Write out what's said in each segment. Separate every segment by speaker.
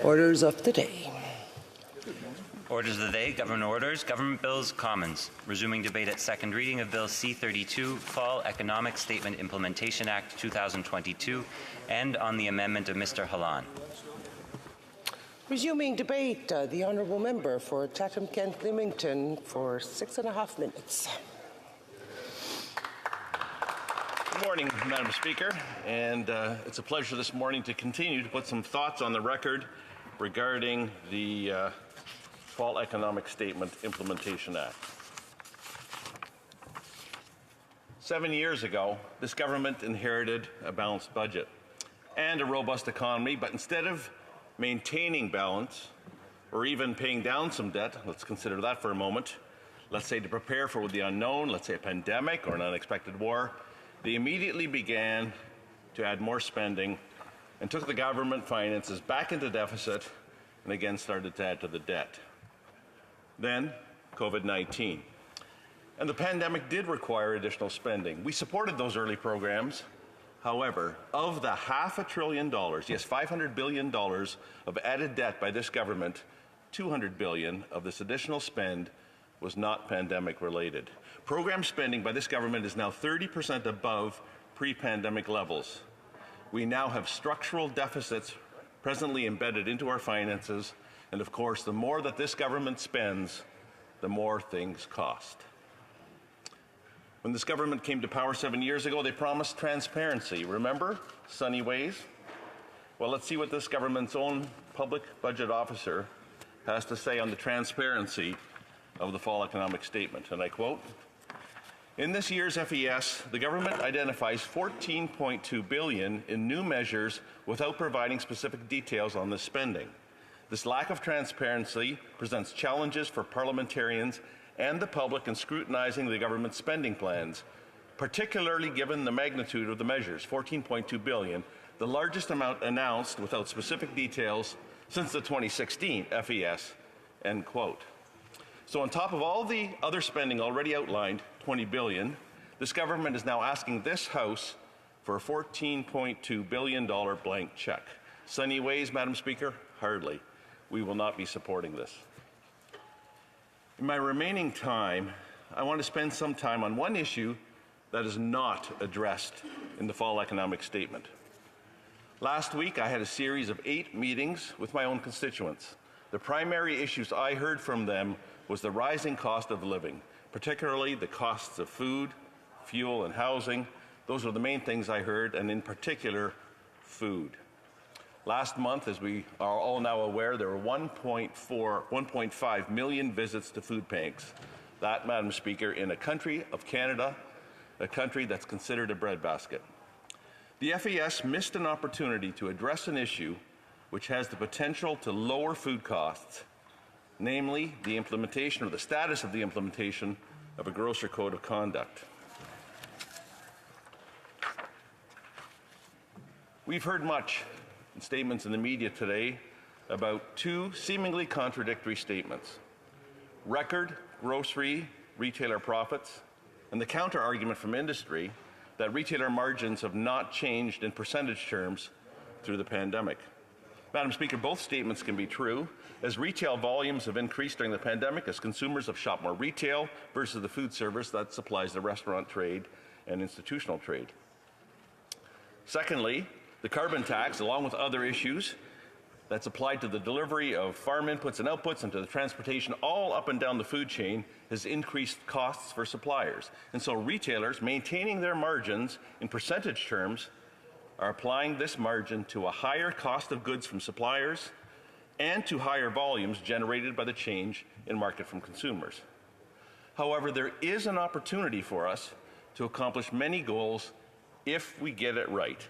Speaker 1: Orders of the day.
Speaker 2: Orders of the day, government orders, government bills, commons. Resuming debate at second reading of Bill C-32, Fall Economic Statement Implementation Act 2022, and on the amendment of Mr. Hallan.
Speaker 1: Resuming debate, the Honourable Member for Chatham-Kent-Leamington for 6.5 minutes.
Speaker 3: Good morning, Madam Speaker, and it's a pleasure this morning to continue to put some thoughts on the record regarding the Fall Economic Statement Implementation Act. 7 years ago, this government inherited a balanced budget and a robust economy, but instead of maintaining balance or even paying down some debt, let's consider that for a moment, let's say to prepare for the unknown, let's say a pandemic or an unexpected war, they immediately began to add more spending and took the government finances back into deficit and again started to add to the debt. Then, COVID-19. And the pandemic did require additional spending. We supported those early programs. However, of the $500 billion, yes, $500 billion of added debt by this government, $200 billion of this additional spend was not pandemic related. Program spending by this government is now 30% above pre-pandemic levels. We now have structural deficits presently embedded into our finances, and of course, the more that this government spends, the more things cost. When this government came to power 7 years ago, they promised transparency. Remember? Sunny ways? Well, let's see what this government's own public budget officer has to say on the transparency of the Fall Economic Statement. And I quote, "In this year's FES, the government identifies $14.2 billion in new measures without providing specific details on this spending. This lack of transparency presents challenges for parliamentarians and the public in scrutinizing the government's spending plans, particularly given the magnitude of the measures, $14.2 billion, the largest amount announced without specific details since the 2016 FES," end quote. So on top of all the other spending already outlined, $20 billion, this government is now asking this House for a $14.2 billion blank check. Sunny ways, Madam Speaker? Hardly. We will not be supporting this. In my remaining time, I want to spend some time on one issue that is not addressed in the Fall Economic Statement. Last week, I had a series of 8 meetings with my own constituents. The primary issues I heard from them was the rising cost of living, particularly the costs of food, fuel, and housing. Those are the main things I heard, and in particular, food. Last month, as we are all now aware, there were 1.5 million visits to food banks. That, Madam Speaker, in a country of Canada, a country that's considered a breadbasket. The FES missed an opportunity to address an issue which has the potential to lower food costs, namely the implementation or the status of the implementation of a grocer code of conduct. We've heard much in statements in the media today about 2 seemingly contradictory statements: record grocery retailer profits and the counter-argument from industry that retailer margins have not changed in percentage terms through the pandemic. Madam Speaker, both statements can be true, as retail volumes have increased during the pandemic as consumers have shopped more retail versus the food service that supplies the restaurant trade and institutional trade. Secondly, the carbon tax, along with other issues that's applied to the delivery of farm inputs and outputs and to the transportation all up and down the food chain, has increased costs for suppliers. And so retailers, maintaining their margins in percentage terms, are applying this margin to a higher cost of goods from suppliers and to higher volumes generated by the change in market from consumers. However, there is an opportunity for us to accomplish many goals if we get it right.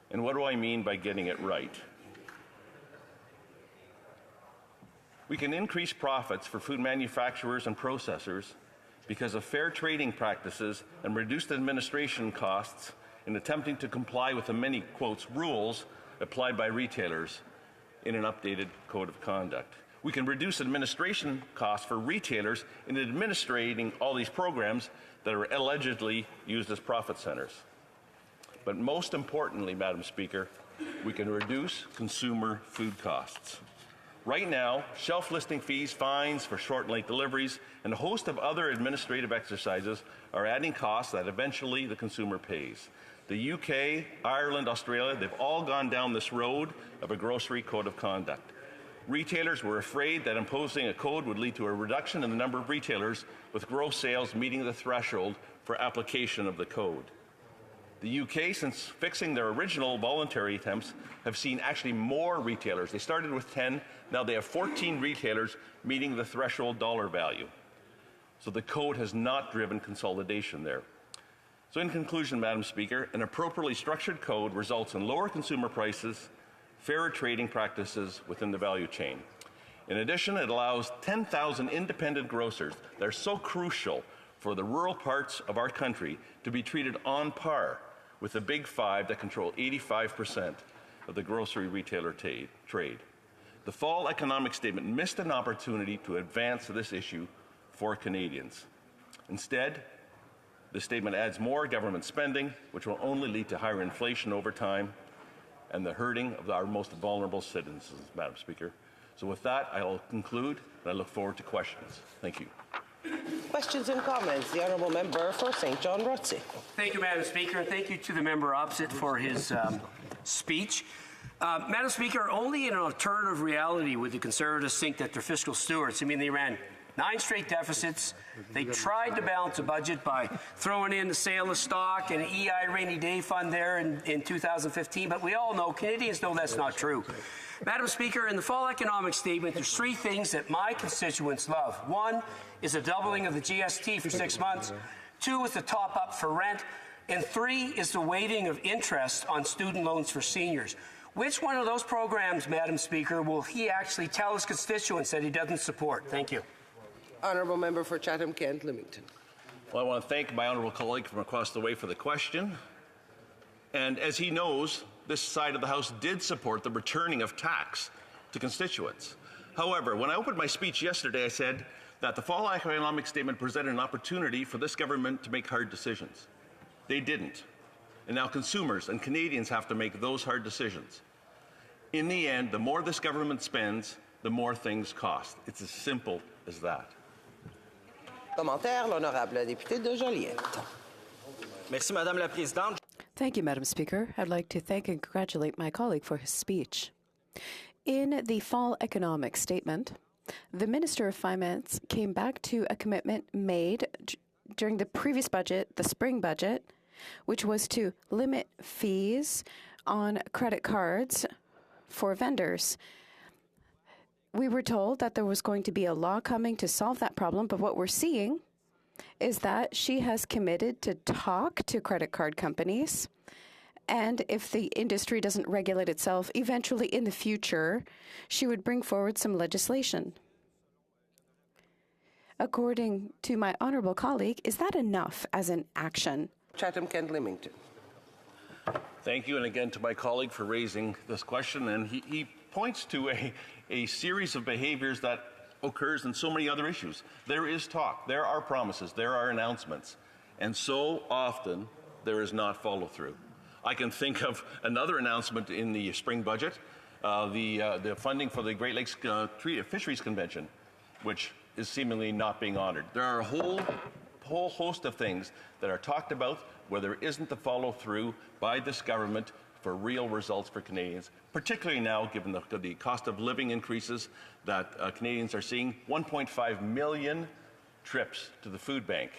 Speaker 3: And what do I mean by getting it right? We can increase profits for food manufacturers and processors because of fair trading practices and reduced administration costs in attempting to comply with the many, quotes, rules applied by retailers in an updated code of conduct. We can reduce administration costs for retailers in administrating all these programs that are allegedly used as profit centers. But most importantly, Madam Speaker, we can reduce consumer food costs. Right now, shelf listing fees, fines for short and late deliveries, and a host of other administrative exercises are adding costs that eventually the consumer pays. The UK, Ireland, Australia, they've all gone down this road of a grocery code of conduct. Retailers were afraid that imposing a code would lead to a reduction in the number of retailers with gross sales meeting the threshold for application of the code. The UK, since fixing their original voluntary attempts, have seen actually more retailers. They started with 10, now they have 14 retailers meeting the threshold dollar value. So the code has not driven consolidation there. So in conclusion, Madam Speaker, an appropriately structured code results in lower consumer prices, fairer trading practices within the value chain. In addition, it allows 10,000 independent grocers that are so crucial for the rural parts of our country to be treated on par with the big five that control 85% of the grocery retailer trade. The fall economic statement missed an opportunity to advance this issue for Canadians. Instead, the statement adds more government spending, which will only lead to higher inflation over time and the hurting of our most vulnerable citizens, Madam Speaker. So with that, I will conclude, and I look forward to questions. Thank you.
Speaker 1: Questions and comments. The Honourable Member for St. John Rothsey.
Speaker 4: Thank you, Madam Speaker, and thank you to the member opposite for his speech. Madam Speaker, only in an alternative reality would the Conservatives think that they're fiscal stewards. I mean, they ran 9 straight deficits. They tried to balance a budget by throwing in the sale of stock and an EI rainy day fund there in 2015, but we all know, Canadians know that's not true. Madam Speaker, in the fall economic statement, there's 3 things that my constituents love. 1 is a doubling of the GST for 6 months. 2 is the top up for rent. And 3 is the waiving of interest on student loans for seniors. Which one of those programs, Madam Speaker, will he actually tell his constituents that he doesn't support? Thank you.
Speaker 1: Honourable Member for Chatham-Kent Leamington.
Speaker 3: Well, I want to thank my honourable colleague from across the way for the question. And as he knows, this side of the House did support the returning of tax to constituents. However, when I opened my speech yesterday, I said that the fall economic statement presented an opportunity for this government to make hard decisions. They didn't. And now consumers and Canadians have to make those hard decisions. In the end, the more this government spends, the more things cost. It's as simple as that.
Speaker 1: Commentaire, l'honorable député de Joliette.
Speaker 5: Merci, Madame la Présidente.
Speaker 6: Thank you, Madam Speaker. I'd like to thank and congratulate my colleague for his speech. In the fall economic statement, the Minister of Finance came back to a commitment made during the previous budget, the spring budget, which was to limit fees on credit cards for vendors. We were told that there was going to be a law coming to solve that problem, but what we're seeing is that she has committed to talk to credit card companies, and if the industry doesn't regulate itself, eventually in the future, she would bring forward some legislation. According to my honourable colleague, is that enough as an action?
Speaker 1: Chatham-Kent Leamington.
Speaker 3: Thank you, and again to my colleague for raising this question. And he points to a series of behaviors that occurs in so many other issues. There is talk, there are promises, there are announcements, and so often there is not follow-through. I can think of another announcement in the spring budget, the funding for the Great Lakes Fisheries Convention, which is seemingly not being honored. There are a whole host of things that are talked about where there isn't the follow-through by this government for real results for Canadians, particularly now given the cost of living increases that Canadians are seeing. 1.5 million trips to the food bank.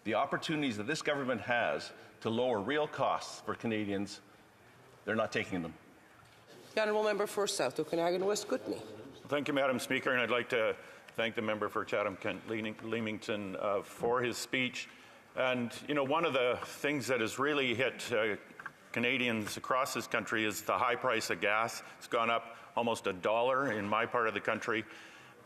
Speaker 3: The opportunities that this government has to lower real costs for Canadians, they're not taking them.
Speaker 1: The Honourable Member for South Okanagan West Kootenay.
Speaker 7: Thank you, Madam Speaker, and I'd like to thank the member for Chatham-Kent Leamington for his speech. And, you know, one of the things that has really hit Canadians across this country is the high price of gas. It's gone up almost $1 in my part of the country.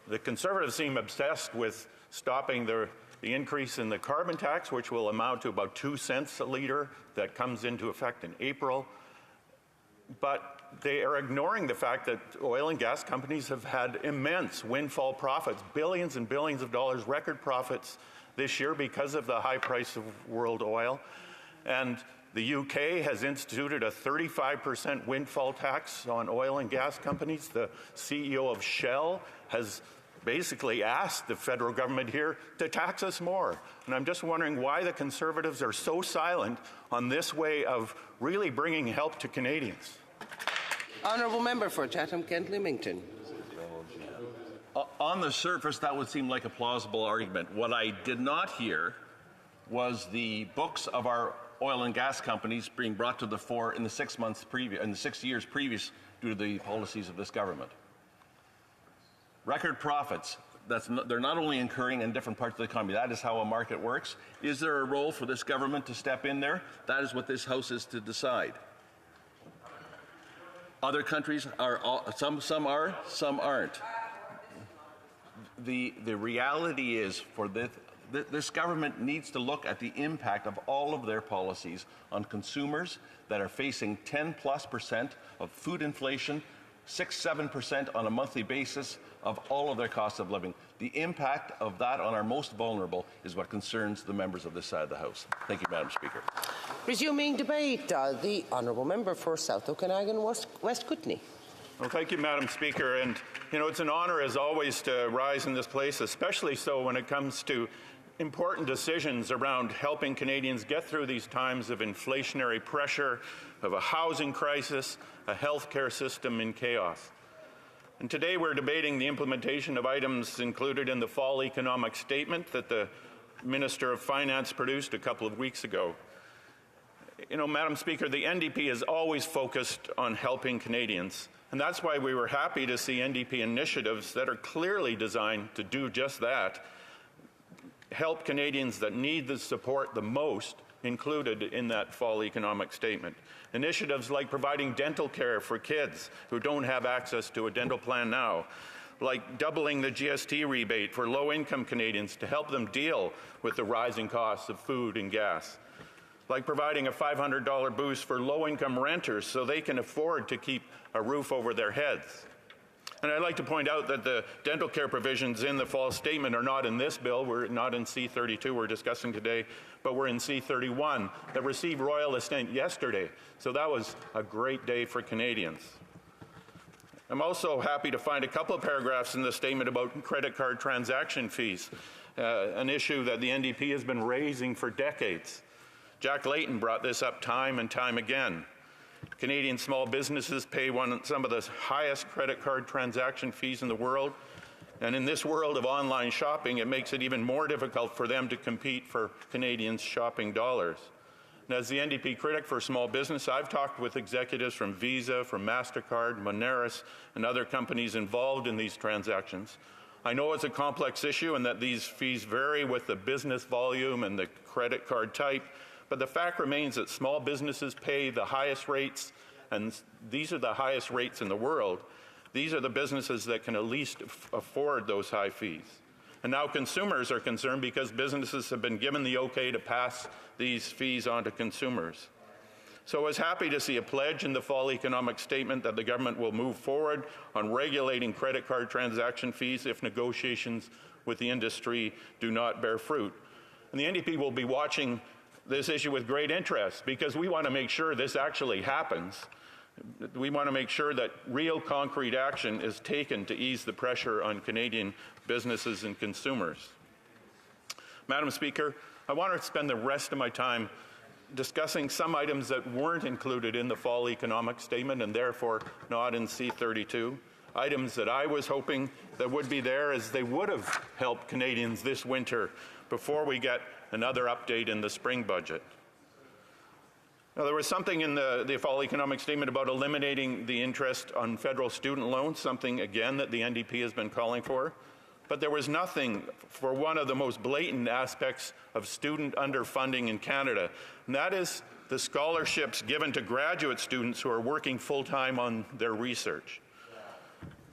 Speaker 7: The Conservatives seem obsessed with stopping the increase in the carbon tax, which will amount to about 2 cents a litre that comes into effect in April. But they are ignoring the fact that oil and gas companies have had immense windfall profits, billions and billions of dollars, record profits this year because of the high price of world oil. And The UK has instituted a 35% windfall tax on oil and gas companies. The CEO of Shell has basically asked the federal government here to tax us more. And I'm just wondering why the Conservatives are so silent on this way of really bringing help to Canadians.
Speaker 1: Honourable Member for Chatham-Kent-Leamington.
Speaker 3: On the surface, that would seem like a plausible argument. What I did not hear was the books of our oil and gas companies being brought to the fore in the 6 months previous, in the 6 years previous, due to the policies of this government. Record profits. They're not only incurring in different parts of the economy. That is how a market works. Is there a role for this government to step in there? That is what this House is to decide. Other countries are some are, some aren't. The reality is for this government needs to look at the impact of all of their policies on consumers that are facing 10+% of food inflation, 6-7% on a monthly basis of all of their costs of living. The impact of that on our most vulnerable is what concerns the members of this side of the House. Thank you, Madam Speaker.
Speaker 1: Resuming debate, the Honourable Member for South Okanagan West Kootenay.
Speaker 7: Well, thank you, Madam Speaker. And, you know, it's an honor, as always, to rise in this place, especially so when it comes to important decisions around helping Canadians get through these times of inflationary pressure, of a housing crisis, a healthcare system in chaos. And today we're debating the implementation of items included in the fall economic statement that the Minister of Finance produced a couple of weeks ago. You know, Madam Speaker, the NDP has always focused on helping Canadians, and that's why we were happy to see NDP initiatives that are clearly designed to do just that, help Canadians that need the support the most included in that fall economic statement. Initiatives like providing dental care for kids who don't have access to a dental plan now, like doubling the GST rebate for low-income Canadians to help them deal with the rising costs of food and gas, like providing a $500 boost for low-income renters so they can afford to keep a roof over their heads. And I'd like to point out that the dental care provisions in the fall statement are not in this bill. We're not in C-32 we're discussing today, but we're in C-31 that received royal assent yesterday. So that was a great day for Canadians. I'm also happy to find a couple of paragraphs in the statement about credit card transaction fees, an issue that the NDP has been raising for decades. Jack Layton brought this up time and time again. Canadian small businesses pay some of the highest credit card transaction fees in the world. And in this world of online shopping, it makes it even more difficult for them to compete for Canadians' shopping dollars. And as the NDP critic for small business, I've talked with executives from Visa, from MasterCard, Moneris, and other companies involved in these transactions. I know it's a complex issue and that these fees vary with the business volume and the credit card type, but the fact remains that small businesses pay the highest rates, and these are the highest rates in the world. These are the businesses that can at least afford those high fees. And now consumers are concerned because businesses have been given the okay to pass these fees on to consumers. So I was happy to see a pledge in the fall economic statement that the government will move forward on regulating credit card transaction fees if negotiations with the industry do not bear fruit. And the NDP will be watching this issue with great interest because we want to make sure this actually happens. We want to make sure that real concrete action is taken to ease the pressure on Canadian businesses and consumers. Madam Speaker, I want to spend the rest of my time discussing some items that weren't included in the fall economic statement and therefore not in C-32, items that I was hoping that would be there as they would have helped Canadians this winter before we get another update in the spring budget. Now, there was something in the fall economic statement about eliminating the interest on federal student loans, something, again, that the NDP has been calling for. But there was nothing for one of the most blatant aspects of student underfunding in Canada, and that is the scholarships given to graduate students who are working full-time on their research.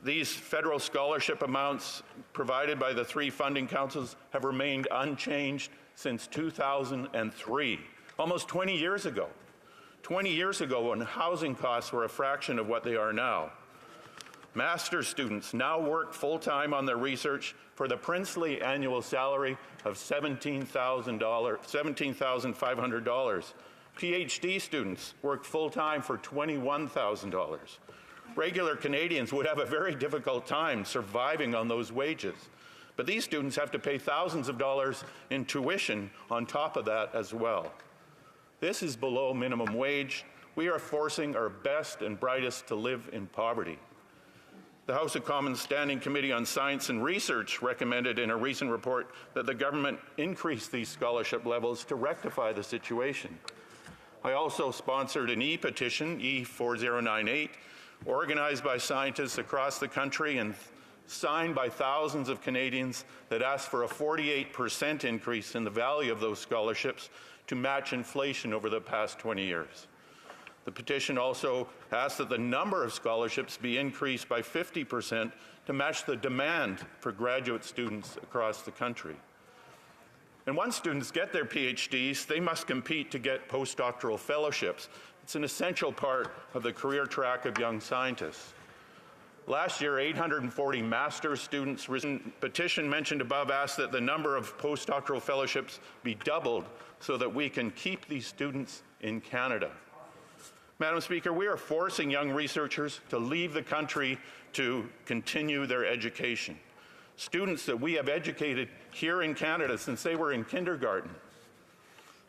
Speaker 7: These federal scholarship amounts provided by the three funding councils have remained unchanged since 2003, almost 20 years ago. 20 years ago when housing costs were a fraction of what they are now. Master's students now work full-time on their research for the princely annual salary of $17,500, PhD students work full-time for $21,000. Regular Canadians would have a very difficult time surviving on those wages. But these students have to pay thousands of dollars in tuition on top of that as well. This is below minimum wage. We are forcing our best and brightest to live in poverty. The House of Commons Standing Committee on Science and Research recommended in a recent report that the government increase these scholarship levels to rectify the situation. I also sponsored an e-petition, E4098, organized by scientists across the country and signed by thousands of Canadians that asked for a 48% increase in the value of those scholarships to match inflation over the past 20 years. The petition also asked that the number of scholarships be increased by 50% to match the demand for graduate students across the country. And once students get their PhDs, they must compete to get postdoctoral fellowships. It's an essential part of the career track of young scientists. Last year, 840 master's students. Petition mentioned above asked that the number of postdoctoral fellowships be doubled so that we can keep these students in Canada. Madam Speaker, we are forcing young researchers to leave the country to continue their education. Students that we have educated here in Canada since they were in kindergarten.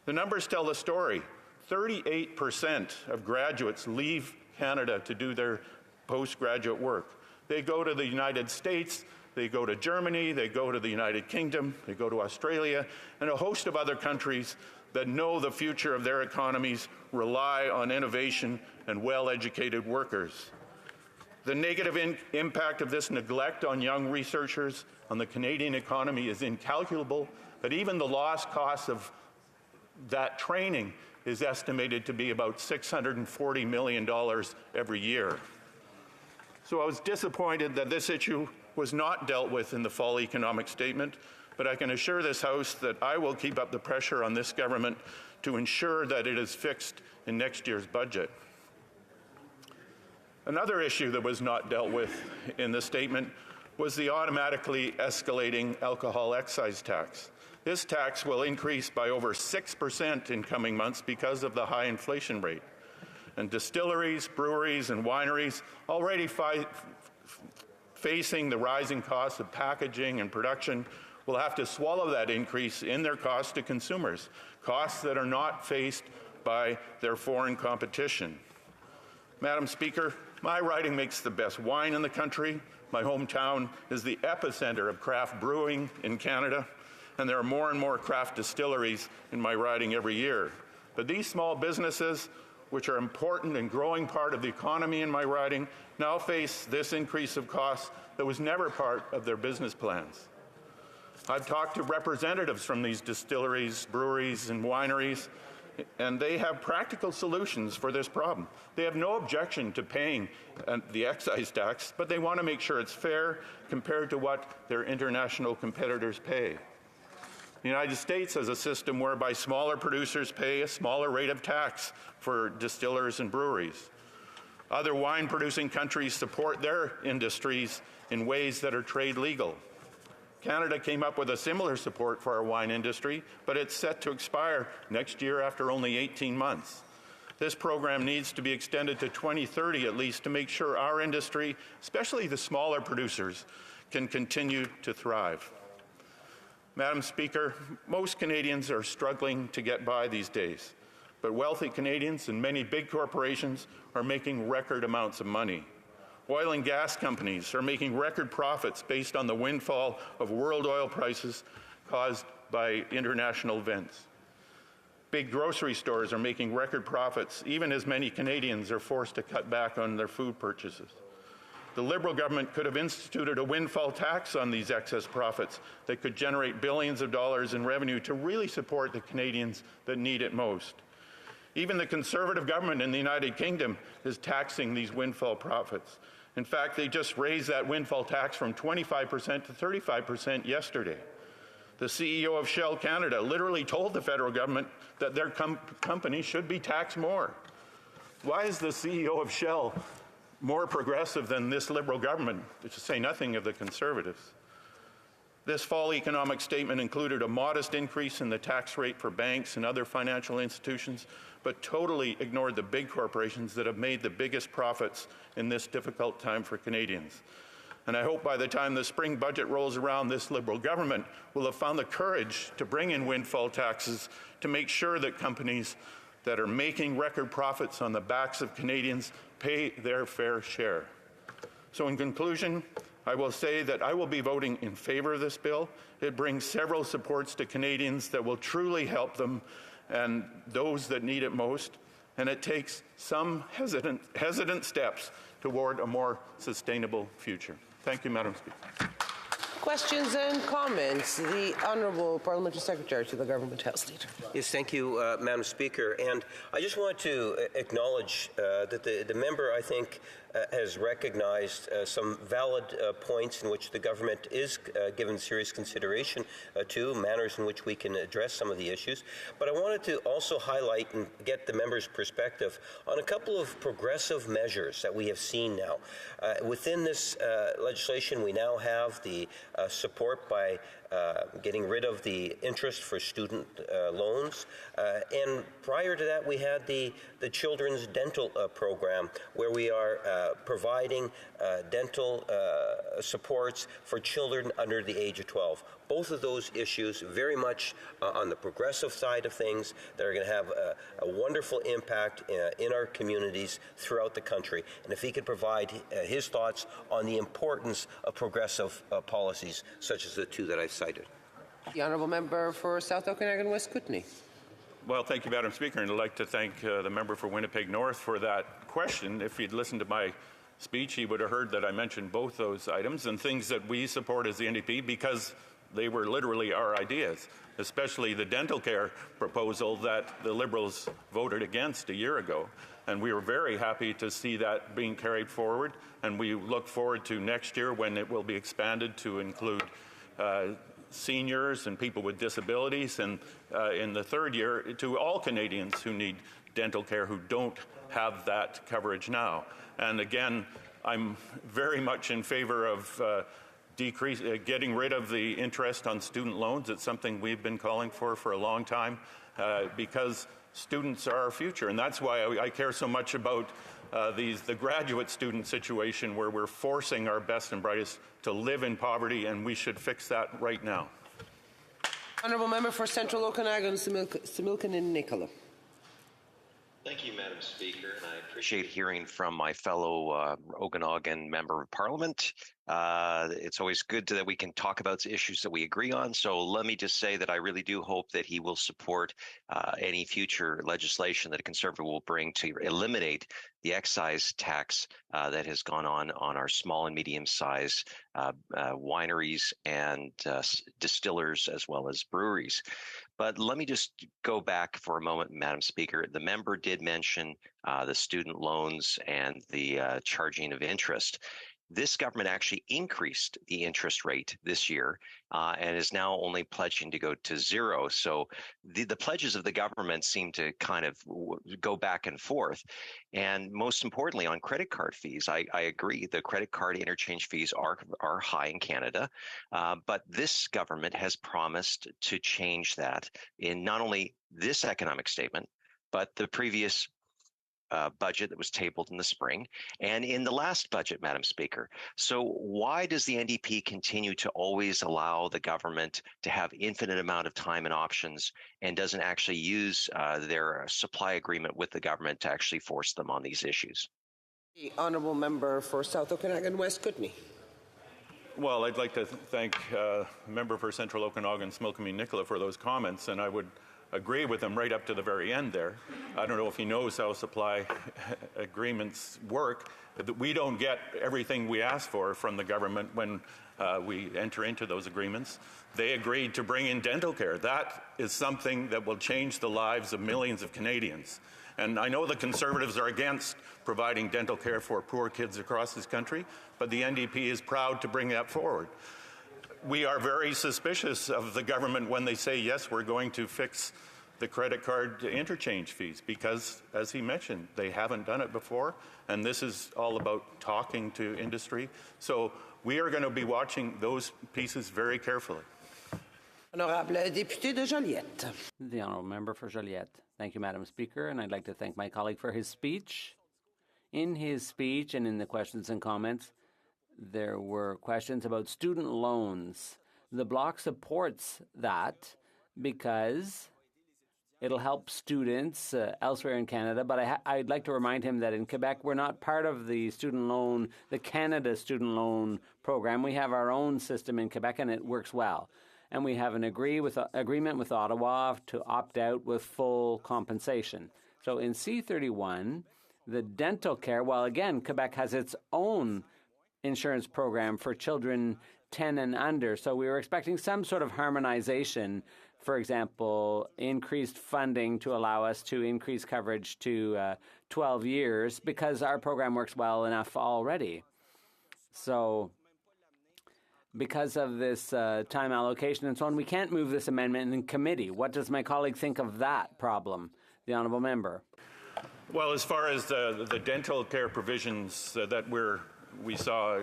Speaker 7: The numbers tell the story. 38% of graduates leave Canada to do their postgraduate work. They go to the United States, they go to Germany, they go to the United Kingdom, they go to Australia, and a host of other countries that know the future of their economies rely on innovation and well-educated workers. The negative impact of this neglect on young researchers on the Canadian economy is incalculable, but even the lost cost of that training is estimated to be about $640 million every year. So I was disappointed that this issue was not dealt with in the fall economic statement, but I can assure this House that I will keep up the pressure on this government to ensure that it is fixed in next year's budget. Another issue that was not dealt with in the statement was the automatically escalating alcohol excise tax. This tax will increase by over 6% in coming months because of the high inflation rate. And distilleries, breweries, and wineries already facing the rising costs of packaging and production will have to swallow that increase in their costs to consumers, costs that are not faced by their foreign competition. Madam Speaker, my riding makes the best wine in the country. My hometown is the epicenter of craft brewing in Canada, and there are more and more craft distilleries in my riding every year. But these small businesses, which are important and growing part of the economy in my riding, now face this increase of costs that was never part of their business plans. I've talked to representatives from these distilleries, breweries, and wineries, and they have practical solutions for this problem. They have no objection to paying the excise tax, but they want to make sure it's fair compared to what their international competitors pay. The United States has a system whereby smaller producers pay a smaller rate of tax for distillers and breweries. Other wine-producing countries support their industries in ways that are trade legal. Canada came up with a similar support for our wine industry, but it's set to expire next year after only 18 months. This program needs to be extended to 2030 at least to make sure our industry, especially the smaller producers, can continue to thrive. Madam Speaker, most Canadians are struggling to get by these days, but wealthy Canadians and many big corporations are making record amounts of money. Oil and gas companies are making record profits based on the windfall of world oil prices caused by international events. Big grocery stores are making record profits, even as many Canadians are forced to cut back on their food purchases. The Liberal government could have instituted a windfall tax on these excess profits that could generate billions of dollars in revenue to really support the Canadians that need it most. Even the Conservative government in the United Kingdom is taxing these windfall profits. In fact, they just raised that windfall tax from 25% to 35% yesterday. The CEO of Shell Canada literally told the federal government that their company should be taxed more. Why is the CEO of Shell more progressive than this Liberal government, to say nothing of the Conservatives? This fall economic statement included a modest increase in the tax rate for banks and other financial institutions, but totally ignored the big corporations that have made the biggest profits in this difficult time for Canadians. And I hope by the time the spring budget rolls around, this Liberal government will have found the courage to bring in windfall taxes to make sure that companies that are making record profits on the backs of Canadians pay their fair share. So in conclusion, I will say that I will be voting in favour of this bill. It brings several supports to Canadians that will truly help them and those that need it most, and it takes some hesitant steps toward a more sustainable future. Thank you, Madam Speaker.
Speaker 1: Questions and comments. The Honourable Parliamentary Secretary to the Government House Leader.
Speaker 8: Yes, thank you, Madam Speaker. And I just want to acknowledge that the member, I think, has recognized some valid points in which the government is given serious consideration to, manners in which we can address some of the issues. But I wanted to also highlight and get the member's perspective on a couple of progressive measures that we have seen now. Within this legislation, we now have the support by getting rid of the interest for student loans. And prior to that, we had the children's dental program, where we are providing dental supports for children under the age of 12. Both of those issues very much on the progressive side of things that are going to have a wonderful impact in our communities throughout the country. And if he could provide his thoughts on the importance of progressive policies such as the two that I've cited.
Speaker 1: The Honourable Member for South Okanagan West Kootenay.
Speaker 7: Well, thank you, Madam Speaker, and I'd like to thank the member for Winnipeg North for that question. If he'd listened to my speech, he would have heard that I mentioned both those items and things that we support as the NDP because they were literally our ideas, especially the dental care proposal that the Liberals voted against a year ago. And we were very happy to see that being carried forward, and we look forward to next year when it will be expanded to include seniors and people with disabilities, and in the third year to all Canadians who need dental care who don't have that coverage now. And again, I'm very much in favor of getting rid of the interest on student loans. It's something we've been calling for a long time because students are our future, and that's why I care so much about the graduate student situation, where we're forcing our best and brightest to live in poverty, and we should fix that right now.
Speaker 1: Honourable Member for Central Okanagan, Similkin and Nicola.
Speaker 9: Thank you, Madam Speaker, and I appreciate hearing from my fellow Okanagan Member of Parliament. It's always good that we can talk about issues that we agree on. So let me just say that I really do hope that he will support any future legislation that a Conservative will bring to eliminate the excise tax that has gone on our small and medium-sized wineries and distillers as well as breweries. But let me just go back for a moment, Madam Speaker. The member did mention the student loans and the charging of interest. This government actually increased the interest rate this year and is now only pledging to go to zero. So the pledges of the government seem to kind of go back and forth. And most importantly, on credit card fees, I agree. The credit card interchange fees are high in Canada, but this government has promised to change that in not only this economic statement, but the previous budget that was tabled in the spring and in the last budget, Madam Speaker. So why does the NDP continue to always allow the government to have infinite amount of time and options and doesn't actually use their supply agreement with the government to actually force them on these issues?
Speaker 1: The Honourable Member for South Okanagan West Kootenay.
Speaker 7: Well, I'd like to thank Member for Central Okanagan, Smilkameen Nicola, for those comments, and I would agree with him right up to the very end there. I don't know if he knows how supply agreements work. We don't get everything we ask for from the government when we enter into those agreements. They agreed to bring in dental care. That is something that will change the lives of millions of Canadians. And I know the Conservatives are against providing dental care for poor kids across this country, but the NDP is proud to bring that forward. We are very suspicious of the government when they say, yes, we're going to fix the credit card interchange fees, because, as he mentioned, they haven't done it before, and this is all about talking to industry. So we are going to be watching those pieces very carefully.
Speaker 1: Honorable député de Joliette.
Speaker 10: The honourable member for Joliette. Thank you, Madam Speaker, and I'd like to thank my colleague for his speech. In his speech and in the questions and comments, there were questions about student loans. The Bloc supports that because it'll help students elsewhere in Canada, but I'd like to remind him that in Quebec, we're not part of the Canada student loan program. We have our own system in Quebec, and it works well. And we have an agreement with Ottawa to opt out with full compensation. So in C31, the dental care, while again, Quebec has its own insurance program for children 10 and under. So we were expecting some sort of harmonization, for example, increased funding to allow us to increase coverage to 12 years because our program works well enough already. So because of this time allocation and so on, we can't move this amendment in committee. What does my colleague think of that problem? The honourable member.
Speaker 7: Well, as far as the dental care provisions that we saw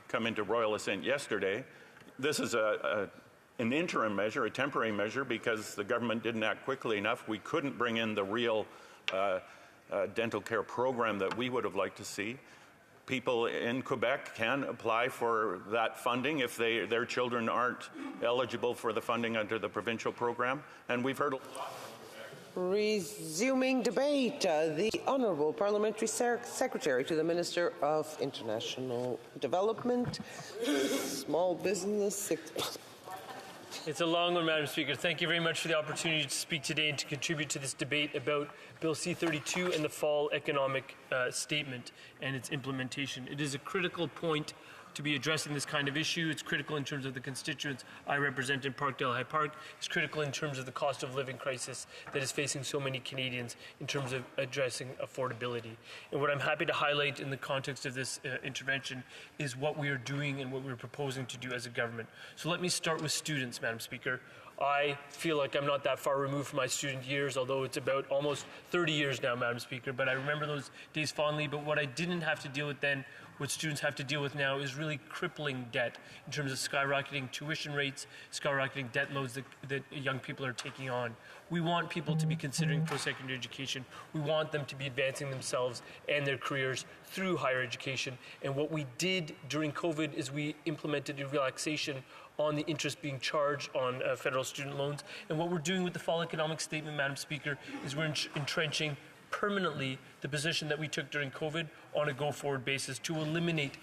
Speaker 7: come into Royal Assent yesterday, this is an interim measure, a temporary measure, because the government didn't act quickly enough. We couldn't bring in the real dental care program that we would have liked to see. People in Quebec can apply for that funding if their children aren't eligible for the funding under the provincial program. And we've heard a lot.
Speaker 1: Resuming debate, the Honourable Parliamentary Secretary to the Minister of International Development, Small Business.
Speaker 11: It's a long one, Madam Speaker. Thank you very much for the opportunity to speak today and to contribute to this debate about Bill C-32 and the Fall Economic Statement and its implementation. It is a critical point to be addressing this kind of issue. It's critical in terms of the constituents I represent in Parkdale High Park. It's critical in terms of the cost of living crisis that is facing so many Canadians in terms of addressing affordability. And what I'm happy to highlight in the context of this intervention is what we are doing and what we're proposing to do as a government. So let me start with students, Madam Speaker. I feel like I'm not that far removed from my student years, although it's about almost 30 years now, Madam Speaker, but I remember those days fondly. But what I didn't have to deal with then, what students have to deal with now, is really crippling debt in terms of skyrocketing tuition rates, skyrocketing debt loads that young people are taking on. We want people to be considering post-secondary education. We want them to be advancing themselves and their careers through higher education. And what we did during COVID is we implemented a relaxation on the interest being charged on federal student loans. And what we're doing with the Fall Economic Statement, Madam Speaker, is we're entrenching permanently the position that we took during COVID on a go-forward basis to eliminate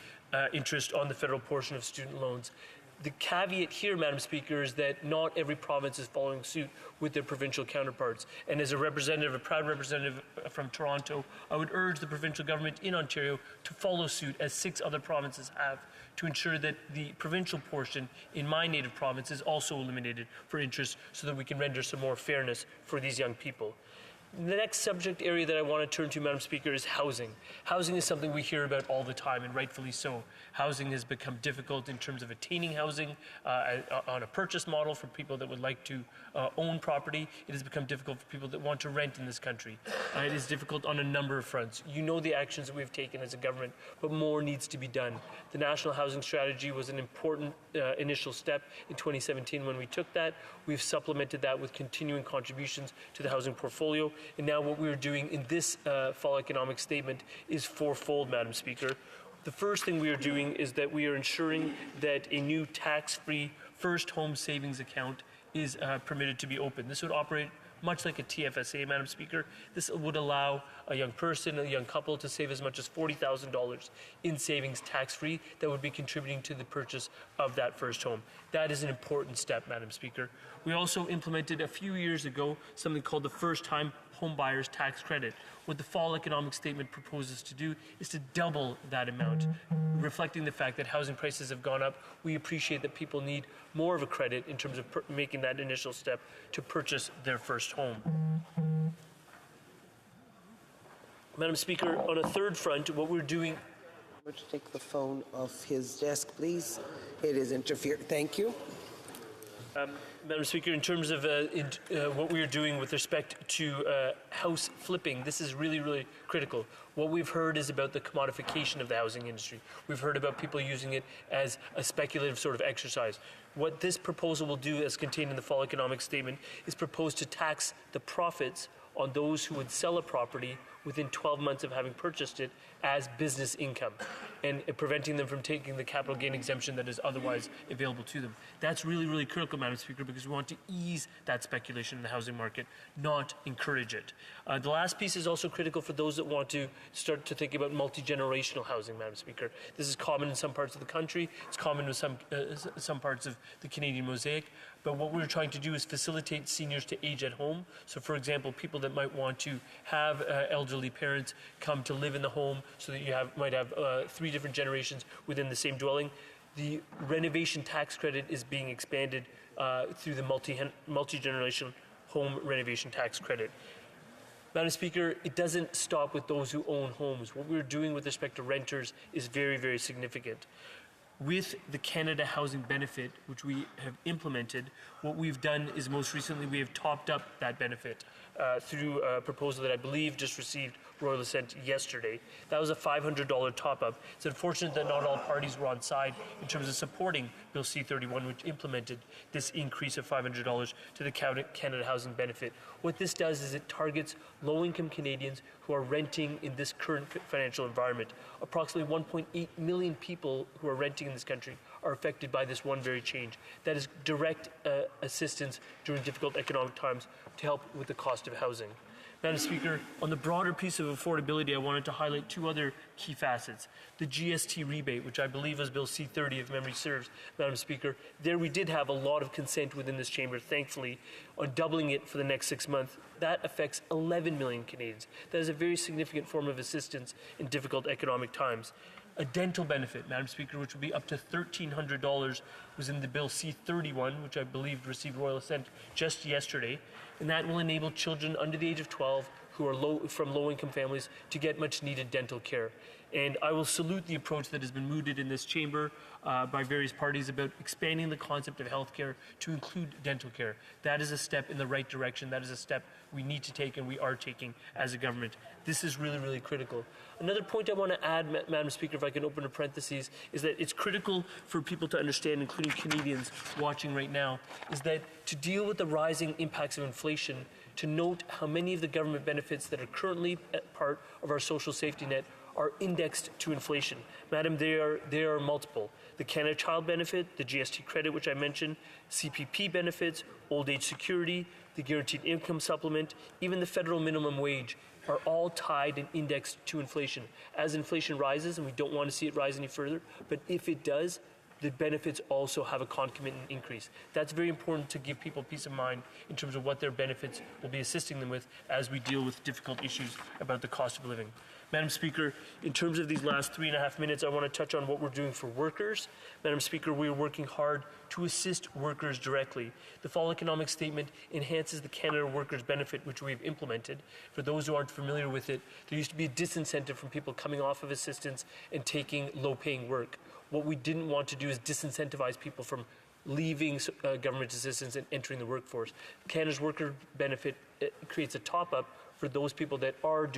Speaker 11: interest on the federal portion of student loans. The caveat here, Madam Speaker, is that not every province is following suit with their provincial counterparts. And as a proud representative from Toronto, I would urge the provincial government in Ontario to follow suit, as 6 other provinces have, to ensure that the provincial portion in my native province is also eliminated for interest so that we can render some more fairness for these young people. The next subject area that I want to turn to, Madam Speaker, is housing. Housing is something we hear about all the time, and rightfully so. Housing has become difficult in terms of attaining housing on a purchase model for people that would like to own property. It has become difficult for people that want to rent in this country. It is difficult on a number of fronts. You know the actions that we've taken as a government, but more needs to be done. The National Housing Strategy was an important initial step in 2017 when we took that. We've supplemented that with continuing contributions to the housing portfolio. And now what we're doing in this Fall Economic Statement is fourfold, Madam Speaker. The first thing we are doing is that we are ensuring that a new tax-free first home savings account is permitted to be opened. This would operate much like a TFSA, Madam Speaker. This would allow a young person, a young couple, to save as much as $40,000 in savings tax-free that would be contributing to the purchase of that first home. That is an important step, Madam Speaker. We also implemented a few years ago something called the First-Time Home Buyers Tax Credit. What the Fall Economic Statement proposes to do is to double that amount, reflecting the fact that housing prices have gone up. We appreciate that people need more of a credit in terms of making that initial step to purchase their first home. Madam Speaker, on a third front, what we're doing...
Speaker 1: To take the phone off his desk, please. It is interfering. Thank you.
Speaker 11: Madam Speaker, in terms of what we are doing with respect to house flipping, this is really, really critical. What we've heard is about the commodification of the housing industry. We've heard about people using it as a speculative sort of exercise. What this proposal will do, as contained in the fall economic statement, is propose to tax the profits on those who would sell a property within 12 months of having purchased it as business income, and preventing them from taking the capital gain exemption that is otherwise available to them. That's really, really critical, Madam Speaker, because we want to ease that speculation in the housing market, not encourage it. The last piece is also critical for those that want to start to think about multi-generational housing, Madam Speaker. This is common in some parts of the country. It's common with some parts of the Canadian mosaic. But what we're trying to do is facilitate seniors to age at home. So, for example, people that might want to have elderly parents come to live in the home so that you might have 3 different generations within the same dwelling. The renovation tax credit is being expanded through the multi-generational home renovation tax credit. Madam Speaker, it doesn't stop with those who own homes. What we're doing with respect to renters is very, very significant. With the Canada Housing Benefit, which we have implemented, what we've done is most recently we have topped up that benefit through a proposal that I believe just received royal assent yesterday. That was a $500 top-up. It's unfortunate that not all parties were on side in terms of supporting Bill C-31, which implemented this increase of $500 to the Canada Housing Benefit. What this does is it targets low-income Canadians who are renting in this current financial environment. Approximately 1.8 million people who are renting in this country are affected by this one very change. That is direct assistance during difficult economic times to help with the cost of housing. Madam Speaker, on the broader piece of affordability, I wanted to highlight 2 other key facets. The GST rebate, which I believe was Bill C-30, if memory serves, Madam Speaker. There we did have a lot of consent within this chamber, thankfully, on doubling it for the next 6 months. That affects 11 million Canadians. That is a very significant form of assistance in difficult economic times. A dental benefit, Madam Speaker, which would be up to $1,300, was in the Bill C-31, which I believe received royal assent just yesterday, and that will enable children under the age of 12 who are from low-income families to get much-needed dental care. And I will salute the approach that has been mooted in this chamber by various parties about expanding the concept of health care to include dental care. That is a step in the right direction. That is a step we need to take and we are taking as a government. This is really, really critical. Another point I want to add, Madam Speaker, if I can open a parenthesis, is that it's critical for people to understand, including Canadians watching right now, is that to deal with the rising impacts of inflation, to note how many of the government benefits that are currently part of our social safety net are indexed to inflation. Madam, they are multiple. The Canada Child Benefit, the GST credit, which I mentioned, CPP benefits, old age security, the guaranteed income supplement, even the federal minimum wage are all tied and indexed to inflation. As inflation rises, and we don't want to see it rise any further, but if it does, the benefits also have a concomitant increase. That's very important to give people peace of mind in terms of what their benefits will be assisting them with as we deal with difficult issues about the cost of living. Madam Speaker, in terms of these last 3.5 minutes, I want to touch on what we're doing for workers. Madam Speaker, we are working hard to assist workers directly. The fall economic statement enhances the Canada Workers Benefit, which we've implemented. For those who aren't familiar with it, there used to be a disincentive from people coming off of assistance and taking low-paying work. What we didn't want to do is disincentivize people from leaving government assistance and entering the workforce. Canada's Worker Benefit creates a top-up for those people that are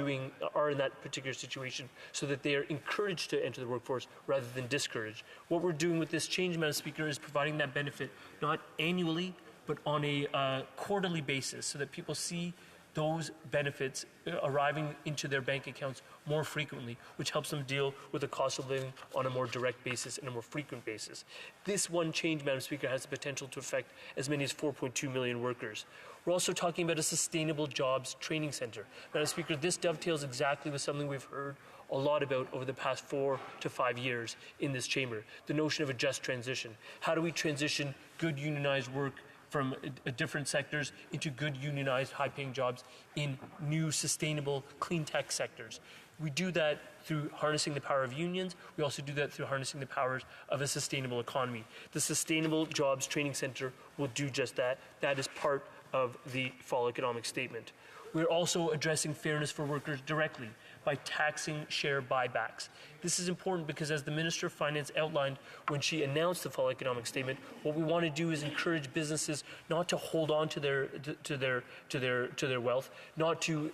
Speaker 11: in that particular situation so that they are encouraged to enter the workforce rather than discouraged. What we're doing with this change, Madam Speaker, is providing that benefit not annually but on a quarterly basis so that people see those benefits arriving into their bank accounts more frequently, which helps them deal with the cost of living on a more direct basis and a more frequent basis. This one change, Madam Speaker, has the potential to affect as many as 4.2 million workers. We're also talking about a sustainable jobs training center. Madam Speaker, this dovetails exactly with something we've heard a lot about over the past 4 to 5 years in this chamber, the notion of a just transition. How do we transition good unionized work from different sectors into good unionized high-paying jobs in new sustainable clean tech sectors? We do that through harnessing the power of unions. We also do that through harnessing the powers of a sustainable economy. The Sustainable Jobs Training Center will do just that. That is part of the fall economic statement. We're also addressing fairness for workers directly by taxing share buybacks. This is important because, as the Minister of Finance outlined when she announced the fall economic statement, what we want to do is encourage businesses not to hold on to their wealth, not to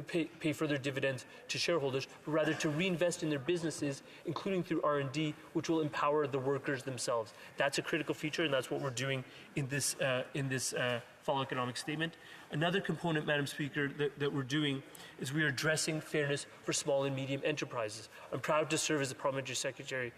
Speaker 11: pay further dividends to shareholders, but rather to reinvest in their businesses, including through R&D, which will empower the workers themselves. That's a critical feature, and that's what we're doing in this fall economic statement. Another component, Madam Speaker, that we're doing is we are addressing fairness for small and medium enterprises. I'm proud to serve as the Parliamentary Secretary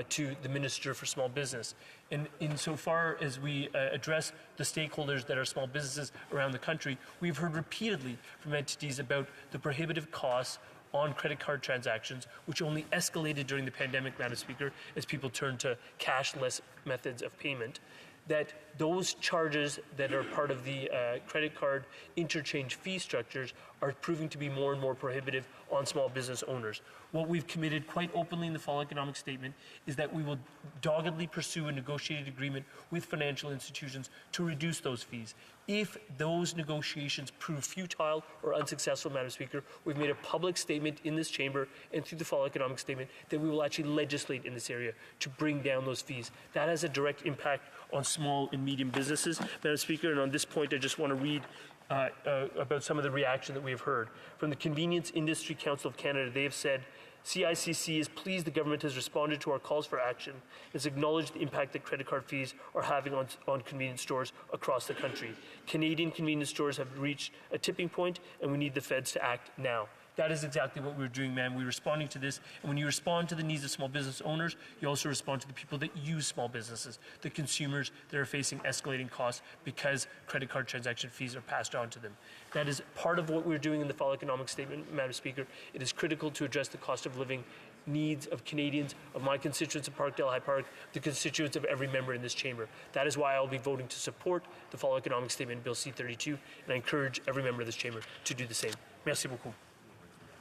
Speaker 11: to the Minister for Small Business. And insofar as we address the stakeholders that are small businesses around the country, we've heard repeatedly from entities about the prohibitive costs on credit card transactions, which only escalated during the pandemic, Madam Speaker, as people turned to cashless methods of payment, that those charges that are part of the credit card interchange fee structures are proving to be more and more prohibitive on small business owners. What we've committed quite openly in the fall economic statement is that we will doggedly pursue a negotiated agreement with financial institutions to reduce those fees. If those negotiations prove futile or unsuccessful, Madam Speaker, we've made a public statement in this chamber and through the fall economic statement that we will actually legislate in this area to bring down those fees. That has a direct impact on small and medium businesses, Madam Speaker, and on this point I just want to read about some of the reaction that we have heard. From the Convenience Industry Council of Canada, they have said, CICC is pleased the government has responded to our calls for action and has acknowledged the impact that credit card fees are having on convenience stores across the country. Canadian convenience stores have reached a tipping point and we need the feds to act now. That is exactly what we're doing, ma'am. We're responding to this. And when you respond to the needs of small business owners, you also respond to the people that use small businesses, the consumers that are facing escalating costs because credit card transaction fees are passed on to them. That is part of what we're doing in the fall economic statement, Madam Speaker. It is critical to address the cost of living needs of Canadians, of my constituents of Parkdale High Park, the constituents of every member in this chamber. That is why I'll be voting to support the fall economic statement, Bill C-32, and I encourage every member of this chamber to do the same. Merci beaucoup.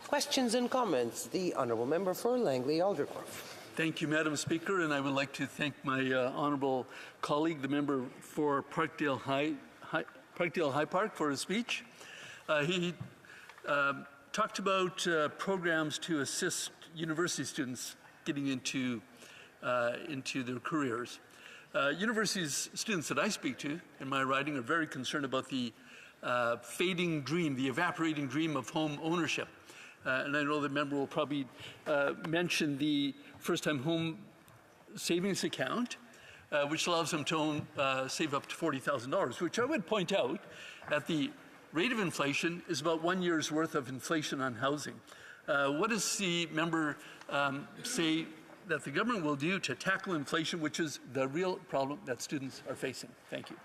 Speaker 1: Questions and comments? The Honourable Member for Langley Aldergrove.
Speaker 12: Thank you, Madam Speaker, and I would like to thank my honourable colleague, the member for Parkdale High Park, for his speech. He talked about programs to assist university students getting into their careers. University students that I speak to in my riding are very concerned about the fading dream, the evaporating dream of home ownership. And I know the member will probably mention the first-time home savings account, which allows them to save up to $40,000, which I would point out at the rate of inflation is about 1 year's worth of inflation on housing. What does the member say that the government will do to tackle inflation, which is the real problem that students are facing? Thank you.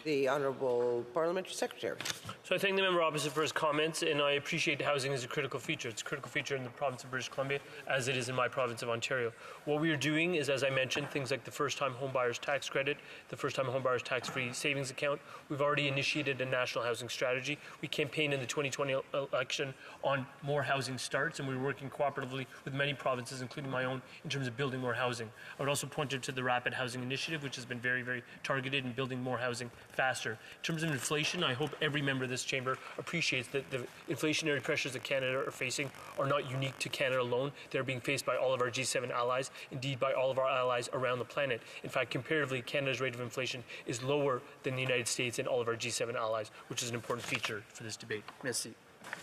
Speaker 1: The Honourable Parliamentary Secretary.
Speaker 11: So I thank the member opposite for his comments, and I appreciate housing as a critical feature. It's a critical feature in the province of British Columbia, as it is in my province of Ontario. What we are doing is, as I mentioned, things like the first-time homebuyers tax credit, the first-time homebuyers tax-free savings account. We've already initiated a national housing strategy. We campaigned in the 2020 election on more housing starts, and we're working cooperatively with many provinces, including my own, in terms of building more housing. I would also point to the Rapid Housing Initiative, which has been very, very targeted in building more housing faster. In terms of inflation, I hope every member of this chamber appreciates that the inflationary pressures that Canada are facing are not unique to Canada alone. They're being faced by all of our G7 allies, indeed by all of our allies around the planet. In fact, comparatively, Canada's rate of inflation is lower than the United States and all of our G7 allies, which is an important feature for this debate. Merci.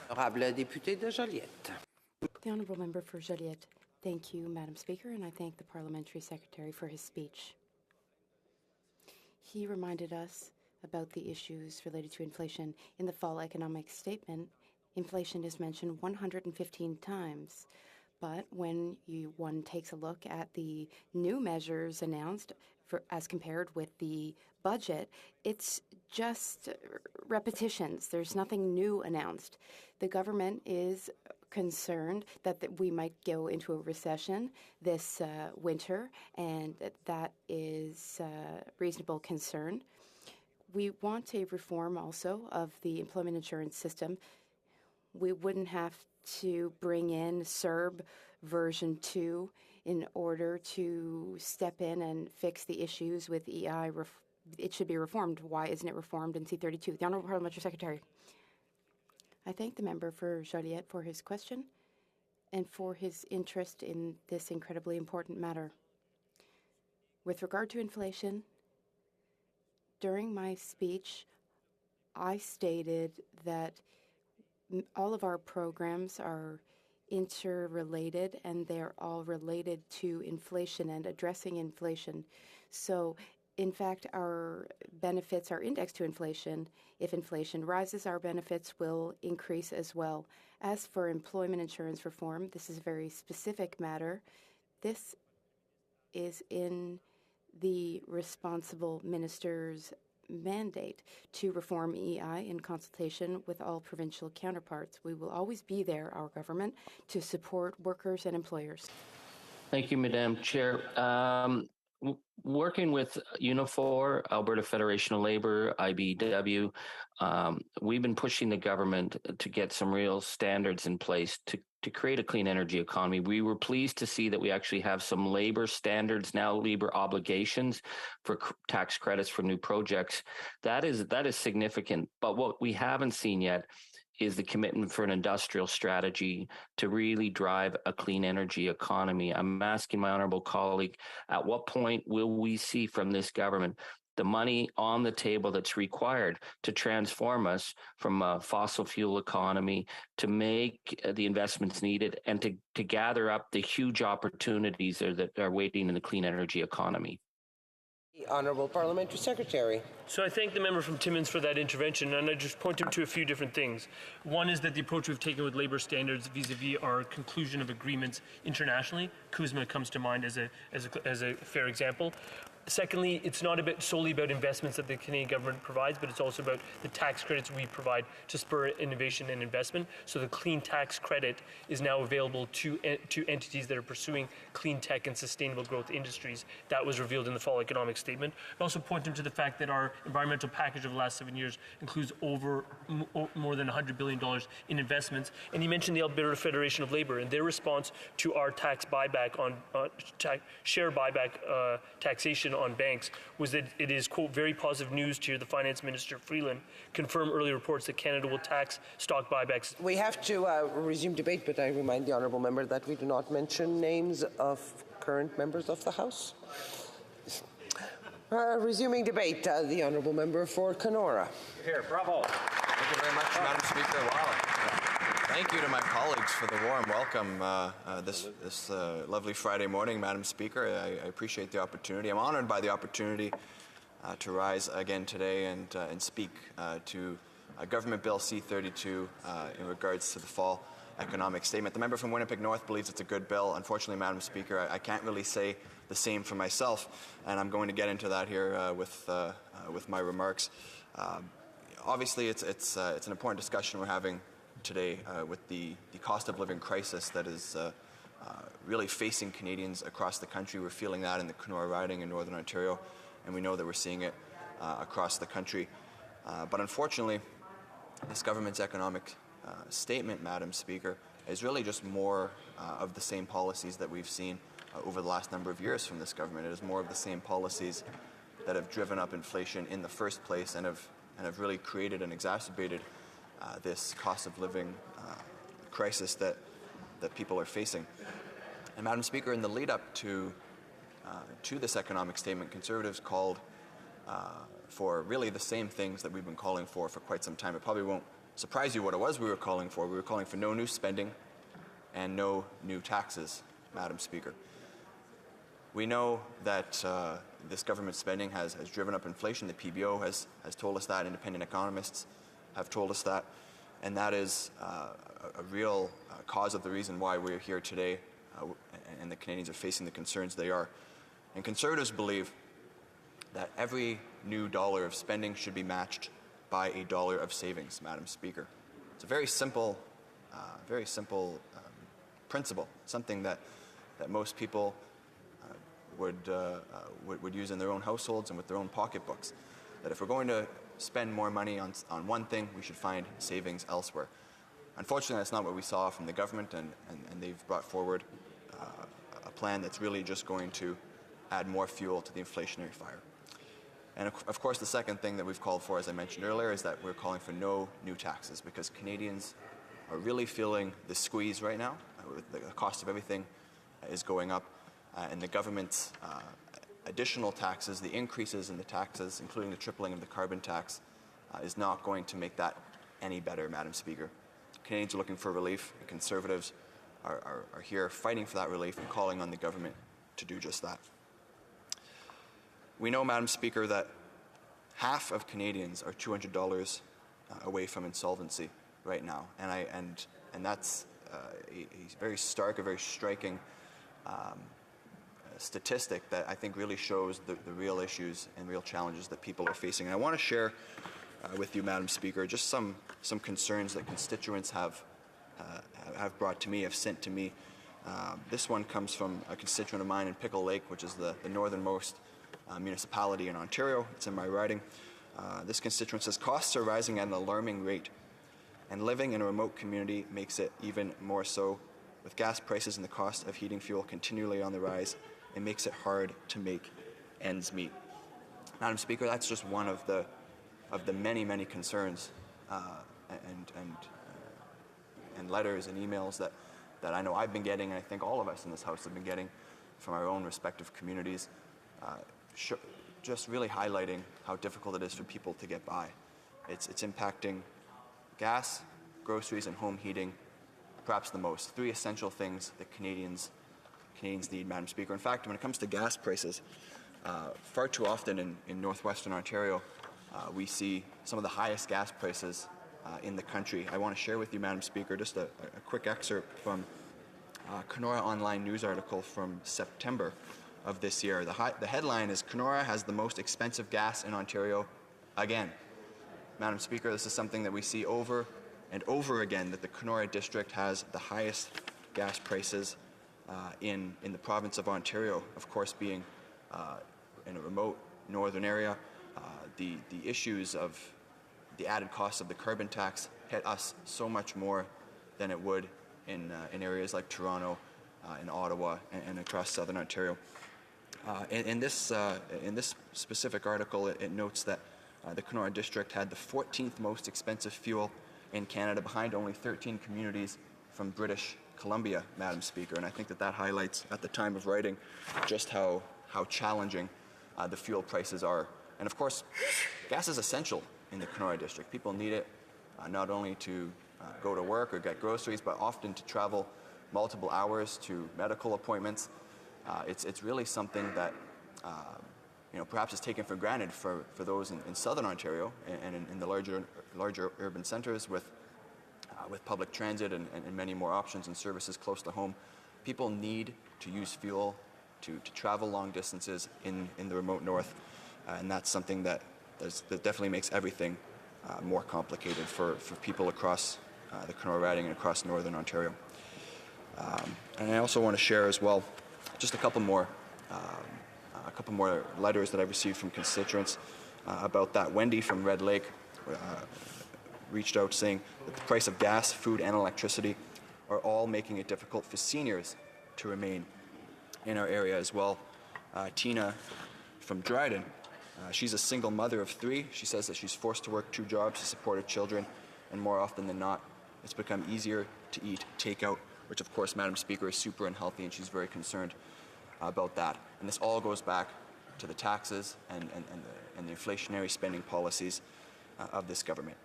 Speaker 1: Honorable Député de Joliette.
Speaker 6: The Honourable Member for Joliette. Thank you, Madam Speaker, and I thank the Parliamentary Secretary for his speech. He reminded us about the issues related to inflation. In the fall economic statement, inflation is mentioned 115 times. But when one takes a look at the new measures announced as compared with the budget, it's just repetitions. There's nothing new announced. The government is concerned that we might go into a recession this winter, and that is reasonable concern. We want a reform also of the employment insurance system. We wouldn't have to bring in CERB version 2 in order to step in and fix the issues with EI. It should be reformed. Why isn't it reformed in C-32? The Honourable Parliamentary Secretary.
Speaker 13: I thank the member for Joliette for his question and for his interest in this incredibly important matter. With regard to inflation, during my speech, I stated that all of our programs are interrelated and they're all related to inflation and addressing inflation. So, in fact, our benefits are indexed to inflation. If inflation rises, our benefits will increase as well. As for employment insurance reform, this is a very specific matter. This is in the responsible minister's mandate to reform EI in consultation with all provincial counterparts. We will always be there, our government, to support workers and employers.
Speaker 14: Thank you, Madam Chair. Working with Unifor, Alberta Federation of Labor, IBEW, we've been pushing the government to get some real standards in place to create a clean energy economy. We were pleased to see that we actually have some labor standards now, labor obligations for tax credits for new projects. That is significant. But what we haven't seen yet is the commitment for an industrial strategy to really drive a clean energy economy. I'm asking my honourable colleague, at what point will we see from this government the money on the table that's required to transform us from a fossil fuel economy, to make the investments needed, and to gather up the huge opportunities that are waiting in the clean energy economy?
Speaker 1: The Honourable Parliamentary Secretary.
Speaker 11: So I thank the member from Timmins for that intervention, and I just point him to a few different things. One is that the approach we've taken with labour standards vis-a-vis our conclusion of agreements internationally, CUSMA comes to mind as a fair example. Secondly, it's not solely about investments that the Canadian government provides, but it's also about the tax credits we provide to spur innovation and investment. So the clean tax credit is now available to entities that are pursuing clean tech and sustainable growth industries. That was revealed in the fall economic statement. I also point him to the fact that our environmental package of the last 7 years includes more than $100 billion in investments. And he mentioned the Alberta Federation of Labor and their response to our tax buyback share buyback taxation on banks was that it is, quote, very positive news to hear the Finance Minister Freeland confirm early reports that Canada will tax stock buybacks.
Speaker 1: We have to resume debate, but I remind the honourable member that we do not mention names of current members of the House. Resuming debate, the honourable member for Kenora.
Speaker 15: Here, bravo. Thank you very much, Madam Speaker. Wow. Thank you to my colleagues for the warm welcome this lovely Friday morning, Madam Speaker. I appreciate the opportunity. I'm honored by the opportunity to rise again today and speak to Government Bill C-32 in regards to the fall economic statement. The member from Winnipeg North believes it's a good bill. Unfortunately, Madam Speaker, I can't really say the same for myself, and I'm going to get into that here with my remarks. Obviously, it's an important discussion we're having today with the cost of living crisis that is really facing Canadians across the country. We're feeling that in the Kenora riding in Northern Ontario, and we know that we're seeing it across the country. But unfortunately, this government's economic statement, Madam Speaker, is really just more of the same policies that we've seen over the last number of years from this government. It is more of the same policies that have driven up inflation in the first place and have really created and exacerbated this cost of living crisis that people are facing. And Madam Speaker, in the lead up to this economic statement, Conservatives called for really the same things that we've been calling for quite some time. It probably won't surprise you what it was we were calling for. We were calling for no new spending and no new taxes, Madam Speaker. We know that this government spending has driven up inflation. The PBO has told us that. Independent economists have told us that. And that is a real cause of the reason why we're here today and the Canadians are facing the concerns they are. And Conservatives believe that every new dollar of spending should be matched by a dollar of savings, Madam Speaker. It's a very simple principle, something that most people would use in their own households and with their own pocketbooks. That if we're going to spend more money on one thing, we should find savings elsewhere. Unfortunately, that's not what we saw from the government, and they've brought forward a plan that's really just going to add more fuel to the inflationary fire. And of course, the second thing that we've called for, as I mentioned earlier, is that we're calling for no new taxes, because Canadians are really feeling the squeeze right now. The cost of everything is going up, and the government's additional taxes, the increases in the taxes, including the tripling of the carbon tax, is not going to make that any better, Madam Speaker. Canadians are looking for relief, and Conservatives are here fighting for that relief and calling on the government to do just that. We know, Madam Speaker, that half of Canadians are $200 away from insolvency right now, and that's a very stark, a very striking statistic that I think really shows the real issues and real challenges that people are facing. And I want to share with you, Madam Speaker, just some concerns that constituents have brought to me, have sent to me. This one comes from a constituent of mine in Pickle Lake, which is the northernmost municipality in Ontario. It's in my riding. This constituent says, costs are rising at an alarming rate, and living in a remote community makes it even more so. With gas prices and the cost of heating fuel continually on the rise, it makes it hard to make ends meet. Madam Speaker, that's just one of the many, many concerns and letters and emails that I know I've been getting, and I think all of us in this House have been getting from our own respective communities, just really highlighting how difficult it is for people to get by. It's impacting gas, groceries, and home heating perhaps the most. Three essential things that Canadians need, Madam Speaker. In fact, when it comes to gas prices, far too often in northwestern Ontario, we see some of the highest gas prices in the country. I want to share with you, Madam Speaker, just a quick excerpt from a Kenora Online news article from September of this year. The headline is, Kenora has the most expensive gas in Ontario again. Madam Speaker, this is something that we see over and over again, that the Kenora district has the highest gas prices in the province of Ontario, of course being in a remote northern area. The issues of the added costs of the carbon tax hit us so much more than it would in areas like Toronto, in Ottawa, and across southern Ontario. In this specific article, it notes that the Kenora district had the 14th most expensive fuel in Canada, behind only 13 communities from British Columbia, Madam Speaker. And I think that highlights, at the time of writing, just how challenging the fuel prices are. And of course, gas is essential in the Kenora district. People need it not only to go to work or get groceries, but often to travel multiple hours to medical appointments. It's really something that perhaps is taken for granted for those in southern Ontario and in the larger urban centres with public transit and many more options and services close to home. People need to use fuel to travel long distances in the remote north, and that's something that definitely makes everything more complicated for people across the Kenora riding and across northern Ontario. And I also want to share as well just a couple more letters that I've received from constituents about that. Wendy from Red Lake reached out saying that the price of gas, food, and electricity are all making it difficult for seniors to remain in our area as well. Tina from Dryden, she's a single mother of 3. She says that she's forced to work 2 jobs to support her children, and more often than not, it's become easier to eat takeout, which of course, Madam Speaker, is super unhealthy, and she's very concerned about that. And this all goes back to the taxes and the inflationary spending policies of this government.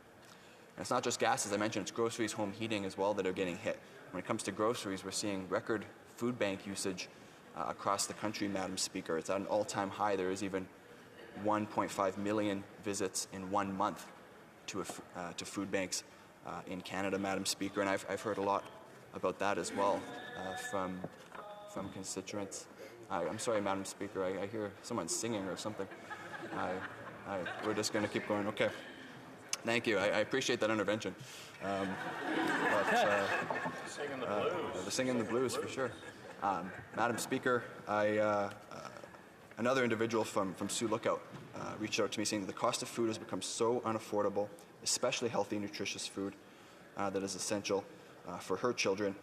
Speaker 15: And it's not just gas, as I mentioned, it's groceries, home heating as well that are getting hit. When it comes to groceries, we're seeing record food bank usage across the country, Madam Speaker. It's at an all-time high. There is even 1.5 million visits in 1 month to food banks in Canada, Madam Speaker. And I've heard a lot about that as well from constituents. I'm sorry, Madam Speaker, I hear someone singing or something. We're just going to keep going. Okay. Thank you. I appreciate that intervention.
Speaker 7: Singing the blues.
Speaker 15: Singing the blues, for sure. Madam Speaker, another individual from Sioux Lookout reached out to me saying that the cost of food has become so unaffordable, especially healthy, nutritious food that is essential for her children,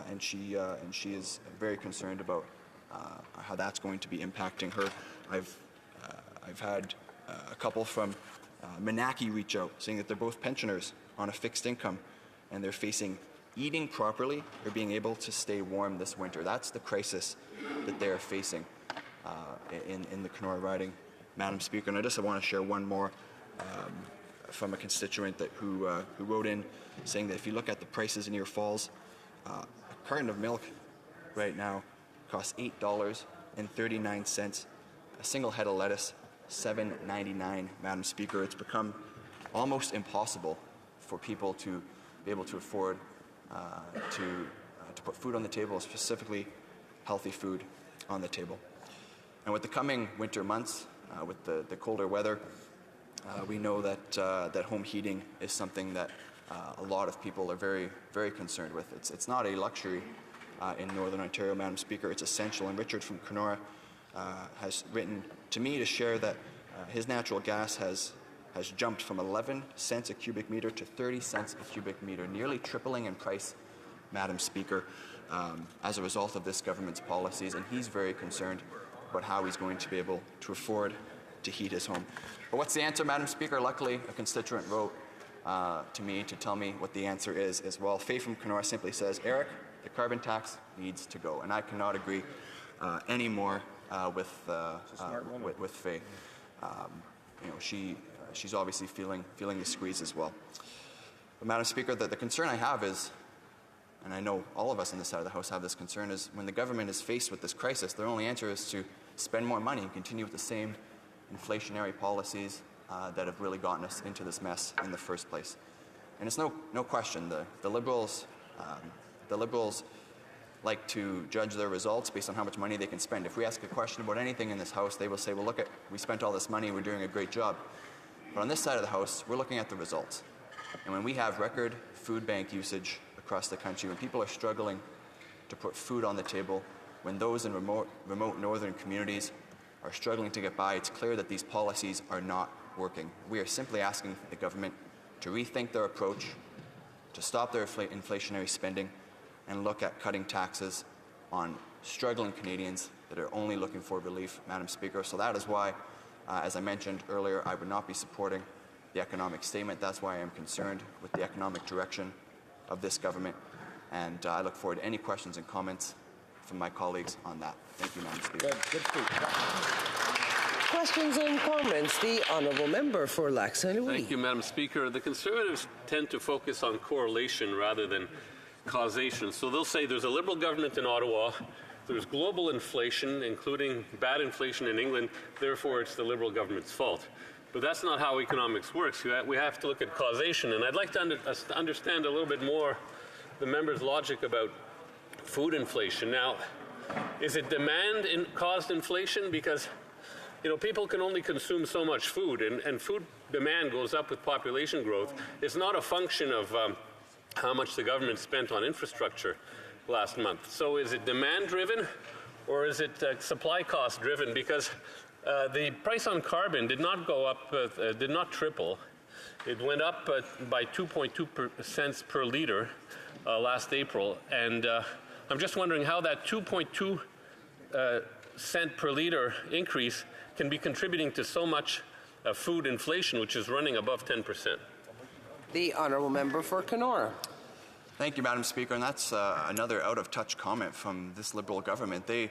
Speaker 15: and she is very concerned about how that's going to be impacting her. I've had a couple from Manaki reach out saying that they're both pensioners on a fixed income and they're facing eating properly or being able to stay warm this winter. That's the crisis that they're facing in the Kenora riding, Madam Speaker. And I just want to share one more from a constituent who wrote in saying that if you look at the prices in your Falls, a carton of milk right now costs $8.39. A single head of lettuce, $7.99, Madam Speaker. It's become almost impossible for people to be able to afford to put food on the table, specifically healthy food on the table. And with the coming winter months, with the colder weather, we know that home heating is something that a lot of people are very, very concerned with. It's not a luxury in Northern Ontario, Madam Speaker. It's essential. And Richard from Kenora has written to me to share that his natural gas has jumped from 11 cents a cubic meter to 30 cents a cubic meter, nearly tripling in price, Madam Speaker, as a result of this government's policies. And he's very concerned about how he's going to be able to afford to heat his home. But what's the answer, Madam Speaker? Luckily, a constituent wrote to me to tell me what the answer is as well. Faye from Kenora simply says, Eric, the carbon tax needs to go. And I cannot agree any more with Faye. She's obviously feeling the squeeze as well. But Madam Speaker, the concern I have is, and I know all of us on this side of the House have this concern, is when the government is faced with this crisis, their only answer is to spend more money and continue with the same inflationary policies that have really gotten us into this mess in the first place. And it's no question, the Liberals like to judge their results based on how much money they can spend. If we ask a question about anything in this House, they will say, well, look, we spent all this money, we're doing a great job. But on this side of the House, we're looking at the results. And when we have record food bank usage across the country, when people are struggling to put food on the table, when those in remote northern communities are struggling to get by, it's clear that these policies are not working. We are simply asking the government to rethink their approach, to stop their inflationary spending, and look at cutting taxes on struggling Canadians that are only looking for relief, Madam Speaker. So that is why, as I mentioned earlier, I would not be supporting the economic statement. That's why I am concerned with the economic direction of this government. And I look forward to any questions and comments from my colleagues on that. Thank you, Madam Speaker.
Speaker 1: Questions and comments. The Honourable Member for Lac Saint Louis.
Speaker 16: Thank you, Madam Speaker. The Conservatives tend to focus on correlation rather than causation. So they'll say there's a Liberal government in Ottawa, there's global inflation, including bad inflation in England, therefore it's the Liberal government's fault. But that's not how economics works. We have to look at causation. And I'd like to understand a little bit more the member's logic about food inflation. Now, is it demand caused inflation? Because people can only consume so much food, and food demand goes up with population growth. It's not a function of how much the government spent on infrastructure last month. So is it demand-driven, or is it supply cost-driven? Because the price on carbon did not go up, did not triple. It went up by 2.2 cents per liter last April, and I'm just wondering how that 2.2 cent per liter increase can be contributing to so much food inflation, which is running above 10%.
Speaker 1: The Honourable Member for Kenora.
Speaker 15: Thank you, Madam Speaker. And that's another out-of-touch comment from this Liberal government. They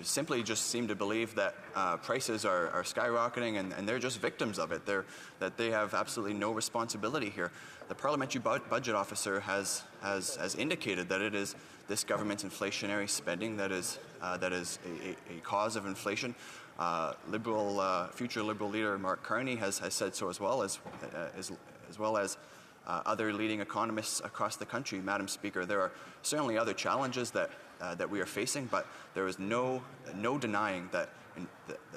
Speaker 15: simply just seem to believe that prices are skyrocketing and they're just victims of it. That they have absolutely no responsibility here. The Parliamentary Budget Officer has indicated that it is this government's inflationary spending that is a cause of inflation. Future Liberal leader Mark Carney has said so as well as other leading economists across the country. Madam Speaker, there are certainly other challenges that we are facing, but there is no denying that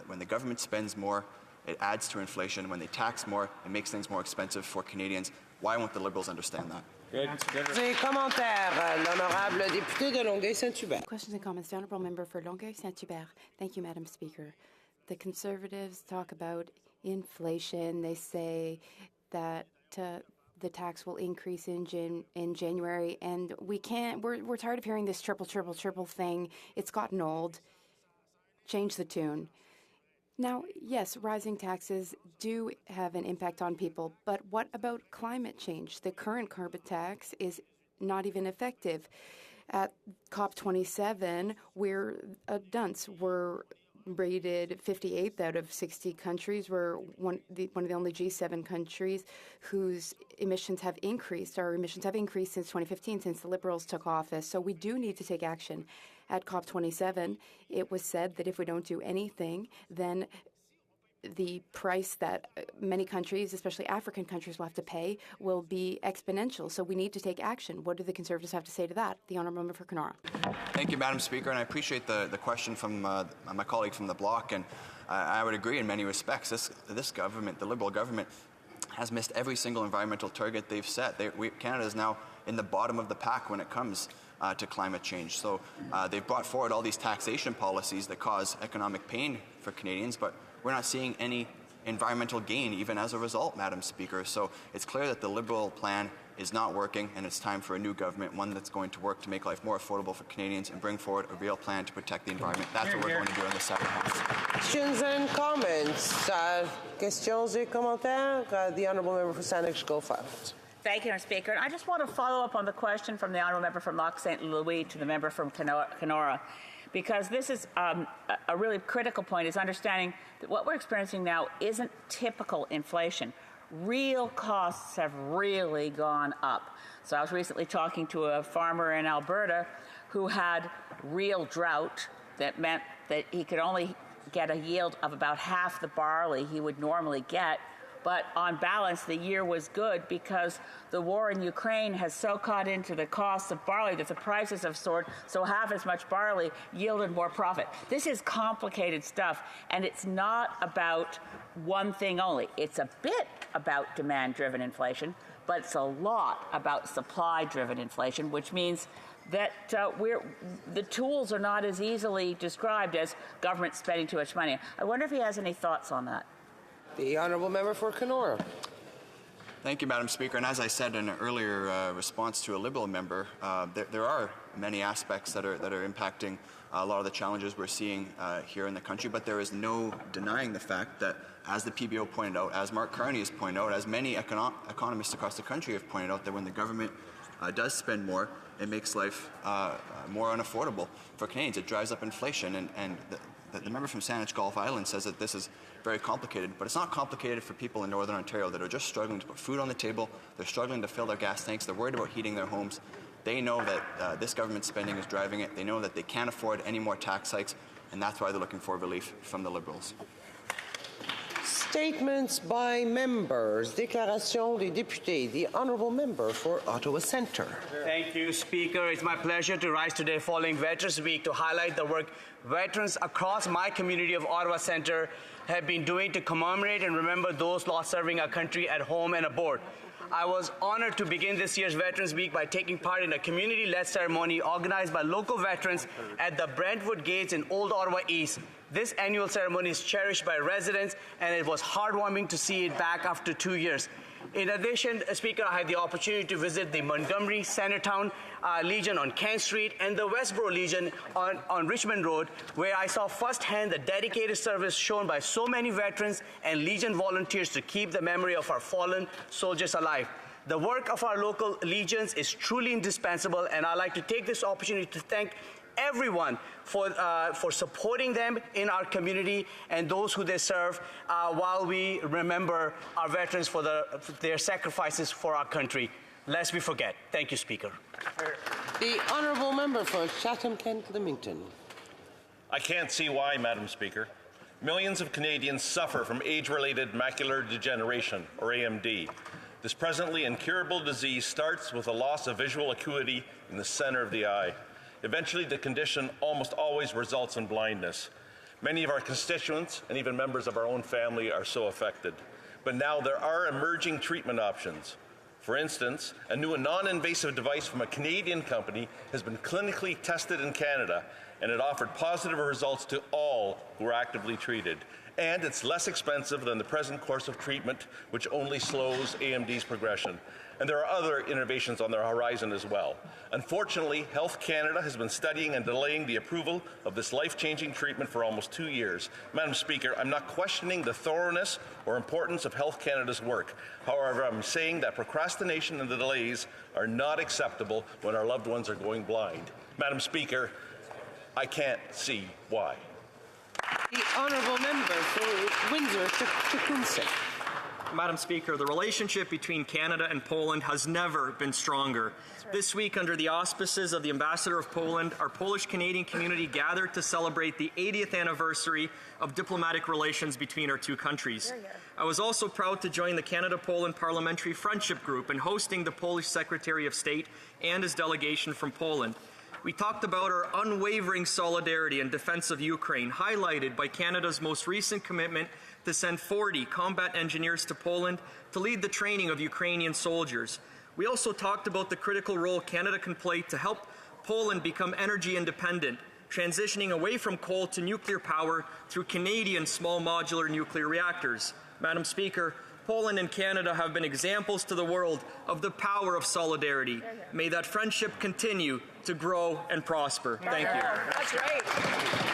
Speaker 15: when the government spends more, it adds to inflation. When they tax more, it makes things more expensive for Canadians. Why won't the Liberals understand that?
Speaker 1: Des commentaires, l'honorable député de Longueuil-Saint-Hubert.
Speaker 13: Questions and comments. The Honourable Member for Longueuil-Saint-Hubert. Thank you, Madam Speaker. The Conservatives talk about inflation. They say that the tax will increase in January, and we're tired of hearing this triple thing. It's gotten old. Change the tune. Now, yes, rising taxes do have an impact on people, but what about climate change? The current carbon tax is not even effective. At COP27, we're a dunce. We're rated 58th out of 60 countries. We're one of the only G7 countries whose emissions have increased. Our emissions have increased since 2015, since the Liberals took office. So we do need to take action. At COP27, it was said that if we don't do anything, then the price that many countries, especially African countries, will have to pay will be exponential. So we need to take action. What do the Conservatives have to say to that? The Honourable Member for Kenora.
Speaker 15: Thank you, Madam Speaker, and I appreciate the question from my colleague from the Bloc, and I would agree in many respects. This government, the Liberal government, has missed every single environmental target they've set. Canada is now in the bottom of the pack when it comes to climate change. So they've brought forward all these taxation policies that cause economic pain for Canadians, but we're not seeing any environmental gain even as a result, Madam Speaker. So it's clear that the Liberal plan is not working, and it's time for a new government, one that's going to work to make life more affordable for Canadians and bring forward a real plan to protect the environment. That's what we're going to do in the second half.
Speaker 1: Questions and comments? Questions et commentaires? The Honourable Member for Saanich, go first.
Speaker 17: Thank you, Mr. Speaker. And I just want to follow up on the question from the Honourable Member from Lac St. Louis to the member from Kenora, because this is a really critical point, is understanding that what we're experiencing now isn't typical inflation. Real costs have really gone up. So I was recently talking to a farmer in Alberta who had real drought that meant that he could only get a yield of about half the barley he would normally get. But on balance, the year was good because the war in Ukraine has so caught into the cost of barley that the prices have soared, so half as much barley yielded more profit. This is complicated stuff, and it's not about one thing only. It's a bit about demand-driven inflation, but it's a lot about supply-driven inflation, which means that the tools are not as easily described as government spending too much money. I wonder if he has any thoughts on that.
Speaker 1: The Honourable Member for Kenora.
Speaker 15: Thank you, Madam Speaker. And as I said in an earlier response to a Liberal member, there are many aspects that are impacting a lot of the challenges we're seeing here in the country. But there is no denying the fact that, as the PBO pointed out, as Mark Carney has pointed out, as many economists across the country have pointed out, that when the government does spend more, it makes life more unaffordable for Canadians. It drives up inflation. And the member from Saanich Gulf Island says that this is very complicated, but it's not complicated for people in Northern Ontario that are just struggling to put food on the table. They're struggling to fill their gas tanks. They're worried about heating their homes. They know that this government spending is driving it. They know that they can't afford any more tax hikes, and that's why they're looking for relief from the Liberals.
Speaker 1: Statements by members. Déclaration des députés. The Honourable Member for Ottawa Centre.
Speaker 18: Thank you, Speaker. It's my pleasure to rise today following Veterans Week to highlight the work veterans across my community of Ottawa Centre have been doing to commemorate and remember those lost serving our country at home and abroad. I was honored to begin this year's Veterans Week by taking part in a community-led ceremony organized by local veterans at the Brentwood Gates in Old Ottawa East. This annual ceremony is cherished by residents, and it was heartwarming to see it back after 2 years. In addition, Speaker, I had the opportunity to visit the Montgomery Centertown Legion on Kent Street and the Westboro Legion on Richmond Road, where I saw firsthand the dedicated service shown by so many veterans and Legion volunteers to keep the memory of our fallen soldiers alive. The work of our local legions is truly indispensable, and I'd like to take this opportunity to thank everyone for supporting them in our community and those who they serve while we remember our veterans for their sacrifices for our country. Lest we forget. Thank you, Speaker.
Speaker 1: The Honourable Member for Chatham-Kent-Leamington.
Speaker 3: I can't see why, Madam Speaker. Millions of Canadians suffer from age-related macular degeneration, or AMD. This presently incurable disease starts with a loss of visual acuity in the center of the eye. Eventually, the condition almost always results in blindness. Many of our constituents and even members of our own family are so affected. But now there are emerging treatment options. For instance, a new non-invasive device from a Canadian company has been clinically tested in Canada, and it offered positive results to all who are actively treated. And it's less expensive than the present course of treatment, which only slows AMD's progression. and there are other innovations on the horizon as well. Unfortunately, Health Canada has been studying and delaying the approval of this life-changing treatment for almost 2 years. Madam Speaker, I'm not questioning the thoroughness or importance of Health Canada's work. However, I'm saying that procrastination and the delays are not acceptable when our loved ones are going blind. Madam Speaker, I can't see why.
Speaker 1: The honourable member for Windsor-Tecumseh.
Speaker 5: Madam Speaker, the relationship between Canada and Poland has never been stronger. This week, under the auspices of the Ambassador of Poland, our Polish-Canadian community gathered to celebrate the 80th anniversary of diplomatic relations between our two countries. I was also proud to join the Canada-Poland Parliamentary Friendship Group in hosting the Polish Secretary of State and his delegation from Poland. We talked about our unwavering solidarity and defense of Ukraine, highlighted by Canada's most recent commitment to send 40 combat engineers to Poland to lead the training of Ukrainian soldiers. We also talked about the critical role Canada can play to help Poland become energy independent, transitioning away from coal to nuclear power through Canadian small modular nuclear reactors. Madam Speaker, Poland and Canada have been examples to the world of the power of solidarity. May that friendship continue to grow and prosper. Thank you.
Speaker 17: That's right.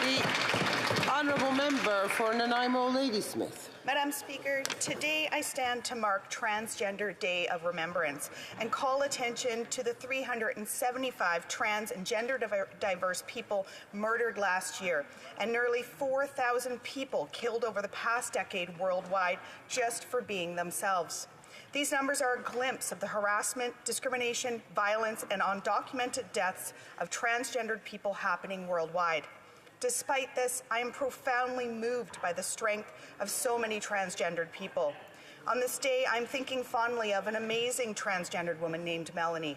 Speaker 1: The honourable member for Nanaimo Ladysmith.
Speaker 19: Madam Speaker, today I stand to mark Transgender Day of Remembrance and call attention to the 375 trans and gender diverse people murdered last year and nearly 4,000 people killed over the past decade worldwide just for being themselves. These numbers are a glimpse of the harassment, discrimination, violence, and undocumented deaths of transgendered people happening worldwide. Despite this, I am profoundly moved by the strength of so many transgendered people. On this day, I'm thinking fondly of an amazing transgendered woman named Melanie.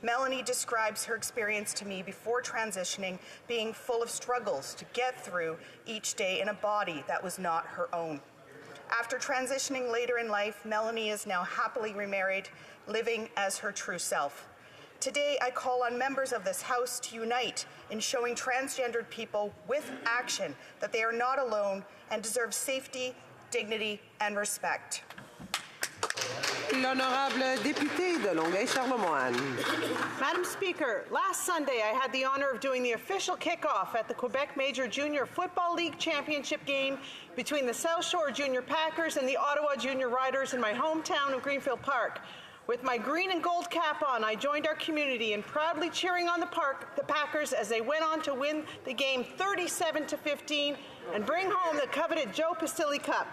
Speaker 19: Melanie describes her experience to me before transitioning being full of struggles to get through each day in a body that was not her own. After transitioning later in life, Melanie is now happily remarried, living as her true self. Today, I call on members of this House to unite in showing transgendered people with action that they are not alone and deserve safety, dignity, and respect.
Speaker 1: L'honorable député de Longueuil-Charlemagne.
Speaker 20: Madam Speaker, last Sunday I had the honour of doing the official kickoff at the Quebec Major Junior Football League Championship game between the South Shore Junior Packers and the Ottawa Junior Riders in my hometown of Greenfield Park. With my green and gold cap on, I joined our community in proudly cheering on the Packers as they went on to win the game 37-15 and bring home the coveted Joe Pastilli Cup.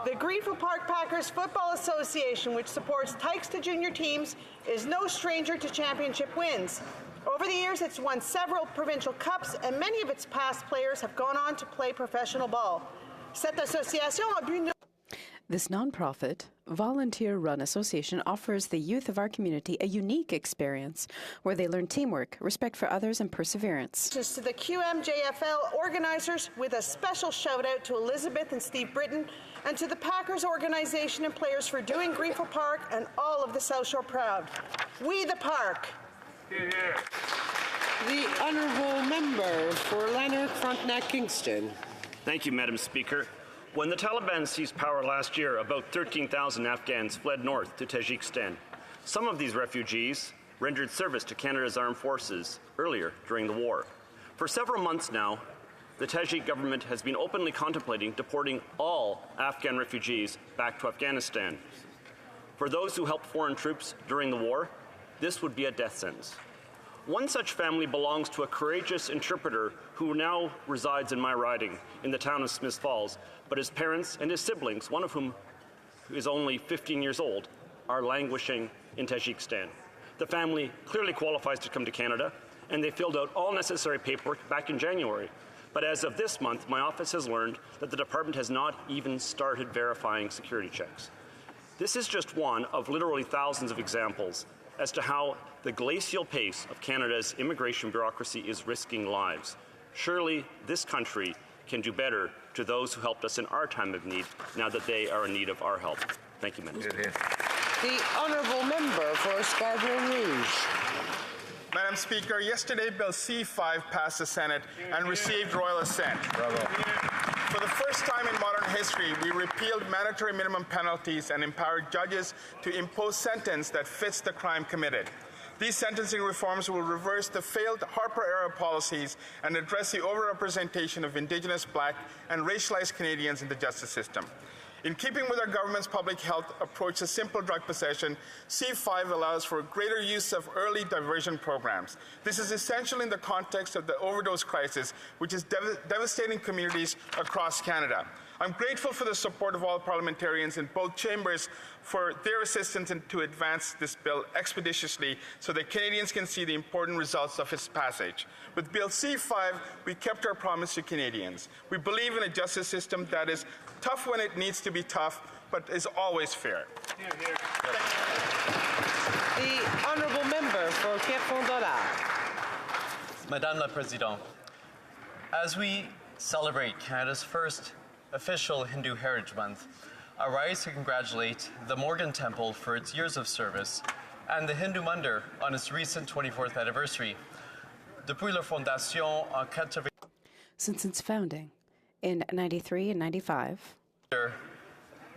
Speaker 20: The Greenfield Park Packers Football Association, which supports Tykes to junior teams, is no stranger to championship wins. Over the years, it's won several provincial cups, and many of its past players have gone on to play professional ball. Cette association a but
Speaker 6: This nonprofit, volunteer-run association offers the youth of our community a unique experience where they learn teamwork, respect for others, and perseverance.
Speaker 20: To the QMJFL organizers, with a special shout-out to Elizabeth and Steve Britton, and to the Packers organization and players for doing Greenfield Park and all of the South Shore proud. We the Park.
Speaker 1: The honourable member for Lanark-Frontenac-Kingston.
Speaker 21: Thank you, Madam Speaker. When the Taliban seized power last year, about 13,000 Afghans fled north to Tajikistan. Some of these refugees rendered service to Canada's armed forces earlier during the war. For several months now, the Tajik government has been openly contemplating deporting all Afghan refugees back to Afghanistan. For those who helped foreign troops during the war, this would be a death sentence. One such family belongs to a courageous interpreter who now resides in my riding in the town of Smiths Falls, but his parents and his siblings, one of whom is only 15 years old, are languishing in Tajikistan. The family clearly qualifies to come to Canada, and they filled out all necessary paperwork back in January. But as of this month, my office has learned that the department has not even started verifying security checks. This is just one of literally thousands of examples as to how the glacial pace of Canada's immigration bureaucracy is risking lives. Surely this country can do better to those who helped us in our time of need, now that they are in need of our help. Thank you, Madam Speaker.
Speaker 1: The honourable member for Scarborough Rouge.
Speaker 22: Madam Speaker, yesterday Bill C-5 passed the Senate and received royal assent. Bravo. For the first time in modern history, we repealed mandatory minimum penalties and empowered judges to impose sentence that fits the crime committed. These sentencing reforms will reverse the failed Harper-era policies and address the overrepresentation of Indigenous, Black, and racialized Canadians in the justice system. In keeping with our government's public health approach to simple drug possession, C5 allows for greater use of early diversion programs. This is essential in the context of the overdose crisis, which is devastating communities across Canada. I'm grateful for the support of all parliamentarians in both chambers for their assistance to advance this bill expeditiously so that Canadians can see the important results of its passage. With Bill C5, we kept our promise to Canadians. We believe in a justice system that is tough when it needs to be tough, but is always fair.
Speaker 1: The honourable member for Quai-Fond-Dollard.
Speaker 2: Madame la Présidente, as we celebrate Canada's first official Hindu Heritage Month, I rise to congratulate the Morgan Temple for its years of service and the Hindu Mandir on its recent 24th anniversary. Depuis leur fondation en 80...
Speaker 6: Since its founding in 93 and 95,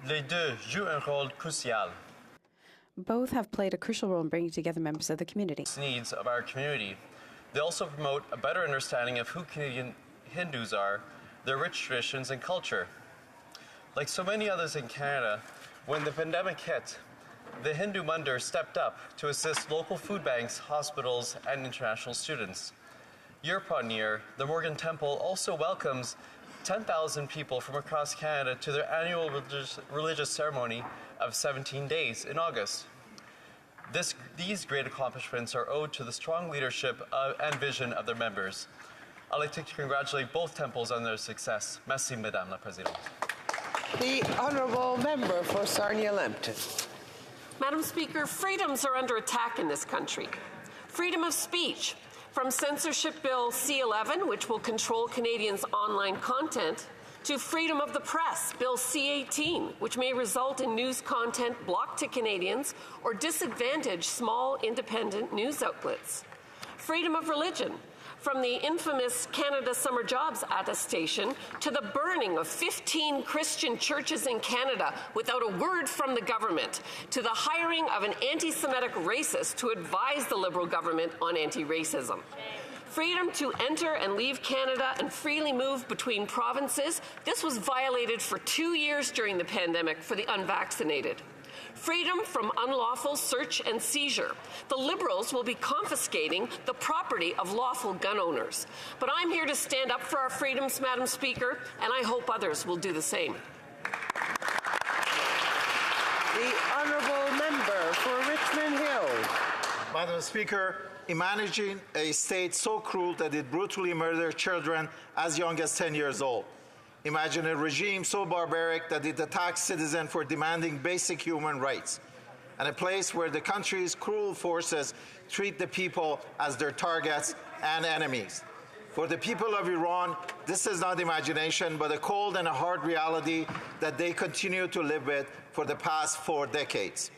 Speaker 2: les deux jouent un rôle crucial.
Speaker 6: Both have played a crucial role in bringing together members of the community.
Speaker 2: Needs of our community. They also promote a better understanding of who Canadian Hindus are, their rich traditions and culture. Like so many others in Canada, when the pandemic hit, the Hindu Mandir stepped up to assist local food banks, hospitals, and international students. Year upon year, the Morgan Temple also welcomes 10,000 people from across Canada to their annual religious ceremony of 17 days in August. These great accomplishments are owed to the strong leadership and vision of their members. I'd like to congratulate both temples on their success. Merci, Madame la Présidente.
Speaker 1: The honourable member for Sarnia-Lambton.
Speaker 4: Madam Speaker, freedoms are under attack in this country. Freedom of speech, from Censorship Bill C-11, which will control Canadians' online content, to freedom of the press, Bill C-18, which may result in news content blocked to Canadians or disadvantage small independent news outlets. Freedom of religion, from the infamous Canada Summer Jobs attestation to the burning of 15 Christian churches in Canada without a word from the government, to the hiring of an anti-Semitic racist to advise the Liberal government on anti-racism. Freedom to enter and leave Canada and freely move between provinces, this was violated for 2 years during the pandemic for the unvaccinated. Freedom from unlawful search and seizure. The Liberals will be confiscating the property of lawful gun owners. But I'm here to stand up for our freedoms, Madam Speaker, and I hope others will do the same.
Speaker 1: The honourable member for Richmond Hill.
Speaker 23: Madam Speaker, imagine a state so cruel that it brutally murders children as young as 10 years old. Imagine a regime so barbaric that it attacks citizens for demanding basic human rights, and a place where the country's cruel forces treat the people as their targets and enemies. For the people of Iran, this is not imagination, but a cold and a hard reality that they continue to live with for the past 4 decades.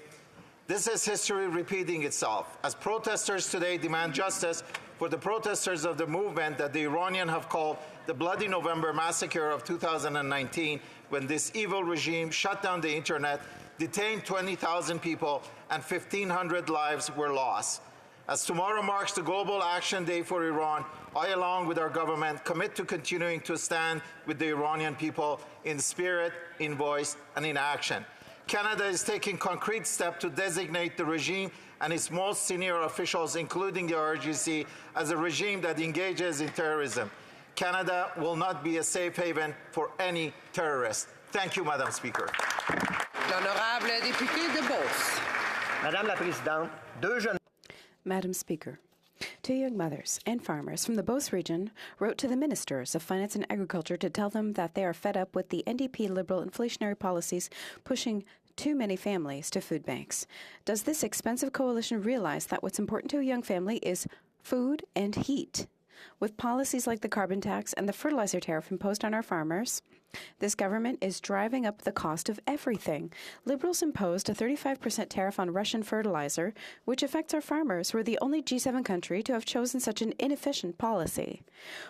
Speaker 23: This is history repeating itself, as protesters today demand justice for the protesters of the movement that the Iranians have called the Bloody November Massacre of 2019, when this evil regime shut down the internet, detained 20,000 people, and 1,500 lives were lost. As tomorrow marks the Global Action Day for Iran, I, along with our government, commit to continuing to stand with the Iranian people in spirit, in voice, and in action. Canada is taking concrete steps to designate the regime and its most senior officials, including the RGC, as a regime that engages in terrorism. Canada will not be a safe haven for any terrorist. Thank you, Madam Speaker.
Speaker 1: L'honorable député de Beauce.
Speaker 24: Madame la Présidente, deux jeunes...
Speaker 6: Madam Speaker, 2 young mothers and farmers from the Beauce region wrote to the Ministers of Finance and Agriculture to tell them that they are fed up with the NDP Liberal inflationary policies pushing too many families to food banks. Does this expensive coalition realize that what's important to a young family is food and heat? With policies like the carbon tax and the fertilizer tariff imposed on our farmers, this government is driving up the cost of everything. Liberals imposed a 35% tariff on Russian fertilizer, which affects our farmers. We're the only G7 country to have chosen such an inefficient policy.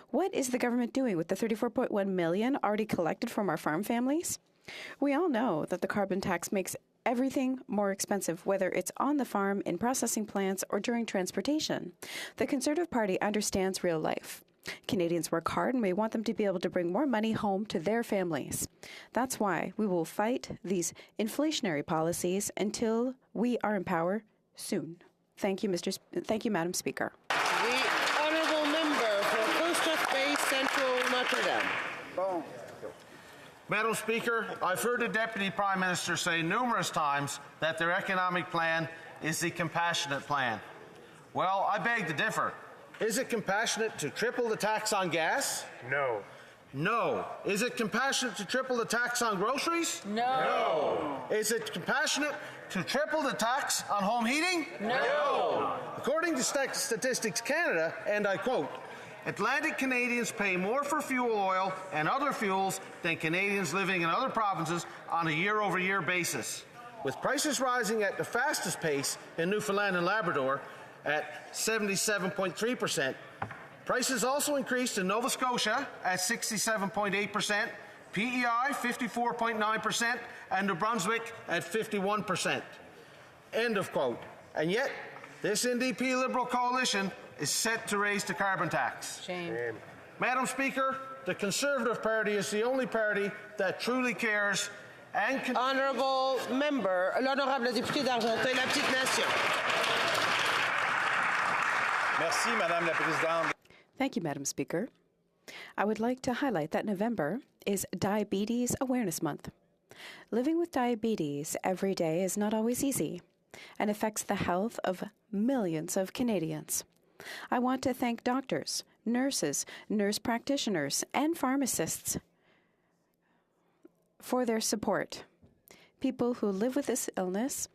Speaker 6: What is the government doing with the $34.1 million already collected from our farm families? We all know that the carbon tax makes everything more expensive, whether it's on the farm, in processing plants, or during transportation. The Conservative Party understands real life. Canadians work hard, and we want them to be able to bring more money home to their families. That's why we will fight these inflationary policies until we are in power soon. Thank you, Madam Speaker.
Speaker 1: The honourable member for Coast Bay Central Notre Dame.
Speaker 8: Madam Speaker, I've heard the Deputy Prime Minister say numerous times that their economic plan is the compassionate plan. Well, I beg to differ. Is it compassionate to triple the tax on gas?
Speaker 11: No.
Speaker 8: No. Is it compassionate to triple the tax on groceries?
Speaker 17: No.
Speaker 8: Is it compassionate to triple the tax on home heating?
Speaker 17: No.
Speaker 8: According to Statistics Canada, and I quote, Atlantic Canadians pay more for fuel oil and other fuels than Canadians living in other provinces on a year-over-year basis. With prices rising at the fastest pace in Newfoundland and Labrador at 77.3%, prices also increased in Nova Scotia at 67.8%, PEI 54.9%, and New Brunswick at 51%. End of quote. And yet, this NDP Liberal coalition is set to raise the carbon tax.
Speaker 17: Shame.
Speaker 8: Madam Speaker, the Conservative Party is the only party that truly cares and
Speaker 1: Honourable Member, l'honorable député d'Argentin, la petite nation.
Speaker 9: Merci, Madame la Présidente.
Speaker 6: Thank you, Madam Speaker. I would like to highlight that November is Diabetes Awareness Month. Living with diabetes every day is not always easy and affects the health of millions of Canadians. I want to thank doctors, nurses, nurse practitioners, and pharmacists for their support. People who live with this illness,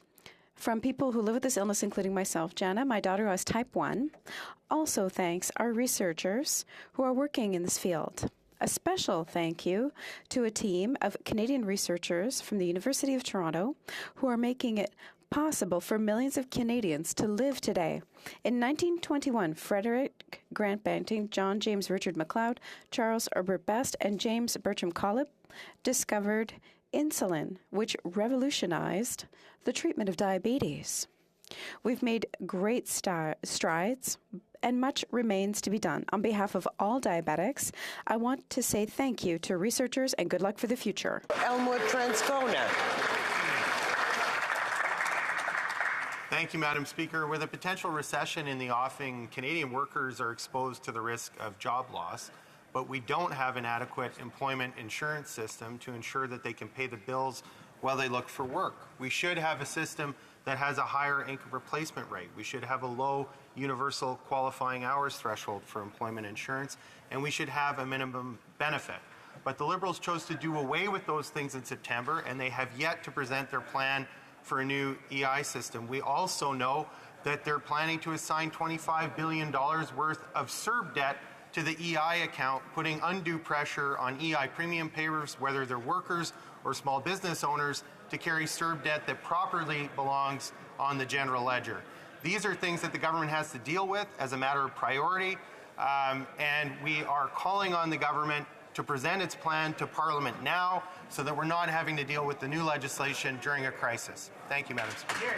Speaker 6: including myself, Jana, my daughter who has type 1, also thanks our researchers who are working in this field. A special thank you to a team of Canadian researchers from the University of Toronto who are making it possible for millions of Canadians to live today. In 1921, Frederick Grant Banting, John James Richard MacLeod, Charles Herbert Best, and James Bertram Collip discovered insulin, which revolutionized the treatment of diabetes. We've made great strides, and much remains to be done. On behalf of all diabetics, I want to say thank you to researchers and good luck for the future.
Speaker 1: Elmwood Transcona.
Speaker 10: Thank you, Madam Speaker. With a potential recession in the offing, Canadian workers are exposed to the risk of job loss, but we don't have an adequate employment insurance system to ensure that they can pay the bills while they look for work. We should have a system that has a higher income replacement rate. We should have a low universal qualifying hours threshold for employment insurance, and we should have a minimum benefit. But the Liberals chose to do away with those things in September, and they have yet to present their plan for a new EI system. We also know that they're planning to assign $25 billion worth of CERB debt to the EI account, putting undue pressure on EI premium payers, whether they're workers or small business owners, to carry CERB debt that properly belongs on the general ledger. These are things that the government has to deal with as a matter of priority, and we are calling on the government to present its plan to Parliament now so that we're not having to deal with the new legislation during a crisis. Thank you, Madam Speaker.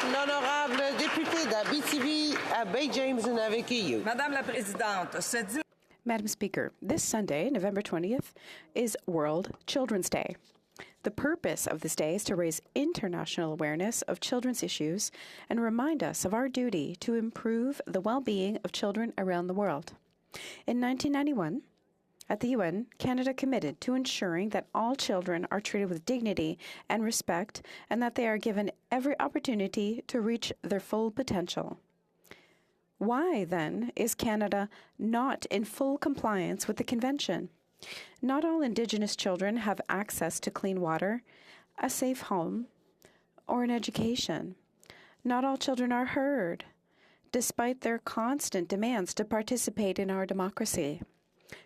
Speaker 1: L'honorable député d'Abitibi, Bay James and Avec-EU.
Speaker 12: Madame la Présidente,
Speaker 6: Madam Speaker, this Sunday, November 20th, is World Children's Day. The purpose of this day is to raise international awareness of children's issues and remind us of our duty to improve the well-being of children around the world. In 1991, at the UN, Canada committed to ensuring that all children are treated with dignity and respect and that they are given every opportunity to reach their full potential. Why, then, is Canada not in full compliance with the Convention? Not all Indigenous children have access to clean water, a safe home, or an education. Not all children are heard. despite their constant demands to participate in our democracy.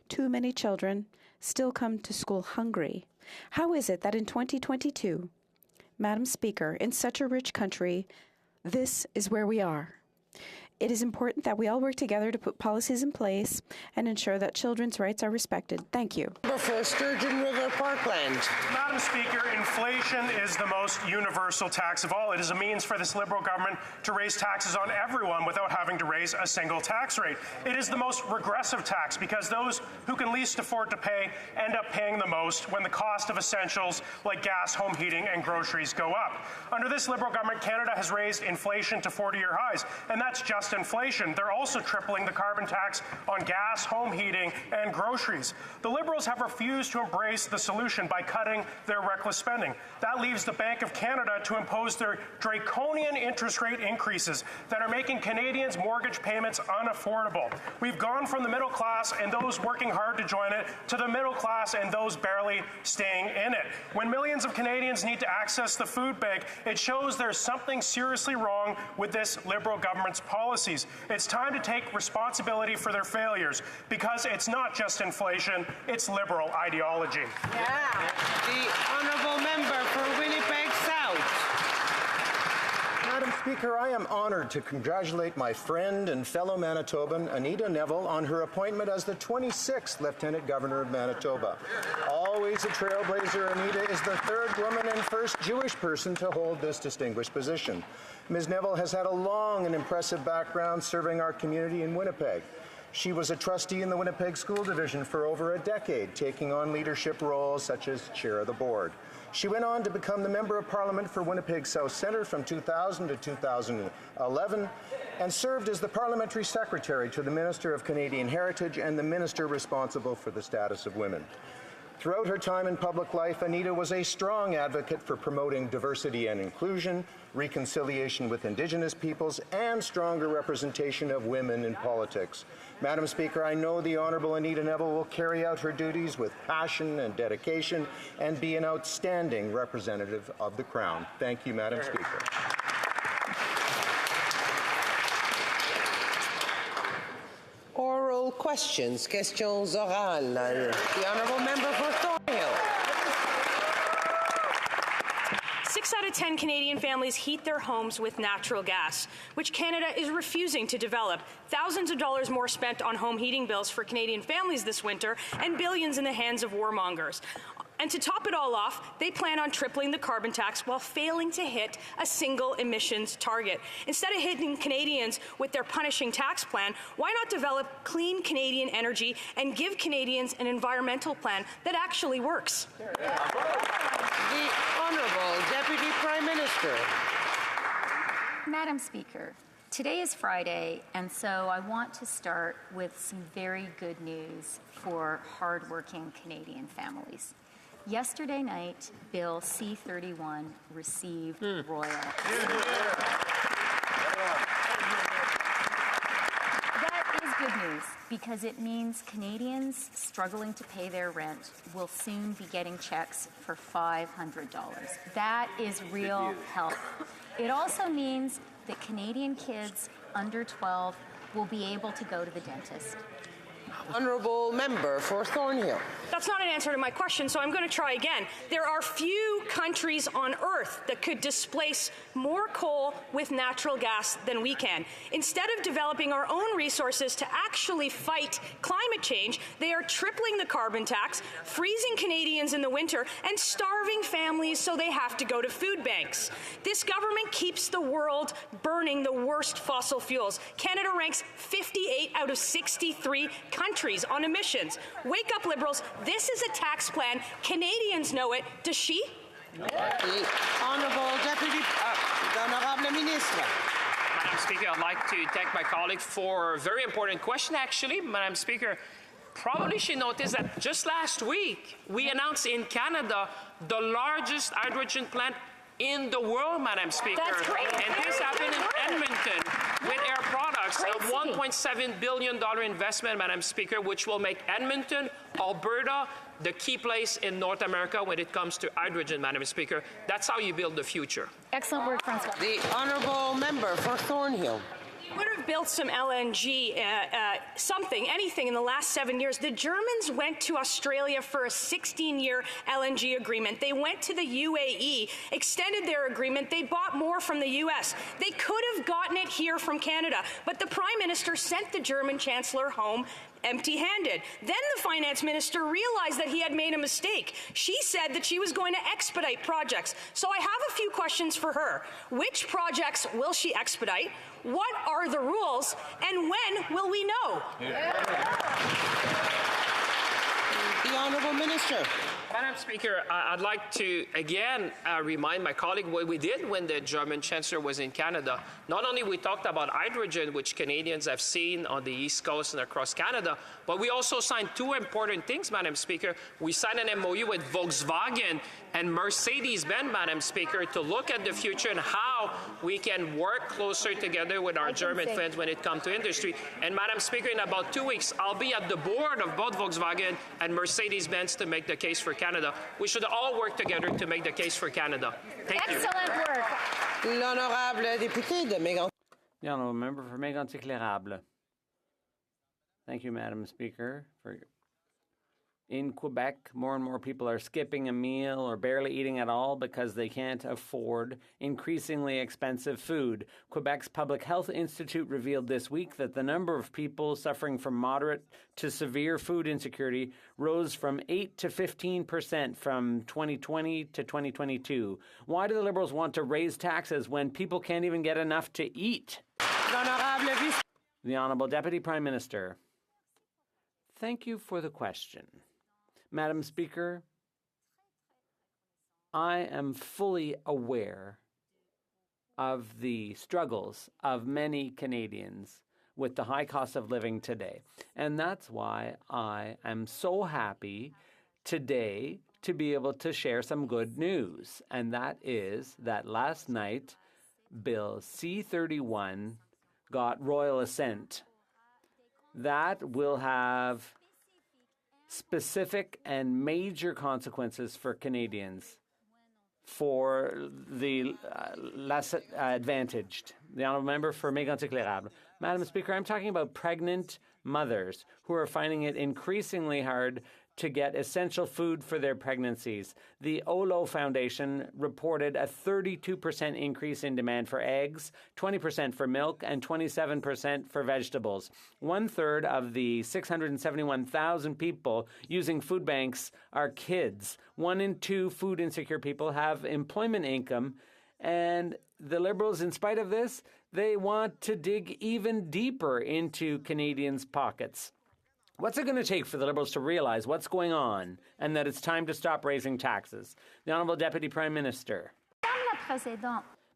Speaker 6: Too many children still come to school hungry. How is it that in 2022, Madam Speaker, in such a rich country, this is where we are? It is important that we all work together to put policies in place and ensure that children's rights are respected. Thank you.
Speaker 1: For Sturgeon River Parkland.
Speaker 7: Madam Speaker, inflation is the most universal tax of all. It is a means for this Liberal government to raise taxes on everyone without having to raise a single tax rate. It is the most regressive tax because those who can least afford to pay end up paying the most when the cost of essentials like gas, home heating, and groceries go up. Under this Liberal government, Canada has raised inflation to 40-year highs, and that's just inflation. They're also tripling the carbon tax on gas, home heating, and groceries. The Liberals have refused to embrace the solution by cutting their reckless spending. That leaves the Bank of Canada to impose their draconian interest rate increases that are making Canadians' mortgage payments unaffordable. We've gone from the middle class and those working hard to join it to the middle class and those barely staying in it. When millions of Canadians need to access the food bank, it shows there's something seriously wrong with this Liberal government's policies. It's time to take responsibility for their failures because it's not just inflation, it's Liberal ideology.
Speaker 1: Yeah. The honourable member for Winnipeg South.
Speaker 13: Madam Speaker, I am honoured to congratulate my friend and fellow Manitoban, Anita Neville, on her appointment as the 26th Lieutenant Governor of Manitoba. Always a trailblazer, Anita is the third woman and first Jewish person to hold this distinguished position. Ms. Neville has had a long and impressive background serving our community in Winnipeg. She was a trustee in the Winnipeg School Division for over a decade, taking on leadership roles such as chair of the board. She went on to become the Member of Parliament for Winnipeg South Centre from 2000 to 2011 and served as the Parliamentary Secretary to the Minister of Canadian Heritage and the Minister responsible for the status of women. Throughout her time in public life, Anita was a strong advocate for promoting diversity and inclusion, reconciliation with Indigenous peoples, and stronger representation of women in politics. Madam Speaker, I know the Honourable Anita Neville will carry out her duties with passion and dedication and be an outstanding representative of the Crown. Thank you, Madam Speaker.
Speaker 1: Oral questions, questions orales. The honourable member for Thornhill.
Speaker 14: 6 out of 10 Canadian families heat their homes with natural gas, which Canada is refusing to develop. Thousands of dollars more spent on home heating bills for Canadian families this winter, and billions in the hands of warmongers. And to top it all off, they plan on tripling the carbon tax while failing to hit a single emissions target. Instead of hitting Canadians with their punishing tax plan, why not develop clean Canadian energy and give Canadians an environmental plan that actually works?
Speaker 1: The Honourable Deputy Prime Minister.
Speaker 16: Madam Speaker, today is Friday, and so I want to start with some very good news for hardworking Canadian families. Yesterday night, Bill C-31 received royal. That is good news because it means Canadians struggling to pay their rent will soon be getting checks for $500. That is real help. It also means that Canadian kids under 12 will be able to go to the dentist.
Speaker 1: Honourable member for Thornhill.
Speaker 14: That's not an answer to my question, so I'm going to try again. There are few countries on Earth that could displace more coal with natural gas than we can. Instead of developing our own resources to actually fight climate change, they are tripling the carbon tax, freezing Canadians in the winter, and starving families so they have to go to food banks. This government keeps the world burning the worst fossil fuels. Canada ranks 58 out of 63 countries on emissions. Wake up, Liberals. This is a tax plan. Canadians know it. Does she?
Speaker 1: The Honourable Deputy, the Honourable Minister.
Speaker 25: Madam Speaker, I'd like to thank my colleague for a very important question, actually. Madam Speaker, probably she noticed that just last week, we announced in Canada the largest hydrogen plant in the world, Madam Speaker.
Speaker 14: That's great.
Speaker 25: And this happened in Edmonton with Air Products, a $1.7 billion investment, Madam Speaker, which will make Edmonton, Alberta, the key place in North America when it comes to hydrogen, Madam Speaker. That's how you build the future.
Speaker 16: Excellent work, Francois.
Speaker 1: The Honourable member for Thornhill.
Speaker 14: would have built some LNG, anything in the last 7 years. The Germans went to Australia for a 16-year LNG agreement. They went to the UAE, extended their agreement. They bought more from the U.S. They could have gotten it here from Canada, but the Prime Minister sent the German Chancellor home empty-handed. Then the finance minister realized that he had made a mistake. She said that she was going to expedite projects. So I have a few questions for her. Which projects will she expedite? What are the rules? And when will we know?
Speaker 1: The Honourable Minister.
Speaker 25: Madam Speaker, I'd like to again remind my colleague what we did when the German Chancellor was in Canada. Not only we talked about hydrogen, which Canadians have seen on the East Coast and across Canada, but we also signed two important things, Madam Speaker. We signed an MOU with Volkswagen and Mercedes-Benz, Madam Speaker, to look at the future and how we can work closer together with our German friends when it comes to industry. And Madam Speaker, in about 2 weeks, I'll be at the board of both Volkswagen and Mercedes-Benz to make the case for Canada. We should all work together to make the case for Canada. Thank you.
Speaker 16: Excellent work.
Speaker 1: L'honorable député de Mégantic.
Speaker 3: The honourable member for Mégantic-L'Érable. Thank you, Madam Speaker. In Quebec, more and more people are skipping a meal or barely eating at all because they can't afford increasingly expensive food. Quebec's Public Health Institute revealed this week that the number of people suffering from moderate to severe food insecurity rose from 8 to 15% from 2020 to 2022. Why do the Liberals want to raise taxes when people can't even get enough to eat? The Honourable Deputy Prime Minister. Thank you for the question. Madam Speaker, I am fully aware of the struggles of many Canadians with the high cost of living today. And that's why I am so happy today to be able to share some good news. And that is that last night, Bill C-31 got royal assent. That will have specific and major consequences for Canadians, for the less advantaged. The Honourable Member for Mégantic-L'Érable. Madam Speaker, I'm talking about pregnant mothers who are finding it increasingly hard to get essential food for their pregnancies. The OLO Foundation reported a 32% increase in demand for eggs, 20% for milk, and 27% for vegetables. 1/3 of the 671,000 people using food banks are kids. 1 in 2 food insecure people have employment income, and the Liberals, in spite of this, they want to dig even deeper into Canadians' pockets. What's it going to take for the Liberals to realize what's going on and that it's time to stop raising taxes? The Honourable Deputy Prime Minister.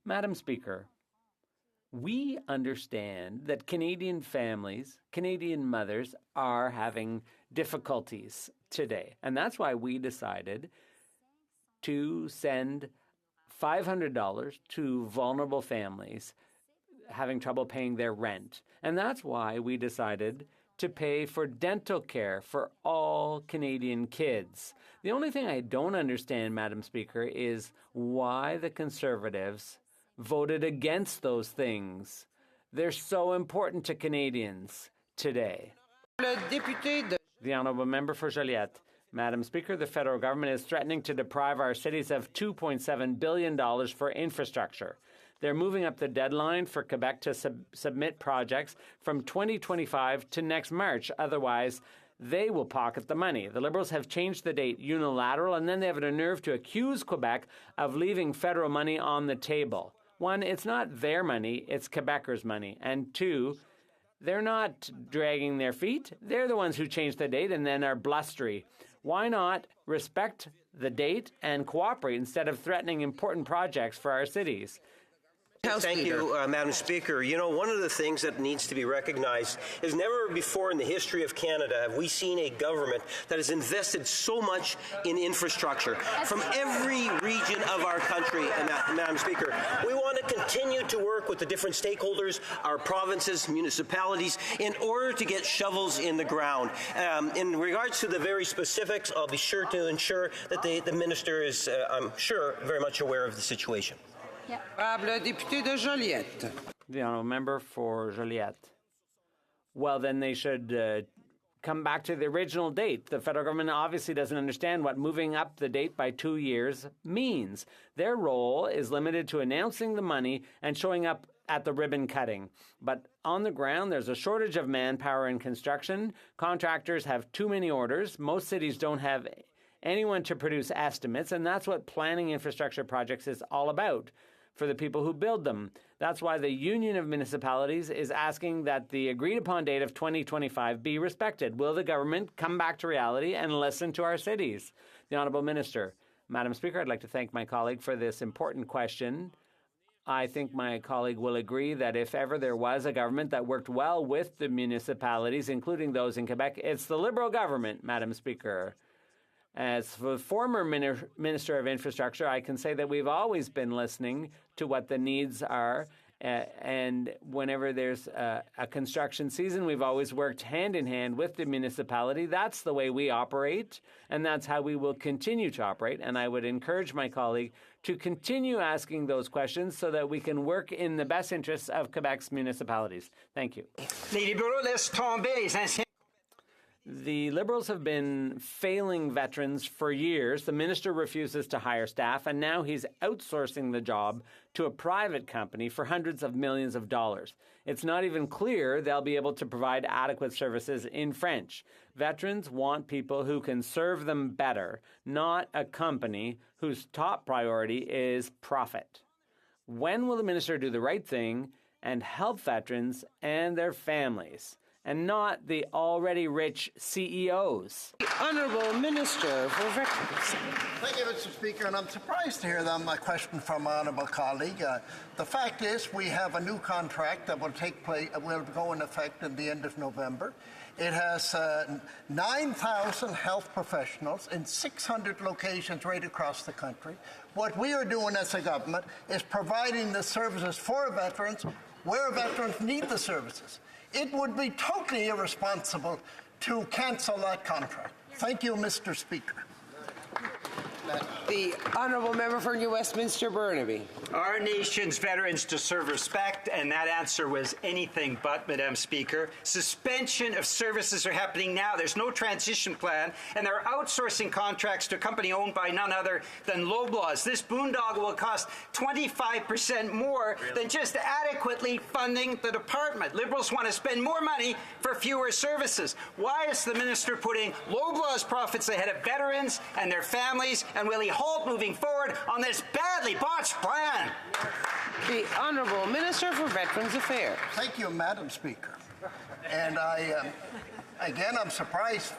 Speaker 3: Madam Speaker, we understand that Canadian families, Canadian mothers, are having difficulties today. And that's why we decided to send $500 to vulnerable families having trouble paying their rent. And that's why we decided to pay for dental care for all Canadian kids. The only thing I don't understand, Madam Speaker, is why the Conservatives voted against those things. They're so important to Canadians today. The Honourable Member for Joliette. Madam Speaker, the federal government is threatening to deprive our cities of $2.7 billion for infrastructure. They're moving up the deadline for Quebec to submit projects from 2025 to next March. Otherwise, they will pocket the money. The Liberals have changed the date unilateral, and then they have the nerve to accuse Quebec of leaving federal money on the table. 1, it's not their money, it's Quebecers' money. And 2, they're not dragging their feet. They're the ones who changed the date and then are blustery. Why not respect the date and cooperate instead of threatening important projects for our cities?
Speaker 5: Thank you, Madam Speaker. You know, one of the things that needs to be recognized is never before in the history of Canada have we seen a government that has invested so much in infrastructure from every region of our country, Madam Speaker. We want to continue to work with the different stakeholders, our provinces, municipalities, in order to get shovels in the ground. In regards to the very specifics, I'll be sure to ensure that the Minister is, I'm sure, very much aware of the situation.
Speaker 1: Le député de Joliette.
Speaker 3: The honourable member for Joliette. Well, then they should come back to the original date. The federal government obviously doesn't understand what moving up the date by 2 years means. Their role is limited to announcing the money and showing up at the ribbon cutting. But on the ground, there's a shortage of manpower in construction. Contractors have too many orders. Most cities don't have anyone to produce estimates, and that's what planning infrastructure projects is all about for the people who build them. That's why the Union of Municipalities is asking that the agreed-upon date of 2025 be respected. Will the government come back to reality and listen to our cities? The Honourable Minister. Madam Speaker, I'd like to thank my colleague for this important question. I think my colleague will agree that if ever there was a government that worked well with the municipalities, including those in Quebec, it's the Liberal government, Madam Speaker. As the former Minister of Infrastructure, I can say that we've always been listening to what the needs are. And whenever there's a construction season, we've always worked hand in hand with the municipality. That's the way we operate, and that's how we will continue to operate. And I would encourage my colleague to continue asking those questions so that we can work in the best interests of Quebec's municipalities. Thank you. The Liberals have been failing veterans for years. The minister refuses to hire staff, and now he's outsourcing the job to a private company for hundreds of millions of dollars. It's not even clear they'll be able to provide adequate services in French. Veterans want people who can serve them better, not a company whose top priority is profit. When will the minister do the right thing and help veterans and their families, and not the already rich CEOs?
Speaker 1: The Honourable Minister for Veterans.
Speaker 15: Thank you, Mr. Speaker, and I'm surprised to hear that question from my honourable colleague. The fact is, we have a new contract that will go in effect at the end of November. It has 9,000 health professionals in 600 locations right across the country. What we are doing as a government is providing the services for veterans where veterans need the services. It would be totally irresponsible to cancel that contract. Thank you, Mr. Speaker.
Speaker 1: The Honourable Member for New Westminster Burnaby.
Speaker 18: Our nation's veterans deserve respect, and that answer was anything but, Madam Speaker. Suspension of services are happening now. There's no transition plan, and they're outsourcing contracts to a company owned by none other than Loblaws. This boondoggle will cost 25% more than just adequately funding the department. Liberals want to spend more money for fewer services. Why is the minister putting Loblaws' profits ahead of veterans and their families, and will he halt moving forward on this badly botched plan?
Speaker 1: The Honourable Minister for Veterans Affairs.
Speaker 15: Thank you, Madam Speaker. And again, I'm surprised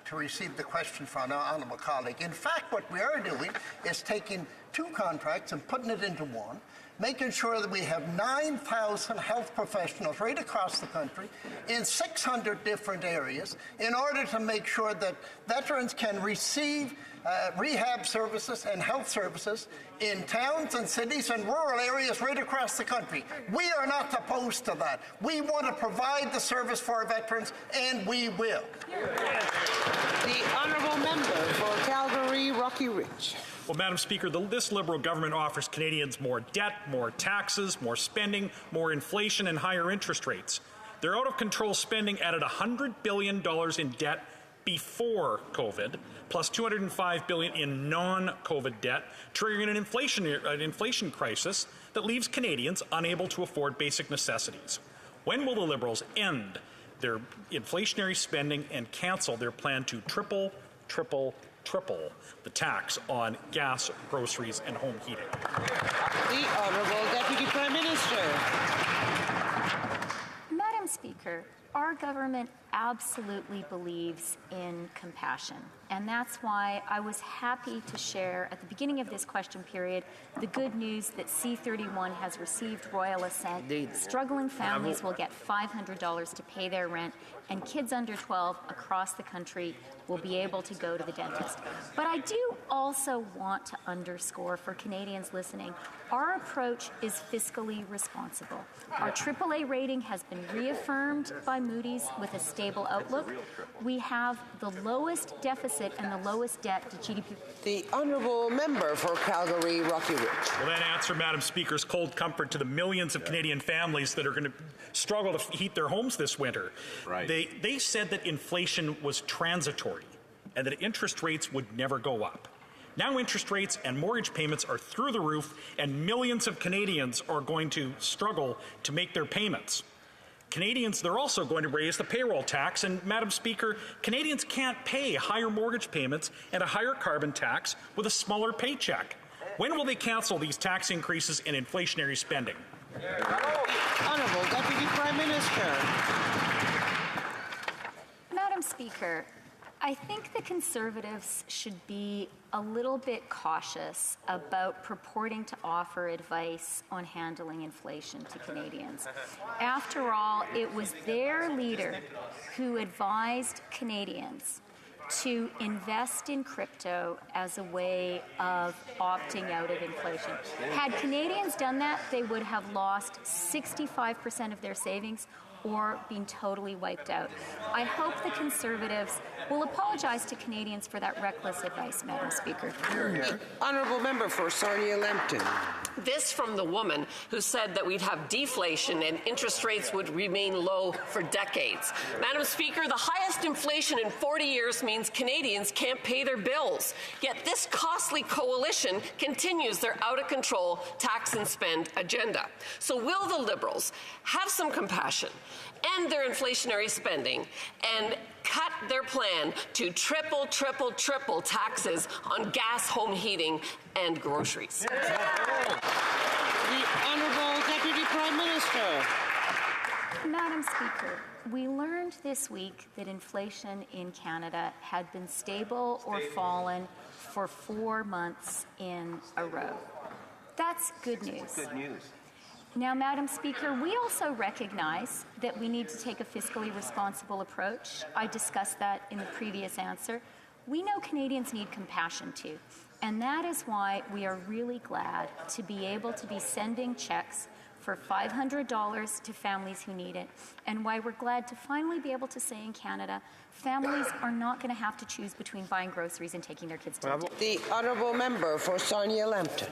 Speaker 15: to receive the question from our honourable colleague. In fact, what we are doing is taking two contracts and putting it into one, making sure that we have 9,000 health professionals right across the country in 600 different areas in order to make sure that veterans can receive rehab services and health services in towns and cities and rural areas right across the country. We are not opposed to that. We want to provide the service for our veterans, and we will.
Speaker 1: The Honourable Member for Calgary, Rocky Ridge.
Speaker 19: Well, Madam Speaker, this Liberal government offers Canadians more debt, more taxes, more spending, more inflation, and higher interest rates. Their out-of-control spending added $100 billion in debt before COVID, plus $205 billion in non-COVID debt, triggering an inflation crisis that leaves Canadians unable to afford basic necessities. When will the Liberals end their inflationary spending and cancel their plan to triple the tax on gas, groceries, and home heating?
Speaker 1: The Honourable Deputy Prime Minister.
Speaker 16: Madam Speaker, our government absolutely believes in compassion. And that's why I was happy to share at the beginning of this question period the good news that C31 has received royal assent. Struggling families will get $500 to pay their rent, and kids under 12 across the country will be able to go to the dentist. But I do also want to underscore for Canadians listening, our approach is fiscally responsible. Our AAA rating has been reaffirmed by by Moody's with a stable outlook. We have the lowest deficit and the lowest debt to GDP.
Speaker 1: The honourable member for Calgary Rocky Ridge.
Speaker 19: Well, that answer, Madam Speaker, is cold comfort to the millions of Canadian families that are going to struggle to heat their homes this winter.
Speaker 9: Right.
Speaker 19: They said that inflation was transitory and that interest rates would never go up. Now interest rates and mortgage payments are through the roof, and millions of Canadians are going to struggle to make their payments. Canadians, they're also going to raise the payroll tax, and Madam Speaker, Canadians can't pay higher mortgage payments and a higher carbon tax with a smaller paycheck. When will they cancel these tax increases and inflationary spending?
Speaker 1: Honourable Deputy Prime Minister.
Speaker 16: Madam Speaker, I think the Conservatives should be a little bit cautious about purporting to offer advice on handling inflation to Canadians. After all, it was their leader who advised Canadians to invest in crypto as a way of opting out of inflation. Had Canadians done that, they would have lost 65% of their savings or been totally wiped out. I hope the Conservatives will apologize to Canadians for that reckless advice, Madam Speaker.
Speaker 1: Honourable member for Sarnia-Lambton.
Speaker 2: This from the woman who said that we'd have deflation and interest rates would remain low for decades. Madam Speaker, the highest inflation in 40 years means Canadians can't pay their bills. Yet this costly coalition continues their out-of-control tax and spend agenda. So will the Liberals have some compassion, end their inflationary spending, and cut their plan to triple taxes on gas, home heating, and groceries?
Speaker 1: The Honourable Deputy Prime Minister.
Speaker 16: Madam Speaker, we learned this week that inflation in Canada had been stable or fallen for 4 months in a row. That's good news.
Speaker 5: Good news.
Speaker 16: Now, Madam Speaker, we also recognize that we need to take a fiscally responsible approach. I discussed that in the previous answer. We know Canadians need compassion too, and that is why we are really glad to be able to be sending checks for $500 to families who need it, and why we're glad to finally be able to say in Canada, families are not going to have to choose between buying groceries and taking their kids to
Speaker 1: the honourable member for Sarnia-Lambton.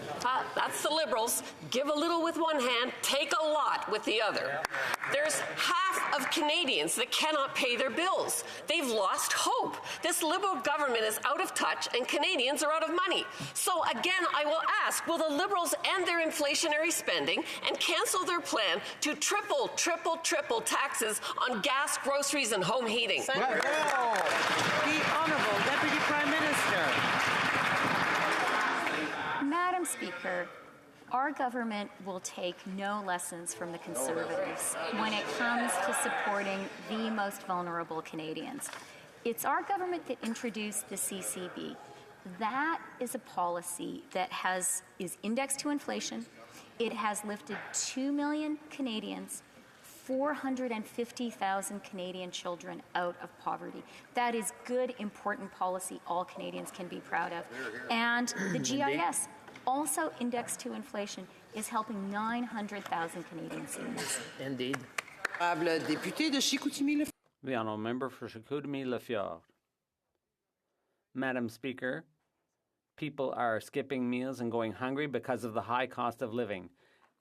Speaker 2: That's the Liberals. Give a little with one hand, take a lot with the other. There's half of Canadians that cannot pay their bills. They've lost hope. This Liberal government is out of touch and Canadians are out of money. So again, I will ask, will the Liberals end their inflationary spending and cancel their plan to triple taxes on gas, groceries, and home heating?
Speaker 1: The Honourable Deputy Prime Minister.
Speaker 16: Madam Speaker, our government will take no lessons from the Conservatives when it comes to supporting the most vulnerable Canadians. It's our government that introduced the CCB. That is a policy that is indexed to inflation. It has lifted 2 million Canadians, 450,000 Canadian children out of poverty. That is good, important policy all Canadians can be proud of. And the GIS, also indexed to inflation, is helping 900,000 Canadian seniors.
Speaker 3: Indeed. The honourable member for Chicoutimi-Le-Fjord. Madam Speaker, people are skipping meals and going hungry because of the high cost of living.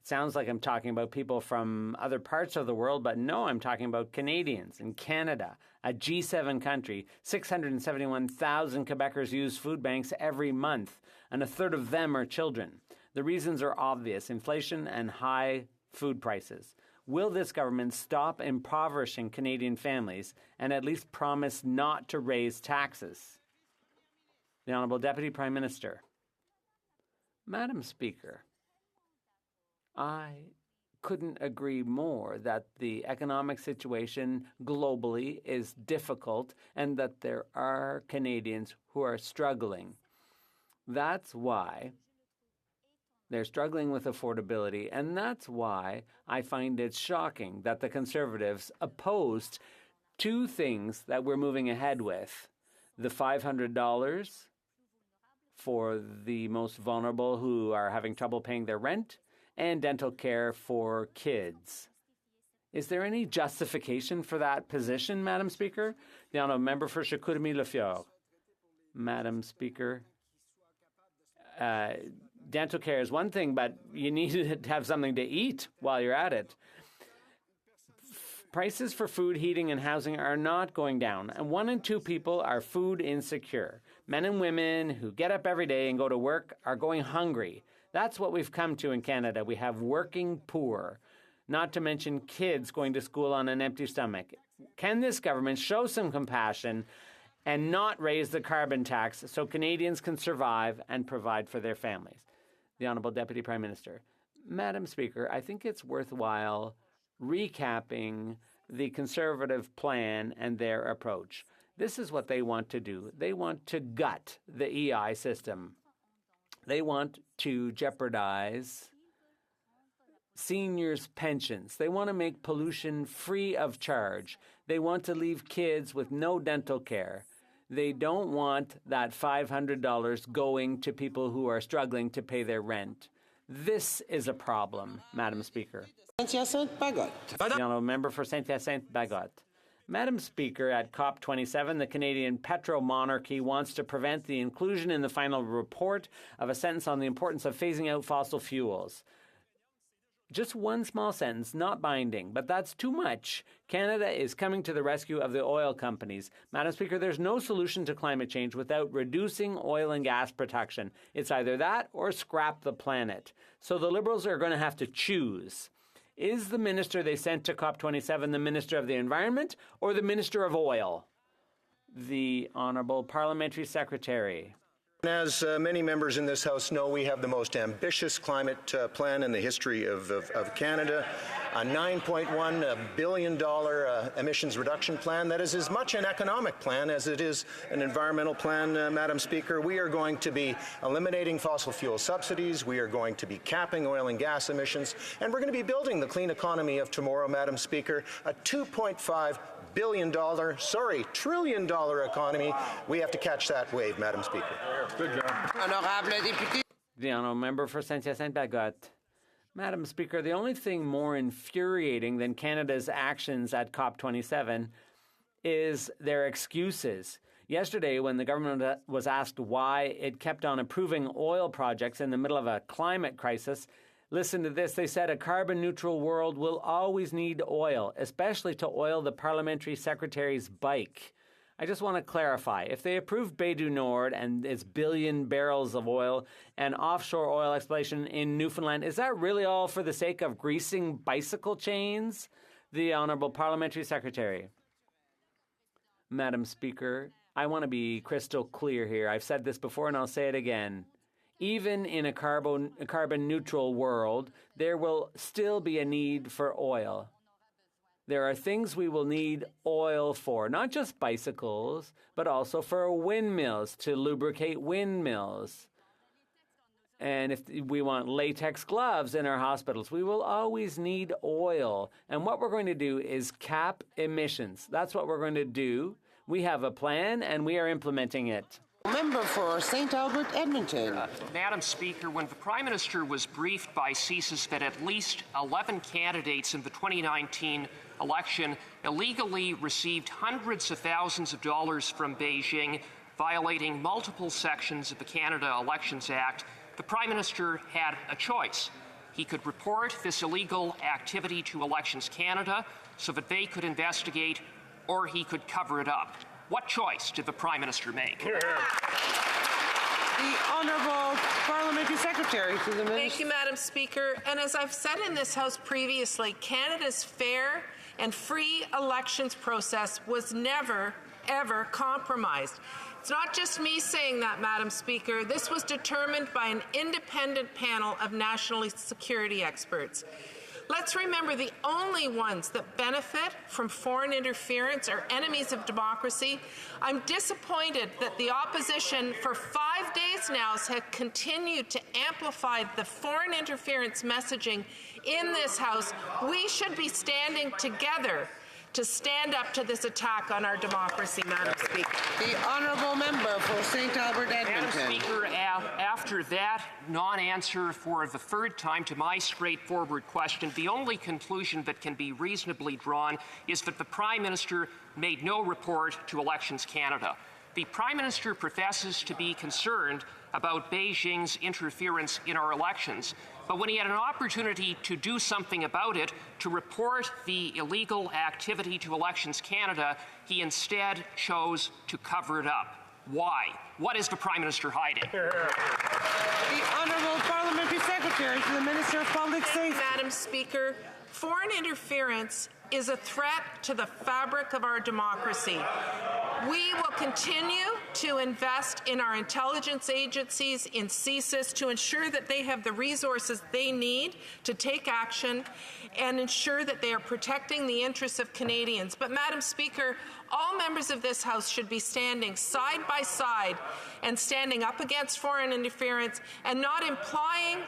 Speaker 3: It sounds like I'm talking about people from other parts of the world, but no, I'm talking about Canadians in Canada, a G7 country. 671,000 Quebecers use food banks every month, and a third of them are children. The reasons are obvious: inflation and high food prices. Will this government stop impoverishing Canadian families and at least promise not to raise taxes? The Honourable Deputy Prime Minister. Madam Speaker, I couldn't agree more that the economic situation globally is difficult and that there are Canadians who are struggling. That's why they're struggling with affordability, and that's why I find it shocking that the Conservatives opposed two things that we're moving ahead with: the $500 for the most vulnerable who are having trouble paying their rent, and dental care for kids. Is there any justification for that position, Madam Speaker? The honourable member for Chicoutimi-Le-Fjord. Madam Speaker, dental care is one thing, but you need to have something to eat while you're at it. Prices for food, heating, and housing are not going down, and 1 in 2 people are food insecure. Men and women who get up every day and go to work are going hungry. That's what we've come to in Canada. We have working poor, not to mention kids going to school on an empty stomach. Can this government show some compassion and not raise the carbon tax so Canadians can survive and provide for their families? The Honourable Deputy Prime Minister. Madam Speaker, I think it's worthwhile recapping the Conservative plan and their approach. This is what they want to do. They want to gut the EI system. They want to jeopardize seniors' pensions. They want to make pollution free of charge. They want to leave kids with no dental care. They don't want that $500 going to people who are struggling to pay their rent. This is a problem, Madam Speaker.
Speaker 1: Saint-Hyacinthe-Bagotte.
Speaker 3: The honourable member for Saint-Hyacinthe-Bagotte. Madam Speaker, at COP27, the Canadian petro-monarchy wants to prevent the inclusion in the final report of a sentence on the importance of phasing out fossil fuels. Just one small sentence, not binding, but that's too much. Canada is coming to the rescue of the oil companies. Madam Speaker, there's no solution to climate change without reducing oil and gas production. It's either that or scrap the planet. So the Liberals are going to have to choose. Is the minister they sent to COP27 the Minister of the Environment or the Minister of Oil? The Honourable Parliamentary Secretary.
Speaker 13: As many members in this House know, we have the most ambitious climate plan in the history of Canada, a $9.1 billion emissions reduction plan that is as much an economic plan as it is an environmental plan, Madam Speaker. We are going to be eliminating fossil fuel subsidies, we are going to be capping oil and gas emissions, and we're going to be building the clean economy of tomorrow, Madam Speaker, a $2.5 trillion economy. We have to catch that wave, Madam Speaker.
Speaker 9: Good job.
Speaker 3: The honourable member for Saint-Hyacinthe-Bagotte. Madam Speaker, the only thing more infuriating than Canada's actions at COP27 is their excuses. Yesterday, when the government was asked why it kept on approving oil projects in the middle of a climate crisis, listen to this. They said a carbon-neutral world will always need oil, especially to oil the parliamentary secretary's bike. I just want to clarify. If they approved Bay du Nord and its billion barrels of oil and offshore oil exploration in Newfoundland, is that really all for the sake of greasing bicycle chains? The Honourable Parliamentary Secretary. Madam Speaker, I want to be crystal clear here. I've said this before and I'll say it again. Even in a carbon-neutral world, there will still be a need for oil. There are things we will need oil for, not just bicycles, but also for windmills, to lubricate windmills. And if we want latex gloves in our hospitals, we will always need oil. And what we're going to do is cap emissions. That's what we're going to do. We have a plan and we are implementing it.
Speaker 1: Member for St. Albert, Edmonton.
Speaker 4: Madam Speaker, when the Prime Minister was briefed by CSIS that at least 11 candidates in the 2019 election illegally received hundreds of thousands of dollars from Beijing, violating multiple sections of the Canada Elections Act, the Prime Minister had a choice. He could report this illegal activity to Elections Canada so that they could investigate, or he could cover it up. What choice did the Prime Minister make?
Speaker 1: The Honourable Parliamentary Secretary to the Minister.
Speaker 20: Thank you, Madam Speaker. And as I've said in this House previously, Canada's fair and free elections process was never, ever compromised. It's not just me saying that, Madam Speaker. This was determined by an independent panel of national security experts. Let's remember the only ones that benefit from foreign interference are enemies of democracy. I'm disappointed that the opposition for 5 days now has continued to amplify the foreign interference messaging in this House. We should be standing together to stand up to this attack on our democracy, Madam Speaker.
Speaker 1: The honourable member for St. Albert Edmonton.
Speaker 4: Madam Speaker, after that non-answer for the third time to my straightforward question, the only conclusion that can be reasonably drawn is that the Prime Minister made no report to Elections Canada. The Prime Minister professes to be concerned about Beijing's interference in our elections, but when he had an opportunity to do something about it, to report the illegal activity to Elections Canada, he instead chose to cover it up. Why? What is the Prime Minister hiding?
Speaker 1: The Honourable Parliamentary Secretary to the Minister of Public Safety.
Speaker 20: Madam Speaker, foreign interference is a threat to the fabric of our democracy. We will continue to invest in our intelligence agencies, in CSIS, to ensure that they have the resources they need to take action and ensure that they are protecting the interests of Canadians. But, Madam Speaker, all members of this House should be standing side by side and standing up against foreign interference and not implying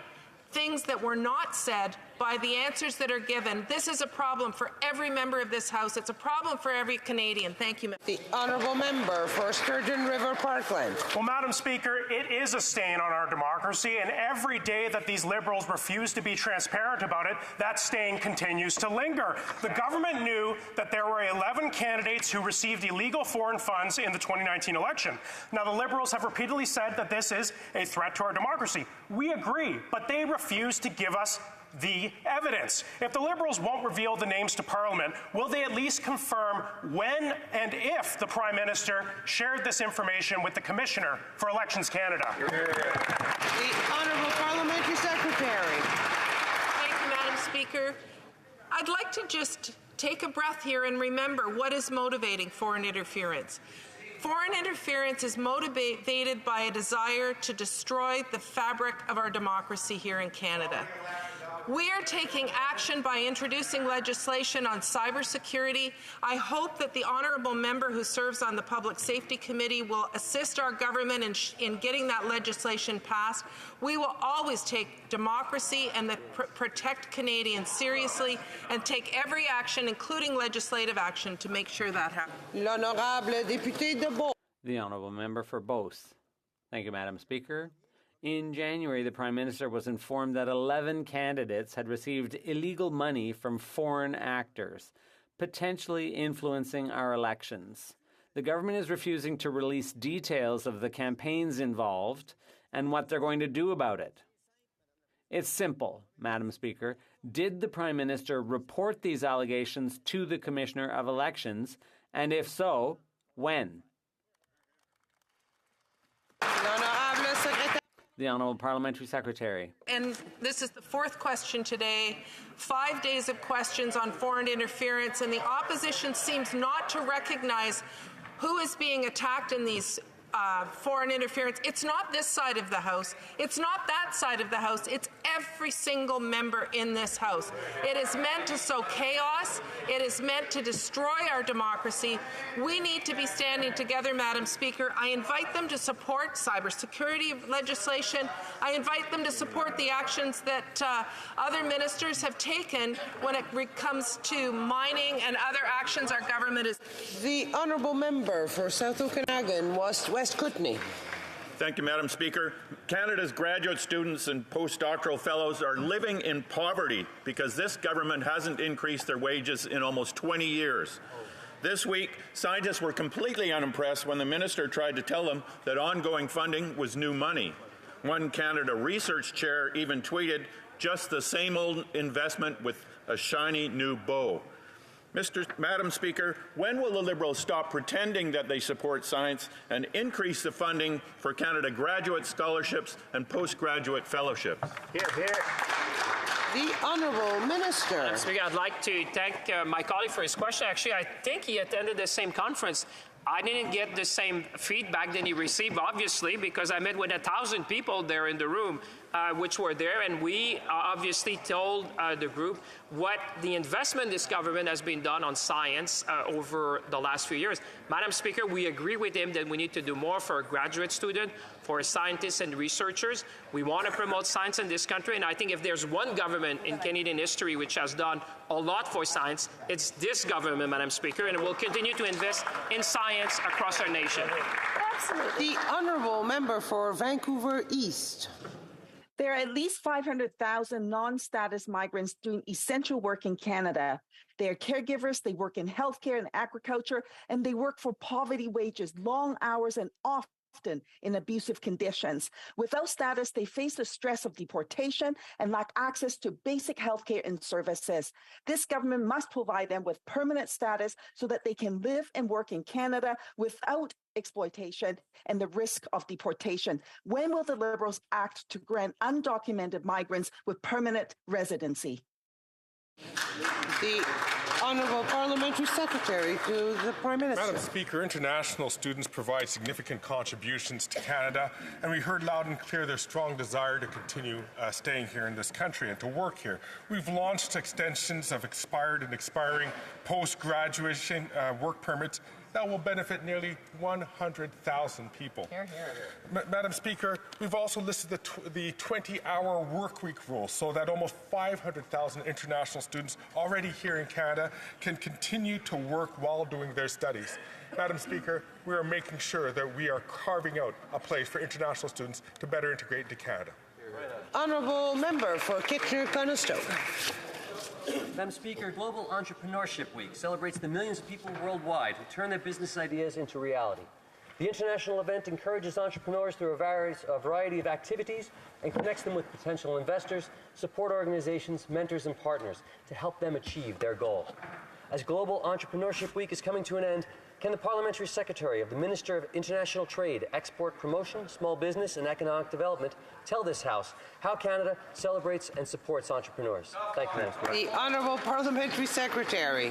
Speaker 20: things that were not said by the answers that are given. This is a problem for every member of this House. It's a problem for every Canadian. Thank you.
Speaker 1: The honourable member for Sturgeon River Parkland.
Speaker 7: Well, Madam Speaker, it is a stain on our democracy, and every day that these Liberals refuse to be transparent about it, that stain continues to linger. The government knew that there were 11 candidates who received illegal foreign funds in the 2019 election. Now, the Liberals have repeatedly said that this is a threat to our democracy. We agree, but they refuse to give us the evidence. If the Liberals won't reveal the names to Parliament, will they at least confirm when and if the Prime Minister shared this information with the Commissioner for Elections Canada?
Speaker 1: The Honourable Parliamentary Secretary.
Speaker 20: Thank you, Madam Speaker. I'd like to just take a breath here and remember what is motivating foreign interference. Foreign interference is motivated by a desire to destroy the fabric of our democracy here in Canada. We are taking action by introducing legislation on cybersecurity. I hope that the honourable member who serves on the Public Safety Committee will assist our government in getting that legislation passed. We will always take democracy and protect Canadians seriously and take every action, including legislative action, to make sure that happens.
Speaker 1: L'honorable député de Beauce.
Speaker 3: The honourable member for Beauce. Thank you, Madam Speaker. In January, the Prime Minister was informed that 11 candidates had received illegal money from foreign actors, potentially influencing our elections. The government is refusing to release details of the campaigns involved and what they're going to do about it. It's simple, Madam Speaker. Did the Prime Minister report these allegations to the Commissioner of Elections, and if so, when? The Honourable Parliamentary Secretary.
Speaker 20: And this is the fourth question today. 5 days of questions on foreign interference, and the opposition seems not to recognize who is being attacked in these foreign interference. It's not this side of the House. It's not that side of the House. It's every single member in this House. It is meant to sow chaos. It is meant to destroy our democracy. We need to be standing together, Madam Speaker. I invite them to support cybersecurity legislation. I invite them to support the actions that other ministers have taken when it comes to mining and other actions our government is.
Speaker 1: The honourable member for South Okanagan, West Kootenay.
Speaker 9: Thank you, Madam Speaker. Canada's graduate students and postdoctoral fellows are living in poverty because this government hasn't increased their wages in almost 20 years. This week, scientists were completely unimpressed when the minister tried to tell them that ongoing funding was new money. One Canada research chair even tweeted, "Just the same old investment with a shiny new bow." Madam Speaker, when will the Liberals stop pretending that they support science and increase the funding for Canada graduate scholarships and postgraduate fellowships?
Speaker 4: Here, here.
Speaker 1: The Honourable Minister.
Speaker 4: Madam Speaker, I'd like to thank my colleague for his question. Actually, I think he attended the same conference.
Speaker 25: I didn't get the same feedback that he received, obviously, because I met with 1,000 people there in the room, which were there, and we obviously told the group what the investment this government has been done on science over the last few years. Madam Speaker, we agree with him that we need to do more for graduate students, for scientists and researchers. We want to promote science in this country, and I think if there's one government in Canadian history which has done a lot for science, it's this government, Madam Speaker, and it will continue to invest in science across our nation.
Speaker 1: Absolutely. The honourable member for Vancouver East.
Speaker 11: There are at least 500,000 non-status migrants doing essential work in Canada. They are caregivers, they work in healthcare and agriculture, and they work for poverty wages, long hours, and often in abusive conditions. Without status, they face the stress of deportation and lack access to basic healthcare and services. This government must provide them with permanent status so that they can live and work in Canada without exploitation and the risk of deportation. When will the Liberals act to grant undocumented migrants with permanent residency?
Speaker 1: The Honourable Parliamentary Secretary to the Prime Minister.
Speaker 21: Madam Speaker, international students provide significant contributions to Canada, and we heard loud and clear their strong desire to continue staying here in this country and to work here. We've launched extensions of expired and expiring post-graduation work permits that will benefit nearly 100,000 people.
Speaker 1: Hear, hear.
Speaker 21: Madam Speaker, we've also listed the 20-hour work week rule so that almost 500,000 international students already here in Canada can continue to work while doing their studies. Madam Speaker, we are making sure that we are carving out a place for international students to better integrate into Canada.
Speaker 1: Honourable member for Kitchener-Conestoga.
Speaker 22: Madam Speaker, Global Entrepreneurship Week celebrates the millions of people worldwide who turn their business ideas into reality. The international event encourages entrepreneurs through a variety of activities and connects them with potential investors, support organizations, mentors, and partners to help them achieve their goals. As Global Entrepreneurship Week is coming to an end, can the Parliamentary Secretary of the Minister of International Trade, Export Promotion, Small Business and Economic Development tell this House how Canada celebrates and supports entrepreneurs? Thank you, Madam Speaker.
Speaker 1: The Honourable Parliamentary Secretary.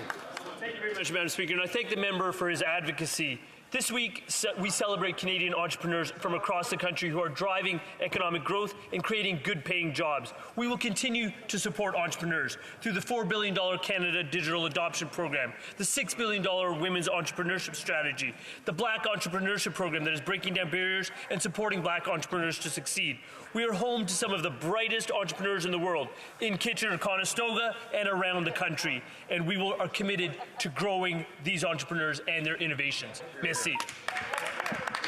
Speaker 23: Thank you very much, Madam Speaker, and I thank the member for his advocacy. This week, we celebrate Canadian entrepreneurs from across the country who are driving economic growth and creating good-paying jobs. We will continue to support entrepreneurs through the $4 billion Canada Digital Adoption Program, the $6 billion Women's Entrepreneurship Strategy, the Black Entrepreneurship Program that is breaking down barriers and supporting Black entrepreneurs to succeed. We are home to some of the brightest entrepreneurs in the world, in Kitchener-Conestoga and around the country, and we are committed to growing these entrepreneurs and their innovations. Merci.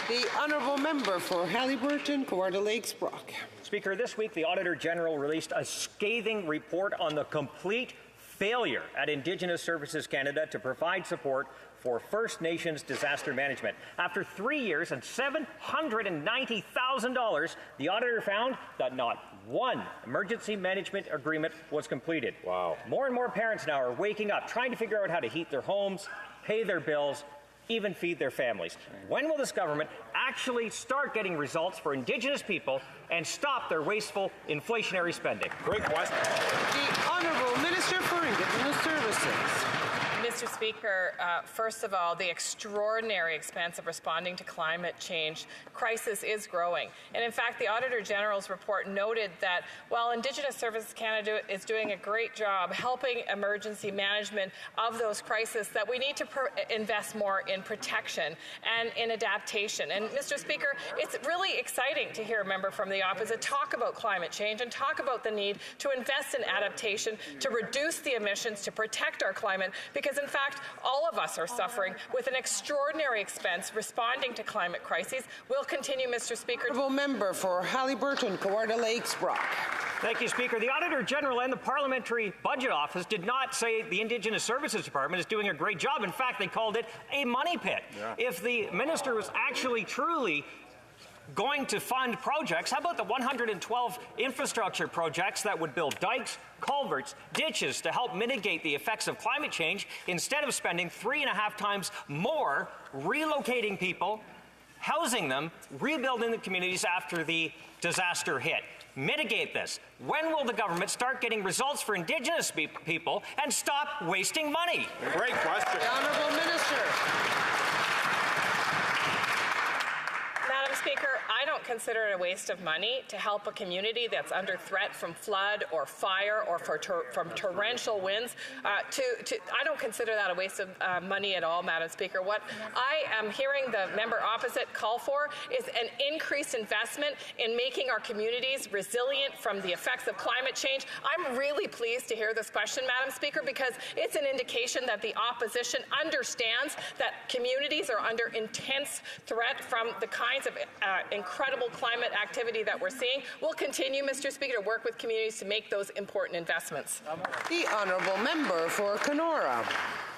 Speaker 1: The Honourable Member for Haliburton, Kawartha Lakes, Brock.
Speaker 24: Speaker, this week the Auditor General released a scathing report on the complete failure at Indigenous Services Canada to provide support for First Nations disaster management. After 3 years and $790,000, the auditor found that not one emergency management agreement was completed. Wow. More and more parents now are waking up, trying to figure out how to heat their homes, pay their bills, even feed their families. When will this government actually start getting results for Indigenous people and stop their wasteful inflationary spending?
Speaker 21: Great question.
Speaker 1: The Honourable Minister for Indigenous Services.
Speaker 26: Mr. Speaker, first of all, the extraordinary expense of responding to climate change crisis is growing. And in fact, the Auditor General's report noted that while Indigenous Services Canada is doing a great job helping emergency management of those crises, that we need to invest more in protection and in adaptation. And Mr. Speaker, it's really exciting to hear a member from the opposite talk about climate change and talk about the need to invest in adaptation, to reduce the emissions, to protect our climate, because in fact, all of us are suffering with an extraordinary expense responding to climate crises. We'll continue, Mr. Speaker.
Speaker 1: Honourable Member for Haliburton, Kawartha Lakes, Brock.
Speaker 24: Thank you, Speaker. The Auditor General and the Parliamentary Budget Office did not say the Indigenous Services Department is doing a great job. In fact, they called it a money pit. Yeah. If the minister was actually truly going to fund projects, how about the 112 infrastructure projects that would build dikes, culverts, ditches to help mitigate the effects of climate change instead of spending 3.5 times more relocating people, housing them, rebuilding the communities after the disaster hit? Mitigate this. When will the government start getting results for Indigenous people and stop wasting money?
Speaker 21: Great question.
Speaker 1: The Honourable Minister.
Speaker 26: consider it a waste of money to help a community that's under threat from flood or fire or from torrential winds. I don't consider that a waste of money at all, Madam Speaker. What I am hearing the member opposite call for is an increased investment in making our communities resilient from the effects of climate change. I'm really pleased to hear this question, Madam Speaker, because it's an indication that the opposition understands that communities are under intense threat from the kinds of incredible climate activity that we're seeing. We'll continue, Mr. Speaker, to work with communities to make those important investments.
Speaker 1: The honourable member for Kenora.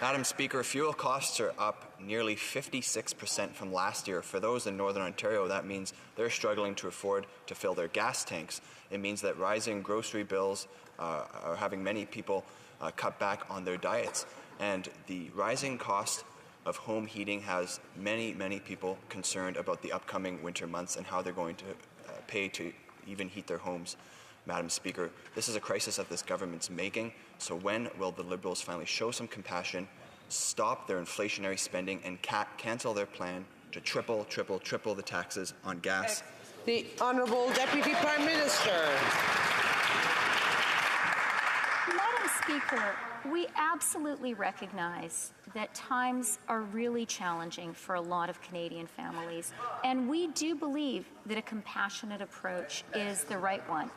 Speaker 6: Madam Speaker, fuel costs are up nearly 56% from last year. For those in Northern Ontario, that means they're struggling to afford to fill their gas tanks. It means that rising grocery bills are having many people cut back on their diets. And the rising cost of home heating has many, many people concerned about the upcoming winter months and how they're going to pay to even heat their homes. Madam Speaker, this is a crisis that this government's making, so when will the Liberals finally show some compassion, stop their inflationary spending, and cancel their plan to triple the taxes on gas?
Speaker 1: The Honourable Deputy Prime Minister.
Speaker 16: Madam Speaker, we absolutely recognize that times are really challenging for a lot of Canadian families, and we do believe that a compassionate approach is the right one.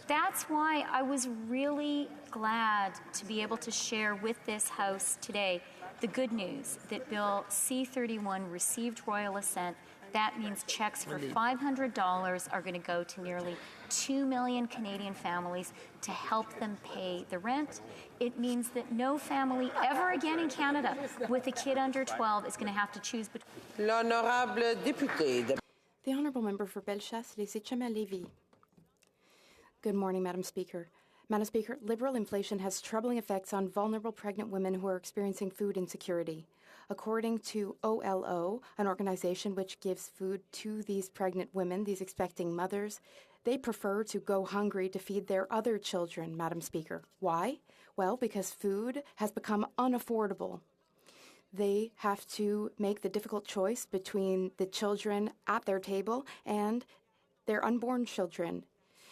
Speaker 16: That's why I was really glad to be able to share with this House today the good news that Bill C-31 received royal assent. That means checks for $500 are going to go to nearly 2 million Canadian families to help them pay the rent. It means that no family ever again in Canada with a kid under 12 is going to have to choose between.
Speaker 1: L'honorable député.
Speaker 8: The Honourable Member for Bellechasse, Les Etchemins-Lévis. Good morning, Madam Speaker. Madam Speaker, Liberal inflation has troubling effects on vulnerable pregnant women who are experiencing food insecurity. According to OLO, an organization which gives food to these pregnant women, these expecting mothers, they prefer to go hungry to feed their other children, Madam Speaker. Why? Well, because food has become unaffordable. They have to make the difficult choice between the children at their table and their unborn children.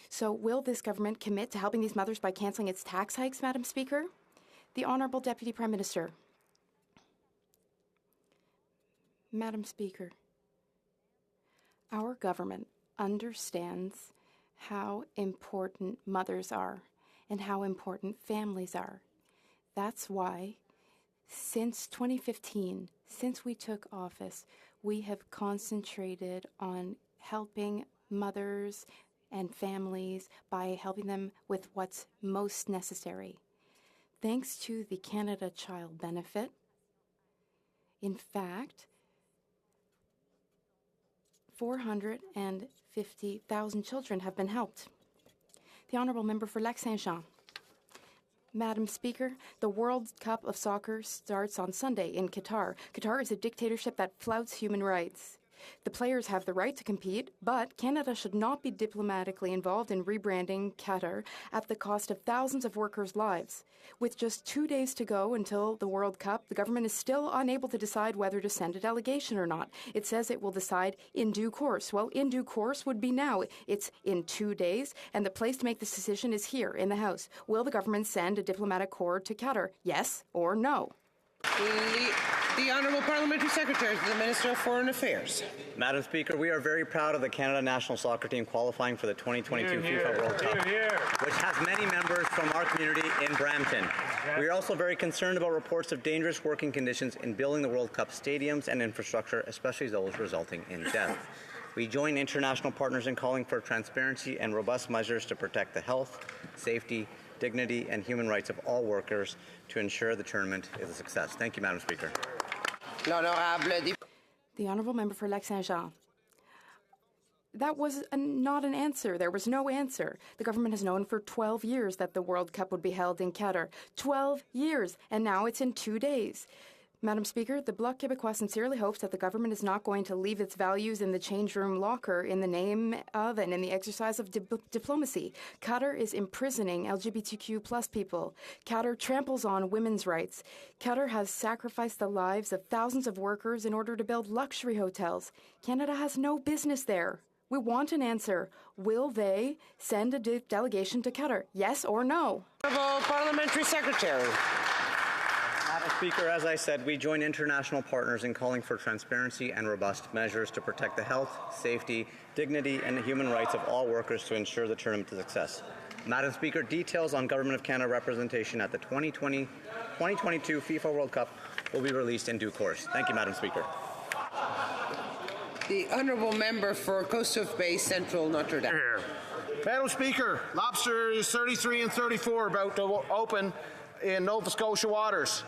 Speaker 8: So will this government commit to helping these mothers by cancelling its tax hikes, Madam Speaker? The Honourable Deputy Prime Minister. Madam Speaker, our government understands how important mothers are and how important families are. That's why, since 2015, since we took office, we have concentrated on helping mothers and families by helping them with what's most necessary. Thanks to the Canada Child Benefit, in fact, 450,000 children have been helped. The Honourable Member for Lac-Saint-Jean. Madam Speaker, the World Cup of Soccer starts on Sunday in Qatar. Qatar is a dictatorship that flouts human rights. The players have the right to compete, but Canada should not be diplomatically involved in rebranding Qatar at the cost of thousands of workers' lives. With just 2 days to go until the World Cup, the government is still unable to decide whether to send a delegation or not. It says it will decide in due course. Well, in due course would be now. It's in 2 days, and the place to make this decision is here in the House. Will the government send a diplomatic corps to Qatar? Yes or no?
Speaker 1: The Honourable Parliamentary Secretary to the Minister of Foreign Affairs.
Speaker 10: Madam Speaker, we are very proud of the Canada national soccer team qualifying for the 2022 FIFA World Cup, which has many members from our community in Brampton. We are also very concerned about reports of dangerous working conditions in building the World Cup stadiums and infrastructure, especially those resulting in death. We join international partners in calling for transparency and robust measures to protect the health, safety, dignity, and human rights of all workers to ensure the tournament is a success. Thank you, Madam Speaker.
Speaker 8: The Honourable Member for Lac-Saint-Jean. That was not an answer. There was no answer. The government has known for 12 years that the World Cup would be held in Qatar. 12 years, and now it's in 2 days. Madam Speaker, the Bloc Québécois sincerely hopes that the government is not going to leave its values in the change room locker in the name of and in the exercise of diplomacy. Qatar is imprisoning LGBTQ plus people. Qatar tramples on women's rights. Qatar has sacrificed the lives of thousands of workers in order to build luxury hotels. Canada has no business there. We want an answer. Will they send a delegation to Qatar? Yes or no?
Speaker 1: Honourable Parliamentary Secretary.
Speaker 10: Madam Speaker, as I said, we join international partners in calling for transparency and robust measures to protect the health, safety, dignity, and the human rights of all workers to ensure the tournament to success. Madam Speaker, details on Government of Canada representation at the 2022 FIFA World Cup will be released in due course. Thank you, Madam Speaker.
Speaker 1: The Honourable Member for Coast of Bay Central Notre Dame.
Speaker 12: Madam Speaker, lobsters 33 and 34 about to open in Nova Scotia waters.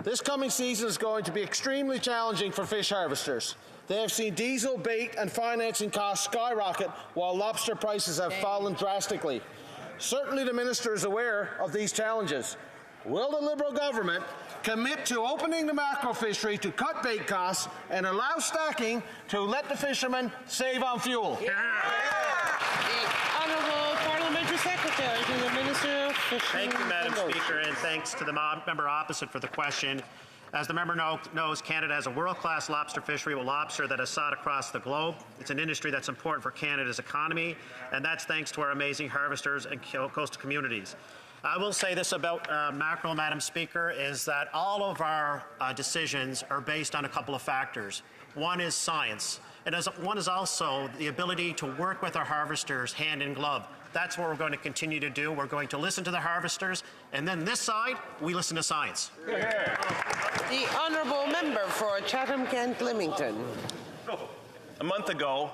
Speaker 12: This coming season is going to be extremely challenging for fish harvesters. They have seen diesel, bait and financing costs skyrocket while lobster prices have fallen drastically. Certainly the Minister is aware of these challenges. Will the Liberal government commit to opening the mackerel fishery to cut bait costs and allow stacking to let the fishermen save on fuel?
Speaker 1: The Honourable Parliamentary Secretary to the Minister of Fishing.
Speaker 14: Thank you, Madam Speaker, and thanks to the member opposite for the question. As the member knows, Canada has a world-class lobster fishery with lobster that is sought across the globe. It's an industry that's important for Canada's economy, and that's thanks to our amazing harvesters and coastal communities. I will say this about mackerel, Madam Speaker, is that all of our decisions are based on a couple of factors. One is science, and one is also the ability to work with our harvesters hand in glove. That's what we're going to continue to do. We're going to listen to the harvesters, and then this side, we listen to science.
Speaker 1: The Honourable Member for Chatham-Kent-Leamington.
Speaker 15: A month ago,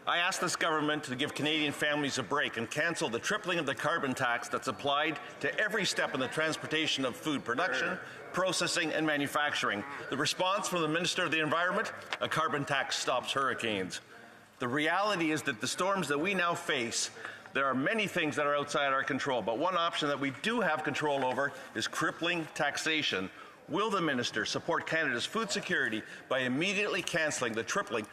Speaker 15: I asked this government to give Canadian families a break and cancel the tripling of the carbon tax that's applied to every step in the transportation of food production, processing and manufacturing. The response from the Minister of the Environment, a carbon tax stops hurricanes. The reality is that the storms that we now face, there are many things that are outside our control, but one option that we do have control over is crippling taxation. Will the Minister support Canada's food security by immediately cancelling the tripling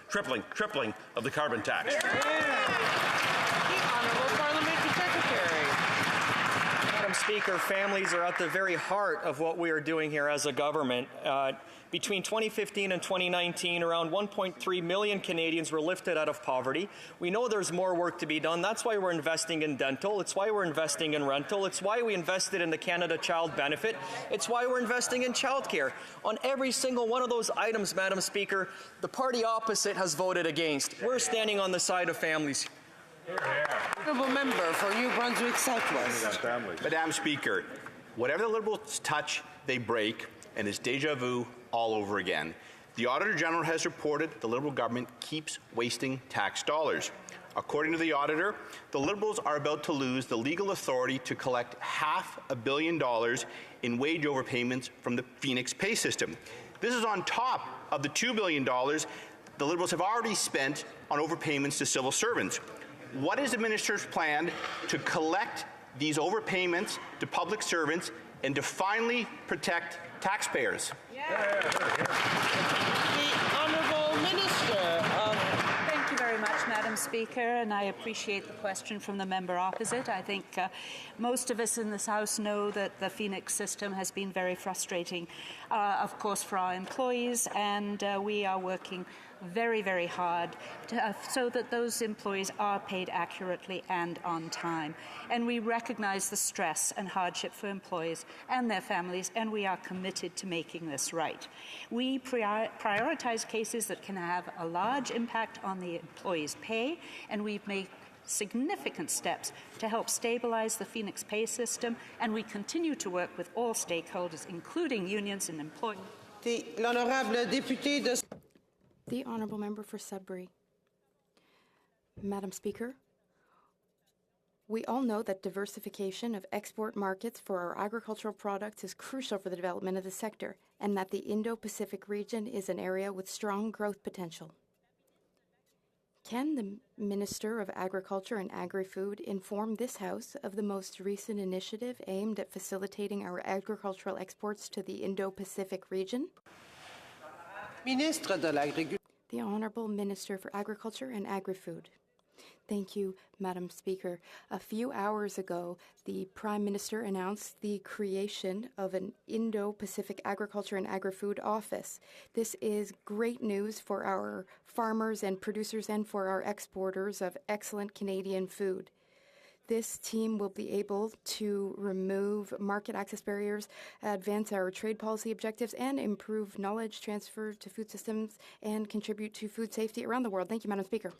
Speaker 15: of the carbon tax?
Speaker 1: The Honourable Parliamentary Secretary.
Speaker 24: Madam Speaker, families are at the very heart of what we are doing here as a government. Between 2015 and 2019, around 1.3 million Canadians were lifted out of poverty. We know there's more work to be done. That's why we're investing in dental. It's why we're investing in rental. It's why we invested in the Canada Child Benefit. It's why we're investing in childcare. On every single one of those items, Madam Speaker, the party opposite has voted against. We're standing on the side of families.
Speaker 1: Honourable Member for New Brunswick Southwest.
Speaker 17: Madam Speaker, whatever the Liberals touch, they break, and it's deja vu all over again. The Auditor General has reported the Liberal government keeps wasting tax dollars. According to the Auditor, the Liberals are about to lose the legal authority to collect $500 million in wage overpayments from the Phoenix pay system. This is on top of the $2 billion the Liberals have already spent on overpayments to civil servants. What is the Minister's plan to collect these overpayments to public servants and to finally protect taxpayers?
Speaker 1: The Honourable Minister of...
Speaker 18: Thank you very much, Madam Speaker, and I appreciate the question from the member opposite. I think most of us in this House know that the Phoenix system has been very frustrating, of course, for our employees, and we are working very, very hard so that those employees are paid accurately and on time. And we recognize the stress and hardship for employees and their families, and we are committed to making this right. We prioritize cases that can have a large impact on the employee's pay, and we've made significant steps to help stabilize the Phoenix pay system, and we continue to work with all stakeholders, including unions and employees.
Speaker 1: L'honorable député de...
Speaker 8: The Honourable Member for Sudbury. Madam Speaker, we all know that diversification of export markets for our agricultural products is crucial for the development of the sector, and that the Indo-Pacific region is an area with strong growth potential. Can the Minister of Agriculture and Agri-Food inform this House of the most recent initiative aimed at facilitating our agricultural exports to the Indo-Pacific region?
Speaker 1: Ministre de l'Agriculture.
Speaker 8: The Honourable Minister for Agriculture and Agri-Food. Thank you, Madam Speaker. A few hours ago, the Prime Minister announced the creation of an Indo-Pacific Agriculture and Agri-Food Office. This is great news for our farmers and producers and for our exporters of excellent Canadian food. This team will be able to remove market access barriers, advance our trade policy objectives, and improve knowledge transfer to food systems and contribute to food safety around the world. Thank you, Madam Speaker.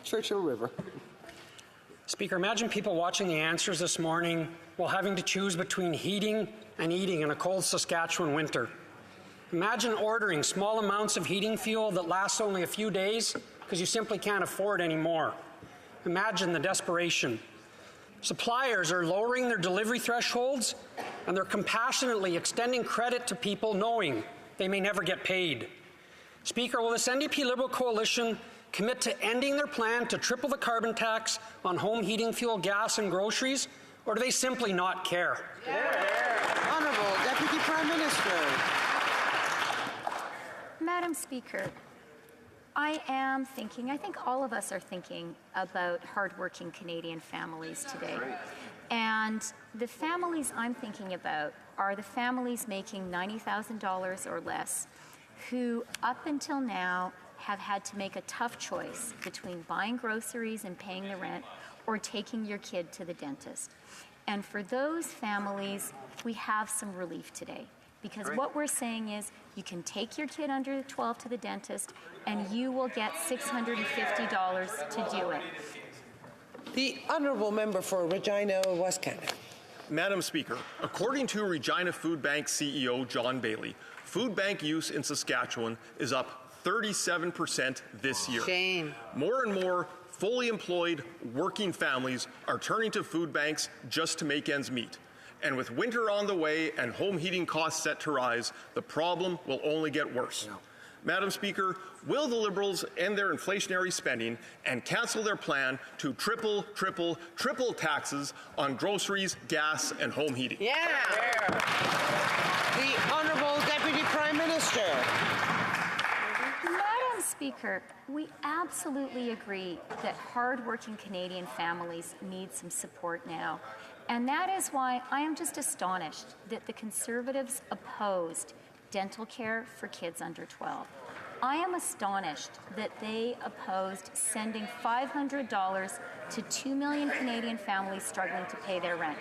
Speaker 1: Churchill River.
Speaker 2: Speaker, imagine people watching the answers this morning while having to choose between heating and eating in a cold Saskatchewan winter. Imagine ordering small amounts of heating fuel that lasts only a few days because you simply can't afford any more. Imagine the desperation. Suppliers are lowering their delivery thresholds, and they're compassionately extending credit to people knowing they may never get paid. Speaker, will this NDP Liberal coalition commit to ending their plan to triple the carbon tax on home heating fuel, gas, and groceries, or do they simply not care?
Speaker 1: Honourable Deputy Prime Minister.
Speaker 16: Madam Speaker, I think all of us are thinking about hardworking Canadian families today. And the families I'm thinking about are the families making $90,000 or less who, up until now, have had to make a tough choice between buying groceries and paying the rent or taking your kid to the dentist. And for those families, we have some relief today. Because what we're saying is you can take your kid under 12 to the dentist and you will get $650 to do it.
Speaker 1: The Honourable Member for Regina West Canada.
Speaker 3: Madam Speaker, according to Regina Food Bank CEO John Bailey, food bank use in Saskatchewan is up 37% this year.
Speaker 5: Shame.
Speaker 3: More and more fully employed working families are turning to food banks just to make ends meet. And with winter on the way and home heating costs set to rise, the problem will only get worse. Yeah. Madam Speaker, will the Liberals end their inflationary spending and cancel their plan to triple taxes on groceries, gas, and home heating?
Speaker 1: Yeah. The Honourable Deputy Prime Minister.
Speaker 16: Madam Speaker, we absolutely agree that hardworking Canadian families need some support now. And that is why I am just astonished that the Conservatives opposed dental care for kids under 12. I am astonished that they opposed sending $500 to 2 million Canadian families struggling to pay their rent.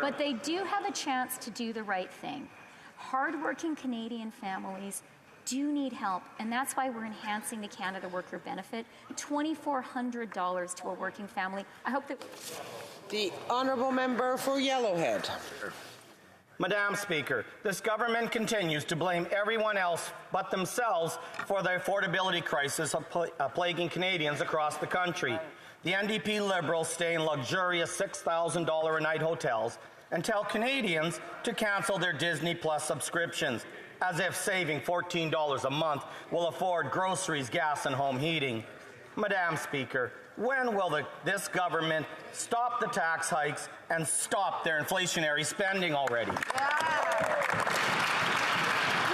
Speaker 16: But they do have a chance to do the right thing. Hardworking Canadian families do need help, and that's why we're enhancing the Canada Worker Benefit, $2,400 to a working family. I hope that...
Speaker 1: The Honourable Member for Yellowhead.
Speaker 7: Madam Speaker, this government continues to blame everyone else but themselves for the affordability crisis plaguing Canadians across the country. The NDP Liberals stay in luxurious $6,000 a night hotels and tell Canadians to cancel their Disney Plus subscriptions, as if saving $14 a month will afford groceries, gas, and home heating. Madam Speaker, when will this government stop the tax hikes and stop their inflationary spending already?
Speaker 1: The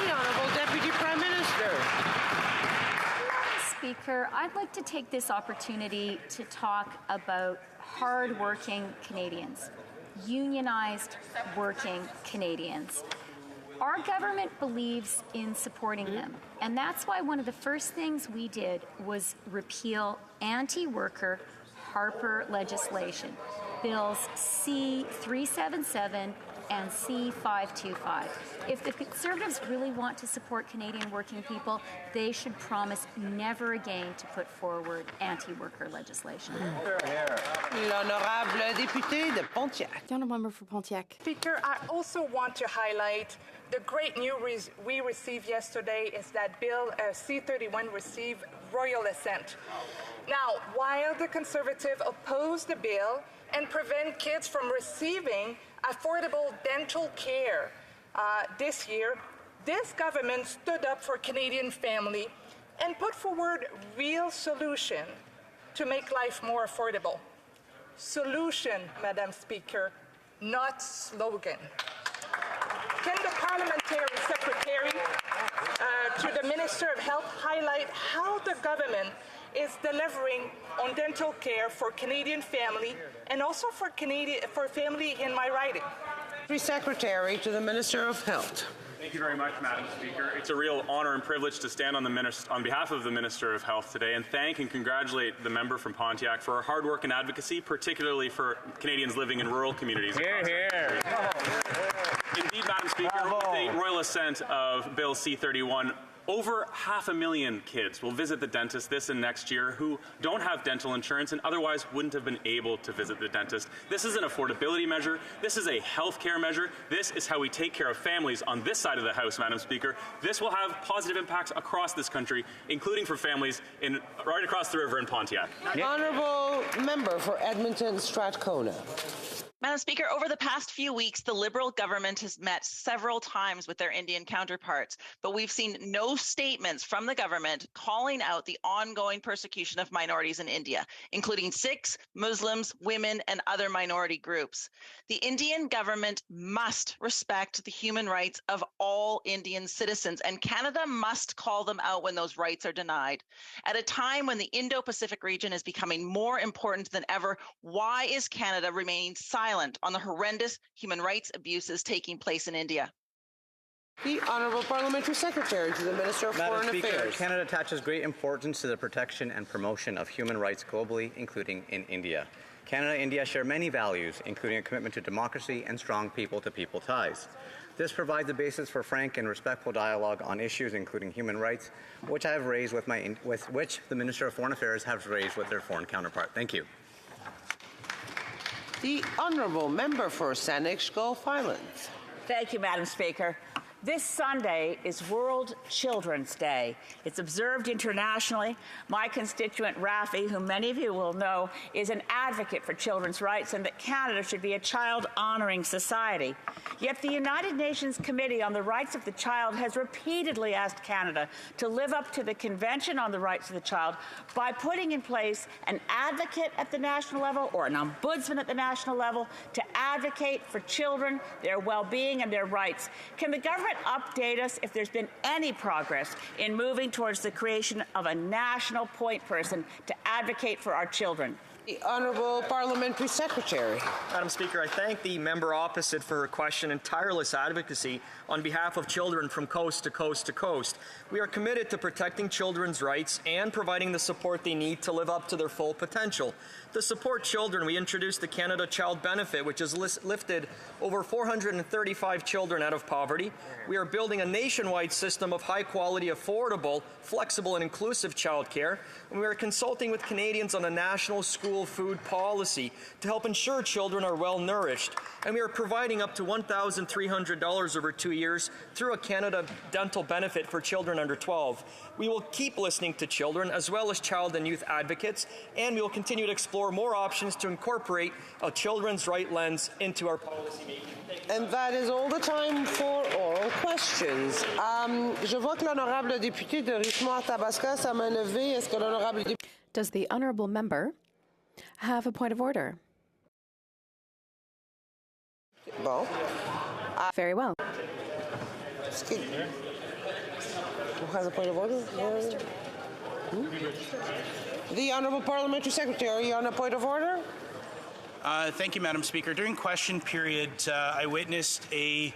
Speaker 1: Honourable Deputy Prime Minister.
Speaker 16: Madam Speaker, I'd like to take this opportunity to talk about hard-working Canadians, unionized working Canadians. Our government believes in supporting them, and that's why one of the first things we did was repeal anti-worker Harper legislation, Bills C-377 and C-525. If the Conservatives really want to support Canadian working people, they should promise never again to put forward anti-worker legislation.
Speaker 1: L'honorable député de Pontiac.
Speaker 8: The Honourable Member for Pontiac.
Speaker 13: Speaker, I also want to highlight the great news we received yesterday is that Bill C-31 received royal assent. Now, while the Conservatives oppose the bill and prevent kids from receiving affordable dental care this year, this government stood up for Canadian family and put forward real solution to make life more affordable. Solution, Madam Speaker, not slogan. Can the Parliamentary Secretary to the Minister of Health highlight how the government is delivering on dental care for Canadian family and also for family in my riding.
Speaker 1: Secretary to the Minister of Health.
Speaker 4: Thank you very much, Madam Speaker. It's a real honor and privilege to stand on behalf of the Minister of Health today and thank and congratulate the member from Pontiac for her hard work and advocacy, particularly for Canadians living in rural communities. Hear, hear. Indeed, Madam Speaker, with the royal assent of Bill C-31, over 500,000 kids will visit the dentist this and next year who don't have dental insurance and otherwise wouldn't have been able to visit the dentist. This is an affordability measure. This is a health care measure. This is how we take care of families on this side of the House, Madam Speaker. This will have positive impacts across this country, including for families right across the river in Pontiac.
Speaker 1: Honourable Member for Edmonton Strathcona.
Speaker 5: Madam Speaker, over the past few weeks, the Liberal government has met several times with their Indian counterparts, but we've seen no statements from the government calling out the ongoing persecution of minorities in India, including Sikhs, Muslims, women, and other minority groups. The Indian government must respect the human rights of all Indian citizens, and Canada must call them out when those rights are denied. At a time when the Indo-Pacific region is becoming more important than ever, why is Canada remaining silent on the horrendous human rights abuses taking place in India?
Speaker 1: The Honourable Parliamentary Secretary to the Minister of Foreign Affairs.
Speaker 10: Canada attaches great importance to the protection and promotion of human rights globally, including in India. Canada and India share many values, including a commitment to democracy and strong people-to-people ties. This provides a basis for frank and respectful dialogue on issues including human rights, which I have raised with which the Minister of Foreign Affairs has raised with their foreign counterpart. Thank you.
Speaker 1: The Honourable Member for Saanich Gulf Islands.
Speaker 9: Thank you, Madam Speaker. This Sunday is World Children's Day. It's observed internationally. My constituent, Rafi, whom many of you will know, is an advocate for children's rights and that Canada should be a child-honoring society. Yet the United Nations Committee on the Rights of the Child has repeatedly asked Canada to live up to the Convention on the Rights of the Child by putting in place an advocate at the national level or an ombudsman at the national level to advocate for children, their well-being and their rights. Can the government update us if there's been any progress in moving towards the creation of a national point person to advocate for our children?
Speaker 1: The Honourable Parliamentary Secretary.
Speaker 19: Madam Speaker, I thank the member opposite for her question and tireless advocacy on behalf of children from coast to coast to coast. We are committed to protecting children's rights and providing the support they need to live up to their full potential. To support children, we introduced the Canada Child Benefit, which has lifted over 435 children out of poverty. We are building a nationwide system of high-quality, affordable, flexible, and inclusive childcare. And we are consulting with Canadians on a national school food policy to help ensure children are well-nourished. And we are providing up to $1,300 over 2 years through a Canada Dental Benefit for children under 12. We will keep listening to children as well as child and youth advocates, and we will continue to explore more options to incorporate a children's right lens into our policy making.
Speaker 1: And that is all the time for oral questions. Je vois que l'honorable député de Richmond-Athabasca a main levée. Est-ce que l'honorable député...
Speaker 20: Does the honourable member have a point of order?
Speaker 1: Bon.
Speaker 20: Very well.
Speaker 1: Who has a point of order? The Honourable Parliamentary Secretary on a point of order.
Speaker 25: Thank you, Madam Speaker. During question period, I witnessed a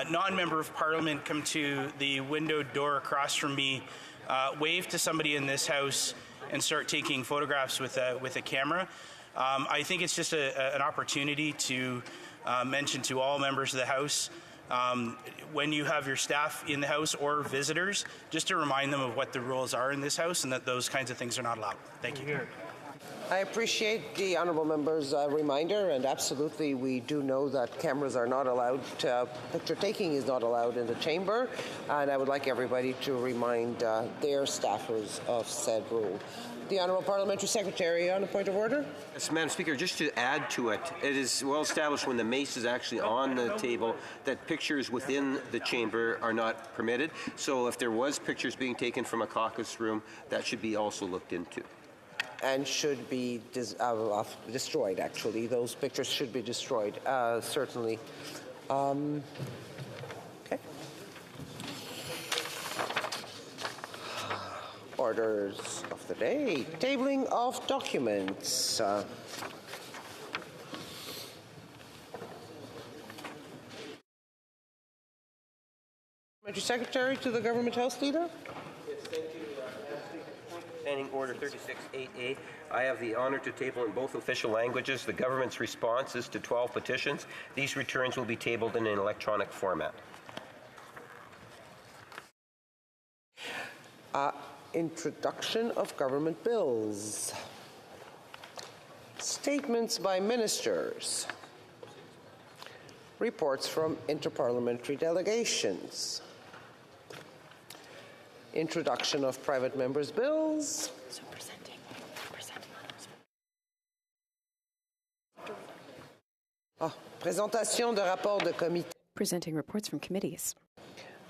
Speaker 25: non-member of Parliament come to the window door across from me, wave to somebody in this House, and start taking photographs with a camera. I think it's just an opportunity to mention to all members of the House, when you have your staff in the House or visitors, just to remind them of what the rules are in this House and that those kinds of things are not allowed. Thank you.
Speaker 1: I appreciate the honourable member's reminder, and absolutely we do know that cameras are not allowed, picture taking is not allowed in the chamber, and I would like everybody to remind their staffers of said rule. The Honourable Parliamentary Secretary on a point of order.
Speaker 27: Yes, Madam Speaker, just to add to it, it is well established when the mace is actually on the table that pictures within the chamber are not permitted. So if there was pictures being taken from a caucus room, that should be also looked into.
Speaker 1: And should be destroyed, actually. Those pictures should be destroyed, certainly. Okay. orders of the day. Tabling of documents. Parliamentary Secretary to the Government House Leader.
Speaker 27: Yes, thank you. Standing Order 36-8A. I have the honor to table in both official languages the government's responses to 12 petitions. These returns will be tabled in an electronic format.
Speaker 1: Introduction of government bills. Statements by ministers. Reports from interparliamentary delegations. Introduction of private members' bills. Présentation de rapports de comité.
Speaker 20: Presenting reports from committees.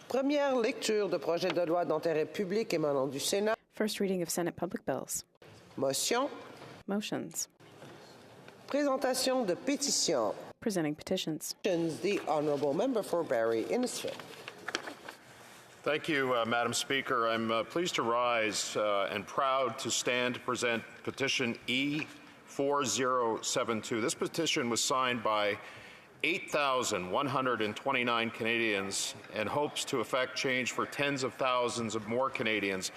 Speaker 1: Première lecture de projet de loi d'intérêt public émanant du Sénat.
Speaker 20: First reading of Senate public bills.
Speaker 1: Motion.
Speaker 20: Motions.
Speaker 1: Présentation de pétitions.
Speaker 20: Presenting petitions.
Speaker 1: The Honourable Member for Barrie Innisfil.
Speaker 6: Thank you, Madam Speaker. I'm pleased to rise and proud to stand to present petition E4072. This petition was signed by 8,129 Canadians and hopes to effect change for tens of thousands of more Canadians.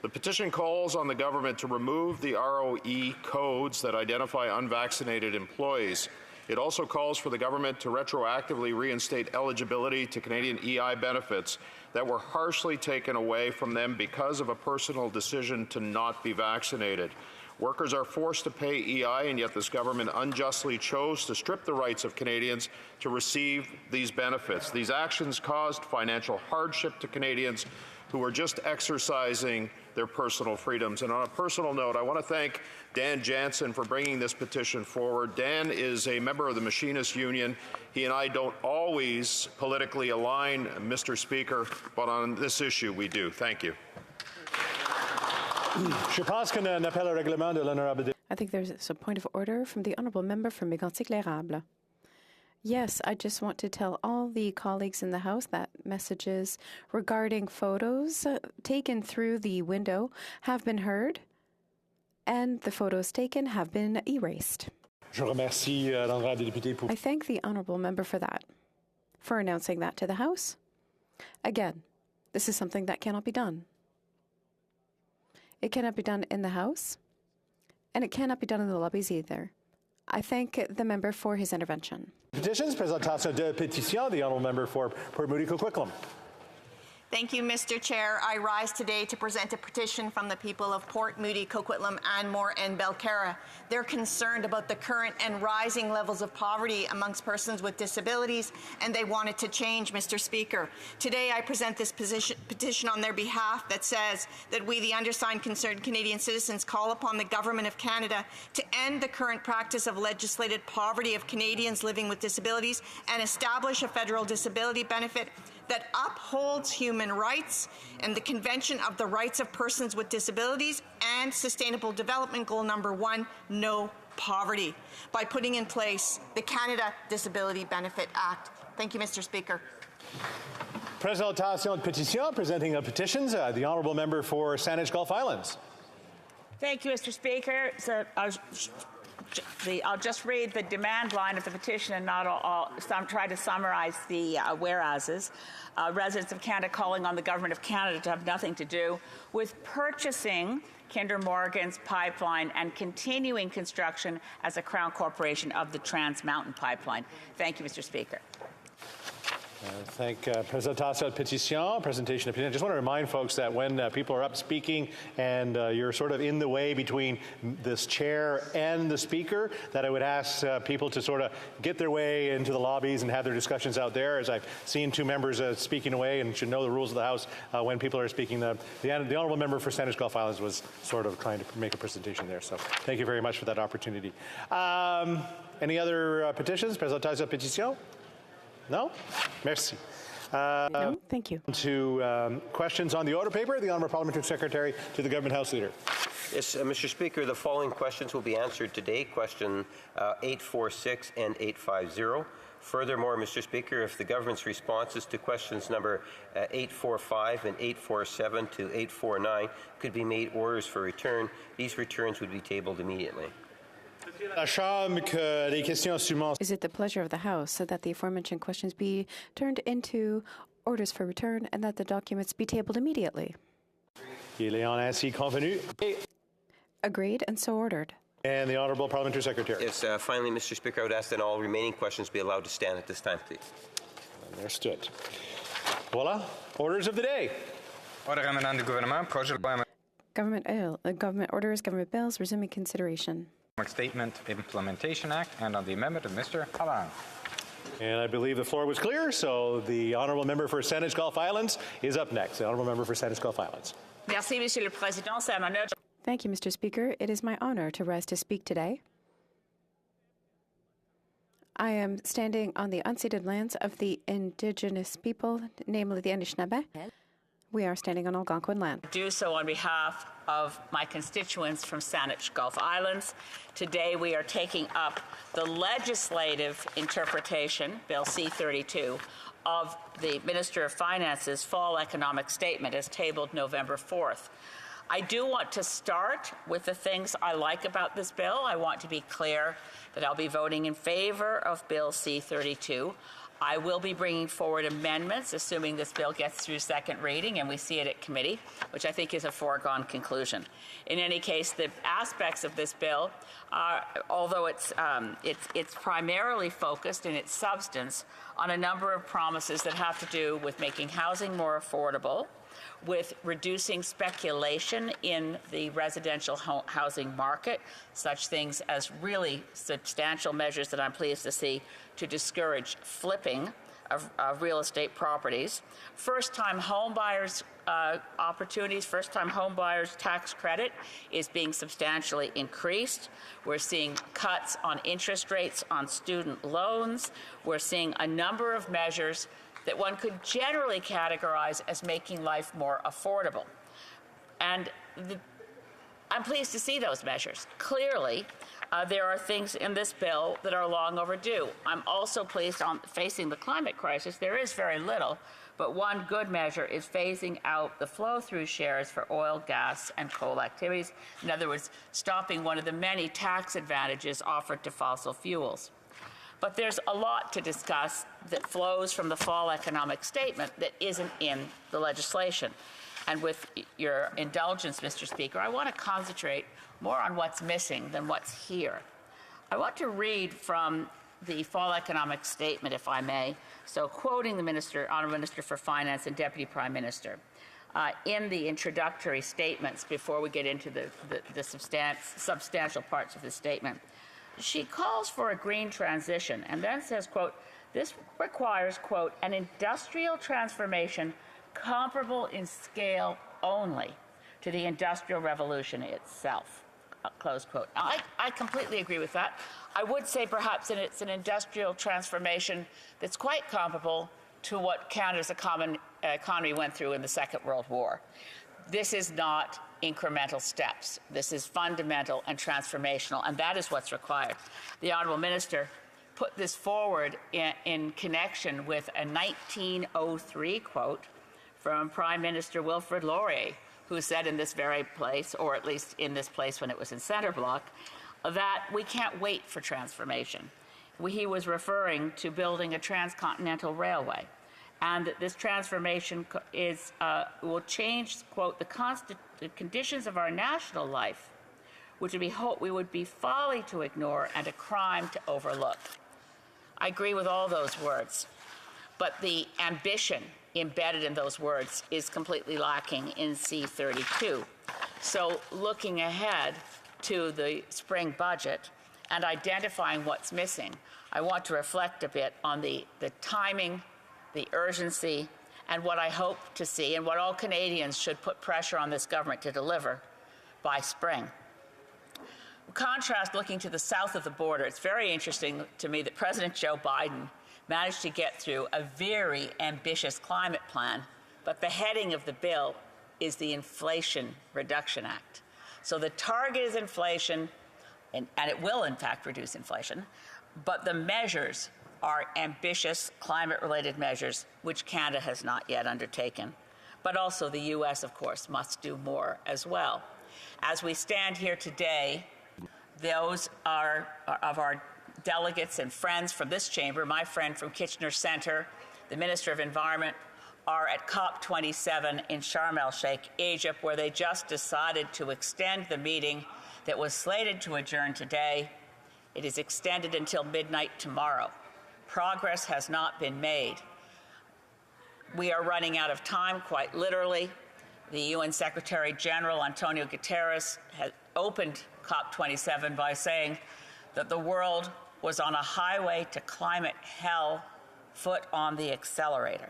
Speaker 6: The petition calls on the government to remove the ROE codes that identify unvaccinated employees. It also calls for the government to retroactively reinstate eligibility to Canadian EI benefits that were harshly taken away from them because of a personal decision to not be vaccinated. Workers are forced to pay EI, and yet this government unjustly chose to strip the rights of Canadians to receive these benefits. These actions caused financial hardship to Canadians who are just exercising their personal freedoms. And on a personal note, I want to thank Dan Jansen for bringing this petition forward. Dan is a member of the Machinists Union. He and I don't always politically align, Mr. Speaker, but on this issue we do. Thank you.
Speaker 20: I think there's a point of order from the Honourable Member for Mégantic-l'Érable. Yes, I just want to tell all the colleagues in the House that messages regarding photos taken through the window have been heard, and the photos taken have been erased. I thank the Honourable Member for that, for announcing that to the House. Again, this is something that cannot be done. It cannot be done in the House, and it cannot be done in the lobbies either. I thank the member for his intervention.
Speaker 11: Petitions, présentation de pétition, the Honourable Member for Port Moody Coquitlam.
Speaker 12: Thank you, Mr. Chair. I rise today to present a petition from the people of Port Moody, Coquitlam, Anmore, and Belcarra. They're concerned about the current and rising levels of poverty amongst persons with disabilities, and they want it to change, Mr. Speaker. Today, I present this petition on their behalf that says that we, the undersigned concerned Canadian citizens, call upon the Government of Canada to end the current practice of legislated poverty of Canadians living with disabilities and establish a federal disability benefit that upholds human rights and the Convention of the Rights of Persons with Disabilities and Sustainable Development Goal number 1, no poverty, by putting in place the Canada Disability Benefit Act. Thank you, Mr. Speaker.
Speaker 11: Présentation de pétition, presenting of petitions, the Honourable Member for Saanich Gulf Islands.
Speaker 9: Thank you, Mr. Speaker. So, I'll just read the demand line of the petition and I'll try to summarize the whereases. Residents of Canada calling on the Government of Canada to have nothing to do with purchasing Kinder Morgan's pipeline and continuing construction as a Crown Corporation of the Trans Mountain Pipeline. Thank you, Mr. Speaker.
Speaker 11: Thank présentation de pétition, presentation of petition. I just want to remind folks that when people are up speaking and you're sort of in the way between this chair and the speaker, that I would ask people to sort of get their way into the lobbies and have their discussions out there, as I've seen two members speaking away and should know the rules of the House when people are speaking. The Honourable Member for Saanich Gulf Islands was sort of trying to make a presentation there, so thank you very much for that opportunity. Any other petitions? Présentation de pétition? No? Merci.
Speaker 20: No, thank you.
Speaker 11: To questions on the order paper, the Honourable Parliamentary Secretary to the Government House Leader.
Speaker 27: Yes, Mr. Speaker, the following questions will be answered today. Question 846 and 850. Furthermore, Mr. Speaker, if the government's responses to questions number 845 and 847 to 849 could be made orders for return, these returns would be tabled immediately.
Speaker 20: Is it the pleasure of the House that the aforementioned questions be turned into orders for return and that the documents be tabled immediately?
Speaker 11: Il est ainsi convenu.
Speaker 20: Agreed and so ordered.
Speaker 11: And the Honourable Parliamentary Secretary.
Speaker 27: Yes, finally, Mr. Speaker, I would ask that all remaining questions be allowed to stand at this time, please.
Speaker 11: Understood. Voila. Orders of the day.
Speaker 20: Government orders, government bills, resuming consideration.
Speaker 14: Statement Implementation Act and on the amendment of Mr. Havan.
Speaker 11: And I believe the floor was clear, so the Honourable Member for Saanich Gulf Islands is up next. The Honourable Member for Saanich Gulf Islands.
Speaker 9: Merci, Monsieur le Président. C'est un honneur.
Speaker 20: Thank you, Mr. Speaker. It is my honor to rise to speak today. I am standing on the unceded lands of the Indigenous people, namely the Anishinaabe. We are standing on Algonquin land.
Speaker 9: Do so on behalf of my constituents from Saanich Gulf Islands. Today we are taking up the legislative interpretation, Bill C-32, of the Minister of Finance's Fall Economic Statement as tabled November 4th. I do want to start with the things I like about this bill. I want to be clear that I'll be voting in favor of Bill C-32. I will be bringing forward amendments, assuming this bill gets through second reading and we see it at committee, which I think is a foregone conclusion. In any case, the aspects of this bill, although it's primarily focused in its substance on a number of promises that have to do with making housing more affordable, with reducing speculation in the residential housing market, such things as really substantial measures that I'm pleased to see to discourage flipping of real estate properties, first-time home buyers opportunities, first-time home buyers tax credit is being substantially increased. We're seeing cuts on interest rates on student loans. We're seeing a number of measures that one could generally categorize as making life more affordable. And I'm pleased to see those measures. Clearly, there are things in this bill that are long overdue. I'm also pleased on facing the climate crisis. There is very little, but one good measure is phasing out the flow-through shares for oil, gas, and coal activities. In other words, stopping one of the many tax advantages offered to fossil fuels. But there's a lot to discuss that flows from the Fall Economic Statement that isn't in the legislation. And with your indulgence, Mr. Speaker, I want to concentrate more on what's missing than what's here. I want to read from the Fall Economic Statement, if I may. So quoting the Minister, Honourable Minister for Finance and Deputy Prime Minister, in the introductory statements before we get into the substantial parts of the statement. She calls for a green transition and then says, quote, this requires, quote, an industrial transformation comparable in scale only to the Industrial Revolution itself, close quote. Now, I completely agree with that. I would say perhaps that it's an industrial transformation that's quite comparable to what Canada's economy went through in the Second World War. This is not incremental steps. This is fundamental and transformational, and that is what's required. The Honourable Minister put this forward in connection with a 1903 quote from Prime Minister Wilfrid Laurier, who said in this very place, or at least in this place when it was in Centre Block, that we can't wait for transformation. He was referring to building a transcontinental railway, and that this transformation will change, quote, the conditions of our national life, which we would be folly to ignore and a crime to overlook. I agree with all those words, but the ambition embedded in those words is completely lacking in C-32. So looking ahead to the spring budget and identifying what's missing, I want to reflect a bit on the timing, the urgency, and what I hope to see, and what all Canadians should put pressure on this government to deliver by spring. In contrast, looking to the south of the border, it's very interesting to me that President Joe Biden managed to get through a very ambitious climate plan, but the heading of the bill is the Inflation Reduction Act. So the target is inflation, and it will in fact reduce inflation, but the measures are ambitious climate-related measures, which Canada has not yet undertaken. But also the U.S., of course, must do more as well. As we stand here today, those are of our delegates and friends from this chamber, my friend from Kitchener Centre, the Minister of Environment, are at COP27 in Sharm el-Sheikh, Egypt, where they just decided to extend the meeting that was slated to adjourn today. It is extended until midnight tomorrow. Progress has not been made. We are running out of time, quite literally. The UN Secretary General, Antonio Guterres, has opened COP27 by saying that the world was on a highway to climate hell, foot on the accelerator.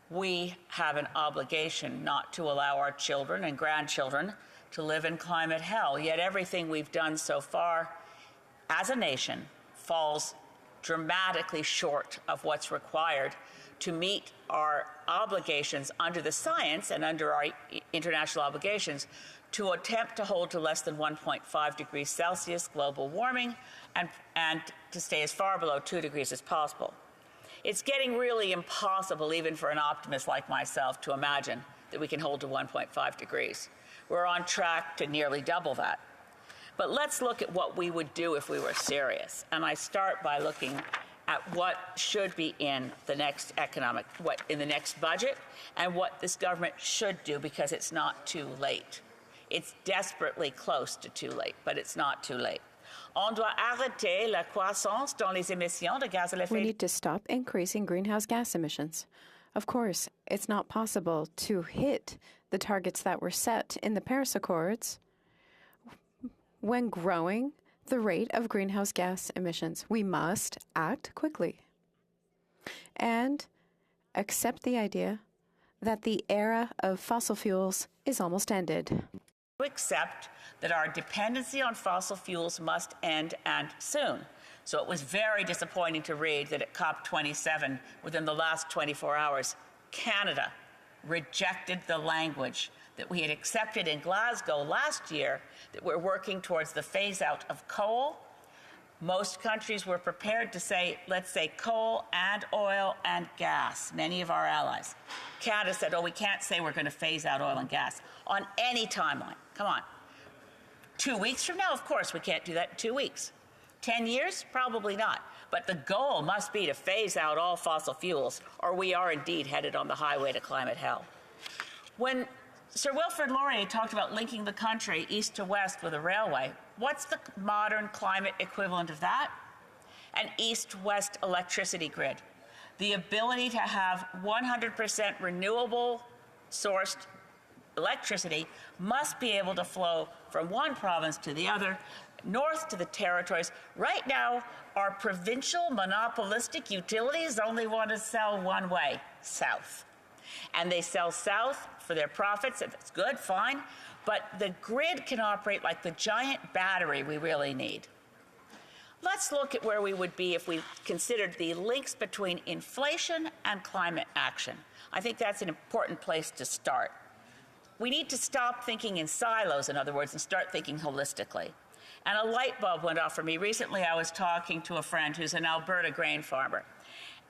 Speaker 9: We have an obligation not to allow our children and grandchildren to live in climate hell, yet everything we've done so far as a nation falls dramatically short of what's required to meet our obligations under the science and under our international obligations to attempt to hold to less than 1.5 degrees Celsius global warming and to stay as far below 2 degrees as possible. It's getting really impossible, even for an optimist like myself, to imagine that we can hold to 1.5 degrees. We're on track to nearly double that. But let's look at what we would do if we were serious. And I start by looking at what should be in the next in the next budget, and what this government should do, because it's not too late. It's desperately close to too late, but it's not too late. On doit arrêter la croissance dans les émissions de gaz à effet.
Speaker 20: We need to stop increasing greenhouse gas emissions. Of course, it's not possible to hit the targets that were set in the Paris Accords when growing the rate of greenhouse gas emissions. We must act quickly and accept the idea that the era of fossil fuels is almost ended.
Speaker 9: Accept that our dependency on fossil fuels must end, and soon. So it was very disappointing to read that at COP27, within the last 24 hours, Canada rejected the language that we had accepted in Glasgow last year, that we're working towards the phase out of coal. Most countries were prepared to say, let's say coal and oil and gas, many of our allies. Canada said, oh, we can't say we're going to phase out oil and gas on any timeline. Come on. 2 weeks from now, of course, we can't do that in 2 weeks. 10 years? Probably not. But the goal must be to phase out all fossil fuels, or we are indeed headed on the highway to climate hell. When Sir Wilfrid Laurier talked about linking the country east to west with a railway, what's the modern climate equivalent of that? An east-west electricity grid. The ability to have 100% renewable sourced electricity must be able to flow from one province to the other, north to the territories. Right now, our provincial monopolistic utilities only want to sell one way, south. And they sell south for their profits. If it's good, fine. But the grid can operate like the giant battery we really need. Let's look at where we would be if we considered the links between inflation and climate action. I think that's an important place to start. We need to stop thinking in silos, in other words, and start thinking holistically. And a light bulb went off for me. Recently, I was talking to a friend who's an Alberta grain farmer,